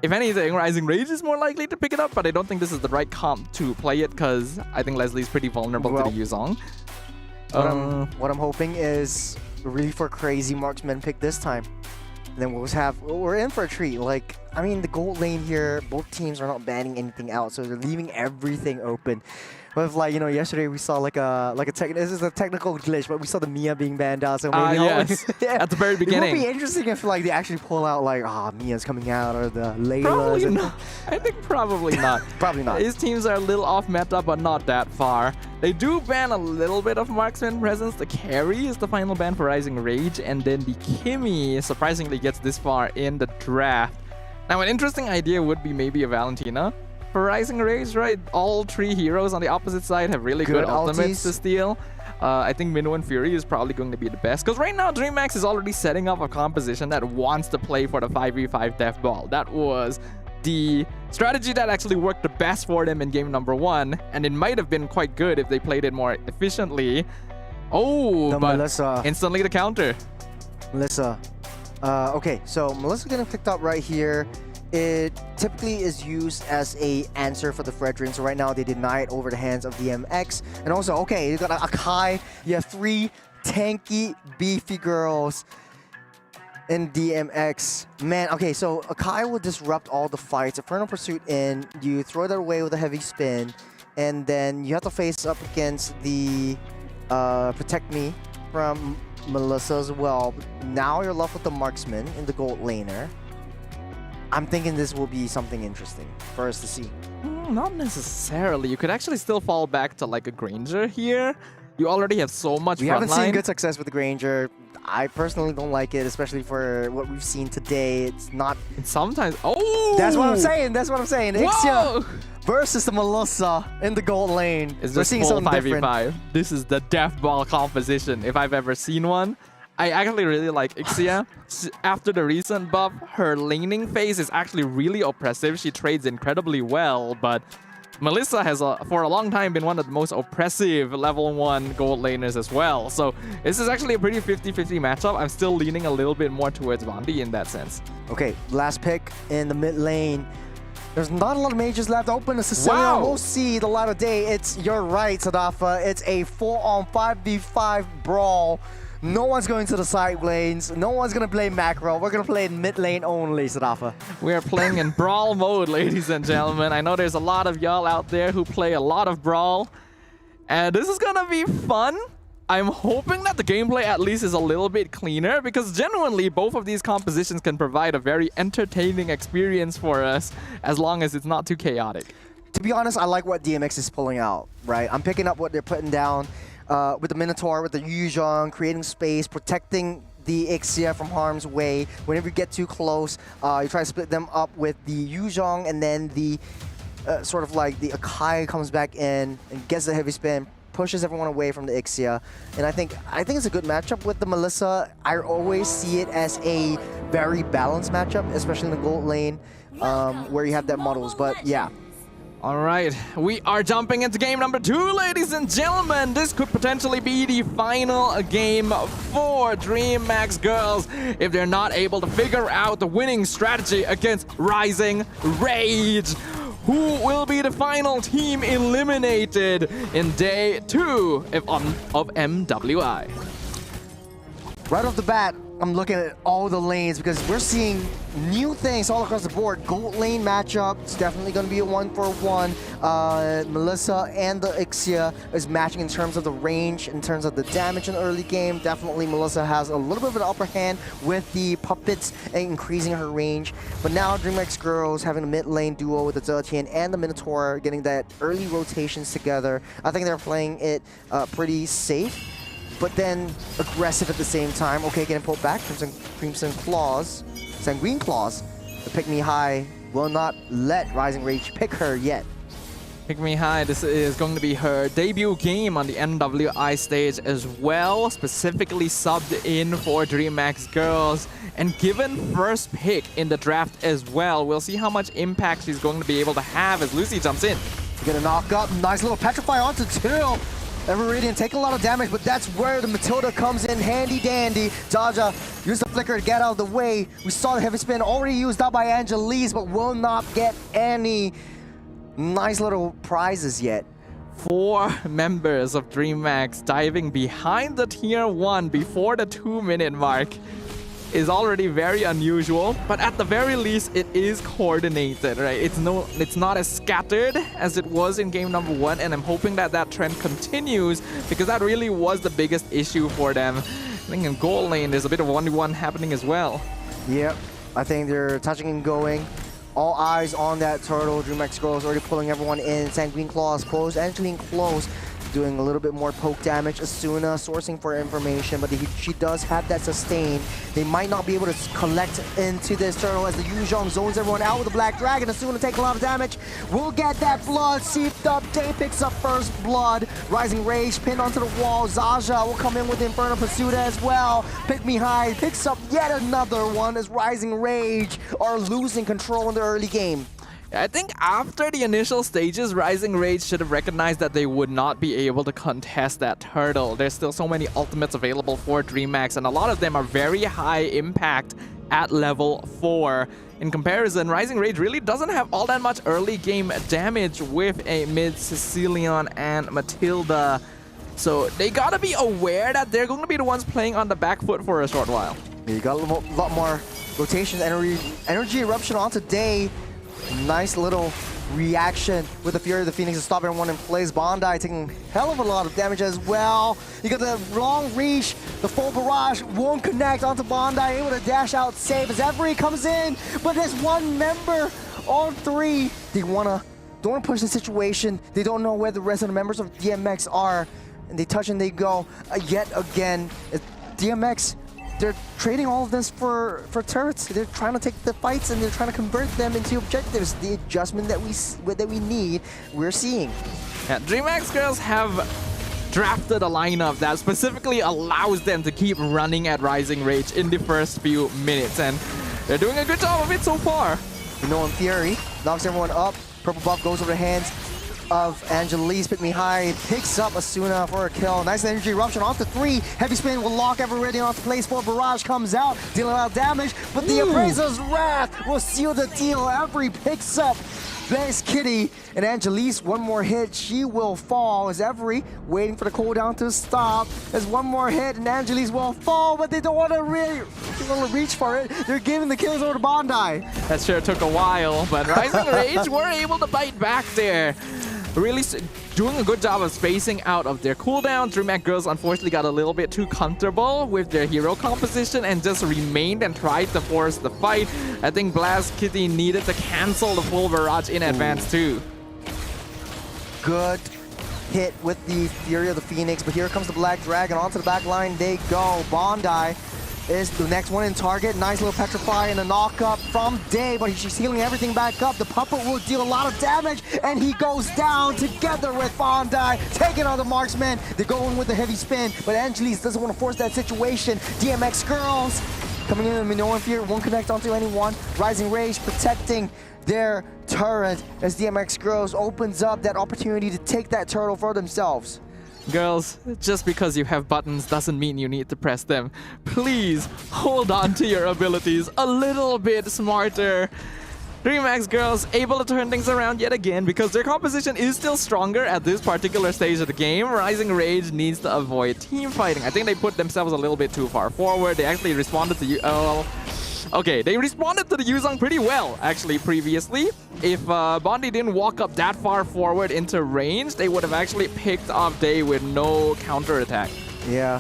if anything, Rising Rage is more likely to pick it up, but I don't think this is the right comp to play it, because I think Leslie's pretty vulnerable to the Yuzong. What I'm hoping is really for crazy marksman pick this time. And then we're in for a treat. Like, I mean, the gold lane here, both teams are not banning anything out, so they're leaving everything open. With, like, you know, yesterday we saw this is a technical glitch, but we saw the Mia being banned out. So maybe yes, at the very beginning. It would be interesting if, like, they actually pull out, like, Mia's coming out, or the Laylas. Probably not. I think probably not. Probably not. His teams are a little off meta, but not that far. They do ban a little bit of marksman presence. The carry is the final ban for Rising Rage, and then the Kimmy surprisingly gets this far in the draft. Now, an interesting idea would be maybe a Valentina, for Rising Rage, right? All 3 heroes on the opposite side have really good ultimates to steal. I think Minnow and Fury is probably going to be the best. Because right now, DreamHack is already setting up a composition that wants to play for the 5v5 death ball. That was the strategy that actually worked the best for them in game number 1. And it might have been quite good if they played it more efficiently. Oh, but Melissa. Instantly the counter. Melissa. Okay, so Melissa getting picked up right here. It typically is used as a answer for the Fredrin. So right now they deny it over the hands of DMX. And also, okay, you got Akai. You have 3 tanky, beefy girls in DMX. Man, okay, so Akai will disrupt all the fights. Infernal Pursuit in, you throw that away with a heavy spin, and then you have to face up against the Protect Me from Melissa as well. Now you're left with the Marksman in the gold laner. I'm thinking this will be something interesting for us to see. Not necessarily. You could actually still fall back to like a Granger here. You already have so much We front haven't seen line. good success with the Granger. I personally don't like it, especially for what we've seen today. It's not... Sometimes... Oh! That's what I'm saying. That's what I'm saying. Whoa! Ixia versus the Melissa in the gold lane. Is We're this seeing full something 5v5? different. This is the death ball composition, if I've ever seen one. I actually really like Ixia. After the recent buff, her laning phase is actually really oppressive. She trades incredibly well, but Melissa has for a long time been one of the most oppressive level 1 gold laners as well. So this is actually a pretty 50-50 matchup. I'm still leaning a little bit more towards Vondi in that sense. Okay, last pick in the mid lane. There's not a lot of mages left open. The Sicilian will see the light of day. You're right, Sadafa. It's a 4-on-5v5 brawl. No one's going to the side lanes. No one's going to play macro. We're going to play in mid lane only, Sadafa. We are playing in Brawl mode, ladies and gentlemen. I know there's a lot of y'all out there who play a lot of Brawl. And this is going to be fun. I'm hoping that the gameplay at least is a little bit cleaner, because genuinely both of these compositions can provide a very entertaining experience for us as long as it's not too chaotic. To be honest, I like what DMX is pulling out, right? I'm picking up what they're putting down. With the Minotaur, with the Yuzhong, creating space, protecting the Ixia from harm's way. Whenever you get too close, you try to split them up with the Yuzhong, and then the sort of like the Akai comes back in and gets the heavy spin, pushes everyone away from the Ixia. And I think it's a good matchup with the Melissa. I always see it as a very balanced matchup, especially in the gold lane, where you have that models. But yeah. All right, we are jumping into game number 2, ladies and gentlemen. This could potentially be the final game for DreamHack girls if they're not able to figure out the winning strategy against Rising Rage. Who will be the final team eliminated in day 2 of MWI? Right off the bat, I'm looking at all the lanes because we're seeing new things all across the board. Gold lane matchup, it's definitely going to be a 1-for-1. Melissa and the Ixia is matching in terms of the range, in terms of the damage in the early game. Definitely Melissa has a little bit of an upper hand with the puppets and increasing her range. But now DreamHack girls having a mid lane duo with the Zetian and the Minotaur, getting that early rotations together. I think they're playing it pretty safe, but then aggressive at the same time. Okay, getting pulled back from Crimson Claws, Sanguine Claws. The Pick Me High will not let Rising Rage pick her yet. Pick Me High, this is going to be her debut game on the MWI stage as well, specifically subbed in for DreamHack girls. And given first pick in the draft as well, we'll see how much impact she's going to be able to have as Lucy jumps in. Get a knock up, nice little Petrify onto Till. Evereridian taking a lot of damage, but that's where the Matilda comes in handy dandy. Jaja used the flicker to get out of the way. We saw the heavy spin already used up by Angelise, but will not get any nice little prizes yet. 4 members of DreamHack diving behind the tier 1 before the 2-minute mark is already very unusual, but at the very least it is coordinated, right? It's not as scattered as it was in game number 1, and I'm hoping that that trend continues, because that really was the biggest issue for them. I think in gold lane there's a bit of 1v1 happening as well. Yep, I think they're touching and going. All eyes on that turtle. DreamHack girls already pulling everyone in. Sanguine Claws close, Angeline close. doing a little bit more poke damage. Asuna sourcing for information, but she does have that sustain. They might not be able to collect into this turtle as the Yuzhong zones everyone out with the Black Dragon. Asuna taking a lot of damage. We'll get that blood seeped up. Day picks up first blood. Rising Rage pinned onto the wall. Zaja will come in with the Inferno Pursuit as well. Pick Me High picks up yet another one as Rising Rage are losing control in the early game. I think after the initial stages, Rising Rage should have recognized that they would not be able to contest that turtle. There's still so many ultimates available for DreamHack, and a lot of them are very high impact at level 4. In comparison, Rising Rage really doesn't have all that much early game damage with a mid-Sicilian and Matilda. So they gotta be aware that they're going to be the ones playing on the back foot for a short while. Yeah, you got a lot more rotations, energy eruption onto Day. Nice little reaction with the Fury of the Phoenix to stop everyone in place. Bondi taking a hell of a lot of damage as well. You got the long reach, the full barrage won't connect onto Bondi, able to dash out safe as Every comes in, but there's one member on 3. They don't want to push the situation. They don't know where the rest of the members of DMX are, and they touch and they go yet again. DMX, they're trading all of this for turrets. They're trying to take the fights and they're trying to convert them into objectives. The adjustment that we need, we're seeing. Yeah, DreamHack girls have drafted a lineup that specifically allows them to keep running at Rising Rage in the first few minutes, and they're doing a good job of it so far. Minoan Fury knocks everyone up. Purple buff goes over the hands of Angelise. Pick Me High picks up Asuna for a kill. Nice energy eruption onto 3. Heavy spin will lock Everyready onto place 4. Barrage comes out, dealing out damage, but the Appraiser's Wrath will seal the deal. Every picks up Blaze Kitty and Angelise. One more hit, she will fall as Every waiting for the cooldown to stop. There's one more hit and Angelise will fall, but they don't want to reach for it. They're giving the kills over to Bondi. That sure took a while, but Rising Rage were able to bite back there. Really doing a good job of spacing out of their cooldowns. DreamHack girls unfortunately got a little bit too comfortable with their hero composition and just remained and tried to force the fight. I think Blast Kitty needed to cancel the full barrage in advance too. Good hit with the Fury of the Phoenix, but here comes the Black Dragon. Onto the back line they go. Bondi is the next one in target. Nice little Petrify and a knock-up from Day, but she's healing everything back up. The puppet will deal a lot of damage, and he goes down together with Bondi, taking on the marksman. They're going with the heavy spin, but Angelise doesn't want to force that situation. DMX girls coming in, Minoan Fury won't connect onto anyone. Rising Rage protecting their turret as DMX girls opens up that opportunity to take that turtle for themselves. Girls, just because you have buttons doesn't mean you need to press them. Please hold on to your abilities a little bit smarter. DreamHack girls able to turn things around yet again because their composition is still stronger at this particular stage of the game. Rising Rage needs to avoid team fighting. I think they put themselves a little bit too far forward. They actually responded to okay, they responded to the Yuzhong pretty well, actually, previously. If Bondi didn't walk up that far forward into range, they would have actually picked up Day with no counterattack. Yeah, I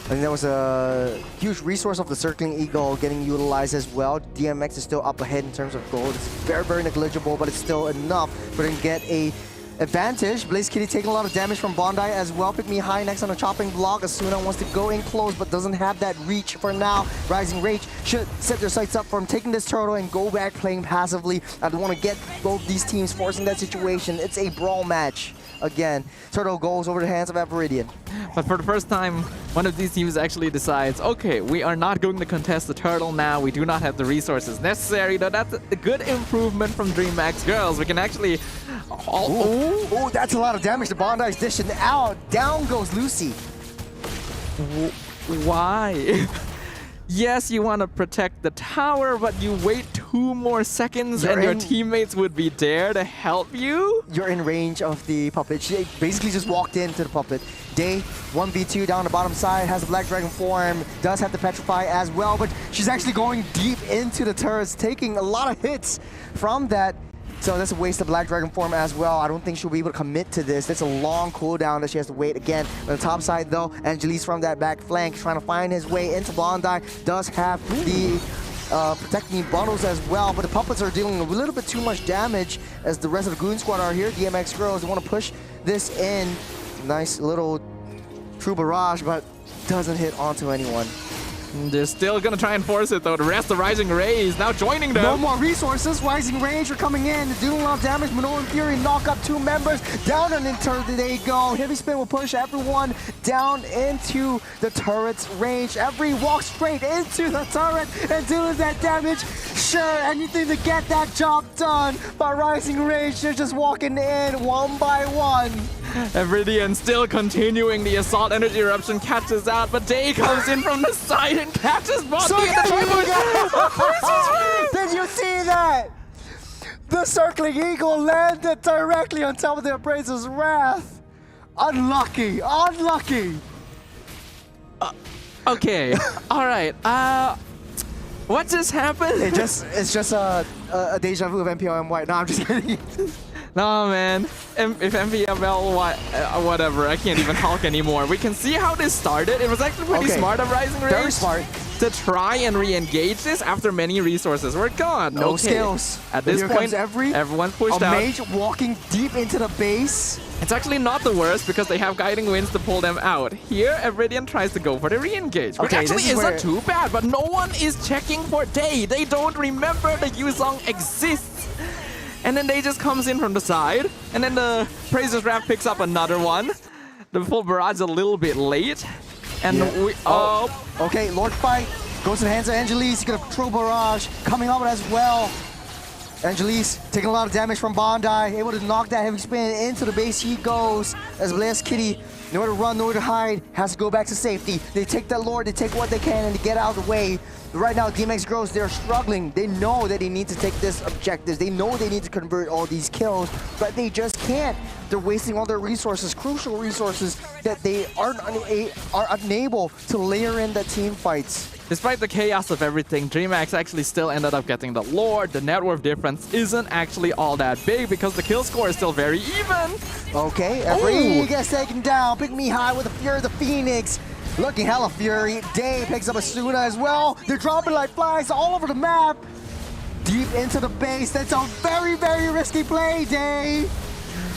think that was a huge resource of the Circling Eagle getting utilized as well. DMX is still up ahead in terms of gold. It's very, very negligible, but it's still enough for them to get a advantage. Blaze Kitty taking a lot of damage from Bondi as well. Pick Me High next on a chopping block. Asuna wants to go in close but doesn't have that reach for now. Rising Rage should set their sights up for him taking this turtle and go back playing passively. I don't want to get both these teams forcing that situation. It's a brawl match. Again, turtle goes over the hands of Viridian. But for the first time, one of these teams actually decides, okay, we are not going to contest the turtle now. We do not have the resources necessary. Though that's a good improvement from DreamHack girls. We can actually... Oh, that's a lot of damage. The Bondi's dishing out. Down goes Lucy. Why? Yes, you want to protect the tower, but you wait 2 more seconds and your teammates would be there to help you? You're in range of the puppet. She basically just walked into the puppet. Day 1v2 down the bottom side, has the Black Dragon form, does have the Petrify as well, but she's actually going deep into the turrets, taking a lot of hits from that. So that's a waste of Black Dragon form as well. I don't think she'll be able to commit to this. That's a long cooldown that she has to wait again. On the top side though, Angelise from that back flank trying to find his way into Bondi. Does have the protecting bundles as well, but the puppets are dealing a little bit too much damage as the rest of the Goon Squad are here. DMX girls want to push this in. Nice little true barrage, but doesn't hit onto anyone. They're still gonna try and force it though. The rest of Rising Rays now joining them. No more resources. Rising Range are coming in. Doing a lot of damage. Minoan and Fury knock up 2 members. Down and into they go. Heavy Spin will push everyone down into the turret's range. Every walk straight into the turret and doing that damage. Sure, anything to get that job done. But Rising Range, they're just walking in one by one. Evridian still continuing the assault. Energy eruption catches out, but Day comes in from the side and catches Bondi in the Did you see that? The circling eagle landed directly on top of the Appraiser's Wrath. Unlucky, unlucky. Okay, all right. What just happened? It's just a deja vu of MPLMY. No, I'm just kidding. No, man. If MPFL, whatever, I can't even talk anymore. We can see how this started. It was actually pretty smart of Rising Rays. Very smart. To try and re-engage this after many resources were gone. No skills. At this point, everyone's pushed out. A mage walking deep into the base. It's actually not the worst because they have guiding winds to pull them out. Here, Evridian tries to go for the re-engage, which actually isn't too bad, but no one is checking for Day. They don't remember the Yuzong exists. And then Day just comes in from the side, and then the Praiser's Wrath picks up another one. The full barrage is a little bit late. And we okay, Lord Fight goes to the hands of Angelise. He's gonna throw barrage coming up as well. Angelise taking a lot of damage from Bondi, able to knock that heavy spin into the base. He goes as Blaze Kitty, nowhere to run, nowhere to hide, has to go back to safety. They take that Lord, they take what they can, and they get out of the way. Right now, DMX Girls, they're struggling. They know that they need to take this objectives. They know they need to convert all these kills, but they just can't. They're wasting all their resources, crucial resources that they are unable to layer in the team fights. Despite the chaos of everything, DreamHack actually still ended up getting the Lord. The net worth difference isn't actually all that big because the kill score is still very even. Okay, every gets taken down. Pick me high with the Fury of the Phoenix. Looking hella Fury. Day picks up Asuna as well. They're dropping like flies all over the map. Deep into the base. That's a very, very risky play, Day.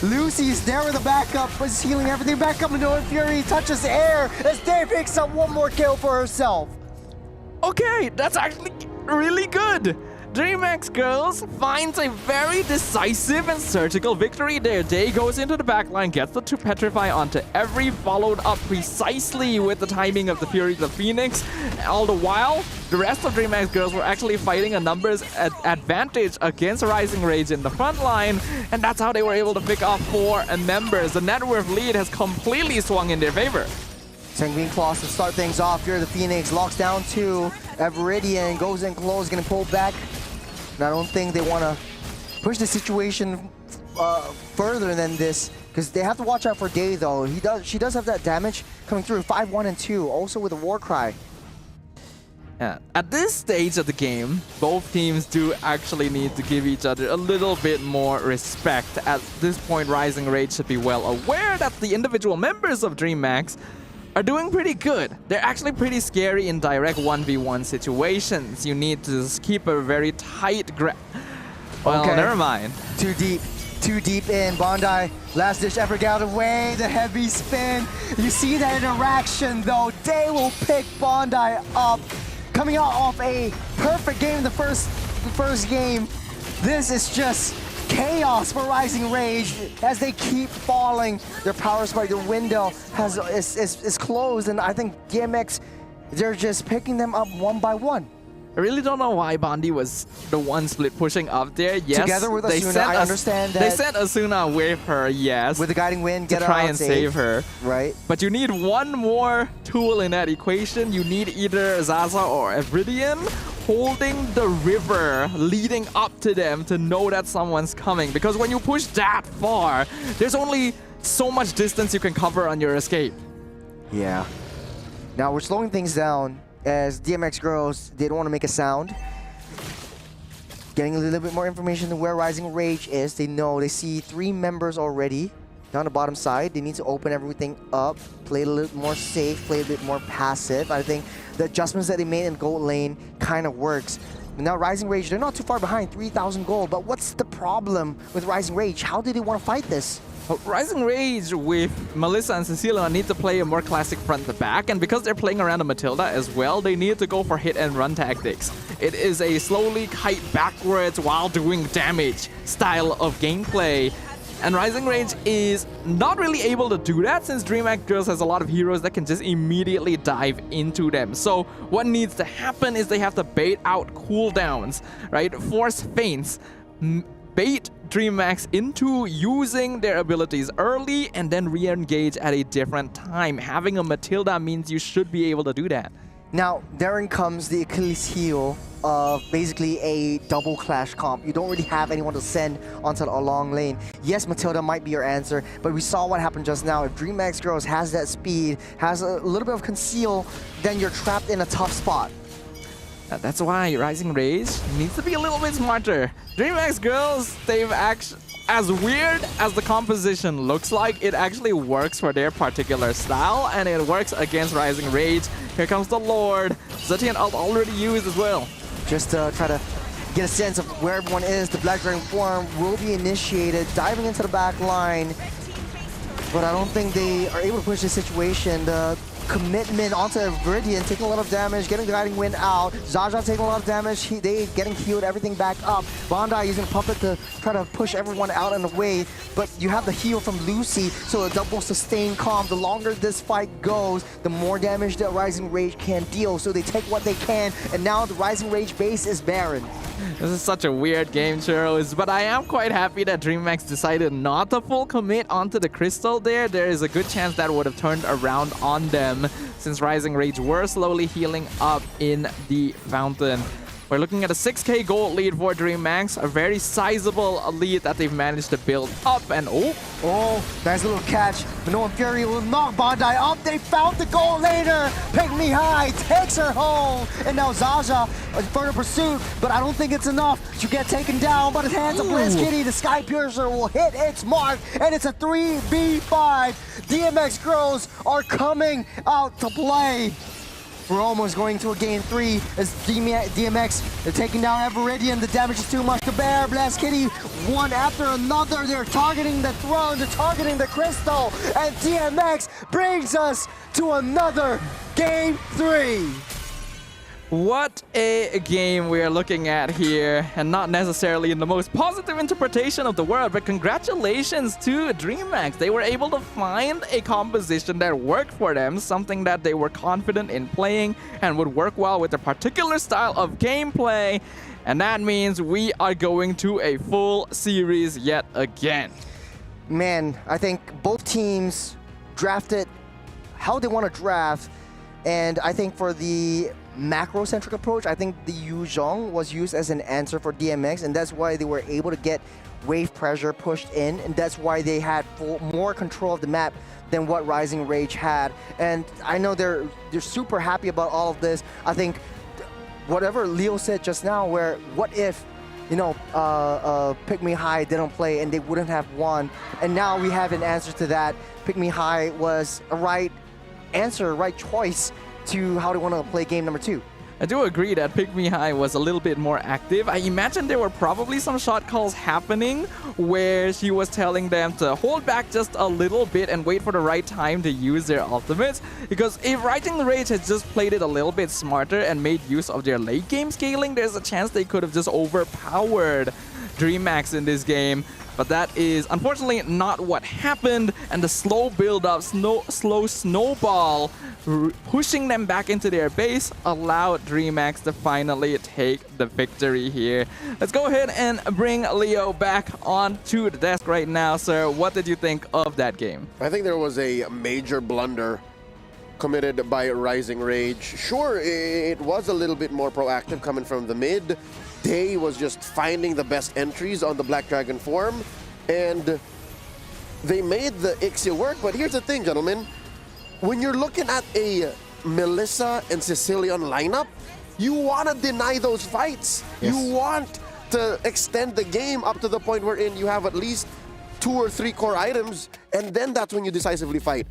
Lucy's there with the backup, was healing everything back up into Fury. Touches air as Day picks up one more kill for herself. Okay, that's actually really good. DreamX Girls finds a very decisive and surgical victory there. Day goes into the backline, gets the 2 Petrify onto every, followed up precisely with the timing of the Fury of the Phoenix. All the while, the rest of DreamX Girls were actually fighting a numbers advantage against Rising Rage in the front line, and that's how they were able to pick off 4 members. The net worth lead has completely swung in their favor. Sanguine Claws to start things off. Here the Phoenix locks down 2. Evridian goes in close, gonna pull back. And I don't think they want to push the situation further than this, because they have to watch out for Day though. She does have that damage coming through. 5-1 and 2, also with a war cry. Yeah. At this stage of the game, both teams do actually need to give each other a little bit more respect. At this point, Rising Rage should be well aware that the individual members of DreamHack are doing pretty good. They're actually pretty scary in direct 1v1 situations. You need to just keep a very tight grip. Well, never mind. Too deep in. Bondi, last ditch effort got away. The heavy spin. You see that interaction though. Day will pick Bondi up. Coming out off a perfect game in the first game. This is just chaos for Rising Rage as they keep falling. Their power spike, their window is closed, and I think DMX, they're just picking them up one by one. I really don't know why Bondi was the one split pushing up there. Yes, together with Asuna, I understand that. They sent Asuna with her, yes. With the guiding wind, get to her try out and safe. save her. Right. But you need one more tool in that equation. You need either Zaza or Evridian holding the river leading up to them to know that someone's coming. Because when you push that far, there's only so much distance you can cover on your escape. Yeah. Now we're slowing things down as DMX Girls, they don't want to make a sound. Getting a little bit more information on where Rising Rage is. They know, they see 3 members already down the bottom side. They need to open everything up, play a little more safe, play a bit more passive. I think the adjustments that they made in gold lane kind of works. Now Rising Rage, they're not too far behind, 3,000 gold. But what's the problem with Rising Rage? How do they want to fight this? Rising Rage with Melissa and Cecilia need to play a more classic front to back, and because they're playing around a Matilda as well, they need to go for hit and run tactics. It is a slowly kite backwards while doing damage style of gameplay. And Rising Rage is not really able to do that since DreamHack Girls has a lot of heroes that can just immediately dive into them. So what needs to happen is they have to bait out cooldowns, right? Force feints, bait DreamHack into using their abilities early and then re-engage at a different time. Having a Matilda means you should be able to do that. Now, therein comes the Achilles heel of basically a double clash comp. You don't really have anyone to send onto a long lane. Yes, Matilda might be your answer, but we saw what happened just now. If DreamHack Girls has that speed, has a little bit of conceal, then you're trapped in a tough spot. That's why Rising Rage needs to be a little bit smarter. DreamHack Girls, they've actually, as weird as the composition looks like, it actually works for their particular style, and it works against Rising Rage. Here comes the Lord. Zetian ult already used as well. Just to try to get a sense of where everyone is, the Black Dragon form will be initiated, diving into the back line. But I don't think they are able to push this situation. The commitment onto Viridian, taking a lot of damage, getting the Guiding Wind out. Zaza taking a lot of damage, they getting healed, everything back up. Bandai using Puppet to try to push everyone out and away, but you have the heal from Lucy, so a double sustain comp. The longer this fight goes, the more damage that Rising Rage can deal, so they take what they can, and now the Rising Rage base is barren. This is such a weird game, Churros, but I am quite happy that DreamHack decided not to full commit onto the crystal there. There is a good chance that would have turned around on them since Rising Rage were slowly healing up in the fountain. We're looking at a 6k gold lead for DreamHack, a very sizable lead that they've managed to build up, and nice little catch. Minoan Fury will knock Bandai up. They found the goal later. Pick Me High takes her home. And now Zaza in further pursuit, but I don't think it's enough to get taken down by the hands of Blitz Kitty. The Sky Piercer will hit its mark, and it's a 3v5. DMX Girls are coming out to play. We're almost going to a game 3 as DMX, they're taking down Viridian. The damage is too much to bear. Blast Kitty, one after another. They're targeting the throne, they're targeting the crystal, and DMX brings us to another game 3. What a game we are looking at here, and not necessarily in the most positive interpretation of the word, but congratulations to DreamHack. They were able to find a composition that worked for them, something that they were confident in playing and would work well with their particular style of gameplay, and that means we are going to a full series yet again. Man, I think both teams drafted how they want to draft, and I think for the macro-centric approach, I think the Yuzhong was used as an answer for DMX, and that's why they were able to get wave pressure pushed in, and that's why they had more control of the map than what Rising Rage had. And I know they're super happy about all of this. I think whatever Leo said just now, where what if, you know, Pick Me High didn't play and they wouldn't have won, and now we have an answer to that. Pick Me High was a right answer, right choice to how they want to play game number 2. I do agree that Pick Me High was a little bit more active. I imagine there were probably some shot calls happening where she was telling them to hold back just a little bit and wait for the right time to use their ultimates. Because if Rising Rage had just played it a little bit smarter and made use of their late game scaling, there's a chance they could have just overpowered DreamHack in this game. But that is unfortunately not what happened, and the slow build-up, slow snowball, pushing them back into their base, allowed DreamHack to finally take the victory here. Let's go ahead and bring Leo back onto the desk right now, sir. What did you think of that game? I think there was a major blunder committed by Rising Rage. Sure, it was a little bit more proactive coming from the mid. Day was just finding the best entries on the Black Dragon form, and they made the Ixia work. But here's the thing, gentlemen. When you're looking at a Melissa and Sicilian lineup, you want to deny those fights. Yes. You want to extend the game up to the point wherein you have at least 2 or 3 core items, and then that's when you decisively fight.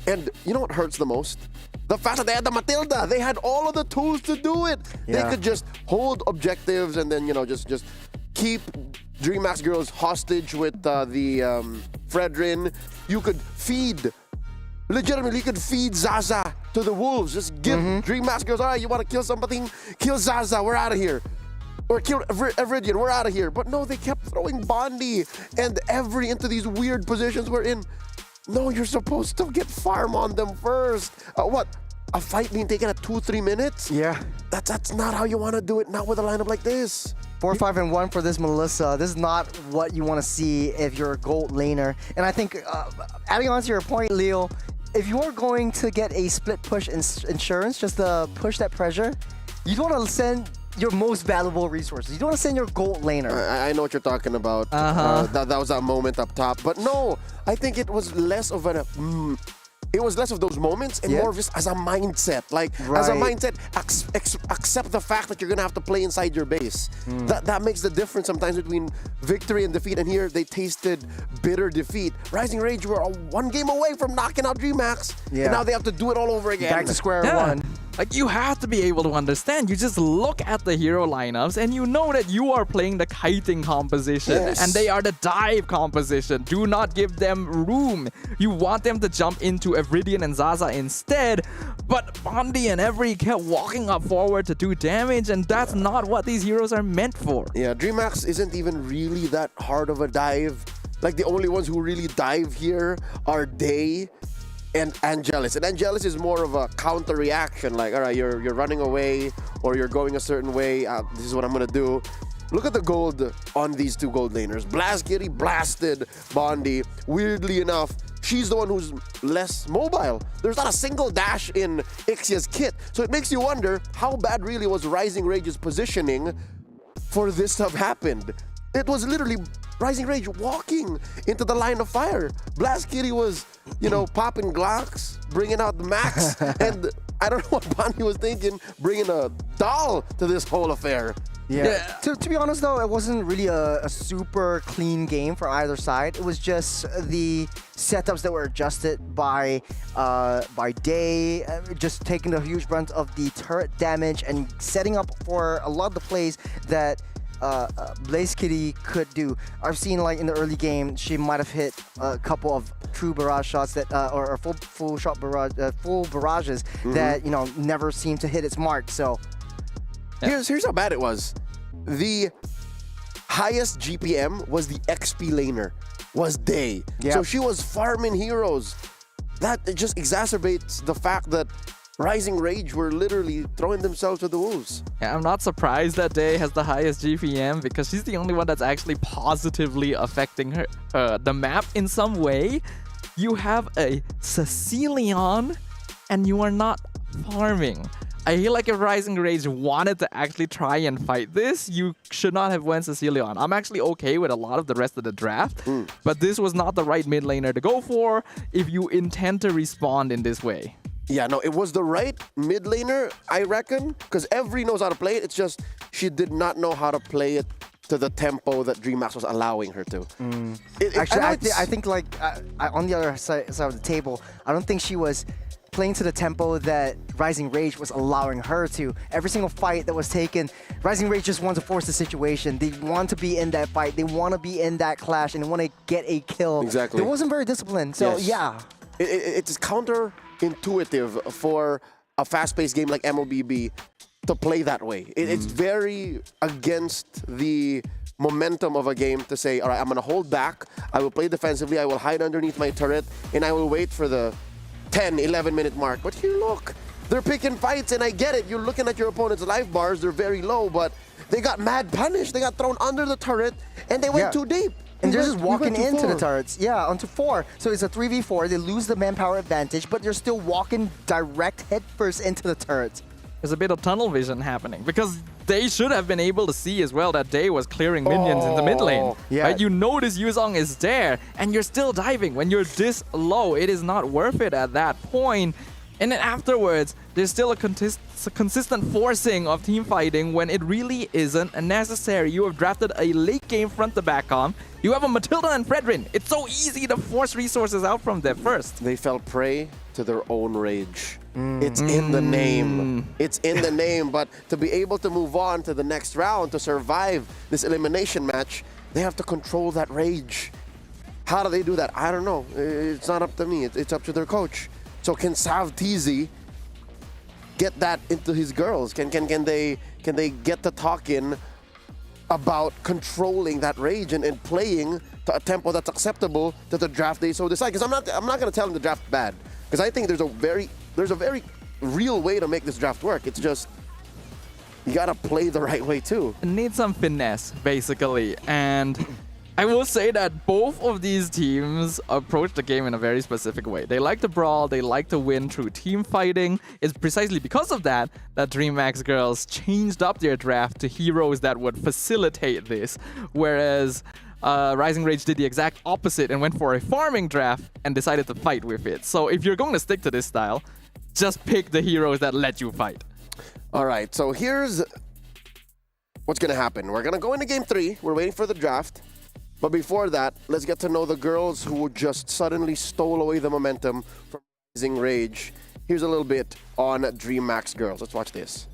And you know what hurts the most? The fact that they had the Matilda. They had all of the tools to do it. Yeah. They could just hold objectives and then, you know, just keep DreamHack Girls hostage with the Fredrin. You could feed, legitimately, you could feed Zaza to the wolves. Just give Dream Maskers, all right, you want to kill something? Kill Zaza, we're out of here. Or kill Evridian, we're out of here. But no, they kept throwing Bondi and Every into these weird positions we're in. No, you're supposed to get farm on them first. What? A fight being taken at 2-3 minutes? Yeah. That's not how you want to do it, not with a lineup like this. 4-5-1 for this Melissa. This is not what you want to see if you're a gold laner. And I think, adding on to your point, Leo, if you're going to get a split push insurance, just to push that pressure, you don't want to send your most valuable resources. You don't want to send your gold laner. I know what you're talking about. That was that moment up top. But no, I think it was less of it was less of those moments and more of just as a mindset. Like, as a mindset, accept the fact that you're going to have to play inside your base. That makes the difference sometimes between victory and defeat. And here, they tasted bitter defeat. Rising Rage were one game away from knocking out DreamHack. And now they have to do it all over again. Back to square one. Like, you have to be able to understand. You just look at the hero lineups and you know that you are playing the kiting composition and they are the dive composition. Do not give them room. You want them to jump into Evridian and Zaza instead, but Bondi and Every kept walking up forward to do damage, and that's not what these heroes are meant for. Yeah, DreamHack isn't even really that hard of a dive. Like, the only ones who really dive here are Day and Angelus. And Angelus is more of a counter reaction. Like, all right, you're running away or you're going a certain way. This is what I'm gonna do. Look at the gold on these two gold laners. Blazkitty blasted Bondi. Weirdly enough, she's the one who's less mobile. There's not a single dash in Ixia's kit. So it makes you wonder how bad really was Rising Rage's positioning for this to have happened. It was literally Rising Rage walking into the line of fire. Blazkitty was, popping Glocks, bringing out the max, and I don't know what Bondi was thinking, bringing a doll to this whole affair. Yeah. To be honest, though, it wasn't really a super clean game for either side. It was just the setups that were adjusted by Day, just taking the huge brunt of the turret damage and setting up for a lot of the plays that Blazkitty could do. I've seen, like, in the early game, she might have hit a couple of true barrage shots that, or full shot barrage, full barrages that never seemed to hit its mark. So. Here's how bad it was. The highest GPM was the XP laner, was Day. So she was farming heroes. That just exacerbates the fact that Rising Rage were literally throwing themselves to the wolves. Yeah, I'm not surprised that Day has the highest GPM because she's the only one that's actually positively affecting the map in some way. You have a Cecilion and you are not farming. I feel like if Rising Rage wanted to actually try and fight this, you should not have went Cecilion. I'm actually okay with a lot of the rest of the draft, but this was not the right mid laner to go for if you intend to respond in this way. Yeah, no, it was the right mid laner, I reckon, because Every knows how to play it. It's just she did not know how to play it to the tempo that DreamHack was allowing her to. Actually, I think like on the other side of the table, I don't think she was playing to the tempo that Rising Rage was allowing her to. Every single fight that was taken, Rising Rage just wanted to force the situation. They want to be in that fight. They want to be in that clash, and they want to get a kill. Exactly. It wasn't very disciplined. So yeah. It's counterintuitive for a fast-paced game like MLBB to play that way. It's very against the momentum of a game to say, all right, I'm going to hold back. I will play defensively. I will hide underneath my turret, and I will wait for the 10, 11-minute mark. But here, look, they're picking fights, and I get it. You're looking at your opponent's life bars. They're very low, but they got mad punished. They got thrown under the turret, and they went too deep. And they're just walking into the turrets. Yeah, onto 4. So it's a 3v4. They lose the manpower advantage, but they're still walking direct headfirst into the turrets. There's a bit of tunnel vision happening because they should have been able to see as well that Day was clearing minions in the mid lane. Yeah. Right? You notice Yuzong is there and you're still diving. When you're this low, it is not worth it at that point. And then afterwards, there's still a consistent forcing of team fighting when it really isn't necessary. You have drafted a late game front to back on. You have a Matilda and Fredrin. It's so easy to force resources out from them first. They fell prey to their own rage. It's in the name. It's in the name, but to be able to move on to the next round, to survive this elimination match, they have to control that rage. How do they do that? I don't know. It's not up to me. It's up to their coach. So can Sav TZ get that into his girls? Can they get the talk in about controlling that rage and playing to a tempo that's acceptable to the draft they so decide? Because I'm not going to tell them the draft bad, because I think there's a very real way to make this draft work. It's just you got to play the right way too. It needs some finesse, basically, and I will say that both of these teams approach the game in a very specific way. They like to brawl, they like to win through team fighting. It's precisely because of that that DreamHack girls changed up their draft to heroes that would facilitate this, whereas Rising Rage did the exact opposite and went for a farming draft and decided to fight with it. So if you're going to stick to this style, just pick the heroes that let you fight. All right, so here's what's going to happen. We're going to go into game 3. We're waiting for the draft. But before that, let's get to know the girls who just suddenly stole away the momentum from Rising Rage. Here's a little bit on DreamHack girls. Let's watch this.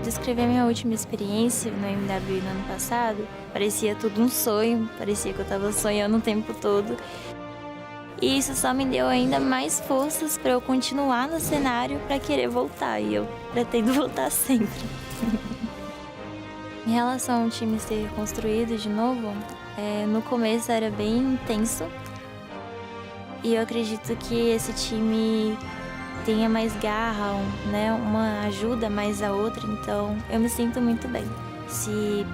Descrever minha última experiência no MWI no ano passado, parecia tudo um sonho, parecia que eu estava sonhando o tempo todo. E isso só me deu ainda mais forças para eu continuar no cenário para querer voltar, e eu pretendo voltar sempre. Em relação ao time ser construído de novo, no começo era bem intenso, e eu acredito que esse time tenha mais garra, né? Uma ajuda mais a outra, então eu me sinto muito bem. Se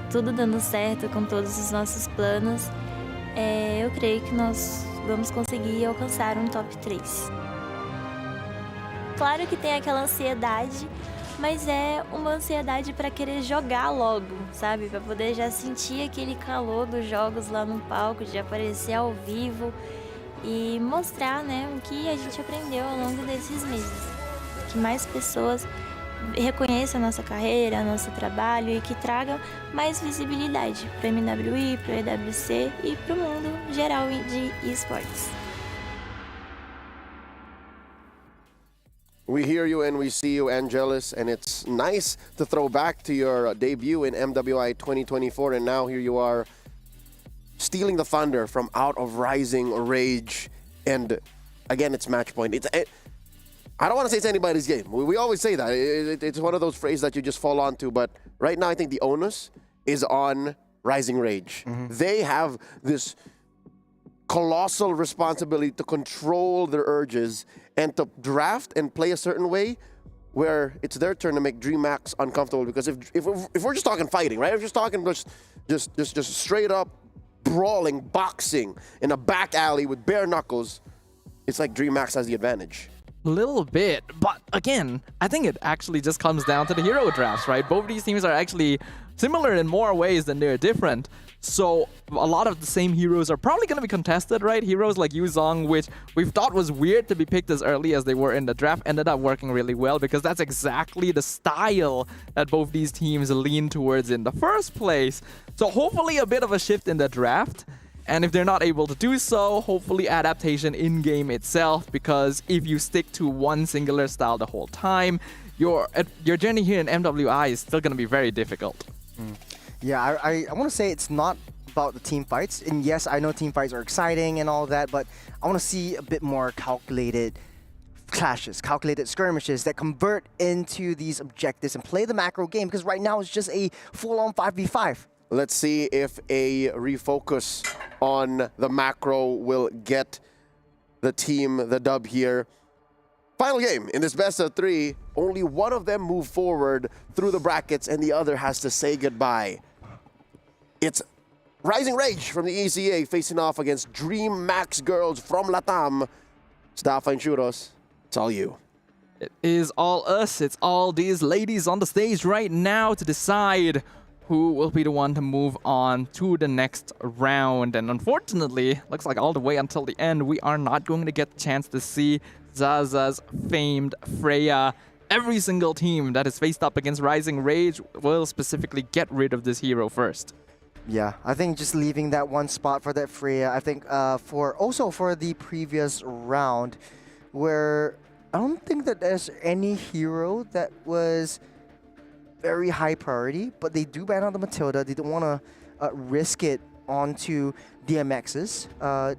tudo dando certo com todos os nossos planos, eu creio que nós vamos conseguir alcançar um top 3. Claro que tem aquela ansiedade, mas é uma ansiedade para querer jogar logo, sabe? Para poder já sentir aquele calor dos jogos lá no palco, de aparecer ao vivo e mostrar, né, o que a gente aprendeu ao longo desses meses. Que mais pessoas reconheçam a nossa carreira, nosso trabalho e que tragam mais visibilidade para o MWI, para o EWC e para o mundo geral de esports. We hear you and we see you, Angelus, and it's nice to throw back to your debut in MWI 2024, and now here you are stealing the thunder from out of Rising Rage, and again, it's match point. I don't want to say it's anybody's game. We always say that. It's one of those phrases that you just fall onto, but right now I think the onus is on Rising Rage. They have this colossal responsibility to control their urges and to draft and play a certain way where it's their turn to make DreamHack uncomfortable. Because if we're just talking fighting, right? If we're just talking just straight up brawling, boxing in a back alley with bare knuckles, it's like DreamHack has the advantage. Little bit, but again, I think it actually just comes down to the hero drafts, right? Both of these teams are actually similar in more ways than they're different. So a lot of the same heroes are probably going to be contested, right? Heroes like Yuzong, which we've thought was weird to be picked as early as they were in the draft, ended up working really well because that's exactly the style that both these teams lean towards in the first place. So hopefully a bit of a shift in the draft. And if they're not able to do so, hopefully adaptation in-game itself, because if you stick to one singular style the whole time, your journey here in MWI is still going to be very difficult. Yeah, I want to say it's not about the team fights. And yes, I know team fights are exciting and all that, but I want to see a bit more calculated clashes, calculated skirmishes that convert into these objectives and play the macro game, because right now it's just a full-on 5v5. Let's see if a refocus on the macro will get the team the dub here. Final game in this best of 3. Only one of them move forward through the brackets and the other has to say goodbye. It's Rising Rage from the ECA facing off against DreamHack girls from Latam. Staff and Churros, it's all you. It is all us. It's all these ladies on the stage right now to decide who will be the one to move on to the next round. And unfortunately, looks like all the way until the end, we are not going to get the chance to see Zaza's famed Freya. Every single team that is faced up against Rising Rage will specifically get rid of this hero first. Yeah, I think just leaving that one spot for that Freya, I think for the previous round, where I don't think that there's any hero that was very high priority, but they do ban out the Matilda. They don't want to risk it onto DMX's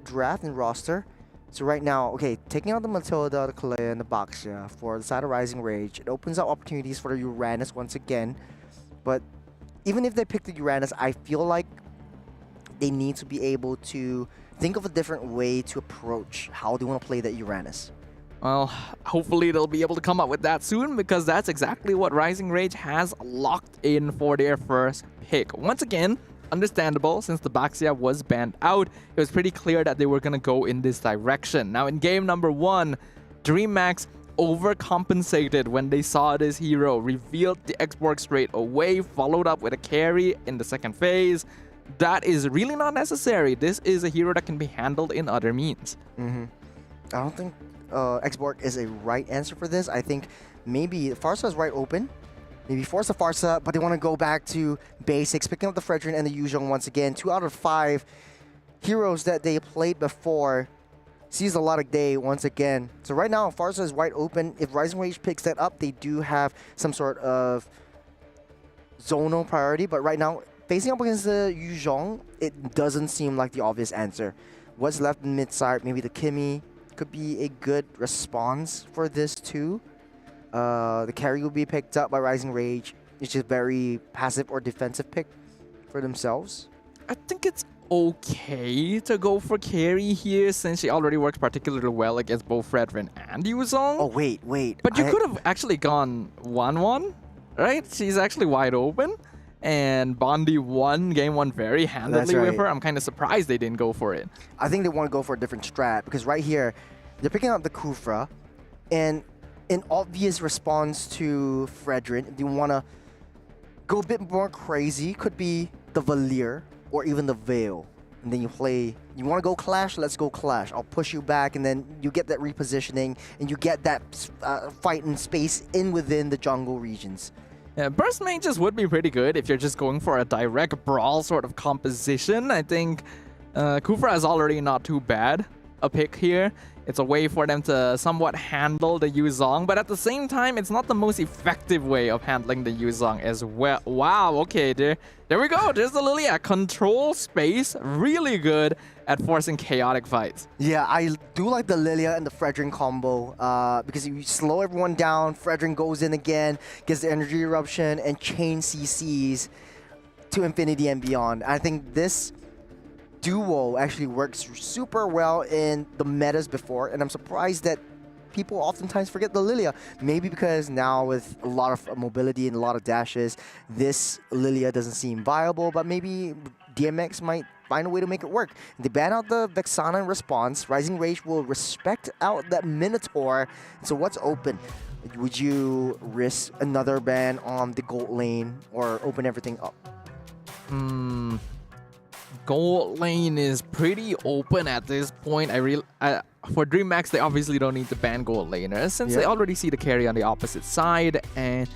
draft and roster. So right now, okay, taking out the Matilda, the Kalea, and the Baxia for the side of Rising Rage, it opens up opportunities for the Uranus once again. But even if they pick the Uranus, I feel like they need to be able to think of a different way to approach how they want to play that Uranus. Well, hopefully they'll be able to come up with that soon, because that's exactly what Rising Rage has locked in for their first pick. Once again, understandable, since the Baxia was banned out, it was pretty clear that they were going to go in this direction. Now in game number 1, DreamHack overcompensated when they saw this hero, revealed the Xborg straight away, followed up with a carry in the second phase. That is really not necessary. This is a hero that can be handled in other means. I don't think Xborg is a right answer for this. I think maybe Farsa is right open. Maybe force a Farsa, but they want to go back to basics, picking up the Fredrin and the Yuzhong once again. 2 out of 5 heroes that they played before sees a lot of day once again. So right now, Farsa is wide open. If Rising Rage picks that up, they do have some sort of zonal priority, but right now, facing up against the Yuzhong, it doesn't seem like the obvious answer. What's left in mid-side, maybe the Kimmy could be a good response for this too. The carry will be picked up by Rising Rage. It's just very passive or defensive pick for themselves. I think it's okay to go for carry here, since she already works particularly well against both Fredrin and Yuzhong. Oh, wait. But you could have actually gone 1-1, right? She's actually wide open. And Bondi won game 1 very handedly with her. I'm kind of surprised they didn't go for it. I think they want to go for a different strat, because right here, they're picking up the Kufra, and an obvious response to Fredrin, if you want to go a bit more crazy, could be the Valir or even the Veil. And then you play, you want to go Clash? Let's go Clash. I'll push you back, and then you get that repositioning, and you get that fight in space in within the jungle regions. Yeah, Burst Mages would be pretty good if you're just going for a direct brawl sort of composition. I think Kufra is already not too bad a pick here. It's a way for them to somewhat handle the Yuzhong, but at the same time, it's not the most effective way of handling the Yuzhong as well. Wow, okay, there we go. There's the Lilia. Control space, really good at forcing chaotic fights. Yeah, I do like the Lilia and the Fredrin combo because you slow everyone down, Fredrin goes in again, gets the energy eruption, and chain CCs to infinity and beyond. I think this duo actually works super well in the metas before, and I'm surprised that people oftentimes forget the Lilia. Maybe because now with a lot of mobility and a lot of dashes, this Lilia doesn't seem viable, but maybe DMX might find a way to make it work. They ban out the Vexana in response. Rising Rage will respect out that Minotaur. So what's open? Would you risk another ban on the gold lane or open everything up? Gold lane is pretty open at this point. For DreamHack, they obviously don't need to ban gold laners, since they already see the carry on the opposite side, and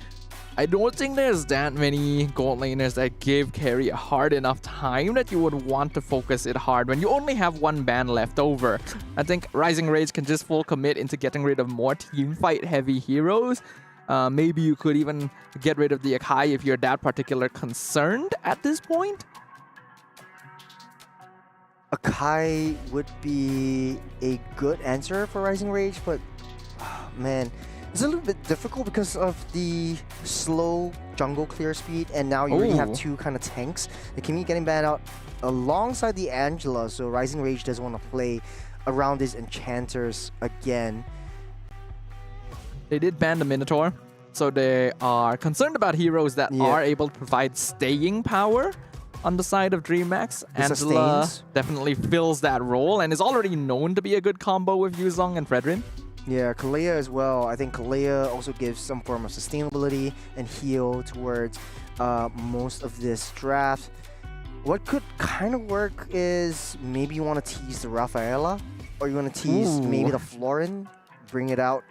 I don't think there's that many gold laners that give carry a hard enough time that you would want to focus it hard when you only have one ban left over. I think Rising Rage can just full commit into getting rid of more teamfight heavy heroes. Maybe you could even get rid of the Akai if you're that particular concerned at this point. Akai would be a good answer for Rising Rage, but man, it's a little bit difficult because of the slow jungle clear speed, and now you already have 2 kind of tanks. The Kimmy getting banned out alongside the Angela, so Rising Rage doesn't want to play around these enchanters again. They did ban the Minotaur, so they are concerned about heroes that are able to provide staying power on the side of DreamHack. Angela definitely fills that role and is already known to be a good combo with Yuzhong and Fredrin. Yeah, Kalea as well. I think Kalea also gives some form of sustainability and heal towards most of this draft. What could kind of work is maybe you want to tease the Rafaela, or you want to tease maybe the Florin, bring it out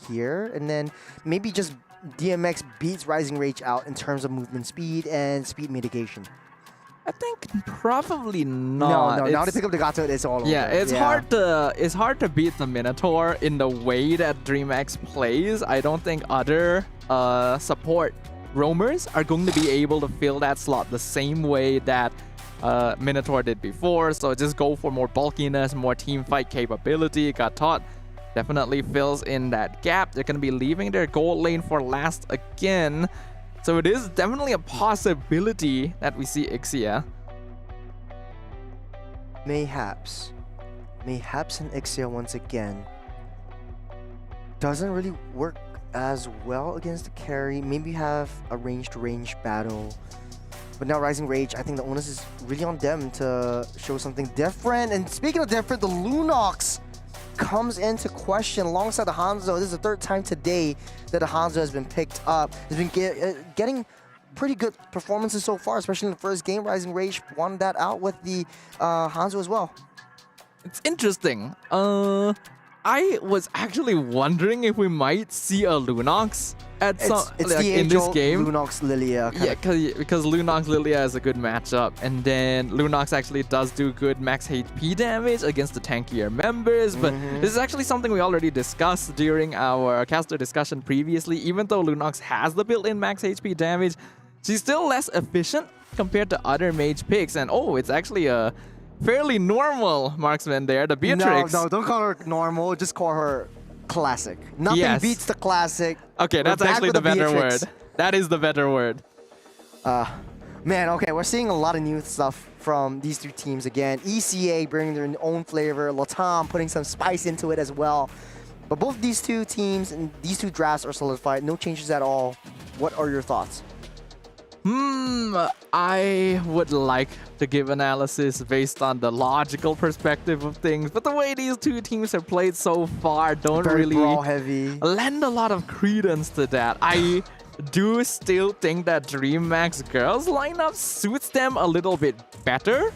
here, and then maybe just DMX beats Rising Rage out in terms of movement speed and speed mitigation. I think probably not. No. Now to pick up the Gato, it's all over. Yeah, it's hard to beat the Minotaur in the way that DreamHack plays. I don't think other support roamers are going to be able to fill that slot the same way that Minotaur did before. So just go for more bulkiness, more team fight capability. Got taught definitely fills in that gap. They're going to be leaving their gold lane for last again. So it is definitely a possibility that we see Ixia. Mayhaps and Ixia once again. Doesn't really work as well against the carry. Maybe have a range-to-range battle. But now Rising Rage, I think the onus is really on them to show something different. And speaking of different, the Lunox comes into question alongside the Hanzo. This is the third time today that the Hanzo has been picked up. Has been getting pretty good performances so far, especially in the first game. Rising Rage won that out with the Hanzo as well. It's interesting. I was actually wondering if we might see a Lunox at in this game. Lunox Lilia. Yeah, because Lunox Lilia is a good matchup, and then Lunox actually does do good max HP damage against the tankier members. But this is actually something we already discussed during our caster discussion previously. Even though Lunox has the built-in max HP damage, she's still less efficient compared to other mage picks. And oh, it's actually a fairly normal marksman there, the Beatrix. No, don't call her normal. Just call her classic. Nothing beats the classic. Okay, that's actually the better word. That is the better word. Man, okay, we're seeing a lot of new stuff from these two teams again. ECA bringing their own flavor. Latam putting some spice into it as well. But both these two teams and these two drafts are solidified. No changes at all. What are your thoughts? I would like to give analysis based on the logical perspective of things, but the way these two teams have played so far don't really lend a lot of credence to that. I do still think that DreamHack's girls lineup suits them a little bit better,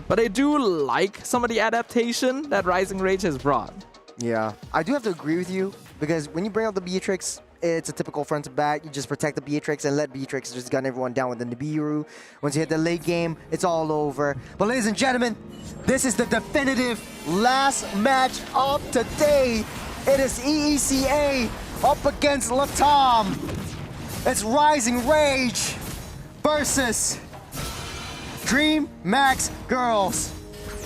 but I do like some of the adaptation that Rising Rage has brought. Yeah, I do have to agree with you, because when you bring out the Beatrix, it's a typical front to back. You just protect the Beatrix and let Beatrix just gun everyone down with the Nibiru. Once you hit the late game, it's all over. But ladies and gentlemen, this is the definitive last match of today. It is EECA up against Latam. It's Rising Rage versus DreamHack's girls.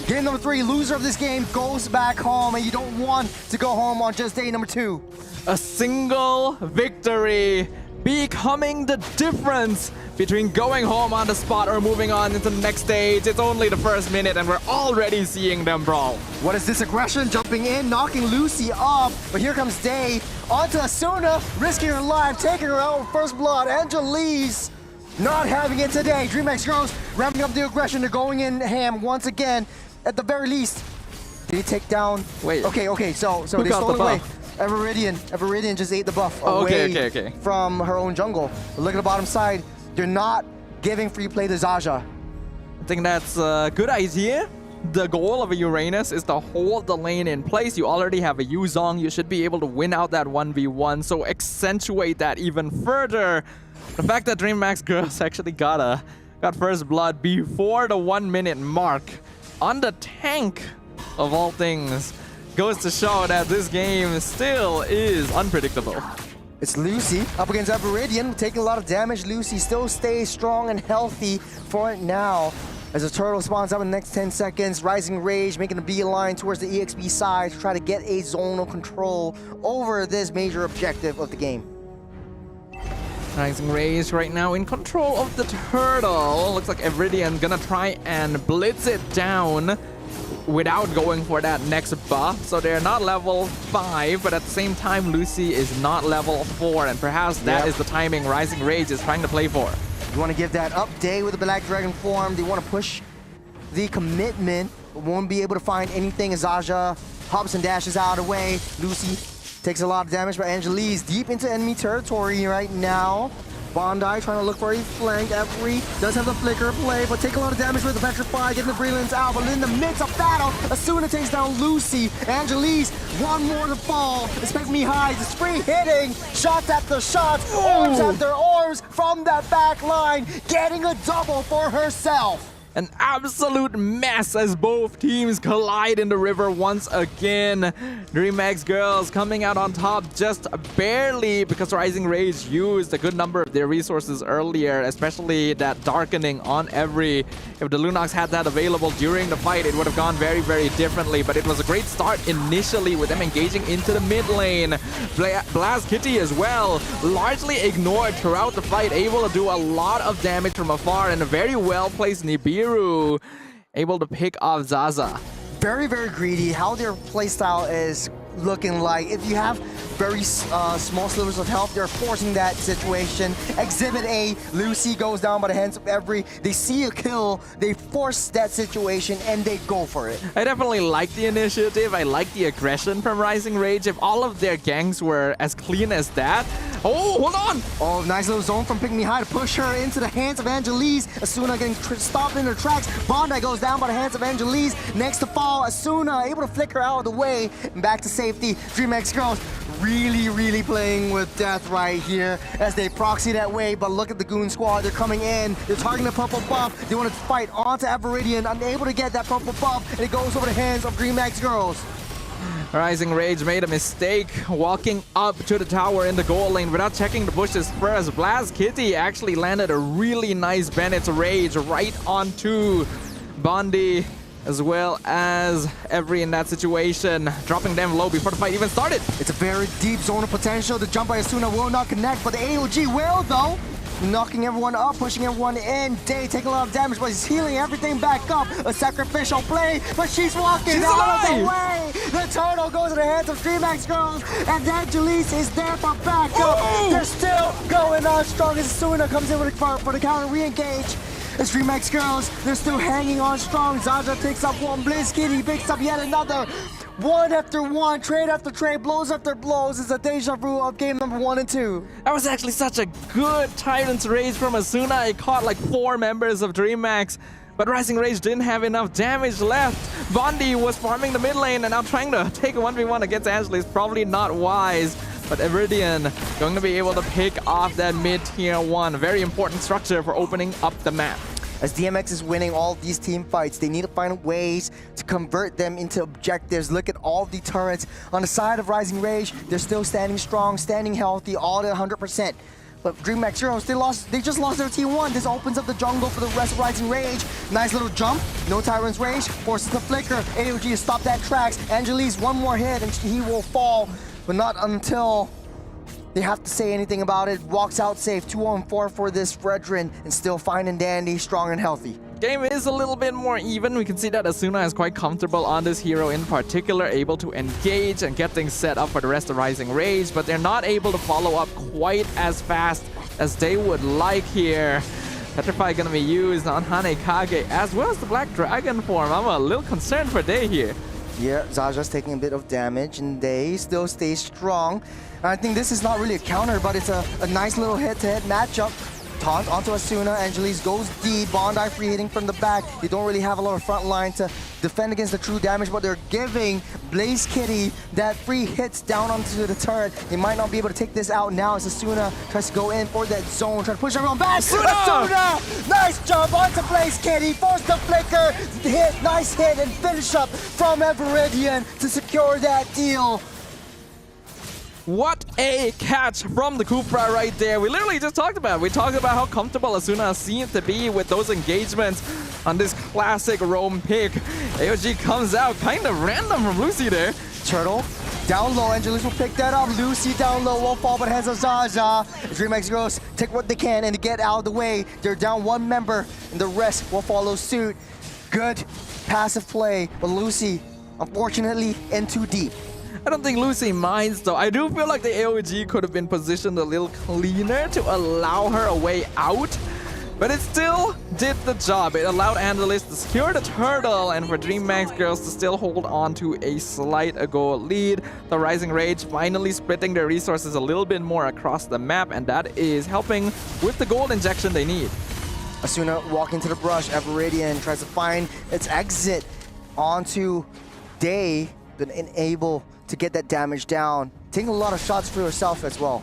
Game number 3, loser of this game goes back home, and you don't want to go home on just day number 2. A single victory becoming the difference between going home on the spot or moving on into the next stage. It's only the first minute and we're already seeing them brawl. What is this aggression? Jumping in, knocking Lucy off. But here comes Day onto Asuna, risking her life, taking her out with first blood. Angelise not having it today. DreamHack's girls ramping up the aggression. They're going in ham once again. At the very least, did he take down? Wait. Okay. So they stole it away. Everidian just ate the buff away from her own jungle. But look at the bottom side. They're not giving free play to Zaja. I think that's a good idea. The goal of a Uranus is to hold the lane in place. You already have a Yuzong. You should be able to win out that 1v1. So accentuate that even further. The fact that DreamHack's girls actually got first blood before the 1 minute mark on the tank of all things goes to show that this game still is unpredictable. It's Lucy up against Everidian, taking a lot of damage. Lucy still stays strong and healthy for it now. As the turtle spawns up in the next 10 seconds, Rising Rage making a beeline towards the EXP side to try to get a zonal control over this major objective of the game. Rising Rage right now in control of the turtle. Looks like Everidian gonna try and blitz it down without going for that next buff. So they're not level 5, but at the same time, Lucy is not level 4. And perhaps that is the timing Rising Rage is trying to play for. You want to give that up day with the Black Dragon form. They want to push the commitment, but won't be able to find anything as Zaja hops and dashes out of the way. Lucy takes a lot of damage, but Angelise deep into enemy territory right now. Bondi trying to look for a flank. Every does have the flicker play, but take a lot of damage with the Petrify, getting the Brilliance out. But in the midst of battle, Asuna takes down Lucy. Angelise, one more to fall. Expect me high, just free hitting. Shots after shots, orbs after orbs from that back line, getting a double for herself. An absolute mess as both teams collide in the river once again. DreamHack girls coming out on top just barely because Rising Rage used a good number of their resources earlier, especially that darkening on Every. If the Lunox had that available during the fight, it would have gone very, very differently. But it was a great start initially with them engaging into the mid lane. Blast Kitty as well, largely ignored throughout the fight, able to do a lot of damage from afar, and a very well-placed Nibiru able to pick off Zaza. Very, very greedy. How their playstyle is looking like. If you have very small slivers of health, they're forcing that situation. Exhibit A, Lucy goes down by the hands of Every. They see a kill, they force that situation, and they go for it. I definitely like the initiative. I like the aggression from Rising Rage. If all of their gangs were as clean as that. Oh, hold on! Oh, nice little zone from Pick Me High to push her into the hands of Angelise. Asuna getting stopped in her tracks. Bondi goes down by the hands of Angelise. Next to fall, Asuna able to flick her out of the way. And back to safety. DreamHack girls really, really playing with death right here as they proxy that way. But look at the Goon Squad. They're coming in. They're targeting the purple buff. They want to fight onto Everidian. Unable to get that purple buff. And it goes over the hands of DreamHack girls. Rising Rage made a mistake walking up to the tower in the goal lane without checking the bushes first. Blast Kitty actually landed a really nice Bennett's Rage right onto Bondi, as well as Every in that situation, dropping them low before the fight even started. It's a very deep zone of potential. The jump by Asuna will not connect, but the AOG will though. Knocking everyone up, pushing everyone in. Day taking a lot of damage, but he's healing everything back up. A sacrificial play, but she's walking out of the way. The turtle goes to the hands of DreamHack girls, and Angelise is there for backup. They're still going on strong as Asuna comes in for the counter re-engage. It's DreamHack girls, they're still hanging on strong. Zaza picks up one, Blizz Kitty picks up yet another. One after one, trade after trade, blows after blows. It's a deja vu of game number 1 and 2. That was actually such a good Tyrant's Rage from Asuna. It caught like 4 members of DreamHack, but Rising Rage didn't have enough damage left. Bondi was farming the mid lane and now trying to take a 1v1 against Ashley is probably not wise. But Everidian going to be able to pick off that mid-tier 1. Very important structure for opening up the map. As DMX is winning all these team fights, they need to find ways to convert them into objectives. Look at all the turrets on the side of Rising Rage. They're still standing strong, standing healthy, all at 100%. But DreamHack Heroes, they just lost their T1. This opens up the jungle for the rest of Rising Rage. Nice little jump, no Tyrant's Rage, forces the flicker. AOG to stop that tracks. Angelise, one more hit and he will fall, but not until they have to say anything about it. Walks out safe, 2-on-4 for this Fredrin, and still fine and dandy, strong and healthy. Game is a little bit more even. We can see that Asuna is quite comfortable on this hero in particular, able to engage and get things set up for the rest of Rising Rage, but they're not able to follow up quite as fast as they would like here. Petrify gonna be used on Hanekage as well as the Black Dragon form. I'm a little concerned for Day here. Yeah, Zaja's taking a bit of damage and they still stay strong. I think this is not really a counter, but it's a nice little head-to-head matchup. Taunt onto Asuna, Angelise goes deep, Bondi free hitting from the back. They don't really have a lot of front line to defend against the true damage, but they're giving Blaze Kitty that free hits down onto the turret. They might not be able to take this out now as Asuna tries to go in for that zone, trying to push everyone back. Asuna! Nice jump onto Blaze Kitty, force the flicker, hit, nice hit, and finish up from Everidian to secure that deal. What a catch from the Cupra right there. We literally just talked about it. We talked about how comfortable Asuna seemed to be with those engagements on this classic roam pick. AOG comes out kind of random from Lucy there. Turtle down low, Angelise will pick that up. Lucy down low, won't fall but hands of Zaza. DreamHack girls take what they can and get out of the way. They're down 1 member and the rest will follow suit. Good passive play, but Lucy, unfortunately, in too deep. I don't think Lucy minds though. I do feel like the AOG could have been positioned a little cleaner to allow her a way out, but it still did the job. It allowed Angelise to secure the turtle and for DreamHack girls to still hold on to a slight goal lead. The Rising Rage finally splitting their resources a little bit more across the map, and that is helping with the gold injection they need. Asuna walking to the brush, Everidian tries to find its exit onto Day, but unable to get that damage down. Taking a lot of shots for herself as well.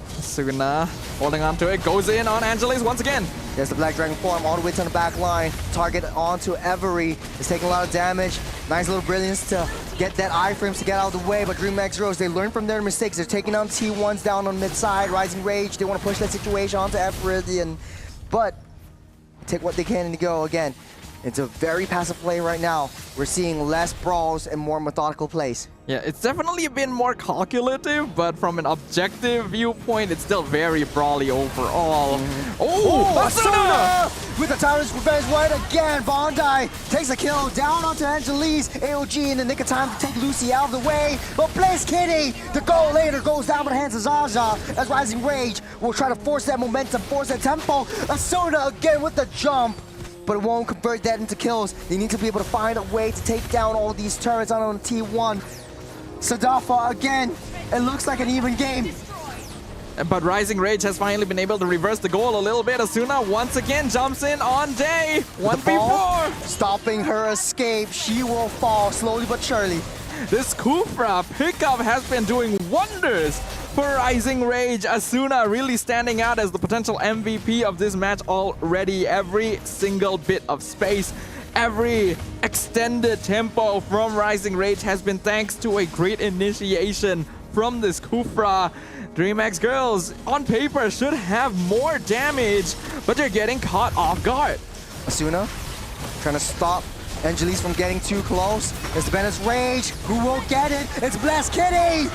Asuna holding on to it, goes in on Angelise once again. There's the Black Dragon form all the way to the back line. Target onto Every. It's taking a lot of damage. Nice little brilliance to get that iframes to get out of the way, but DreamHack Heroes, they learn from their mistakes. They're taking on T1s down on mid side. Rising Rage, they want to push that situation onto Efridian, but take what they can and go again. It's a very passive play right now. We're seeing less brawls and more methodical plays. Yeah, it's definitely been more calculative, but from an objective viewpoint, it's still very brawly overall. Oh, Asuna with the Tyrant's Revenge right again. Bondi takes a kill down onto Angelise. AOG in the nick of time to take Lucy out of the way. But Blaze Kitty, the goal later goes down by the hands of Zaza as Rising Rage will try to force that momentum, force that tempo. Asuna again with the jump, but it won't convert that into kills. They need to be able to find a way to take down all these turrets on T1. Sadafa again, it looks like an even game. But Rising Rage has finally been able to reverse the goal a little bit. Asuna once again jumps in on Day. 1v4. Stopping her escape. She will fall slowly but surely. This Kufra pickup has been doing wonders for Rising Rage. Asuna really standing out as the potential MVP of this match already. Every single bit of space, every extended tempo from Rising Rage has been thanks to a great initiation from this Kufra. DreamHack girls on paper should have more damage, but they're getting caught off guard. Asuna trying to stop Angelise from getting too close. It's Bennett's Rage. Who will get it? It's Blast Kitty!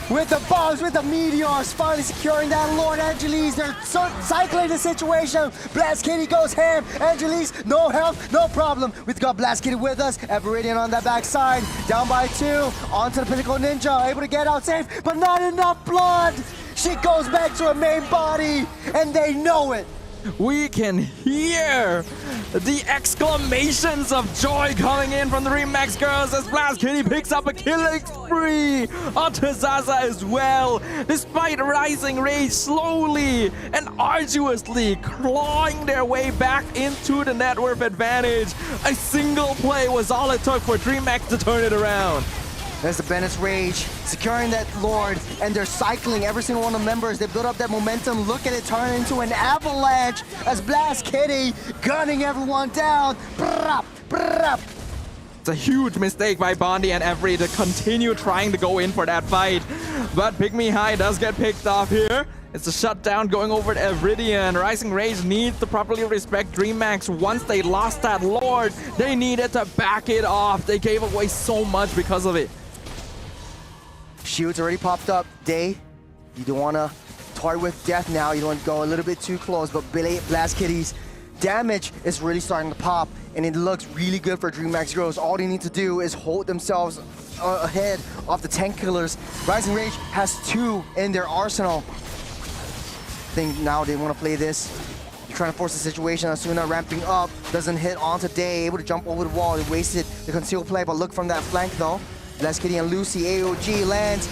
With the bombs, with the meteors, finally securing that Lord. Angelise, they're cycling the situation. Blast Kitty goes ham. Angelise, no health, no problem. We've got Blast Kitty with us. Everiddian on that backside. Down by 2. Onto the Pinnacle Ninja. Able to get out safe, but not enough blood. She goes back to her main body, and they know it. We can hear the exclamations of joy coming in from the DreamHack girls as Blast Kitty picks up a killing spree onto Zaza as well. Despite Rising Rage slowly and arduously clawing their way back into the net worth advantage, a single play was all it took for DreamHack to turn it around. There's the Bennett's Rage, securing that Lord, and they're cycling every single one of the members. They build up that momentum. Look at it turn into an avalanche as Blast Kitty gunning everyone down. It's a huge mistake by Bondi and Every to continue trying to go in for that fight. But Pygmy High does get picked off here. It's a shutdown going over to Evridian. Rising Rage needs to properly respect DreamHack. Once they lost that Lord, they needed to back it off. They gave away so much because of it. Shield's already popped up. Day, you don't want to toy with death now. You don't want to go a little bit too close, but Blast Kitty's damage is really starting to pop, and it looks really good for DreamHack Heroes. All they need to do is hold themselves ahead of the tank killers. Rising Rage has 2 in their arsenal. I think now they want to play this. They're trying to force the situation. Asuna ramping up, doesn't hit onto Day, able to jump over the wall. They wasted the concealed play, but look from that flank though. Blast Kitty and Lucy, AOG lands.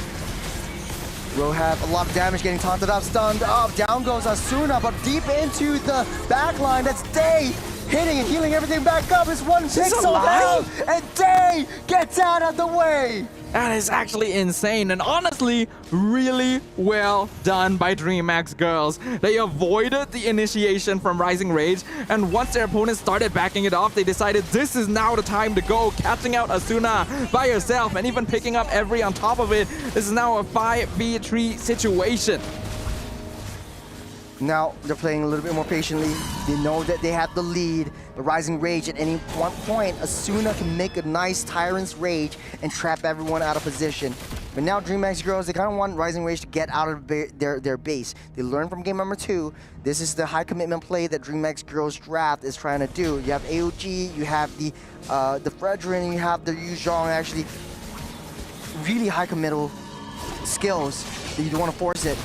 Will have a lot of damage, getting taunted up, stunned up. Down goes Asuna, but deep into the back line. That's Day hitting and healing everything back up. It's 1 pixel down, and Day gets out of the way. That is actually insane, and honestly, really well done by DreamHack girls. They avoided the initiation from Rising Rage, and once their opponents started backing it off, they decided this is now the time to go, catching out Asuna by herself and even picking up Every on top of it. This is now a 5v3 situation. Now they're playing a little bit more patiently. They know that they have the lead. The Rising Rage at any one point, Asuna can make a nice Tyrant's Rage and trap everyone out of position. But now DreamHack girls, they kind of want Rising Rage to get out of their base. They learned from game number 2. This is the high commitment play that DreamHack girls draft is trying to do. You have AOG, you have the Fredrin, you have the Yu Zhong, actually really high committal skills that you don't want to force it.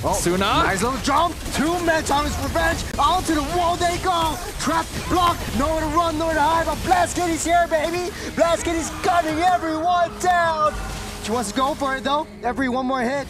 Oh, Suna. Nice little jump. 2-man Thomas Revenge. Onto the wall they go. Trap, block, nowhere to run, nowhere to hide. But Blast Kitty's here, baby. Blast Kitty's gunning everyone down. She wants to go for it, though. Every one more hit.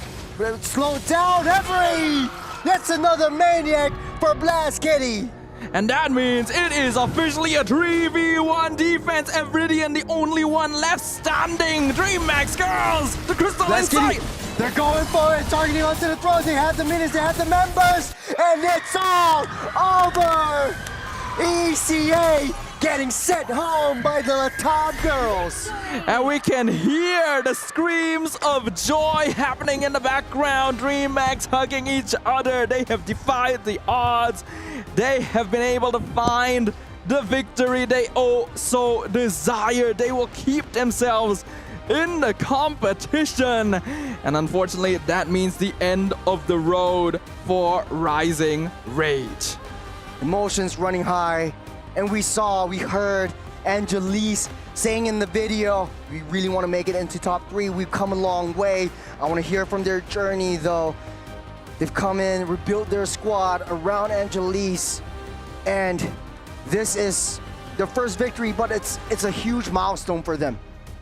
Slow it down, Every. That's another maniac for Blast Kitty. And that means it is officially a 3v1 defense. Evridian, the only one left standing. DreamHack girls, the crystal inside. They're going for it, targeting onto the throws. They have the minutes, they have the members, and it's all over. ECA getting sent home by the Latam girls. And we can hear the screams of joy happening in the background. DreamHack hugging each other. They have defied the odds. They have been able to find the victory they so desire. They will keep themselves in the competition. And unfortunately, that means the end of the road for Rising Rage. Emotions running high, and we heard Angelise saying in the video, we really want to make it into top 3. We've come a long way. I want to hear from their journey though. They've come in, rebuilt their squad around Angelise, and this is their first victory, but it's a huge milestone for them.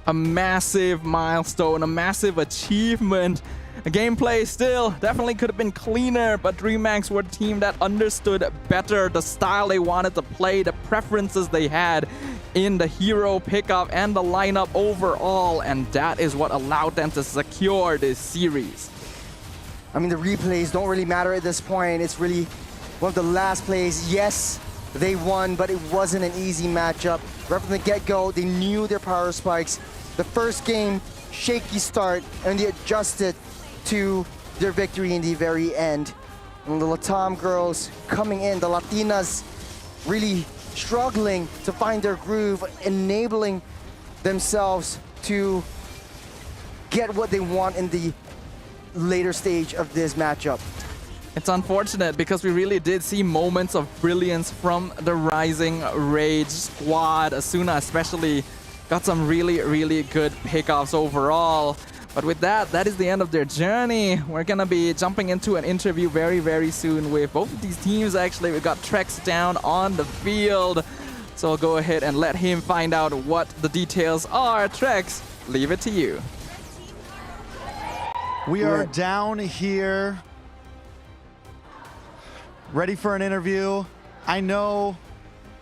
A massive milestone, a massive achievement. The gameplay still definitely could have been cleaner, but DreamHack were a team that understood better the style they wanted to play, the preferences they had in the hero pickup and the lineup overall, and that is what allowed them to secure this series. I mean, the replays don't really matter at this point. It's really one of the last plays. Yes, they won, but it wasn't an easy matchup. Right from the get-go, they knew their power spikes. The first game, shaky start, and they adjusted to their victory in the very end. And the Latam girls coming in, the Latinas really struggling to find their groove, enabling themselves to get what they want in the later stage of this matchup. It's unfortunate because we really did see moments of brilliance from the Rising Rage squad. Asuna especially got some really good pickoffs overall. But with that, that is the end of their journey. We're gonna be jumping into an interview very soon with both of these teams. Actually, we got Trex down on the field. So I'll go ahead and let him find out what the details are. Trex, leave it to you. We are down here, ready for an interview. I know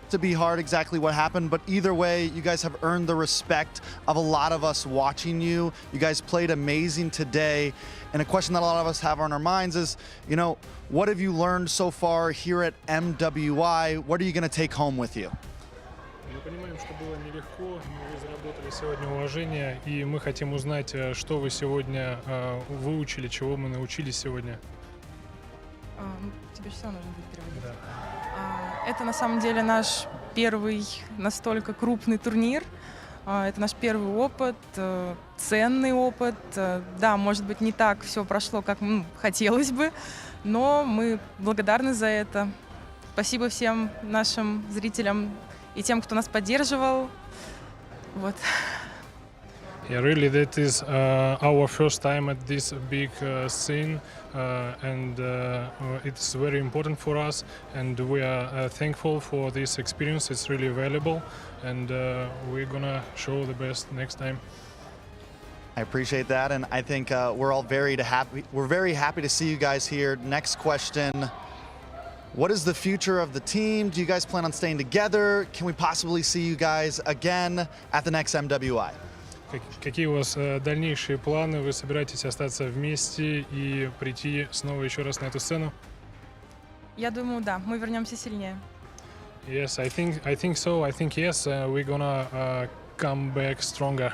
to be hard exactly what happened, but either way, you guys have earned the respect of a lot of us watching you. You guys played amazing today. And a question that a lot of us have on our minds is, you know, what have you learned so far here at MWI? What are you going to take home with you? Мы понимаем, что было нелегко, но вы заработали сегодня уважение, и мы хотим узнать, что вы сегодня выучили, чего мы научились сегодня. Тебе все нужно будет переводить. Да. Это на самом деле наш первый настолько крупный турнир. Это наш первый опыт, ценный опыт. Да, может быть, не так все прошло, как хотелось бы, но мы благодарны за это. Спасибо всем нашим зрителям и тем, кто нас поддерживал. Вот. Yeah, really, that is our first time at this big scene, and it's very important for us, and we are thankful for this experience. It's really valuable, and we're gonna show the best next time. I appreciate that, and I think we're all very happy to see you guys here. Next question. What is the future of the team? Do you guys plan on staying together? Can we possibly see you guys again at the next MWI? Какие у вас дальнейшие планы? Вы собираетесь остаться вместе и прийти снова еще раз на эту сцену? Я думаю, да, мы вернемся сильнее. Yes, I think so. I think yes, we're gonna come back stronger.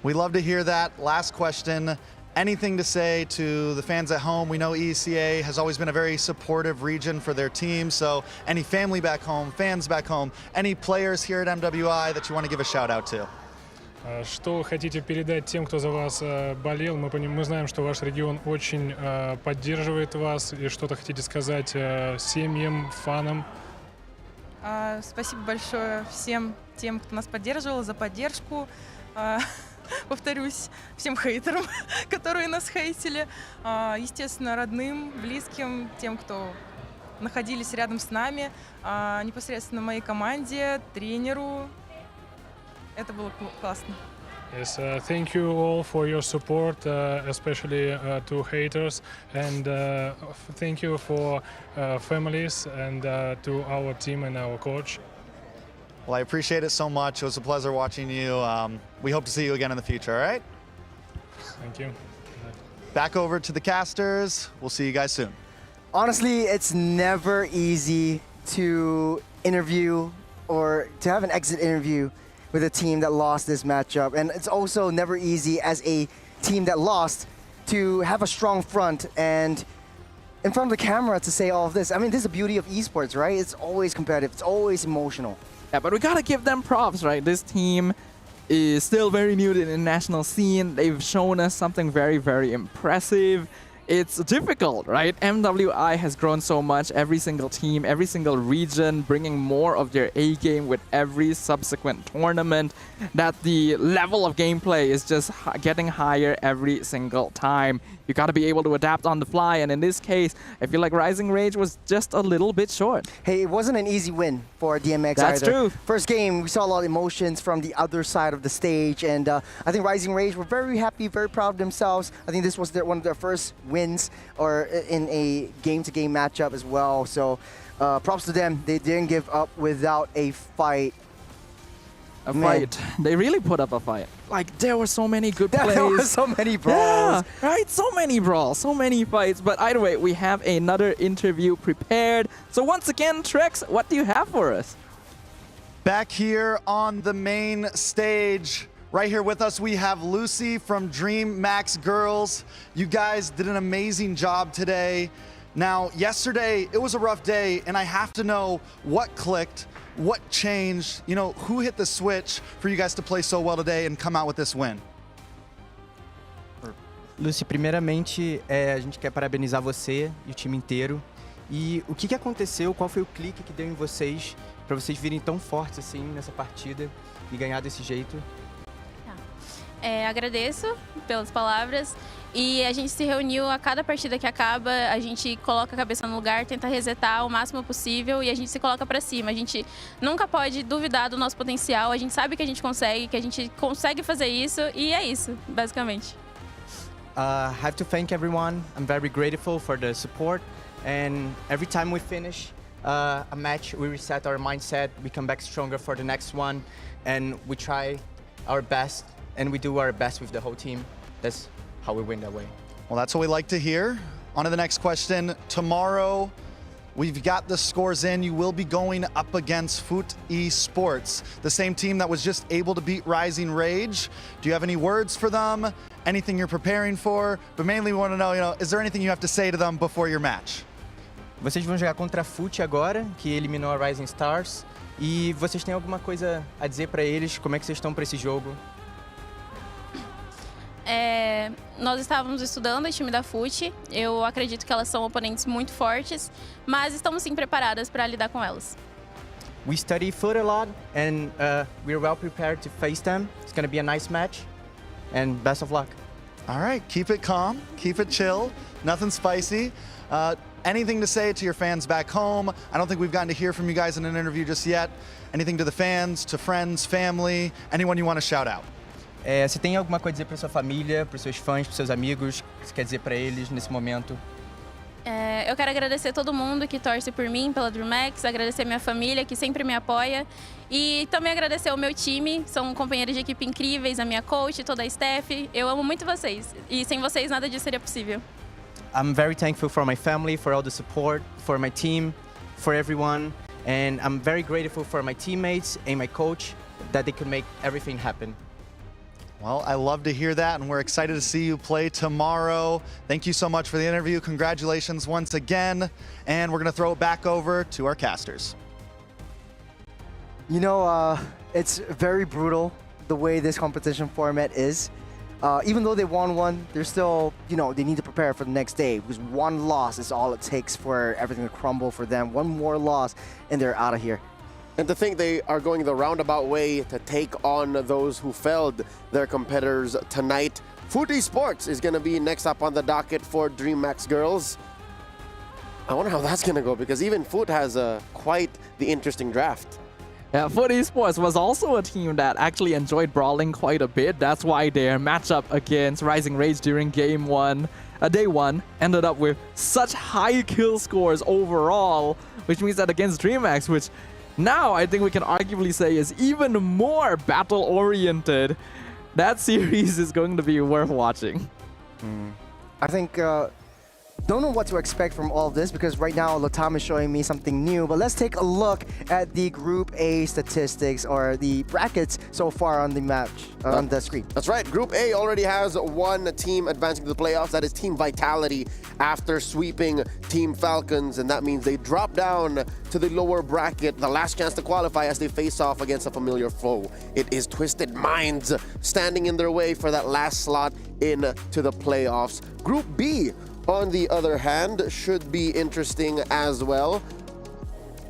We love to hear that. Last question. Anything to say to the fans at home? We know ECA has always been a very supportive region for their team. So any family back home, fans back home, any players here at MWI that you want to give a shout out to? Что хотите передать тем, кто за вас болел? Мы знаем, что ваш регион очень поддерживает вас. И что-то хотите сказать семьям, фанам? Спасибо большое всем тем, кто нас поддерживал, за поддержку. Повторюсь, всем хейтерам, которые нас хейтили. Естественно, родным, близким, тем, кто находились рядом с нами. Непосредственно моей команде, тренеру. Это было классно. Yes, thank you all for your support, especially to haters, and thank you for families and to our team and our coach. Well, I appreciate it so much. It was a pleasure watching you. We hope to see you again in the future, all right? Thank you. Back over to the casters. We'll see you guys soon. Honestly, it's never easy to interview or to have an exit interview with a team that lost this matchup. And it's also never easy as a team that lost to have a strong front and in front of the camera to say all of this. I mean, this is the beauty of esports, right? It's always competitive. It's always emotional. Yeah, but we gotta give them props, right? This team is still very new to the international scene. They've shown us something very, very impressive. It's difficult, right? MWI has grown so much, every single team, every single region, bringing more of their A game with every subsequent tournament, that the level of gameplay is just getting higher every single time. You got to be able to adapt on the fly, and in this case, I feel like Rising Rage was just a little bit short. Hey, it wasn't an easy win for DMX That's either. true. First game, we saw a lot of emotions from the other side of the stage, and I think Rising Rage were very happy, very proud of themselves. I think this was one of their first wins or in a game-to-game matchup as well. So props to them. They didn't give up without a fight. A fight. They really put up a fight. Like, there were so many good plays. There were so many brawls. Yeah, right? So many brawls, so many fights. But either way, we have another interview prepared. So once again, Trex, what do you have for us? Back here on the main stage, right here with us, we have Lucy from Dream Max Girls. You guys did an amazing job today. Now, yesterday, it was a rough day, and I have to know what clicked, what changed, you know, who hit the switch for you guys to play so well today and come out with this win? Lucy, primeiramente, a gente quer parabenizar você e o time inteiro. E o que aconteceu, qual foi o clique que deu em vocês, para vocês virem tão fortes assim nessa partida e ganhar desse jeito? Agradeço pelas palavras e a gente se reuniu a cada partida que acaba, a gente coloca a cabeça no lugar, tenta resetar o máximo possível e a gente se coloca para cima. A gente nunca pode duvidar do nosso potencial, a gente sabe que a gente consegue fazer isso e é isso, basicamente. Have to thank everyone. I'm very grateful for the support, and every time we finish a match, we reset our mindset, we come back stronger for the next one, and we try our best. And we do our best with the whole team. That's how we win that way. Well, that's what we like to hear. On to the next question. Tomorrow, we've got the scores in. You will be going up against Foot Esports, the same team that was just able to beat Rising Rage. Do you have any words for them? Anything you're preparing for? But mainly we want to know, is there anything you have to say to them before your match? Vocês vão jogar contra a Foot agora, que eliminou a Rising Stars. E vocês têm alguma coisa a dizer para eles? Como é que vocês estão para esse jogo? Nós estávamos estudando o time da FUT, eu acredito que elas são oponentes muito fortes, mas estamos sim preparadas para lidar com elas. We study foot a lot and we're well prepared to face them. It's going to be a nice match and best of luck. All right, keep it calm, keep it chill, nothing spicy. Anything to say to your fans back home? I don't think we've gotten to hear from you guys in an interview just yet. Anything to the fans, to friends, family, anyone you want to shout out? Você tem alguma coisa a dizer para sua família, para os seus fãs, para os seus amigos? O que você quer dizer para eles nesse momento? Eu quero agradecer todo mundo que torce por mim, pela DreamHack, agradecer minha família que sempre me apoia e também agradecer ao meu time, são companheiros de equipe incríveis, a minha coach, toda a staff. Eu amo muito vocês e sem vocês nada disso seria possível. I'm very thankful for my family, for all the support, for my team, for everyone, and I'm very grateful for my teammates and my coach that they could make everything happen. Well, I love to hear that, and we're excited to see you play tomorrow. Thank you so much for the interview. Congratulations once again. And we're going to throw it back over to our casters. You know, it's very brutal the way this competition format is. Even though they won one, they're still, they need to prepare for the next day because one loss is all it takes for everything to crumble for them. One more loss, and they're out of here. And to think they are going the roundabout way to take on those who failed their competitors tonight. Foot Esports is going to be next up on the docket for DreamHack Girls. I wonder how that's going to go because even Foot has quite the interesting draft. Yeah, Foot Esports was also a team that actually enjoyed brawling quite a bit. That's why their matchup against Rising Rage during day one, ended up with such high kill scores overall, which means that against DreamHack, which now I think we can arguably say is even more battle-oriented, that series is going to be worth watching. I think, don't know what to expect from all of this because right now Latam is showing me something new, but let's take a look at the Group A statistics or the brackets so far on the match, on the screen. That's right. Group A already has one team advancing to the playoffs. That is Team Vitality after sweeping Team Falcons, and that means they drop down to the lower bracket, the last chance to qualify as they face off against a familiar foe. It is Twisted Minds standing in their way for that last slot into the playoffs. Group B, on the other hand, should be interesting as well.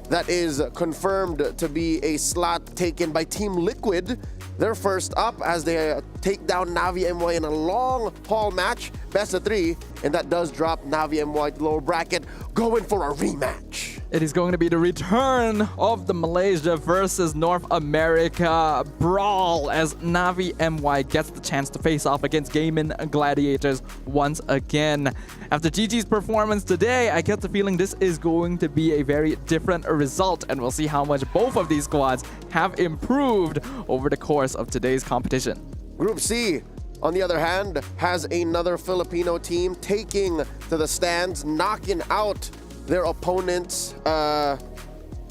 That is confirmed to be a slot taken by Team Liquid. They're first up as they take down Navi MWI in a long haul match, best of 3, and that does drop Navi MWI to the lower bracket, going for a rematch. It is going to be the return of the Malaysia versus North America brawl as Navi MY gets the chance to face off against Gaming Gladiators once again. After GG's performance today, I get the feeling this is going to be a very different result, and we'll see how much both of these squads have improved over the course of today's competition. Group C, on the other hand, has another Filipino team taking to the stands, knocking out their opponents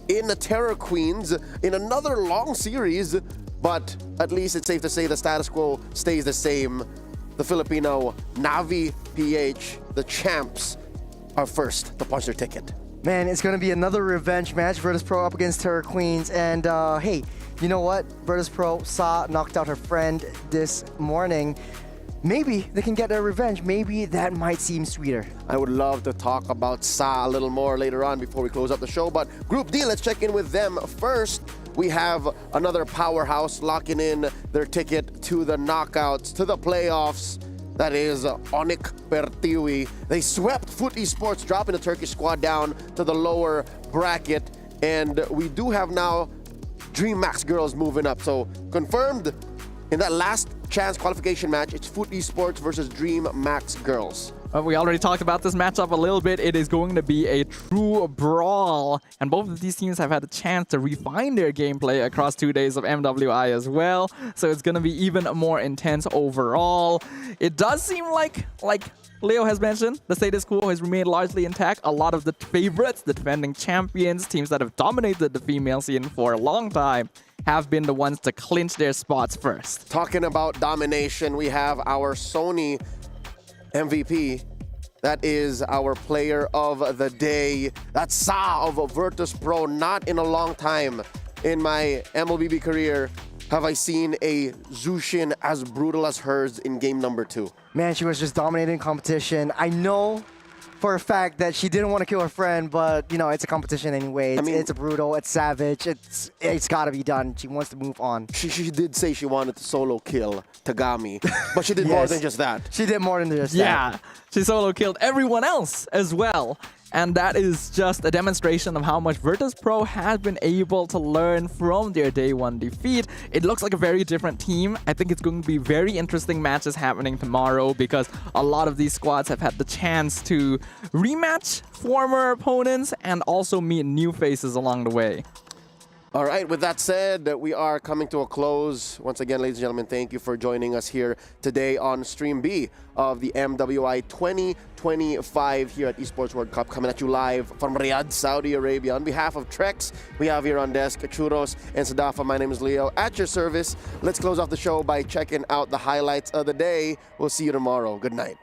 in the Terror Queens in another long series, but at least it's safe to say the status quo stays the same. The Filipino Navi PH, the champs, are first to punch their ticket. Man, it's going to be another revenge match. Virtus Pro up against Terror Queens. And hey, you know what? Virtus Pro knocked out her friend this morning. Maybe they can get their revenge. Maybe that might seem sweeter. I would love to talk about Sa a little more later on before we close up the show. But Group D, let's check in with them first. We have another powerhouse locking in their ticket to the knockouts, to the playoffs. That is Onyx Pertiwi. They swept Foot Esports, dropping the Turkish squad down to the lower bracket. And we do have now DreamHack girls moving up. So confirmed in that last chance qualification match, it's Foot Esports versus DreamHack girls. We already talked about this matchup a little bit. It is going to be a true brawl, and both of these teams have had a chance to refine their gameplay across 2 days of MWI as well, so it's going to be even more intense overall. It does seem like Leo has mentioned, the status quo has remained largely intact. A lot of the favorites, the defending champions, teams that have dominated the female scene for a long time, have been the ones to clinch their spots first. Talking about domination, we have our Sony MVP. That is our player of the day. That's Sa of Virtus Pro. Not in a long time in my MLBB career have I seen a Zushin as brutal as hers in game number 2. Man, she was just dominating competition. I know for a fact that she didn't want to kill her friend, but you know, it's a competition anyway. It's brutal, it's savage, it's gotta be done. She wants to move on. She did say she wanted to solo kill Tagami, but she did more than just that. She did more than just that. Yeah, she solo killed everyone else as well. And that is just a demonstration of how much Virtus Pro has been able to learn from their day 1 defeat. It looks like a very different team. I think it's going to be very interesting matches happening tomorrow because a lot of these squads have had the chance to rematch former opponents and also meet new faces along the way. All right, with that said, we are coming to a close. Once again, ladies and gentlemen, thank you for joining us here today on Stream B of the MWI 2025 here at Esports World Cup, coming at you live from Riyadh, Saudi Arabia. On behalf of Trex, we have here on desk Churros and Sadafa. My name is Leo, at your service. Let's close off the show by checking out the highlights of the day. We'll see you tomorrow. Good night.